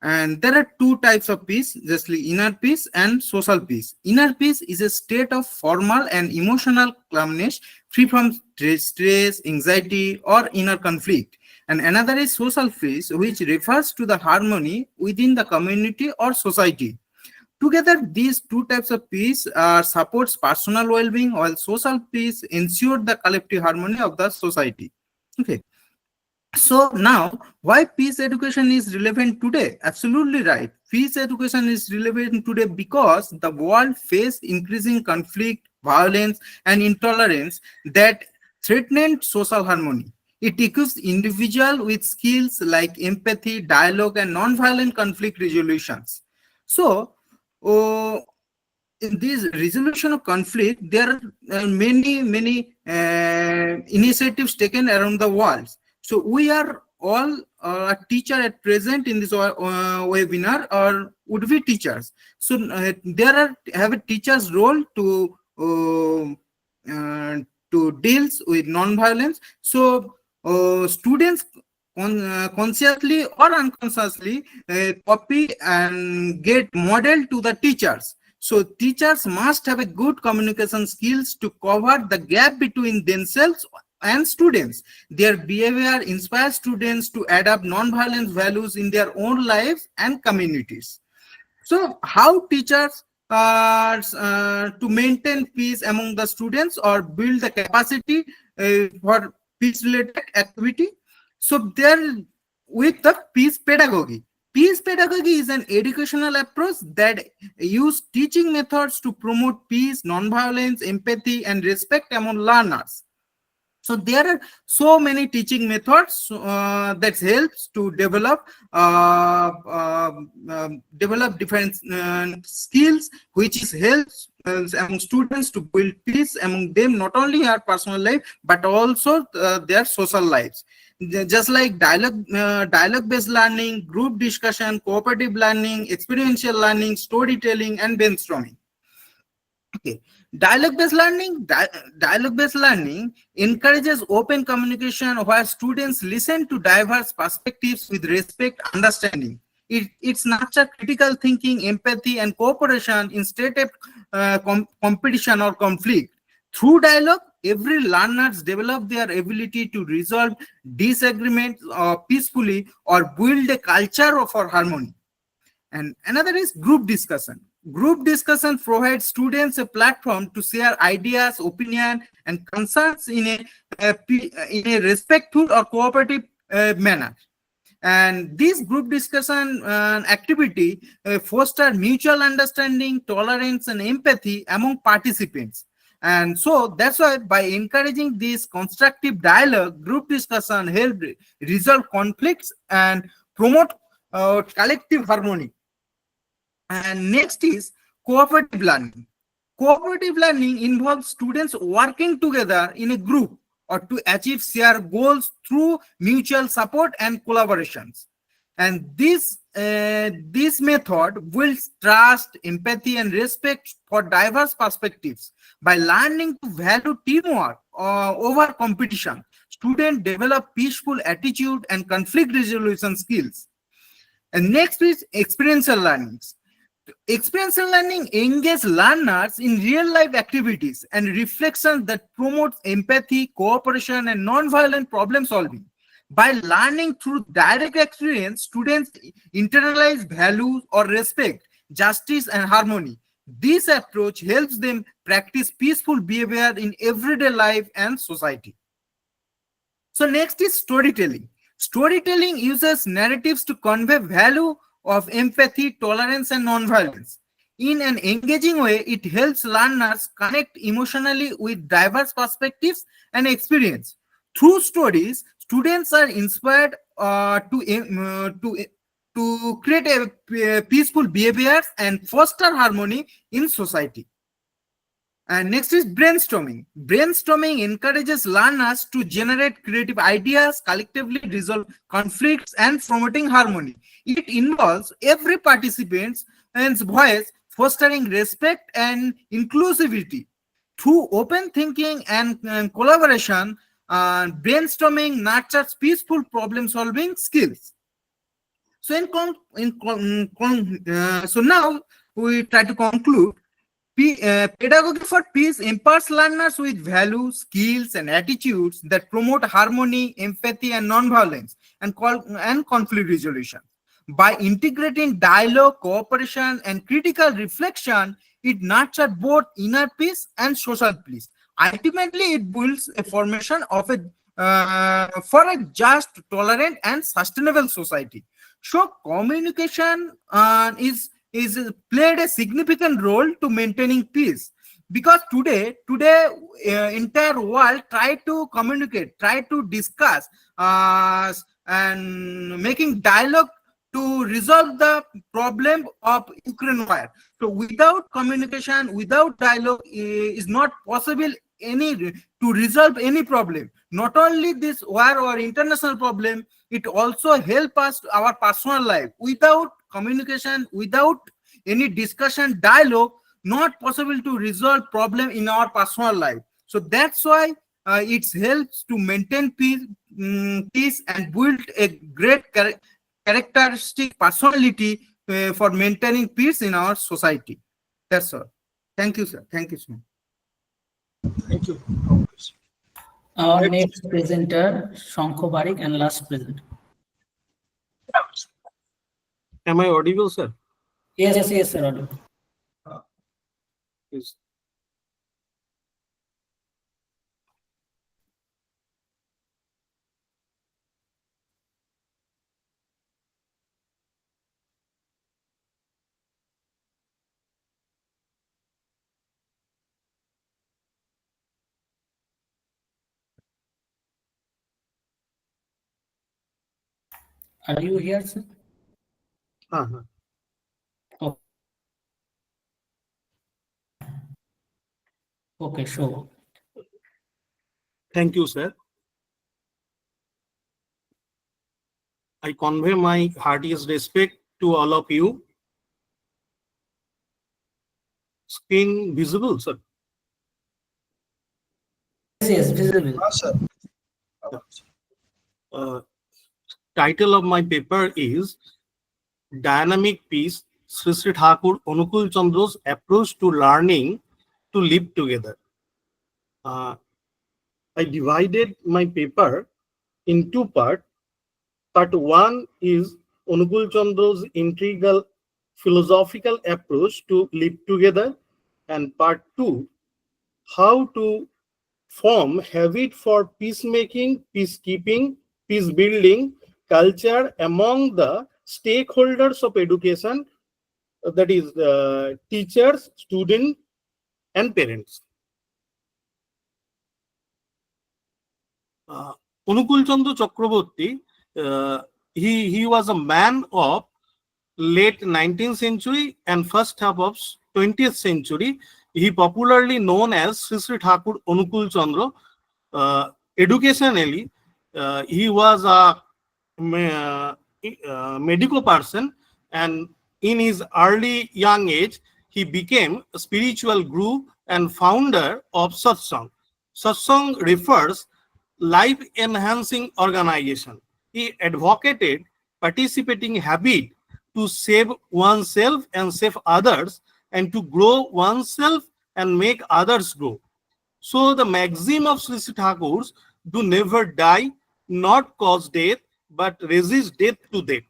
And there are two types of peace, justly inner peace and social peace. Inner peace is a state of formal and emotional calmness, free from stress, anxiety, or inner conflict. And another is social peace, which refers to the harmony within the community or society. Together, these two types of peace supports personal well-being, while social peace ensures the collective harmony of the society. Okay. So now, why peace education is relevant today? Absolutely right. Peace education is relevant today because the world faces increasing conflict, violence, and intolerance that threaten social harmony. It equips individuals with skills like empathy, dialogue, and non-violent conflict resolutions. So, in this resolution of conflict, there are many initiatives taken around the world. So we are all a teacher at present in this webinar, or would be teachers. So there have a teacher's role to deals with non-violence. So students consciously or unconsciously copy and get model to the teachers. So teachers must have a good communication skills to cover the gap between themselves and students. Their behavior inspires students to adopt non-violence values in their own lives and communities. So how teachers to maintain peace among the students or build the capacity for peace related activity? So there with the peace pedagogy. Peace pedagogy is an educational approach that uses teaching methods to promote peace, non-violence, empathy, and respect among learners. So there are so many teaching methods that helps to develop different skills, which is helps among students to build peace among them, not only our personal life but also their social lives. Just like dialogue based learning, group discussion, cooperative learning, experiential learning, storytelling, and brainstorming. Okay. Dialogue-based learning encourages open communication where students listen to diverse perspectives with respect, understanding. It's nurture critical thinking, empathy, and cooperation instead of competition or conflict. Through dialogue, every learners develop their ability to resolve disagreements peacefully or build a culture for harmony. And another is group discussion. Group discussion provides students a platform to share ideas, opinion, and concerns in a respectful or cooperative manner. And this group discussion activity foster mutual understanding, tolerance, and empathy among participants. And so that's why by encouraging this constructive dialogue, group discussion help resolve conflicts and promote collective harmony. And next is cooperative learning. Cooperative learning involves students working together in a group or to achieve shared goals through mutual support and collaborations. And this method builds trust, empathy, and respect for diverse perspectives. By learning to value teamwork over competition, students develop peaceful attitude and conflict resolution skills. And next is experiential learnings. Experiential learning engages learners in real-life activities and reflections that promote empathy, cooperation, and non-violent problem solving. By learning through direct experience, students internalize values or respect, justice, and harmony. This approach helps them practice peaceful behavior in everyday life and society. So next is storytelling. Storytelling uses narratives to convey value of empathy, tolerance, and nonviolence. In an engaging way, it helps learners connect emotionally with diverse perspectives and experience. Through stories, students are inspired to create a peaceful behavior and foster harmony in society. And next is brainstorming. Brainstorming encourages learners to generate creative ideas, collectively resolve conflicts, and promoting harmony. It involves every participant's voice, fostering respect and inclusivity. Through open thinking and collaboration, brainstorming nurtures peaceful problem-solving skills. So, so now we try to conclude. Pedagogy for peace empowers learners with values, skills, and attitudes that promote harmony, empathy, and nonviolence and conflict resolution. By integrating dialogue, cooperation, and critical reflection, it nurtures both inner peace and social peace. Ultimately, it builds a formation of for a just, tolerant, and sustainable society. So, communication is played a significant role to maintaining peace, because today entire world try to communicate, try to discuss, and making dialogue to resolve the problem of Ukraine war. So without communication, without dialogue, is not possible to resolve any problem. Not only this war or international problem, it also help us to our personal life. Without communication, without any discussion, dialogue, not possible to resolve problem in our personal life. So that's why it helps to maintain peace and build a great characteristic personality for maintaining peace in our society. That's all. Thank you, sir. Thank you so much. Thank you. Our next presenter, Shankho Barik, and last presenter. Am I audible, sir? Yes, sir, audible. Yes. Are you here, sir? Oh. Okay, sure. Thank you, sir. I convey my heartiest respect to all of you. Screen visible, sir? Yes, visible. Sir. Title of my paper is Dynamic Peace, Sri Sri Thakur Anukul Chandra's Approach to Learning to Live Together. I divided my paper in two parts. Part one is Anukul Chandra's integral philosophical approach to live together, and part 2, how to form habit for peacemaking, peacekeeping, peace building culture among the stakeholders of education, that is teachers, students, and parents. Anukul Chandra Chakraborty, he was a man of late 19th century and first half of 20th century. He popularly known as Sri Sri Thakur Anukul Chandra. Educationally, he was a medical person, and in his early young age, he became a spiritual guru and founder of Satsang. Satsang refers life-enhancing organization. He advocated participating habit to save oneself and save others, and to grow oneself and make others grow. So the maxim of Sri Sri Thakur's, do never die, not cause death, but resist death to death.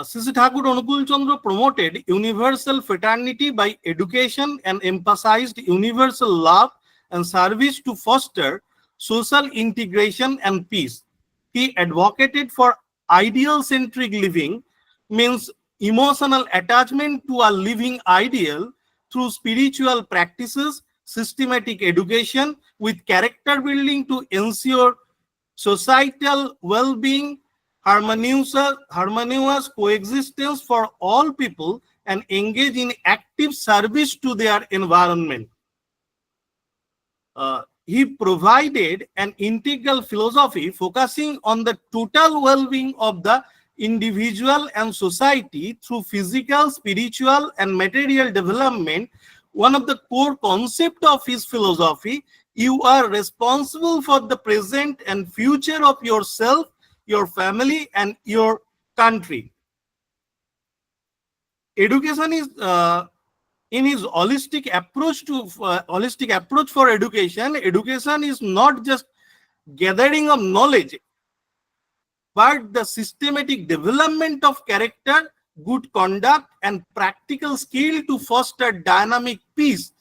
Sri Sri Thakur Anukul Chandra promoted universal fraternity by education and emphasized universal love and service to foster social integration and peace. He advocated for ideal-centric living, means emotional attachment to a living ideal through spiritual practices, systematic education with character building to ensure societal well-being, harmonious coexistence for all people, and engage in active service to their environment. He provided an integral philosophy focusing on the total well-being of the individual and society through physical, spiritual, and material development. One of the core concepts of his philosophy: you are responsible for the present and future of yourself, your family, and your country. Education is in his holistic approach for education. Education is not just gathering of knowledge, but the systematic development of character, good conduct, and practical skill to foster dynamic peace.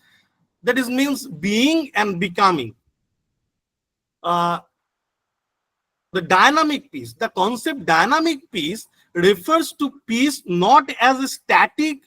That is means being and becoming. The dynamic peace, the concept dynamic peace refers to peace not as a static,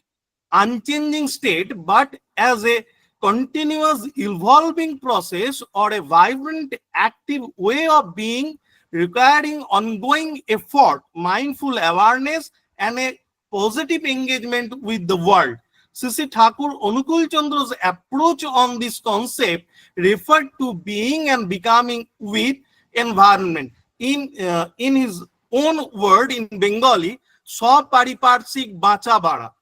unchanging state, but as a continuous evolving process or a vibrant, active way of being, requiring ongoing effort, mindful awareness, and a positive engagement with the world. Sri Sri Thakur Anukul Chandra's approach on this concept referred to being and becoming with environment. In his own word in Bengali, Sapariparsik Bacha Bara.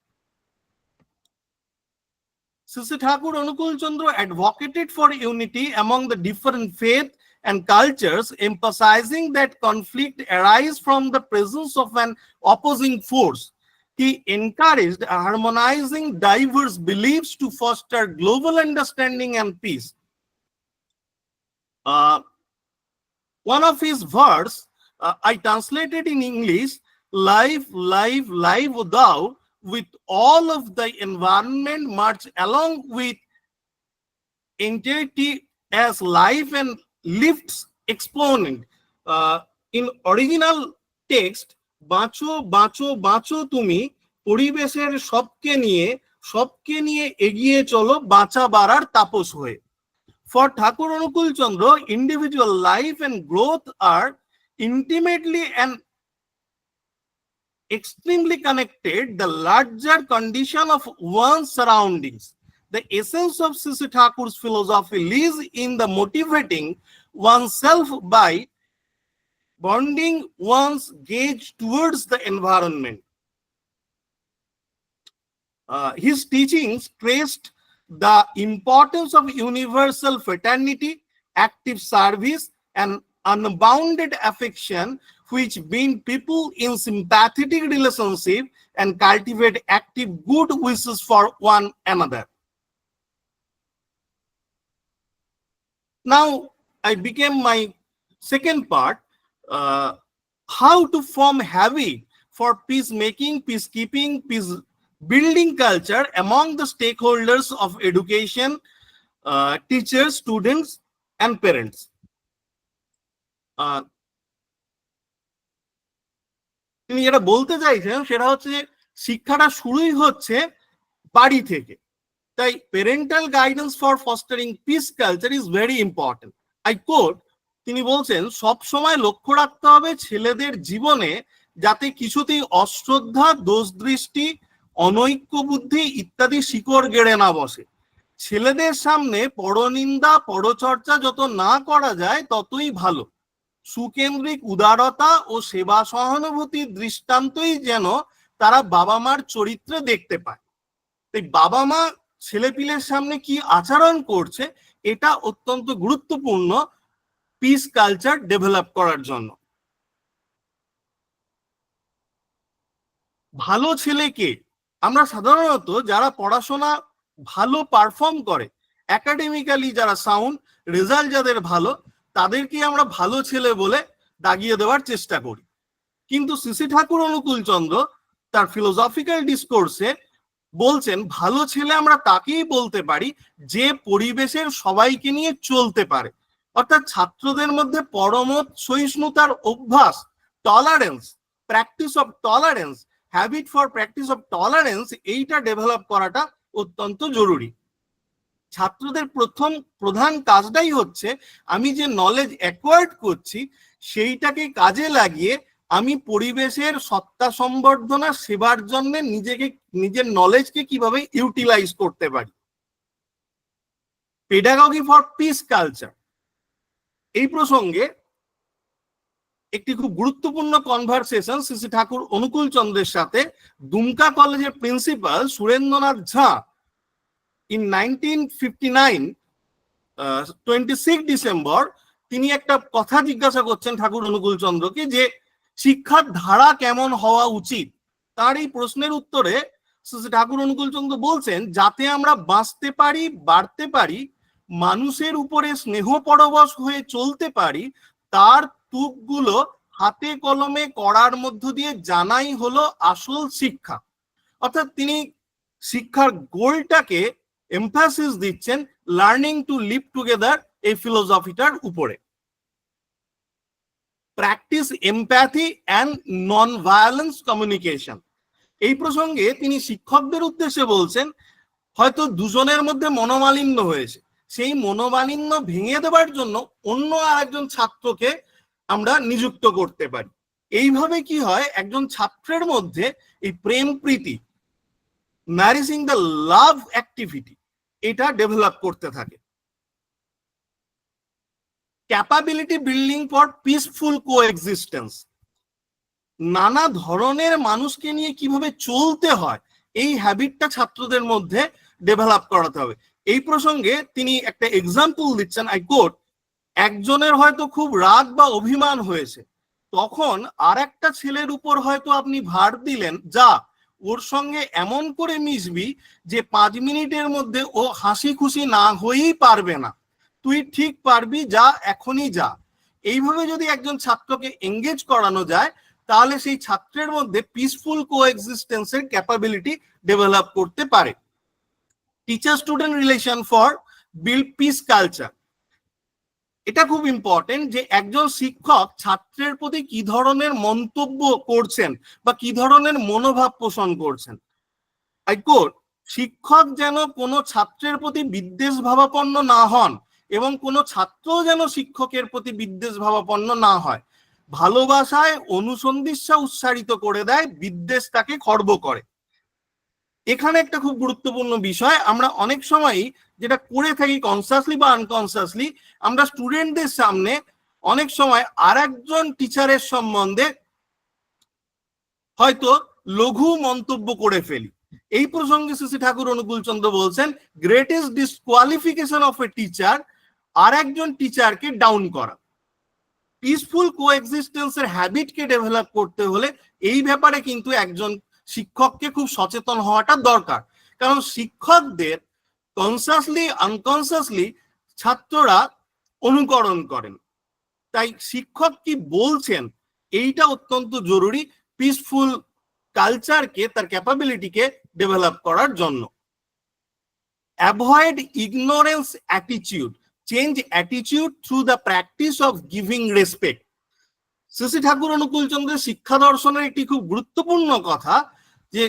Sri Sri Thakur Anukul Chandra advocated for unity among the different faiths and cultures, emphasizing that conflict arises from the presence of an opposing force. He encouraged harmonizing diverse beliefs to foster global understanding and peace. One of his verse, I translated in English: life, thou, with all of the environment march along with entity as life and lifts exponent. In original text, বাঁচো বাঁচো বাঁচো তুমি পরিবেশের সবকে নিয়ে এগিয়ে চলো বাঁচা বাড়ার তাপস হয়ে. For Thakur Anukul Chandra, individual life and growth are intimately and extremely connected, the larger condition of one's surroundings. The essence of Sri Sri Thakur's philosophy lies in the motivating oneself by bonding one's gaze towards the environment. His teachings stressed the importance of universal fraternity, active service, and unbounded affection, which bind people in sympathetic relationship and cultivate active good wishes for one another. Now I became my second part, how to form habit for peacemaking, peacekeeping, peace building culture among the stakeholders of education, teachers, students, and parents. তিনি যেটা বলতে চাইছেন সেটা হচ্ছে যে শিক্ষাটা শুরুই হচ্ছে বাড়ি থেকে। তাই parental guidance for fostering peace culture is very important. I quote, তিনি বলছেন সব সময় লক্ষ্য রাখতে হবে ছেলেদের জীবনে যাতে কিছুতেই অশ্রদ্ধা, দোষ দৃষ্টি, অনৈক্য বুদ্ধি ইত্যাদি শিকড় গেড়ে না বসে। ছেলেদের সামনে পরনিন্দা, পরচর্চা যত না করা যায় ততই ভালো। সুকেন্দ্রিক উদারতা ও সেবা সহানুভূতির দৃষ্টান্তই যেন তারা বাবা মার চরিত্রে দেখতে পায়। তাই বাবা মা ছেলেপিলের সামনে কি আচরণ করছে এটা অত্যন্ত গুরুত্বপূর্ণ পিস কালচার ডেভেলপ করার জন্য। ভালো ছেলেকে আমরা সাধারণত যারা পড়াশোনা ভালো পারফর্ম করে, একাডেমিক্যালি যারা সাউন্ড, রেজাল্ট যাদের ভালো, তাদেরকে আমরা ভালো ছেলে বলে দাগিয়ে দেওয়ার চেষ্টা করি। কিন্তু শ্রী ঠাকুর অনুকূল চন্দ্র তার ফিলোসফিক্যাল ডিসকোর্সে বলছেন ভালো ছেলে আমরা তাকেই বলতে পারি যে পরিবেশের সবাইকে নিয়ে চলতে পারে। অর্থাৎ ছাত্রদের মধ্যে পরমত সহিষ্ণুতার অভ্যাস, tolerance, practice of tolerance, habit for practice of tolerance, এইটা ডেভেলপ করাটা অত্যন্ত জরুরি। ছাত্রদের প্রধান কাজটাই হচ্ছে আমি যে নলেজ অ্যাকোয়ার্ড করছি সেইটাকে কাজে লাগিয়ে আমি পরিবেশের সত্তা সম্বর্ধনা সেবার জন্য নিজের নলেজকে কিভাবে ইউটিলাইজ করতে পারি। পেডাগজি ফর পিস কালচার, এই প্রসঙ্গে একটি খুব গুরুত্বপূর্ণ কনভারসেশন শ্রী ঠাকুর অনুকূল চন্দ্রের সাথে দুমকা কলেজের principal Surendranath Jha in 1959 26 December তিনি একটা কথা জিজ্ঞাসা করছেন ঠাকুর অনুকূল চন্দ্রকে যে শিক্ষার ধারা কেমন হওয়া উচিত। তার এই প্রশ্নের উত্তরে শ্রী ঠাকুর অনুকূল চন্দ্র বলছেন যাতে আমরা বাঁচতে পারি, বাড়তে পারি, মানুষের উপরে স্নেহ পরবশ হয়ে চলতে পারি, তার তুকগুলো হাতে কলমে করার মধ্য দিয়ে জানাই হলো আসল শিক্ষা। অর্থাৎ তিনি শিক্ষার গোলটাকে এমফাসিস দিচ্ছেন লার্নিং টু লিভ টুগেদার এই ফিলোসফিটার উপরে। Practice empathy and non violence communication, এই প্রসঙ্গে তিনি শিক্ষকদের উদ্দেশ্যে বলছেন হয়তো দুজনের মধ্যে মনোমালিন্য হয়েছে, সেই মনোমালিন্য ভেঙে দেওয়ার জন্য অন্য আরেকজন ছাত্রকে আমরা নিযুক্ত করতে পারি। এইভাবে কি হয়, একজন ছাত্রের মধ্যে এই প্রেম প্রীতি, ম্যারিজিং দ্য লাভ অ্যাক্টিভিটি, এটা ডেভেলপ করতে থাকে। Capability building for peaceful coexistence, নানা ধরনের মানুষকে নিয়ে কিভাবে চলতে হয় এই হ্যাবিটটা ছাত্রদের মধ্যে ডেভেলপ করাতে হবে। এই প্রসঙ্গে তিনি একটা এক্সাম্পল দিচ্ছেন, আই কোট, একজনের হয়তো খুব রাগ বা অভিমান হয়েছে, তখন আর একটা ছেলের উপর হয়তো আপনি ভার দিলেন যা ওর সঙ্গে এমন করে মিশবি যে 5 মিনিটের মধ্যে ও হাসি খুশি না হয়েই পারবে না, তুই ঠিক পারবি, যা এখনই যা। এইভাবে যদি একজন ছাত্রকে এঙ্গেজ করানো যায় তাহলে সেই ছাত্রের মধ্যে পিসফুল কোএক্সিস্টেন্সের ক্যাপাবিলিটি ডেভেলপ করতে পারে। Teacher student relation for build piece culture, এটা খুব ইম্পর্টেন্ট যে একজন শিক্ষক ছাত্রের প্রতি কি ধরনের মন্তব্য করছেন বা কি ধরনের মনোভাব পোষণ করছেন। আই কোট, শিক্ষক যেন কোনো ছাত্রের প্রতি বিদ্বেষ ভাবাপন্ন না হন এবং কোনো ছাত্র যেন শিক্ষকের প্রতি বিদ্বেষ ভাবাপন্ন না হয়। ভালোবাসায় অনুসন্ধিৎসা উৎসারিত করে দেয়, বিদ্বেষ তাকে খর্ব করে। এখানে একটা খুব গুরুত্বপূর্ণ বিষয়, আমরা অনেক সময়ই যেটা করে থাকি কনসাসলি বা আনকনসাসলি, আমরা স্টুডেন্টদের সামনে অনেক সময় আর একজন টিচারের সম্বন্ধে হয়তো লঘু মন্তব্য করে ফেলি। এই প্রসঙ্গে শ্রী ঠাকুর অনুকূল চন্দ্র বলছেন greatest disqualification of a teacher আর একজন টিচারকে ডাউন করা। পিসফুল কোএক্সিস্টেন্সের হ্যাবিটকে ডেভেলপ করতে হলে এই ব্যাপারে কিন্তু একজন শিক্ষককে খুব সচেতন হওয়াটা দরকার, কারণ শিক্ষকদের কনসাসলি আনকনসাসলি ছাত্ররা অনুকরণ করেন। তাই শিক্ষক কি বলছেন এইটা অত্যন্ত জরুরি পিসফুল কালচারকে, তার ক্যাপাবিলিটিকে ডেভেলপ করার জন্য। Avoid ignorance attitude, change attitude through the practice of giving respect. Shri Thakur Anukul চন্দ্রের শিক্ষা দর্শনের একটি খুব গুরুত্বপূর্ণ কথা যে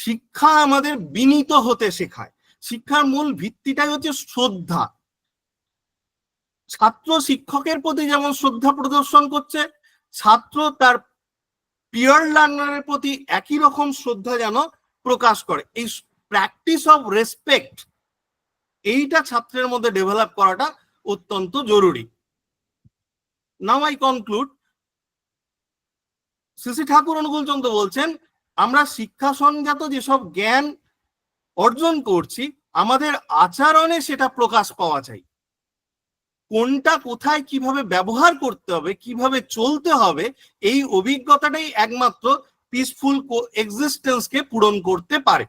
শিক্ষা আমাদের বিনীত হতে শেখায়। শিক্ষার মূল ভিত্তিটাই হচ্ছে শ্রদ্ধা। ছাত্র শিক্ষকের প্রতি যেমন শ্রদ্ধা প্রদর্শন করছে, ছাত্র তার পিয়ার লার্নারের প্রতি একই রকম শ্রদ্ধা যেন প্রকাশ করে। এই প্র্যাকটিস অফ রেসপেক্ট, এইটা ছাত্রের মধ্যে ডেভেলপ করাটা অত্যন্ত জরুরি। Now I conclude. Shri Thakur Anukul Chandra বলছেন, আমরা শিক্ষা সংজাত যেসব জ্ঞান অর্জন করছি, আমাদের আচরণে সেটা প্রকাশ পাওয়া চাই। কোনটা কোথায় কিভাবে ব্যবহার করতে হবে, কিভাবে চলতে হবে, এই অভিজ্ঞতাটাই একমাত্র পিসফুল কোএক্সিস্টেন্সকে পূরণ করতে পারে।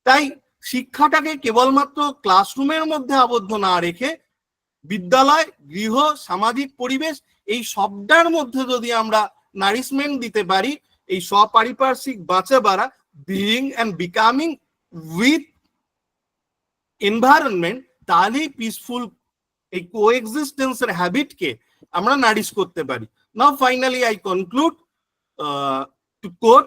তাই শিক্ষাটাকে কেবলমাত্র ক্লাসরুমের মধ্যে আবদ্ধ না রেখে বিদ্যালয়, গৃহ, সামাজিক পরিবেশ, এই সবটার মধ্যে যদি আমরা নারিশমেন্ট দিতে পারি, এই স্বপারিপার্শ্বিক বাঁচা বাড়া, being and becoming with environment, তাহলেই পিসফুল এই কোএক্সিস্টেন্সের হ্যাবিটকে আমরা নারিশ করতে পারি। Now finally I conclude to quote,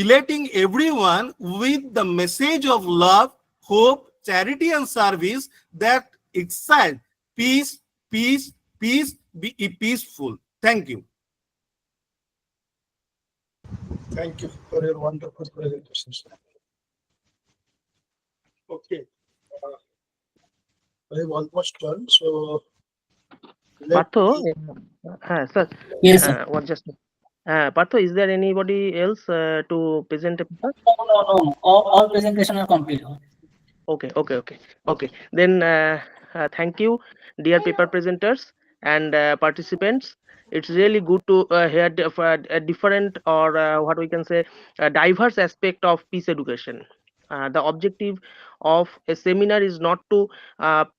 elating everyone with the message of love, hope, charity and service that excite peace, peace, peace, be peaceful. Thank you. Thank you for your wonderful presentation, sir. Okay. I have almost done, so Partho, sir. Yes, sir. What just? Partho, is there anybody else to present a paper? No. All presentation are complete. Okay. Then thank you, dear paper presenters and participants. It's really good to hear a different or what we can say a diverse aspect of peace education. The objective of a seminar is not to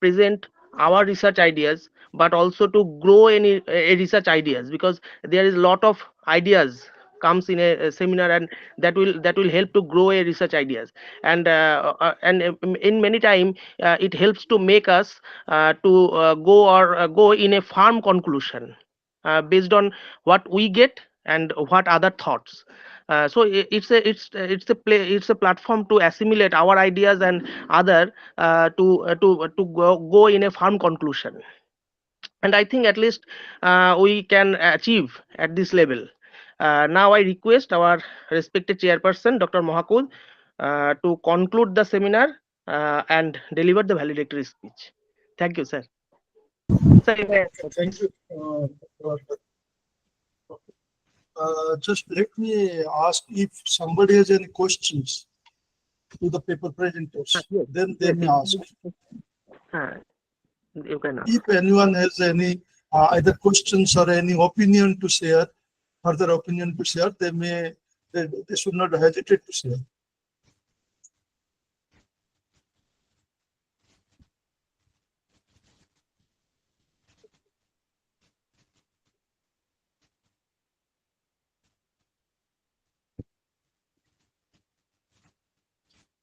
present our research ideas, but also to grow any research ideas, because there is a lot of ideas comes in a seminar, and that will help to grow a research ideas, and in many time it helps to make us to go in a firm conclusion based on what we get and what other thoughts. So it's a platform to assimilate our ideas and other to go in a firm conclusion, and I think at least we can achieve at this level. Now I request our respected chairperson, Dr. Mahakul, to conclude the seminar and deliver the valedictory speech. Thank you, sir. Thank you. Just let me ask if somebody has any questions to the paper presenters, then they may ask. You can ask. If anyone has any either questions or any opinion to share, further opinion to share, they should not hesitate to share.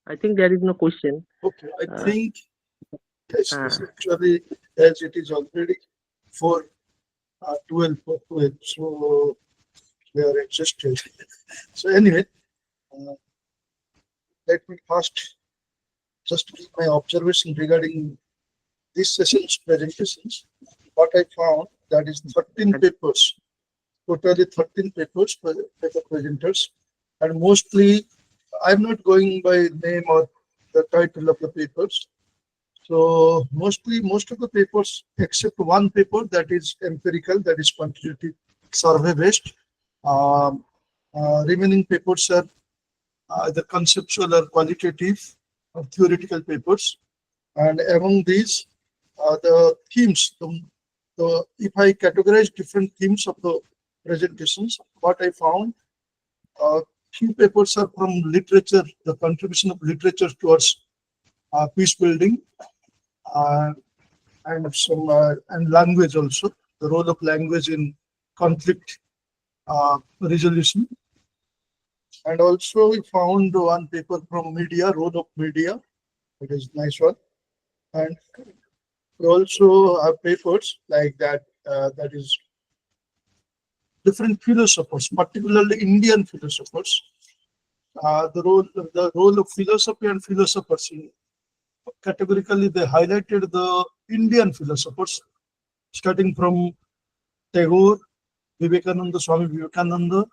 I think there is no question. Okay, I think yes, actually, as it is already for 12 for 12, so we are exhausted. So anyway, let me first just give my observation regarding this session's presentations. What I found, that is 13 papers, totally 13 papers for paper presenters, and mostly I'm not going by name or the title of the papers. So most of the papers, except one paper that is empirical, that is quantitative survey based. Remaining papers are either conceptual or qualitative or theoretical papers. And among these, the themes, if I categorize different themes of the presentations, what I found, few papers are from literature, the contribution of literature towards peace building, and some and language also, the role of language in conflict resolution. And also we found one paper from media, role of media. It is nice one. And we also have papers like that, that is different philosophers, particularly Indian philosophers. The role of philosophy and philosophers. Categorically, they highlighted the Indian philosophers, starting from Tagore, Vivekananda, Swami Vivekananda,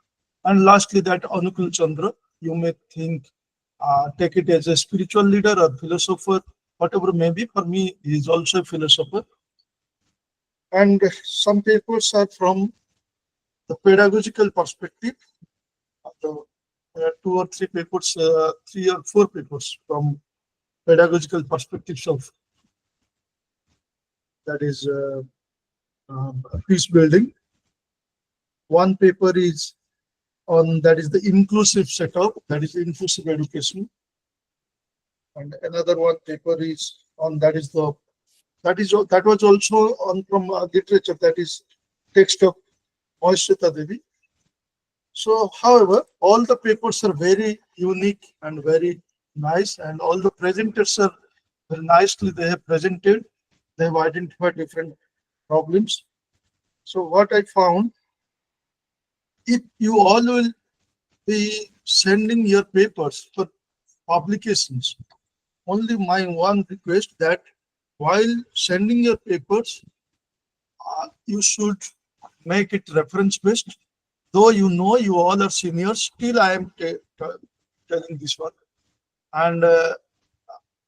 and lastly that Anukul Chandra. You may think, take it as a spiritual leader or philosopher, whatever may be. For me, he is also a philosopher. And some papers are from the pedagogical perspective. There are two or three papers, 3 or 4 papers from pedagogical perspectives of, that is peace building. One paper is on, that is the inclusive setup, that is inclusive education. And another one paper is on, that was also on from literature, that is text of Moishita Devi. So, however, all the papers are very unique and very nice, and all the presenters are very nicely, they have presented, they have identified different problems. So what I found, if you all will be sending your papers for publications, only my one request that while sending your papers, you should make it reference based. Though you know you all are seniors, still I am telling this one. And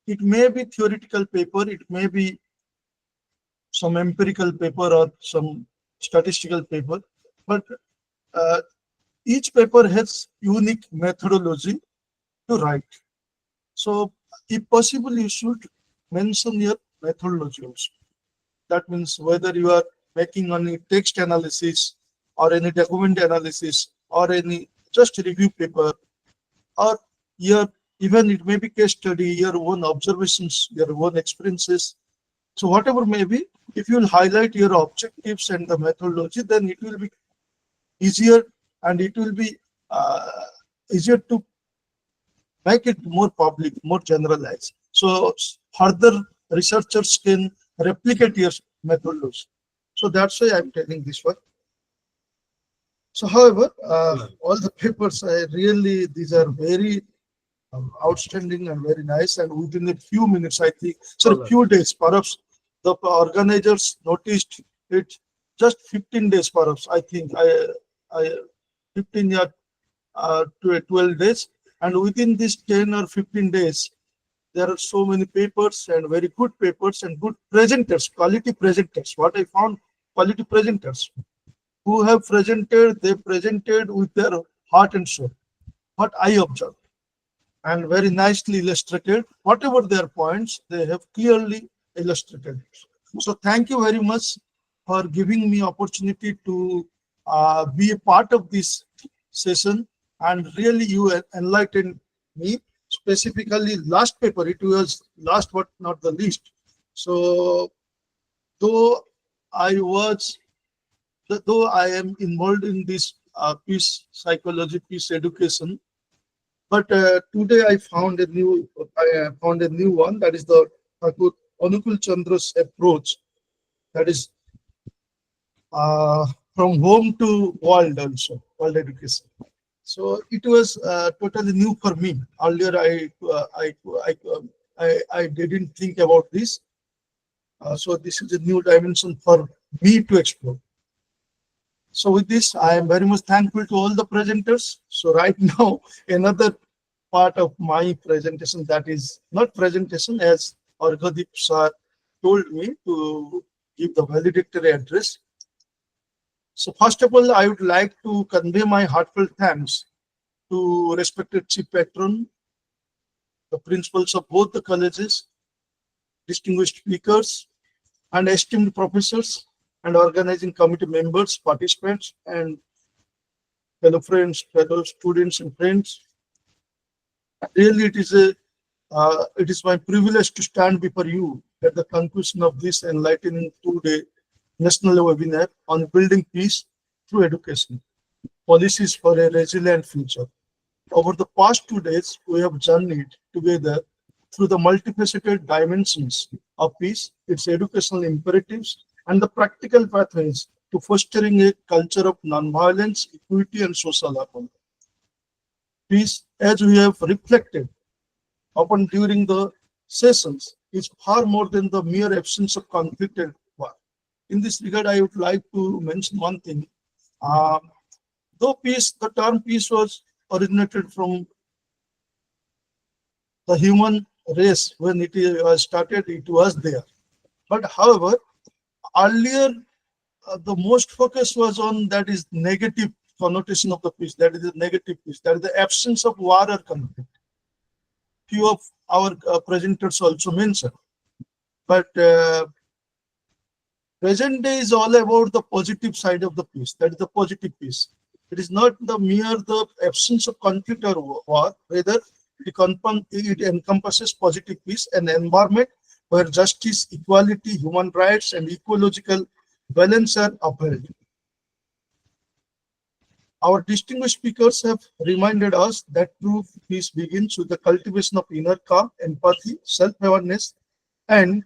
it may be theoretical paper, it may be some empirical paper or some statistical paper, but each paper has unique methodology to write. So if possible, you should mention your methodology also. That means whether you are making any text analysis or any document analysis or any just review paper, or your, even it may be case study, your own observations, your own experiences. So whatever may be, if you will highlight your objectives and the methodology, then it will be easier, and it will be easier to make it more public, more generalized. So further researchers can replicate your methodology. So that's why I'm telling this one. So however, all the papers, these are very outstanding and very nice, and within a few minutes, I think, so a few days, perhaps the organizers noticed it just 15 days, perhaps, I think, I 15 to 12 days, and within these 10 or 15 days, there are so many papers and very good papers and good presenters, quality presenters. What I found, quality presenters who have presented, they presented with their heart and soul. What I observed, and very nicely illustrated. Whatever their points, they have clearly illustrated. So thank you very much for giving me opportunity to be a part of this session, and really you enlightened me. Specifically, last paper, it was last but not the least. So though I am involved in this peace psychology, peace education, but today I found a new one, that is the Anukul Chandra's approach, that is from home to world, also world education. So it was totally new for me. Earlier I didn't think about this. So this is a new dimension for me to explore. So with this, I am very much thankful to all the presenters. So right now, another part of my presentation, that is not presentation, as Arghadip sir told me to give the valedictory address. So first of all, I would like to convey my heartfelt thanks to respected chief patron, the principals of both the colleges, distinguished speakers, and esteemed professors, and organizing committee members, participants, and fellow friends, fellow students and friends. Really, it is my privilege to stand before you at the conclusion of this enlightening 2-day national webinar on building peace through education, policies for a resilient future. Over the past 2 days, we have journeyed together through the multifaceted dimensions of peace, its educational imperatives, and the practical pathways to fostering a culture of nonviolence, equity, and social harmony. Peace, as we have reflected upon during the sessions, is far more than the mere absence of conflict and war. In this regard, I would like to mention one thing. Though peace, the term peace was originated from the human race when it was started, it was there. But however, earlier the most focus was on that is negative connotation of the peace, that is the negative peace, that is the absence of war or conflict. Few of our presenters also mentioned. But present day is all about the positive side of the peace, that is the positive peace. It is not the mere the absence of conflict or war, rather it encompasses positive peace, an environment where justice, equality, human rights, and ecological balance are upheld. Our distinguished speakers have reminded us that true peace begins with the cultivation of inner calm, empathy, self-awareness, and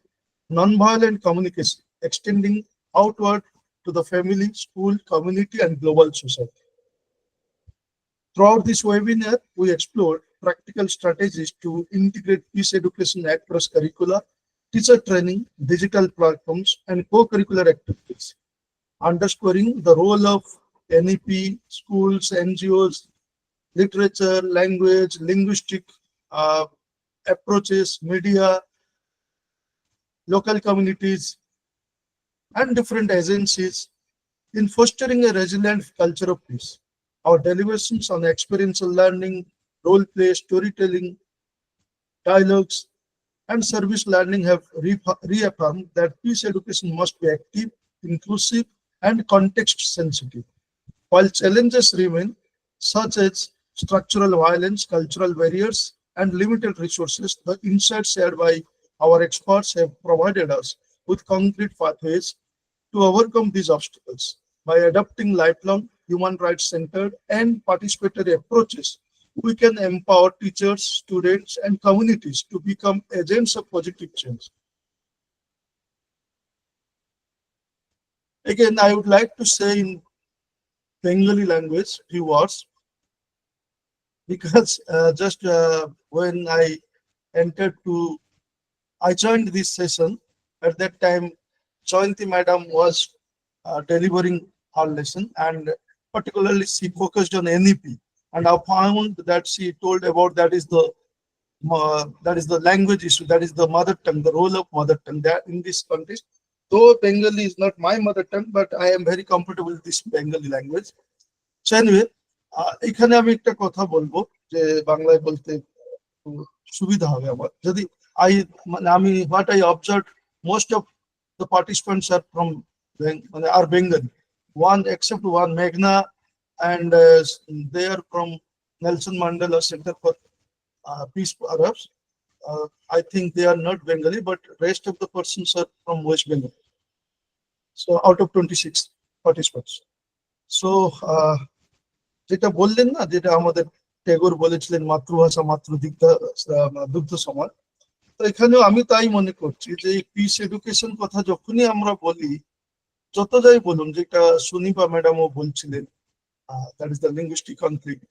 non-violent communication, extending outward to the family, school, community, and global society. Throughout this webinar, we explored practical strategies to integrate peace education across curricula, teacher training, digital platforms, and co-curricular activities, underscoring the role of NEP, schools, NGOs, literature, language, linguistic approaches, media, local communities, and different agencies in fostering a resilient culture of peace. Our deliberations on experiential learning, role play, storytelling, dialogues, and service learning have reaffirmed that peace education must be active, inclusive, and context sensitive. While challenges remain, such as structural violence, cultural barriers, and limited resources, the insights shared by our experts have provided us with concrete pathways to overcome these obstacles. By adopting lifelong, human rights centered, and participatory approaches, we can empower teachers, students, and communities to become agents of positive change. Again, I would like to say in Bengali language few words, because just when I joined this session, at that time Jayanti madam was delivering her lesson, and particularly she focused on NEP, and I found that she told about that is the language issue, that is the mother tongue, the role of mother tongue that in this context. Though Bengali is not my mother tongue, but I am very comfortable with this Bengali language. So anyway, এখানে আমি একটা কথা বলবো যে বাংলায় বলতে সুবিধা হবে আমার যদি আমি what I observed, most of the participants are from are Bengali, one except one Meghna, and they are from Nelson Mandela Center for Peace Arabs. I think they are not Bengali, but rest of the persons are from West Bengal. So out of 26 participants. So যেটা বললেন না, যেটা আমাদের ট্যাগর বলেছিলেন মাতৃভাষা দুগ্ধ সমান, তো এখানেও আমি তাই মনে করছি যে পিস এডুকেশন কথা যখনই আমরা বলি, যত যাই বলুন, যেটা সুনিপা ম্যাডামও বলছিলেন, that is the linguistic conflict,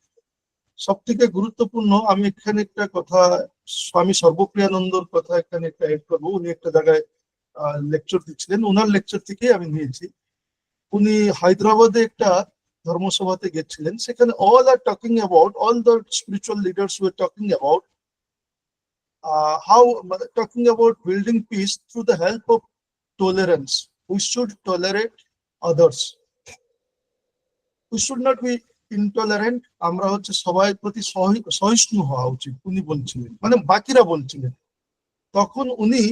সব থেকে গুরুত্বপূর্ণ আমি এখানে একটা কথা স্বামী সর্বপ্রিয়ানন্দর কথা এখানে একটা এড করবো। উনি একটা জায়গায় লেকচার দিচ্ছিলেন, ওনার লেকচার থেকেই আমি নিয়েছি। উনি হায়দ্রাবাদে একটা ধর্মসভাতে গেছিলেন, সেখানে all are talking about, all the spiritual leaders were talking about talking about building peace through the help of tolerance. We should tolerate others. We should not be intolerant. আমরা হচ্ছে সবাই প্রতি সহিষ্ণু হওয়া উচিত উনি বলছিলেন, মানে বাকিরা বলছিলেন। তখন উনি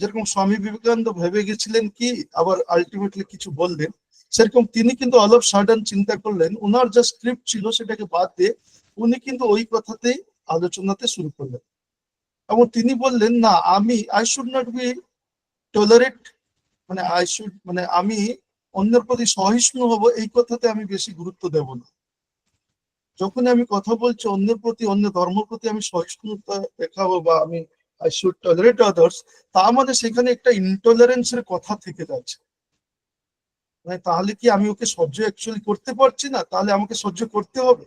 যেরকম স্বামী বিবেকানন্দ ভেবে গেছিলেন কি আবার আলটিমেটলি কিছু বললেন, সেরকম তিনি কিন্তু অল অফ সাডেন চিন্তা করলেন, ওনার যা স্ক্রিপ্ট ছিল সেটাকে বাদ দিয়ে উনি কিন্তু ওই কথাতেই আলোচনাতে শুরু করলেন। এবং তিনি বললেন না, I should not be tolerate, মানে আমি অন্যের প্রতি সহিষ্ণু হব, এই কথাতে আমি বেশি গুরুত্ব দেব না। যখন আমি কথা বলছি অন্যের প্রতি, অন্য ধর্মের প্রতি আমি সহিষ্ণুতা দেখাবো বা আমি আই শুড টলারেট আদার্স, তা মানে সেখানে একটা ইনটলারেন্সের কথা থেকে যাচ্ছে। মানে তাহলে কি আমি ওকে সহ্য অ্যাকচুয়ালি করতে পারছি না? তাহলে আমাকে সহ্য করতে হবে।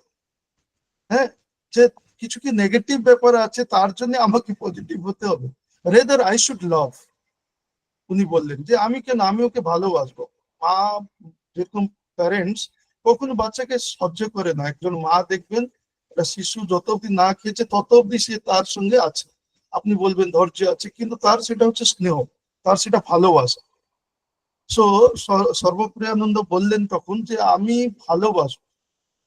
হ্যাঁ, যে কিছু কি নেগেটিভ ব্যাপার আছে তার জন্য আমাকে পজিটিভ হতে হবে। Rather I should love. উনি বললেন যে আমি কেন, আমি ওকে ভালোবাসবো। মা যেরকম প্যারেন্টস কখনো বাচ্চাকে সহ্য করে না। একজন মা দেখবেন একটা শিশু যত অব্দি না খেয়েছে তত অব্দি সে তার সঙ্গে আছে। আপনি বলবেন ধৈর্য আছে, কিন্তু তার সেটা হচ্ছে স্নেহ, তার সেটা ভালোবাসা। সো সর্বপ্রিয়ানন্দ বললেন তখন যে আমি ভালোবাসবো।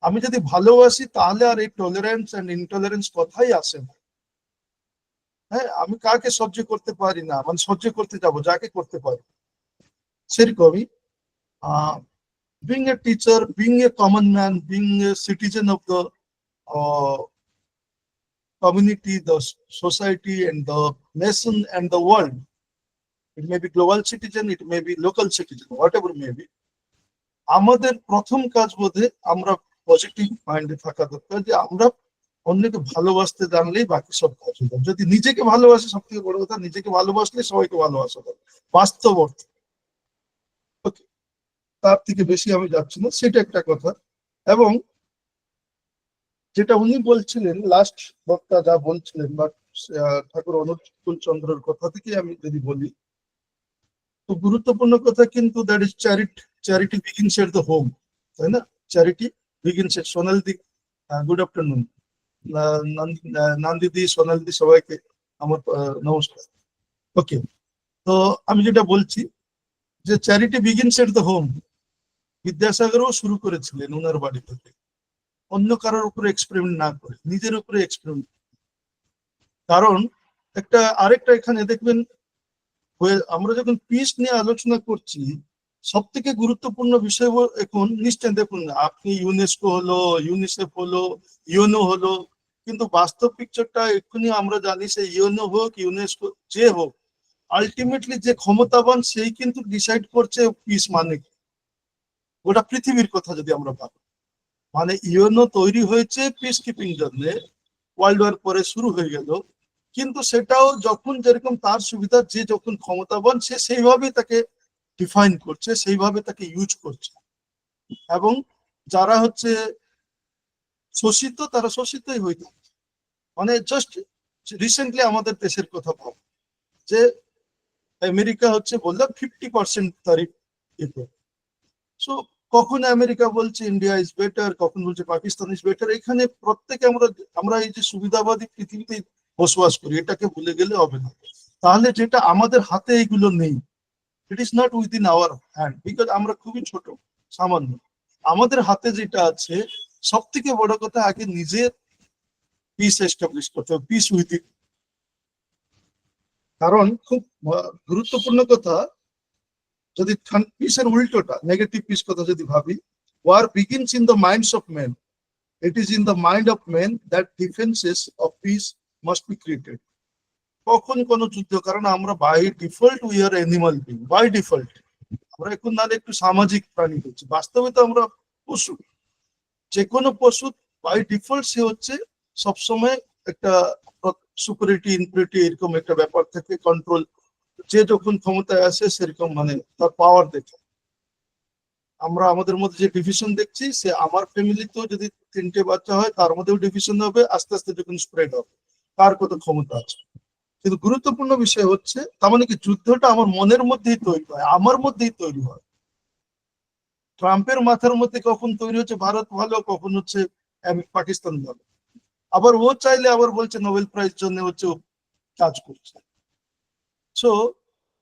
আমি যদি ভালোবাসি তাহলে আর এই টলারেন্স এন্ড ইনটলারেন্স কথাই আসে না। হ্যাঁ, আমি কাকে সহ্য করতে পারি না, মানে সহ্য করতে যাব যাকে করতে পারি। সেরকমই being a teacher, being a common man, being a citizen of the uh, community, the society and the nation and the world. It may be global citizen, it may be local citizen, whatever may be. আমাদের প্রথম কাজ বোধে আমরা positive মাইন্ডে থাকা দরকার, যে আমরা অন্যকে ভালোবাসতে জানলেই বাকি সব কাজ হয়ে যাবে। যদি নিজেকে ভালোবাসে, সব থেকে বড় কথা, নিজেকে ভালোবাসলে সবাইকে ভালোবাসা যাবে, বাস্তব অর্থে। ওকে, তার থেকে বেশি আমি যাচ্ছি না, সেটা একটা কথা। এবং যেটা উনি বলছিলেন, লাস্ট বক্তা যা বলছিলেন, বা ঠাকুর অনুকূল চন্দ্রের কথা থেকে আমি যদি বলি, তো গুরুত্বপূর্ণ কথা কিন্তু that is charity begins at the home, তাই না? চ্যারিটি বিগিনস এট, সোনালদি গুড আফটারনুন, নান্দিদি, সোনালদি, সবাইকে আমার নমস্কার। ওকে, তো আমি যেটা বলছি যে charity begins at the home, বিদ্যাসাগরও শুরু করেছিলেন ওনার বাড়ি থেকে, অন্য কারোর উপরে এক্সপেরিমেন্ট না করে নিজের উপরে এক্সপেরিমেন্ট। কারণ আরেকটা এখানে দেখবেন, আমরা যখন পিস নিয়ে আলোচনা করছি, সব থেকে গুরুত্বপূর্ণ বিষয় এখন নিশ্চয় দেখুন, আপনি ইউনেস্কো হলো, ইউনিসেফ হলো, ইউনো হলো, কিন্তু বাস্তব পিকচারটা এক্ষুনি আমরা জানি, সে ইউনো হোক, ইউনেস্কো, যে হোক, আলটিমেটলি যে ক্ষমতাবান সেই কিন্তু ডিসাইড করছে পিস মানে কি। গোটা পৃথিবীর কথা যদি আমরা ভাবি, মানে ইউনো তৈরি হয়েছে পিস কিপিং জন্য, ওয়ার্ল্ড ওয়ার পরে শুরু হয়ে গেল, কিন্তু সেটাও যখন যেরকম তার সুবিধা, যে যখন ক্ষমতাবান সে সেইভাবে তাকে ডিফাইন করছে, সেইভাবে তাকে ইউজ করছে। এবং যারা হচ্ছে শোষিত, তারা শোষিতই হয়ে থাকে। মানে জাস্ট রিসেন্টলি আমাদের দেশের কথা ভাব, যে আমেরিকা হচ্ছে বললাম 50% তারিফ। সো কখন আমেরিকা বলছে ইন্ডিয়া ইজ বেটার, কখন বলছে পাকিস্তান ইজ বেটার। এখানে প্রত্যেকে আমরা এই যে সুবিধাবাদী পৃথিবীতে বসবাস করি, এটাকে ভুলে গেলে হবে না। তাহলে যেটা আমাদের হাতে এইগুলো নেই, it is not within our hand, because আমরা খুবই ছোট, সামান্য। আমাদের হাতে যেটা আছে, সব থেকে বড় কথা, আগে নিজের পিস এস্টাবলিশ করতে হবে, পিস উইদিন। কারণ খুব গুরুত্বপূর্ণ কথা, যদি পিসের উল্টোটা নেগেটিভ পিস কথা যদি ভাবি, war begins in the minds of men, it is in the mind of men that defences of peace must be created. কখন কোন যুদ্ধ, কারণ আমরা by default we are animal being, by default আমরা এখন নাহলে একটু সামাজিক প্রাণী হচ্ছে, বাস্তবে তো আমরা পশু। যে কোনো পশু বাই ডিফল্ট সে হচ্ছে সবসময় একটা সুপারিটি ইনফিরিটি এরকম একটা ব্যাপার থেকে কন্ট্রোল, যে যখন ক্ষমতায় আসে সেরকম মানে তার পাওয়ার দেখে। আমরা আমাদের মধ্যে যে ডিভিশন দেখছি, সে আমার ফ্যামিলিতেও যদি 3টে বাচ্চা হয় তার মধ্যেও ডিভিশন হবে, আস্তে আস্তে যখন স্প্রেড হবে কার কত ক্ষমতা আছে। কিন্তু গুরুত্বপূর্ণ বিষয় হচ্ছে, তার মানে কি যুদ্ধটা আমার মনের মধ্যেই তৈরি হয়, আমার মধ্যেই তৈরি হয়। ট্রাম্পের মাথার মধ্যে কখন তৈরি হচ্ছে ভারত ভালো, কখন হচ্ছে পাকিস্তান ভালো, আবার ও চাইলে আবার বলছে নোবেল প্রাইজ জন্য হচ্ছে কাজ করছে। সো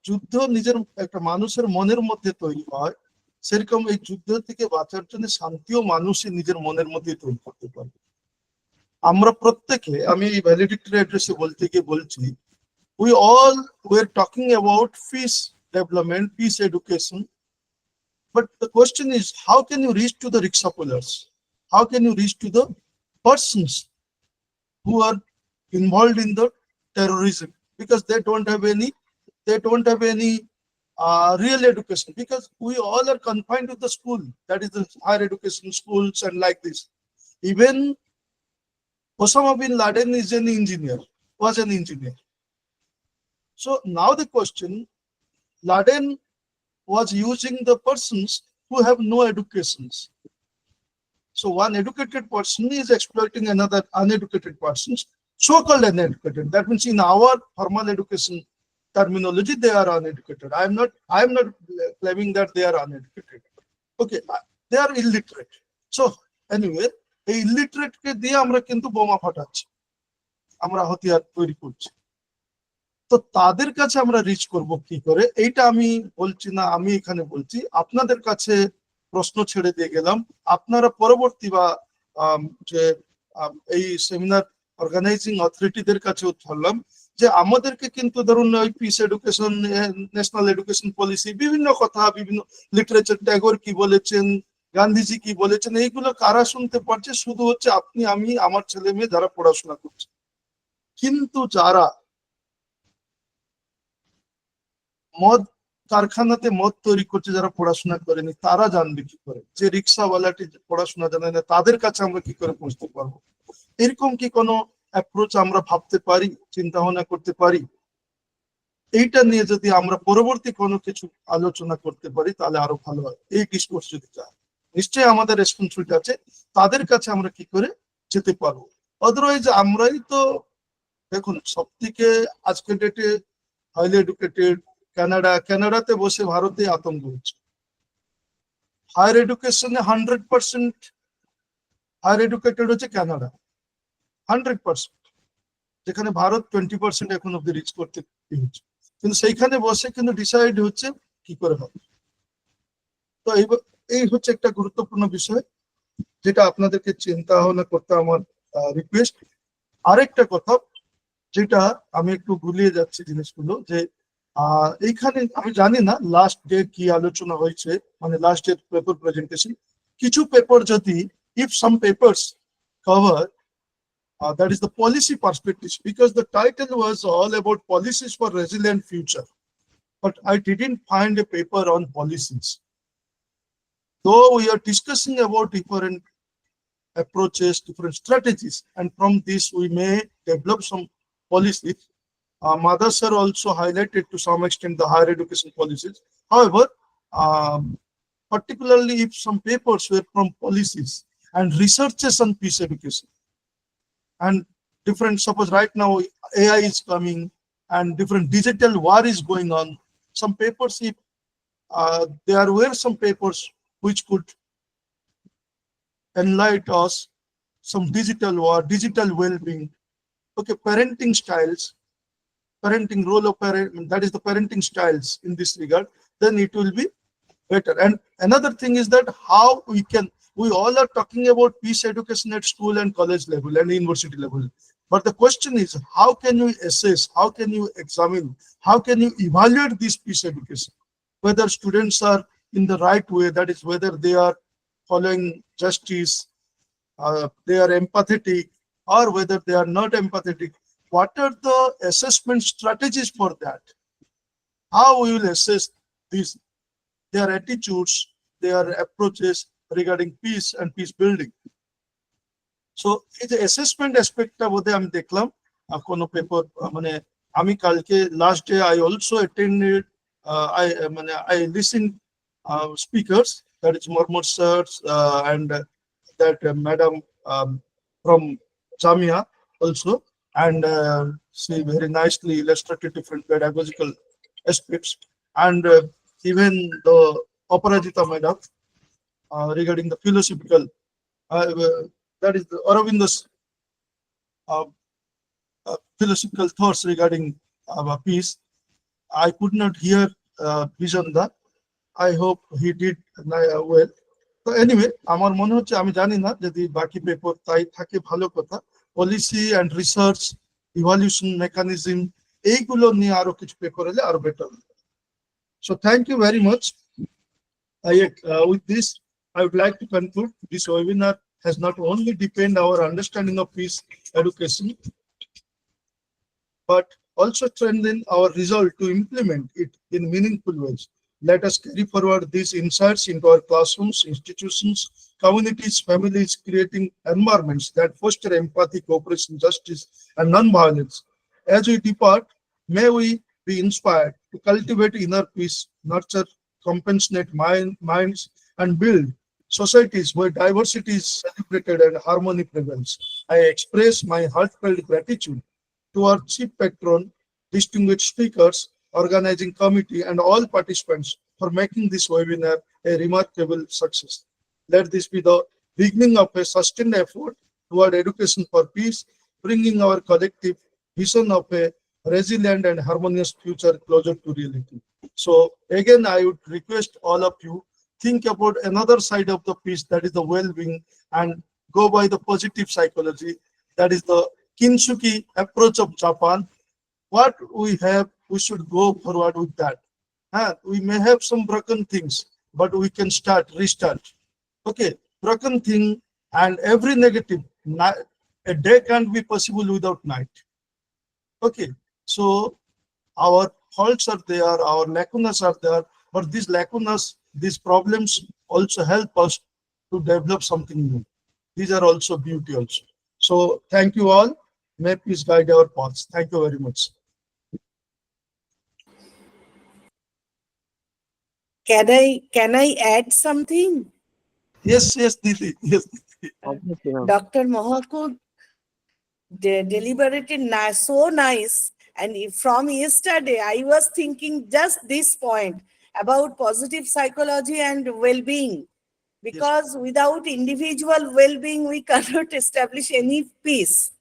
যুদ্ধ নিজের একটা মানুষের মনের মধ্যে তৈরি হয়, সেরকম এই যুদ্ধ থেকে বাঁচার জন্য শান্তিও মানুষই নিজের মনের মধ্যে তৈরি করতে পারবে। আমরা প্রত্যেকে, আমি এই ভ্যালিডিক্টরি অ্যাড্রেসে বলতে গিয়ে বলছি, we all were talking about peace development, peace education, but the question is, how can you reach to the rickshaw pullers? How can you reach to the persons who are involved in the terrorism, because they don't have any real education, because we all are confined to the school, that is the higher education schools and like this. Even Osama bin Laden is an engineer, was an engineer. So now the question, Laden was using the persons who have no educations. So one educated person is exploiting another uneducated person, so-called uneducated. That means in our formal education terminology, they are uneducated. I am not claiming that they are uneducated. Okay, they are illiterate. So anyway, এই illiterate কে দিয়ে আমরা কিন্তু বোমা ফাটাচ্ছি, আমরা হাতিয়ার তৈরি করছি। তো তাদের কাছে আমরা রিচ করব কি করে, এইটা আমি বলছি না, আমি এখানে বলছি আপনাদের কাছে প্রশ্ন ছেড়ে দিয়ে গেলাম। আপনারা পরবর্তী বা যে এই সেমিনার অর্গানাইজিং অথরিটিদের কাছেও ধরলাম যে আমাদেরকে কিন্তু ধরুন ওই piece education, national education policy, বিভিন্ন কথা, বিভিন্ন লিটারেচার, ট্যাগর কি বলেছেন, গান্ধীজি কি বলেছেন, এইগুলো কারা শুনতে পারছে? শুধু হচ্ছে আপনি, আমি, আমার ছেলে মেয়ে যারা পড়াশোনা করছে। কিন্তু যারা মদ কারখানাতে মদ তৈরি করছে, যারা পড়াশোনা করেনি, তারা জানবে কি করে? যে রিক্সাওয়ালাটি পড়াশোনা জানে না, তাদের কাছে আমরা কি করে পৌঁছতে পারবো? এরকম কি কোনো অ্যাপ্রোচ আমরা ভাবতে পারি, চিন্তা ভাবনা করতে পারি? এইটা নিয়ে যদি আমরা পরবর্তী কোনো কিছু আলোচনা করতে পারি তাহলে আরো ভালো হয়। এই ডিসকোর্স যদি যায়, নিশ্চয়ই আমাদের রেসপন্সিবিলিটি আছে, তাদের কাছে আমরা কি করে যেতে পারবো। অদারওয়াইজ আমরাই তো দেখুন সব থেকে আজকের ডেটে হাইলি এডুকেটেড কানাডাতে বসে ভারতে আতঙ্ক হচ্ছে। হায়ার এডুকেশনে 100% হায়ার এডুকেটেড হচ্ছে কানাডা, 100%, যেখানে ভারত 20% এখন অব্দি রিচ করতে হচ্ছে। কিন্তু সেইখানে বসে কিন্তু ডিসাইড হচ্ছে কি করে হবে। তো এই হচ্ছে একটা গুরুত্বপূর্ণ বিষয় যেটা আপনাদেরকে চিন্তা ভাবনা করতে আমার রিকোয়েস্ট। আরেকটা কথা যেটা আমি একটু গুলিয়ে যাচ্ছি জিনিসগুলো, যে এইখানে আমি জানি না লাস্ট ডে কি আলোচনা হয়েছে, মানে লাস্ট ডে পেপার প্রেজেন্টেশন। কিছু পেপার যদি, if some papers cover that is the policy perspectives, because the title was all about policies for resilient future, but I didn't find a paper on policies. Though we are discussing about different approaches, different strategies, and from this we may develop some policies. Madha sir also highlighted to some extent the higher education policies. However, particularly if some papers were from policies and researches on peace education, and different, suppose right now AI is coming and different digital war is going on, some papers, if there were some papers which could enlighten us some digital war, digital well-being, okay, parenting styles, parenting role of parent, that is the parenting styles in this regard, then it will be better. And another thing is that how we all are talking about peace education at school and college level and university level. But the question is, how can you assess, how can you examine, how can you evaluate this peace education? Whether students are in the right way, that is whether they are following justice, they are empathetic, or whether they are not empathetic. What are the assessment strategies for that? How we will assess these, their attitudes, their approaches regarding peace and peace building. So এই যে assessment অ্যাসপেক্টটা বোধহয় আমি দেখলাম কোনো paper, মানে আমি কালকে last day I also attended, I listened speakers, that is Mormor sirs and that madam from Jamia also, and she very nicely illustrated different pedagogical aspects, and even the Aparajita madam regarding the philosophical, that is the Aurobindo's philosophical thoughts regarding peace. I could not hear Vijanda. I hope he did well. So anyway, আমার মনে হচ্ছে, আমি জানি না যদি বাকি paper তাই থাকে ভালো কথা, পলিসি অ্যান্ড রিসার্চ, ইভালিউশন মেকানিজম, এইগুলো নিয়ে আরো কিছু পেপার হলে আরো better. So thank you very much. With this, I would like to conclude this webinar has not only deepened our understanding of peace education, but also strengthened our resolve to implement it in meaningful ways. Let us carry forward these insights into our classrooms, institutions, communities, families, creating environments that foster empathy, cooperation, justice, and non-violence. As we depart, may we be inspired to cultivate inner peace, nurture compassionate minds, and build societies where diversity is celebrated and harmony prevails. I express my heartfelt gratitude to our chief patron, distinguished speakers, organizing committee, and all participants for making this webinar a remarkable success. Let this be the beginning of a sustained effort toward education for peace, bringing our collective vision of a resilient and harmonious future closer to reality. So again, I would request all of you think about another side of the peace, that is the well-being, and go by the positive psychology, that is the Kintsugi approach of Japan. What we have, we should go forward with that. We may have some broken things, but we can restart. Okay, broken thing and every negative, a day can't be possible without night. Okay, so our faults are there, our lacunas are there, but these lacunas, these problems also help us to develop something new. These are also beauty also. So thank you all. May peace guide our paths. Thank you very much. Can I add something? Yes, Didi. Yes. Obviously, ma'am. Dr. Mohakud deliberated so nice. And from yesterday, I was thinking just this point about positive psychology and well-being. Because without individual well-being, we cannot establish any peace.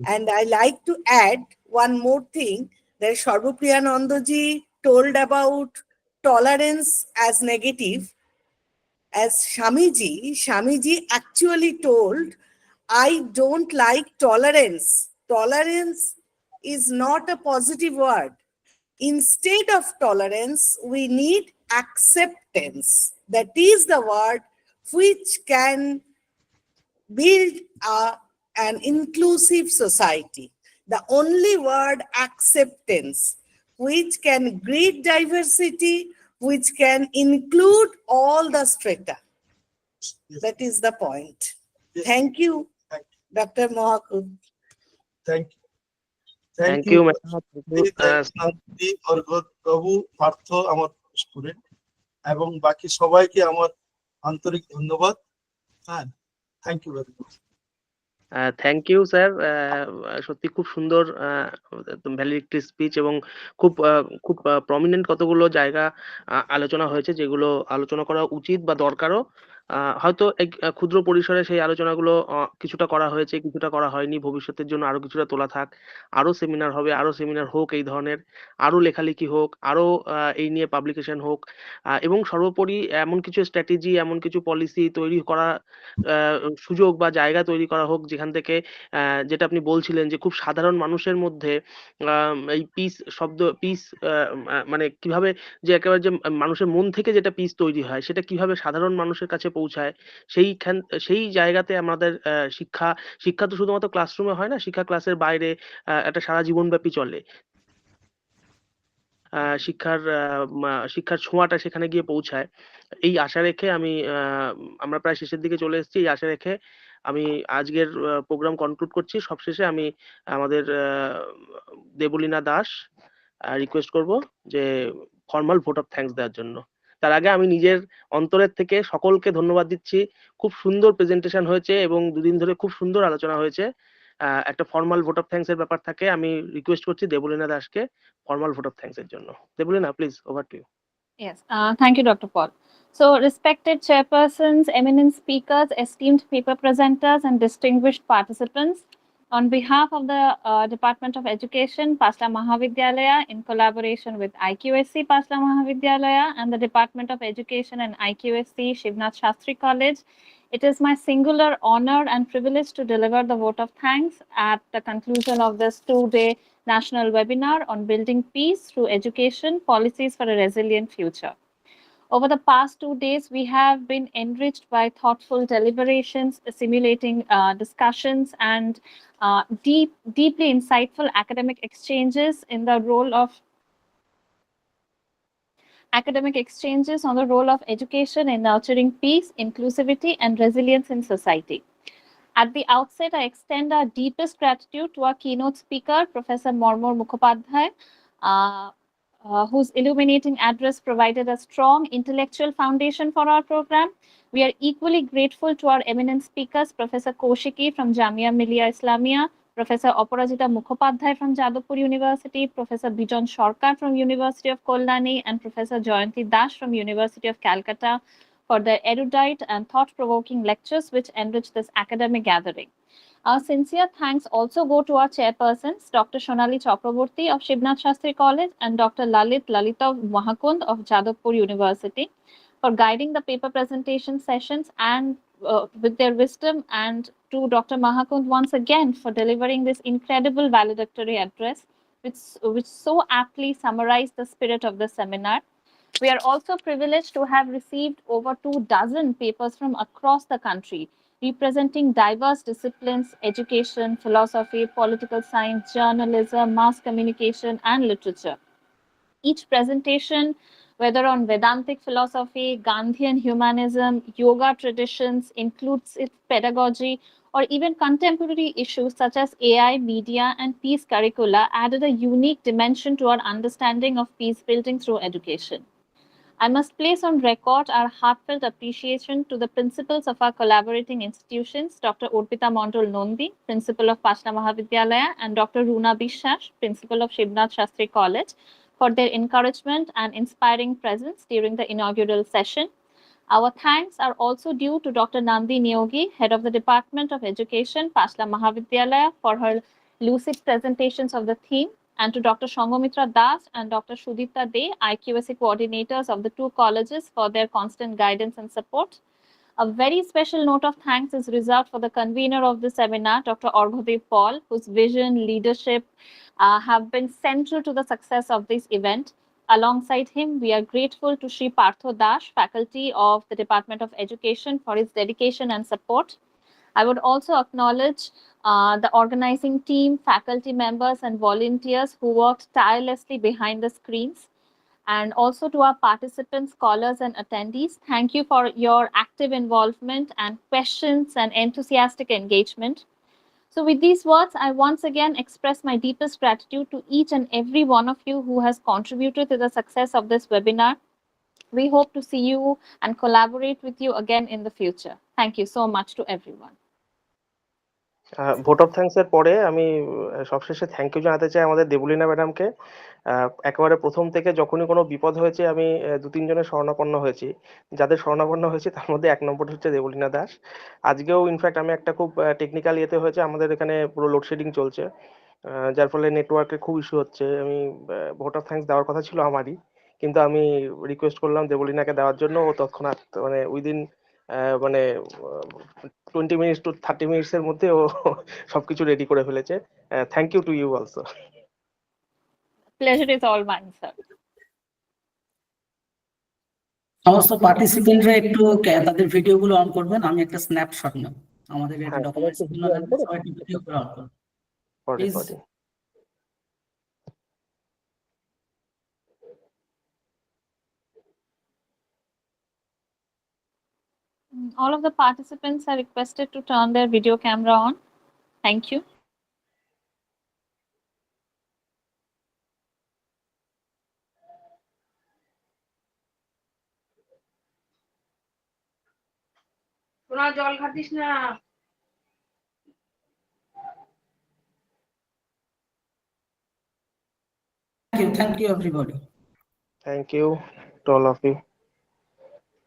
And I like to add one more thing that Sarvapriyanandaji told about tolerance as negative. As Swamiji actually told, I don't like tolerance. Tolerance is not a positive word. Instead of tolerance, we need acceptance. That is the word which can build an inclusive society. The only word acceptance, which can greet diversity, which can include all the strata. That is the point. Thank you, Dr. Mohakud. Thank you. Thank you, ma'am. প্রভু পার্থ আমার student এবং বাকি সবাইকে আমার আন্তরিক ধন্যবাদ। হ্যাঁ, thank you very much. Thank you sir, সত্যি খুব সুন্দর ভ্যালিডিক্টরি স্পিচ এবং খুব প্রমিনেন্ট কতগুলো জায়গা আলোচনা হয়েছে যেগুলো আলোচনা করা উচিত বা দরকারও। হয়তো ক্ষুদ্র পরিসরে সেই আলোচনাগুলো কিছুটা করা হয়েছে, কিছুটা করা হয়নি। ভবিষ্যতের জন্য আরো কিছুটা তোলা থাক, আরো সেমিনার হবে, আরো সেমিনার হোক এই ধরনের, আরো লেখালেখি হোক, আরো এই নিয়ে পাবলিকেশন হোক, এবং সর্বোপরি এমন কিছু স্ট্র্যাটেজি, এমন কিছু পলিসি তৈরি করা, সুযোগ বা জায়গা তৈরি করা হোক যেখান থেকে যেটা আপনি বলছিলেন যে খুব সাধারণ মানুষের মধ্যে এই পিস শব্দ, পিস মানে কিভাবে যে একেবারে যে মানুষের মন থেকে যেটা পিস তৈরি হয় সেটা কিভাবে সাধারণ মানুষের কাছে পৌঁছায়, সেই জায়গাতে আমাদের শিক্ষা তো শুধুমাত্র ক্লাসরুমে হয় না, শিক্ষা ক্লাসের বাইরে একটা সারা জীবনব্যাপী চলে। শিক্ষার ছোঁয়াটা সেখানে গিয়ে পৌঁছায়, এই আশা রেখে আমরা প্রায় শেষের দিকে চলে এসেছি। এই আশা রেখে আমি আজকের প্রোগ্রাম কনক্লুড করছি। সবশেষে আমি আমাদের দেবলীনা দাস রিকোয়েস্ট করব যে ফর্মাল ভোট অফ থ্যাঙ্কস দেওয়ার জন্য। তার আগে আমি নিজের অন্তরের থেকে সকলকে ধন্যবাদ দিচ্ছি। খুব সুন্দর প্রেজেন্টেশন হয়েছে এবং দুদিন ধরে খুব সুন্দর আলোচনা হয়েছে। একটা ফর্মাল ভোট অফ থ্যাঙ্কস এর ব্যাপার থাকে। আমি রিকোয়েস্ট করছি দেবলীনা দাসকে ফর্মাল ভোট অফ থ্যাঙ্কস এর জন্য। Debleena, please, over to you. Yes, thank you, Dr. Paul. So, respected chairpersons, eminent speakers, esteemed paper presenters, and distinguished participants, on behalf of the Department of Education, Panchla Mahavidyalaya, in collaboration with IQAC, Panchla Mahavidyalaya, and the Department of Education and IQAC, Sivanath Sastri College, it is my singular honor and privilege to deliver the vote of thanks at the conclusion of this two-day national webinar on building peace through education, policies for a resilient future. Over the past 2 days, we have been enriched by thoughtful deliberations, simulating discussions, and deeply insightful academic exchanges in the role of academic exchanges on the role of education in nurturing peace, inclusivity, and resilience in society. At the outset, I extend our deepest gratitude to our keynote speaker, Professor Mormor Mukhopadhyay, whose illuminating address provided a strong intellectual foundation for our program. We are equally grateful to our eminent speakers, Professor Koshiki from Jamia Millia Islamia, Professor Aparajita Mukhopadhyay from Jadavpur University, Professor Bijon Sarkar from University of Koldani, and Professor Jayanti Das from University of Calcutta for their erudite and thought-provoking lectures which enrich this academic gathering. Our sincere thanks also go to our chairpersons, Dr. Shonali Chakraborty of Sivanath Sastri College and Dr. Lalit Lalitov Mahakund of Jadavpur University for guiding the paper presentation sessions and with their wisdom, and to Dr. Mahakund once again for delivering this incredible valedictory address, which so aptly summarized the spirit of the seminar. We are also privileged to have received over 24 papers from across the country, representing diverse disciplines, education, philosophy, political science, journalism, mass communication, and literature. Each presentation, whether on Vedantic philosophy, Gandhian humanism, yoga traditions, includes its pedagogy, or even contemporary issues such as AI, media, and peace curricula, added a unique dimension to our understanding of peace building through education. I must place on record our heartfelt appreciation to the principals of our collaborating institutions, Dr. Urpita Mondol Nondi, Principal of Panchla Mahavidyalaya, and Dr. Runa Biswas, Principal of Sivanath Sastri College, for their encouragement and inspiring presence during the inaugural session. Our thanks are also due to Dr. Nandi Neogi, Head of the Department of Education, Panchla Mahavidyalaya, for her lucid presentations of the theme, and to Dr. Shangomitra Das and Dr. Shudipta De, IQAC coordinators of the two colleges, for their constant guidance and support. A very special note of thanks is reserved for the convener of the seminar, Dr. Orghodev Paul, whose vision, leadership have been central to the success of this event. Alongside him, we are grateful to Sri Partho Das, faculty of the Department of Education, for his dedication and support. I would also acknowledge the organizing team, faculty members, and volunteers who worked tirelessly behind the screens. And also to our participants, scholars, and attendees, thank you for your active involvement and questions and enthusiastic engagement. So with these words, I once again express my deepest gratitude to each and every one of you who has contributed to the success of this webinar. We hope to see you and collaborate with you again in the future. Thank you so much to everyone. Vote of thanks এর পরে আমি সবশেষে thank you জানাতে চাই আমাদের দেবলীনা ম্যাডামকে। একেবারে প্রথম থেকে যখনই কোনো বিপদ হয়েছে আমি 2-3 জনের শরণাপন্ন হয়েছি। যাদের শরণাপন্ন হয়েছি তার মধ্যে 1 নম্বর হচ্ছে দেবলীনা দাস। আজকেও ইনফ্যাক্ট আমি একটা খুব টেকনিক্যাল ইয়েতে হয়েছে, আমাদের এখানে পুরো লোডশেডিং চলছে, যার ফলে নেটওয়ার্কের খুব ইস্যু হচ্ছে। আমি ভোট অফ থ্যাঙ্কস দেওয়ার কথা ছিল আমারই, কিন্তু আমি রিকোয়েস্ট করলাম দেবলীনাকে দেওয়ার জন্য। ও তৎক্ষণাৎ মানে উইদিন মানে 20 minutes to 30 minutes এর মধ্যে ও সবকিছু রেডি করে ফেলেছে। Thank you to you also. Pleasure is all mine, sir. সমস্ত পার্টিসিপেন্টরা একটু তাদের ভিডিও গুলো অন করবেন, আমি একটা স্ন্যাপশট নেব। আমাদের এটা ডকুমেন্টস গুলো লাগবে, সবাই একটু ভিডিও গুলো অন করুন please. All of the participants are requested to turn their video camera on. Thank you. জল খাতিস না। Thank you everybody. Thank you to all of you.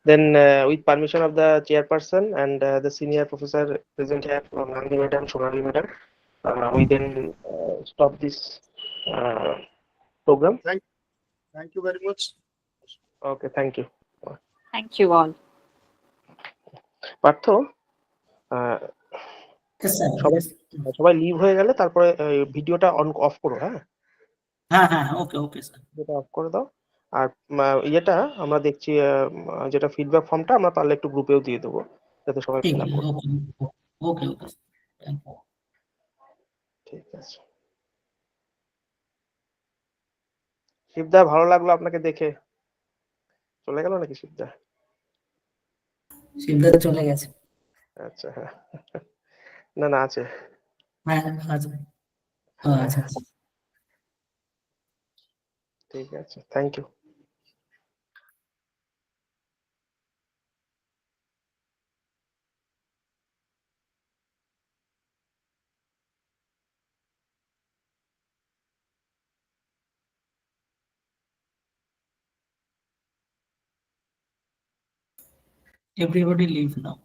Then with permission of the chairperson and the senior professor present here from Nandi Madam, Shonali Madam, we then stop this program. Thank you very much. Okay, thank you. Thank you all. Partha, সবাই leave হয়ে গেলে তারপরে ভিডিওটা on of করো। হ্যাঁ হ্যাঁ হ্যাঁ, ওকে okay sir, ভিডিওটা অফ করে দাও। আর ইয়েটা আমরা দেখছি, যেটা ফিডব্যাক ফর্মটা আমরা পারলে একটু গ্রুপেও দিয়ে দেবো যাতে সবাই ফিল আপ করে। ওকে ওকে, ঠিক আছে। শিবদা, ভালো লাগলো আপনাকে দেখে। চলে গেল নাকি শিবদা? শিবদা চলে গেছে। আচ্ছা, হ্যাঁ, না না আছে। হ্যাঁ আছে। আচ্ছা আচ্ছা, ঠিক আছে, thank you. everybody leave now.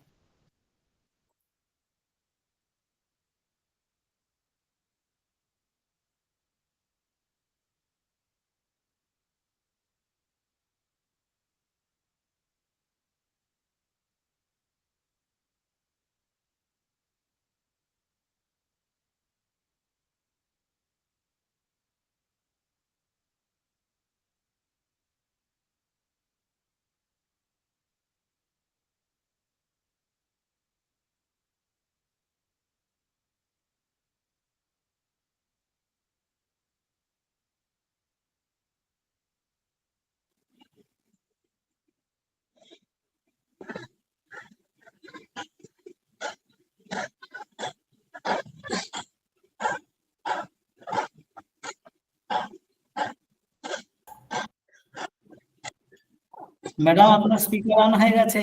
Madam আপনার স্পিকার অন হয়ে গেছে।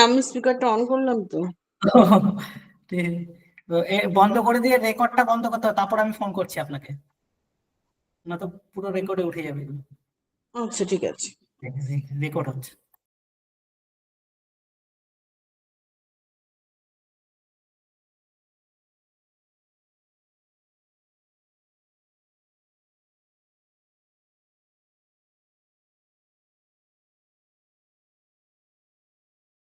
আমি স্পিকারটা অন করলাম তো। বন্ধ করে দিয়ে রেকর্ডটা বন্ধ করতে হবে, তারপর আমি ফোন করছি আপনাকে, না তো পুরো রেকর্ডে উঠে যাবে। আচ্ছা ঠিক আছে, রেকর্ড হচ্ছে।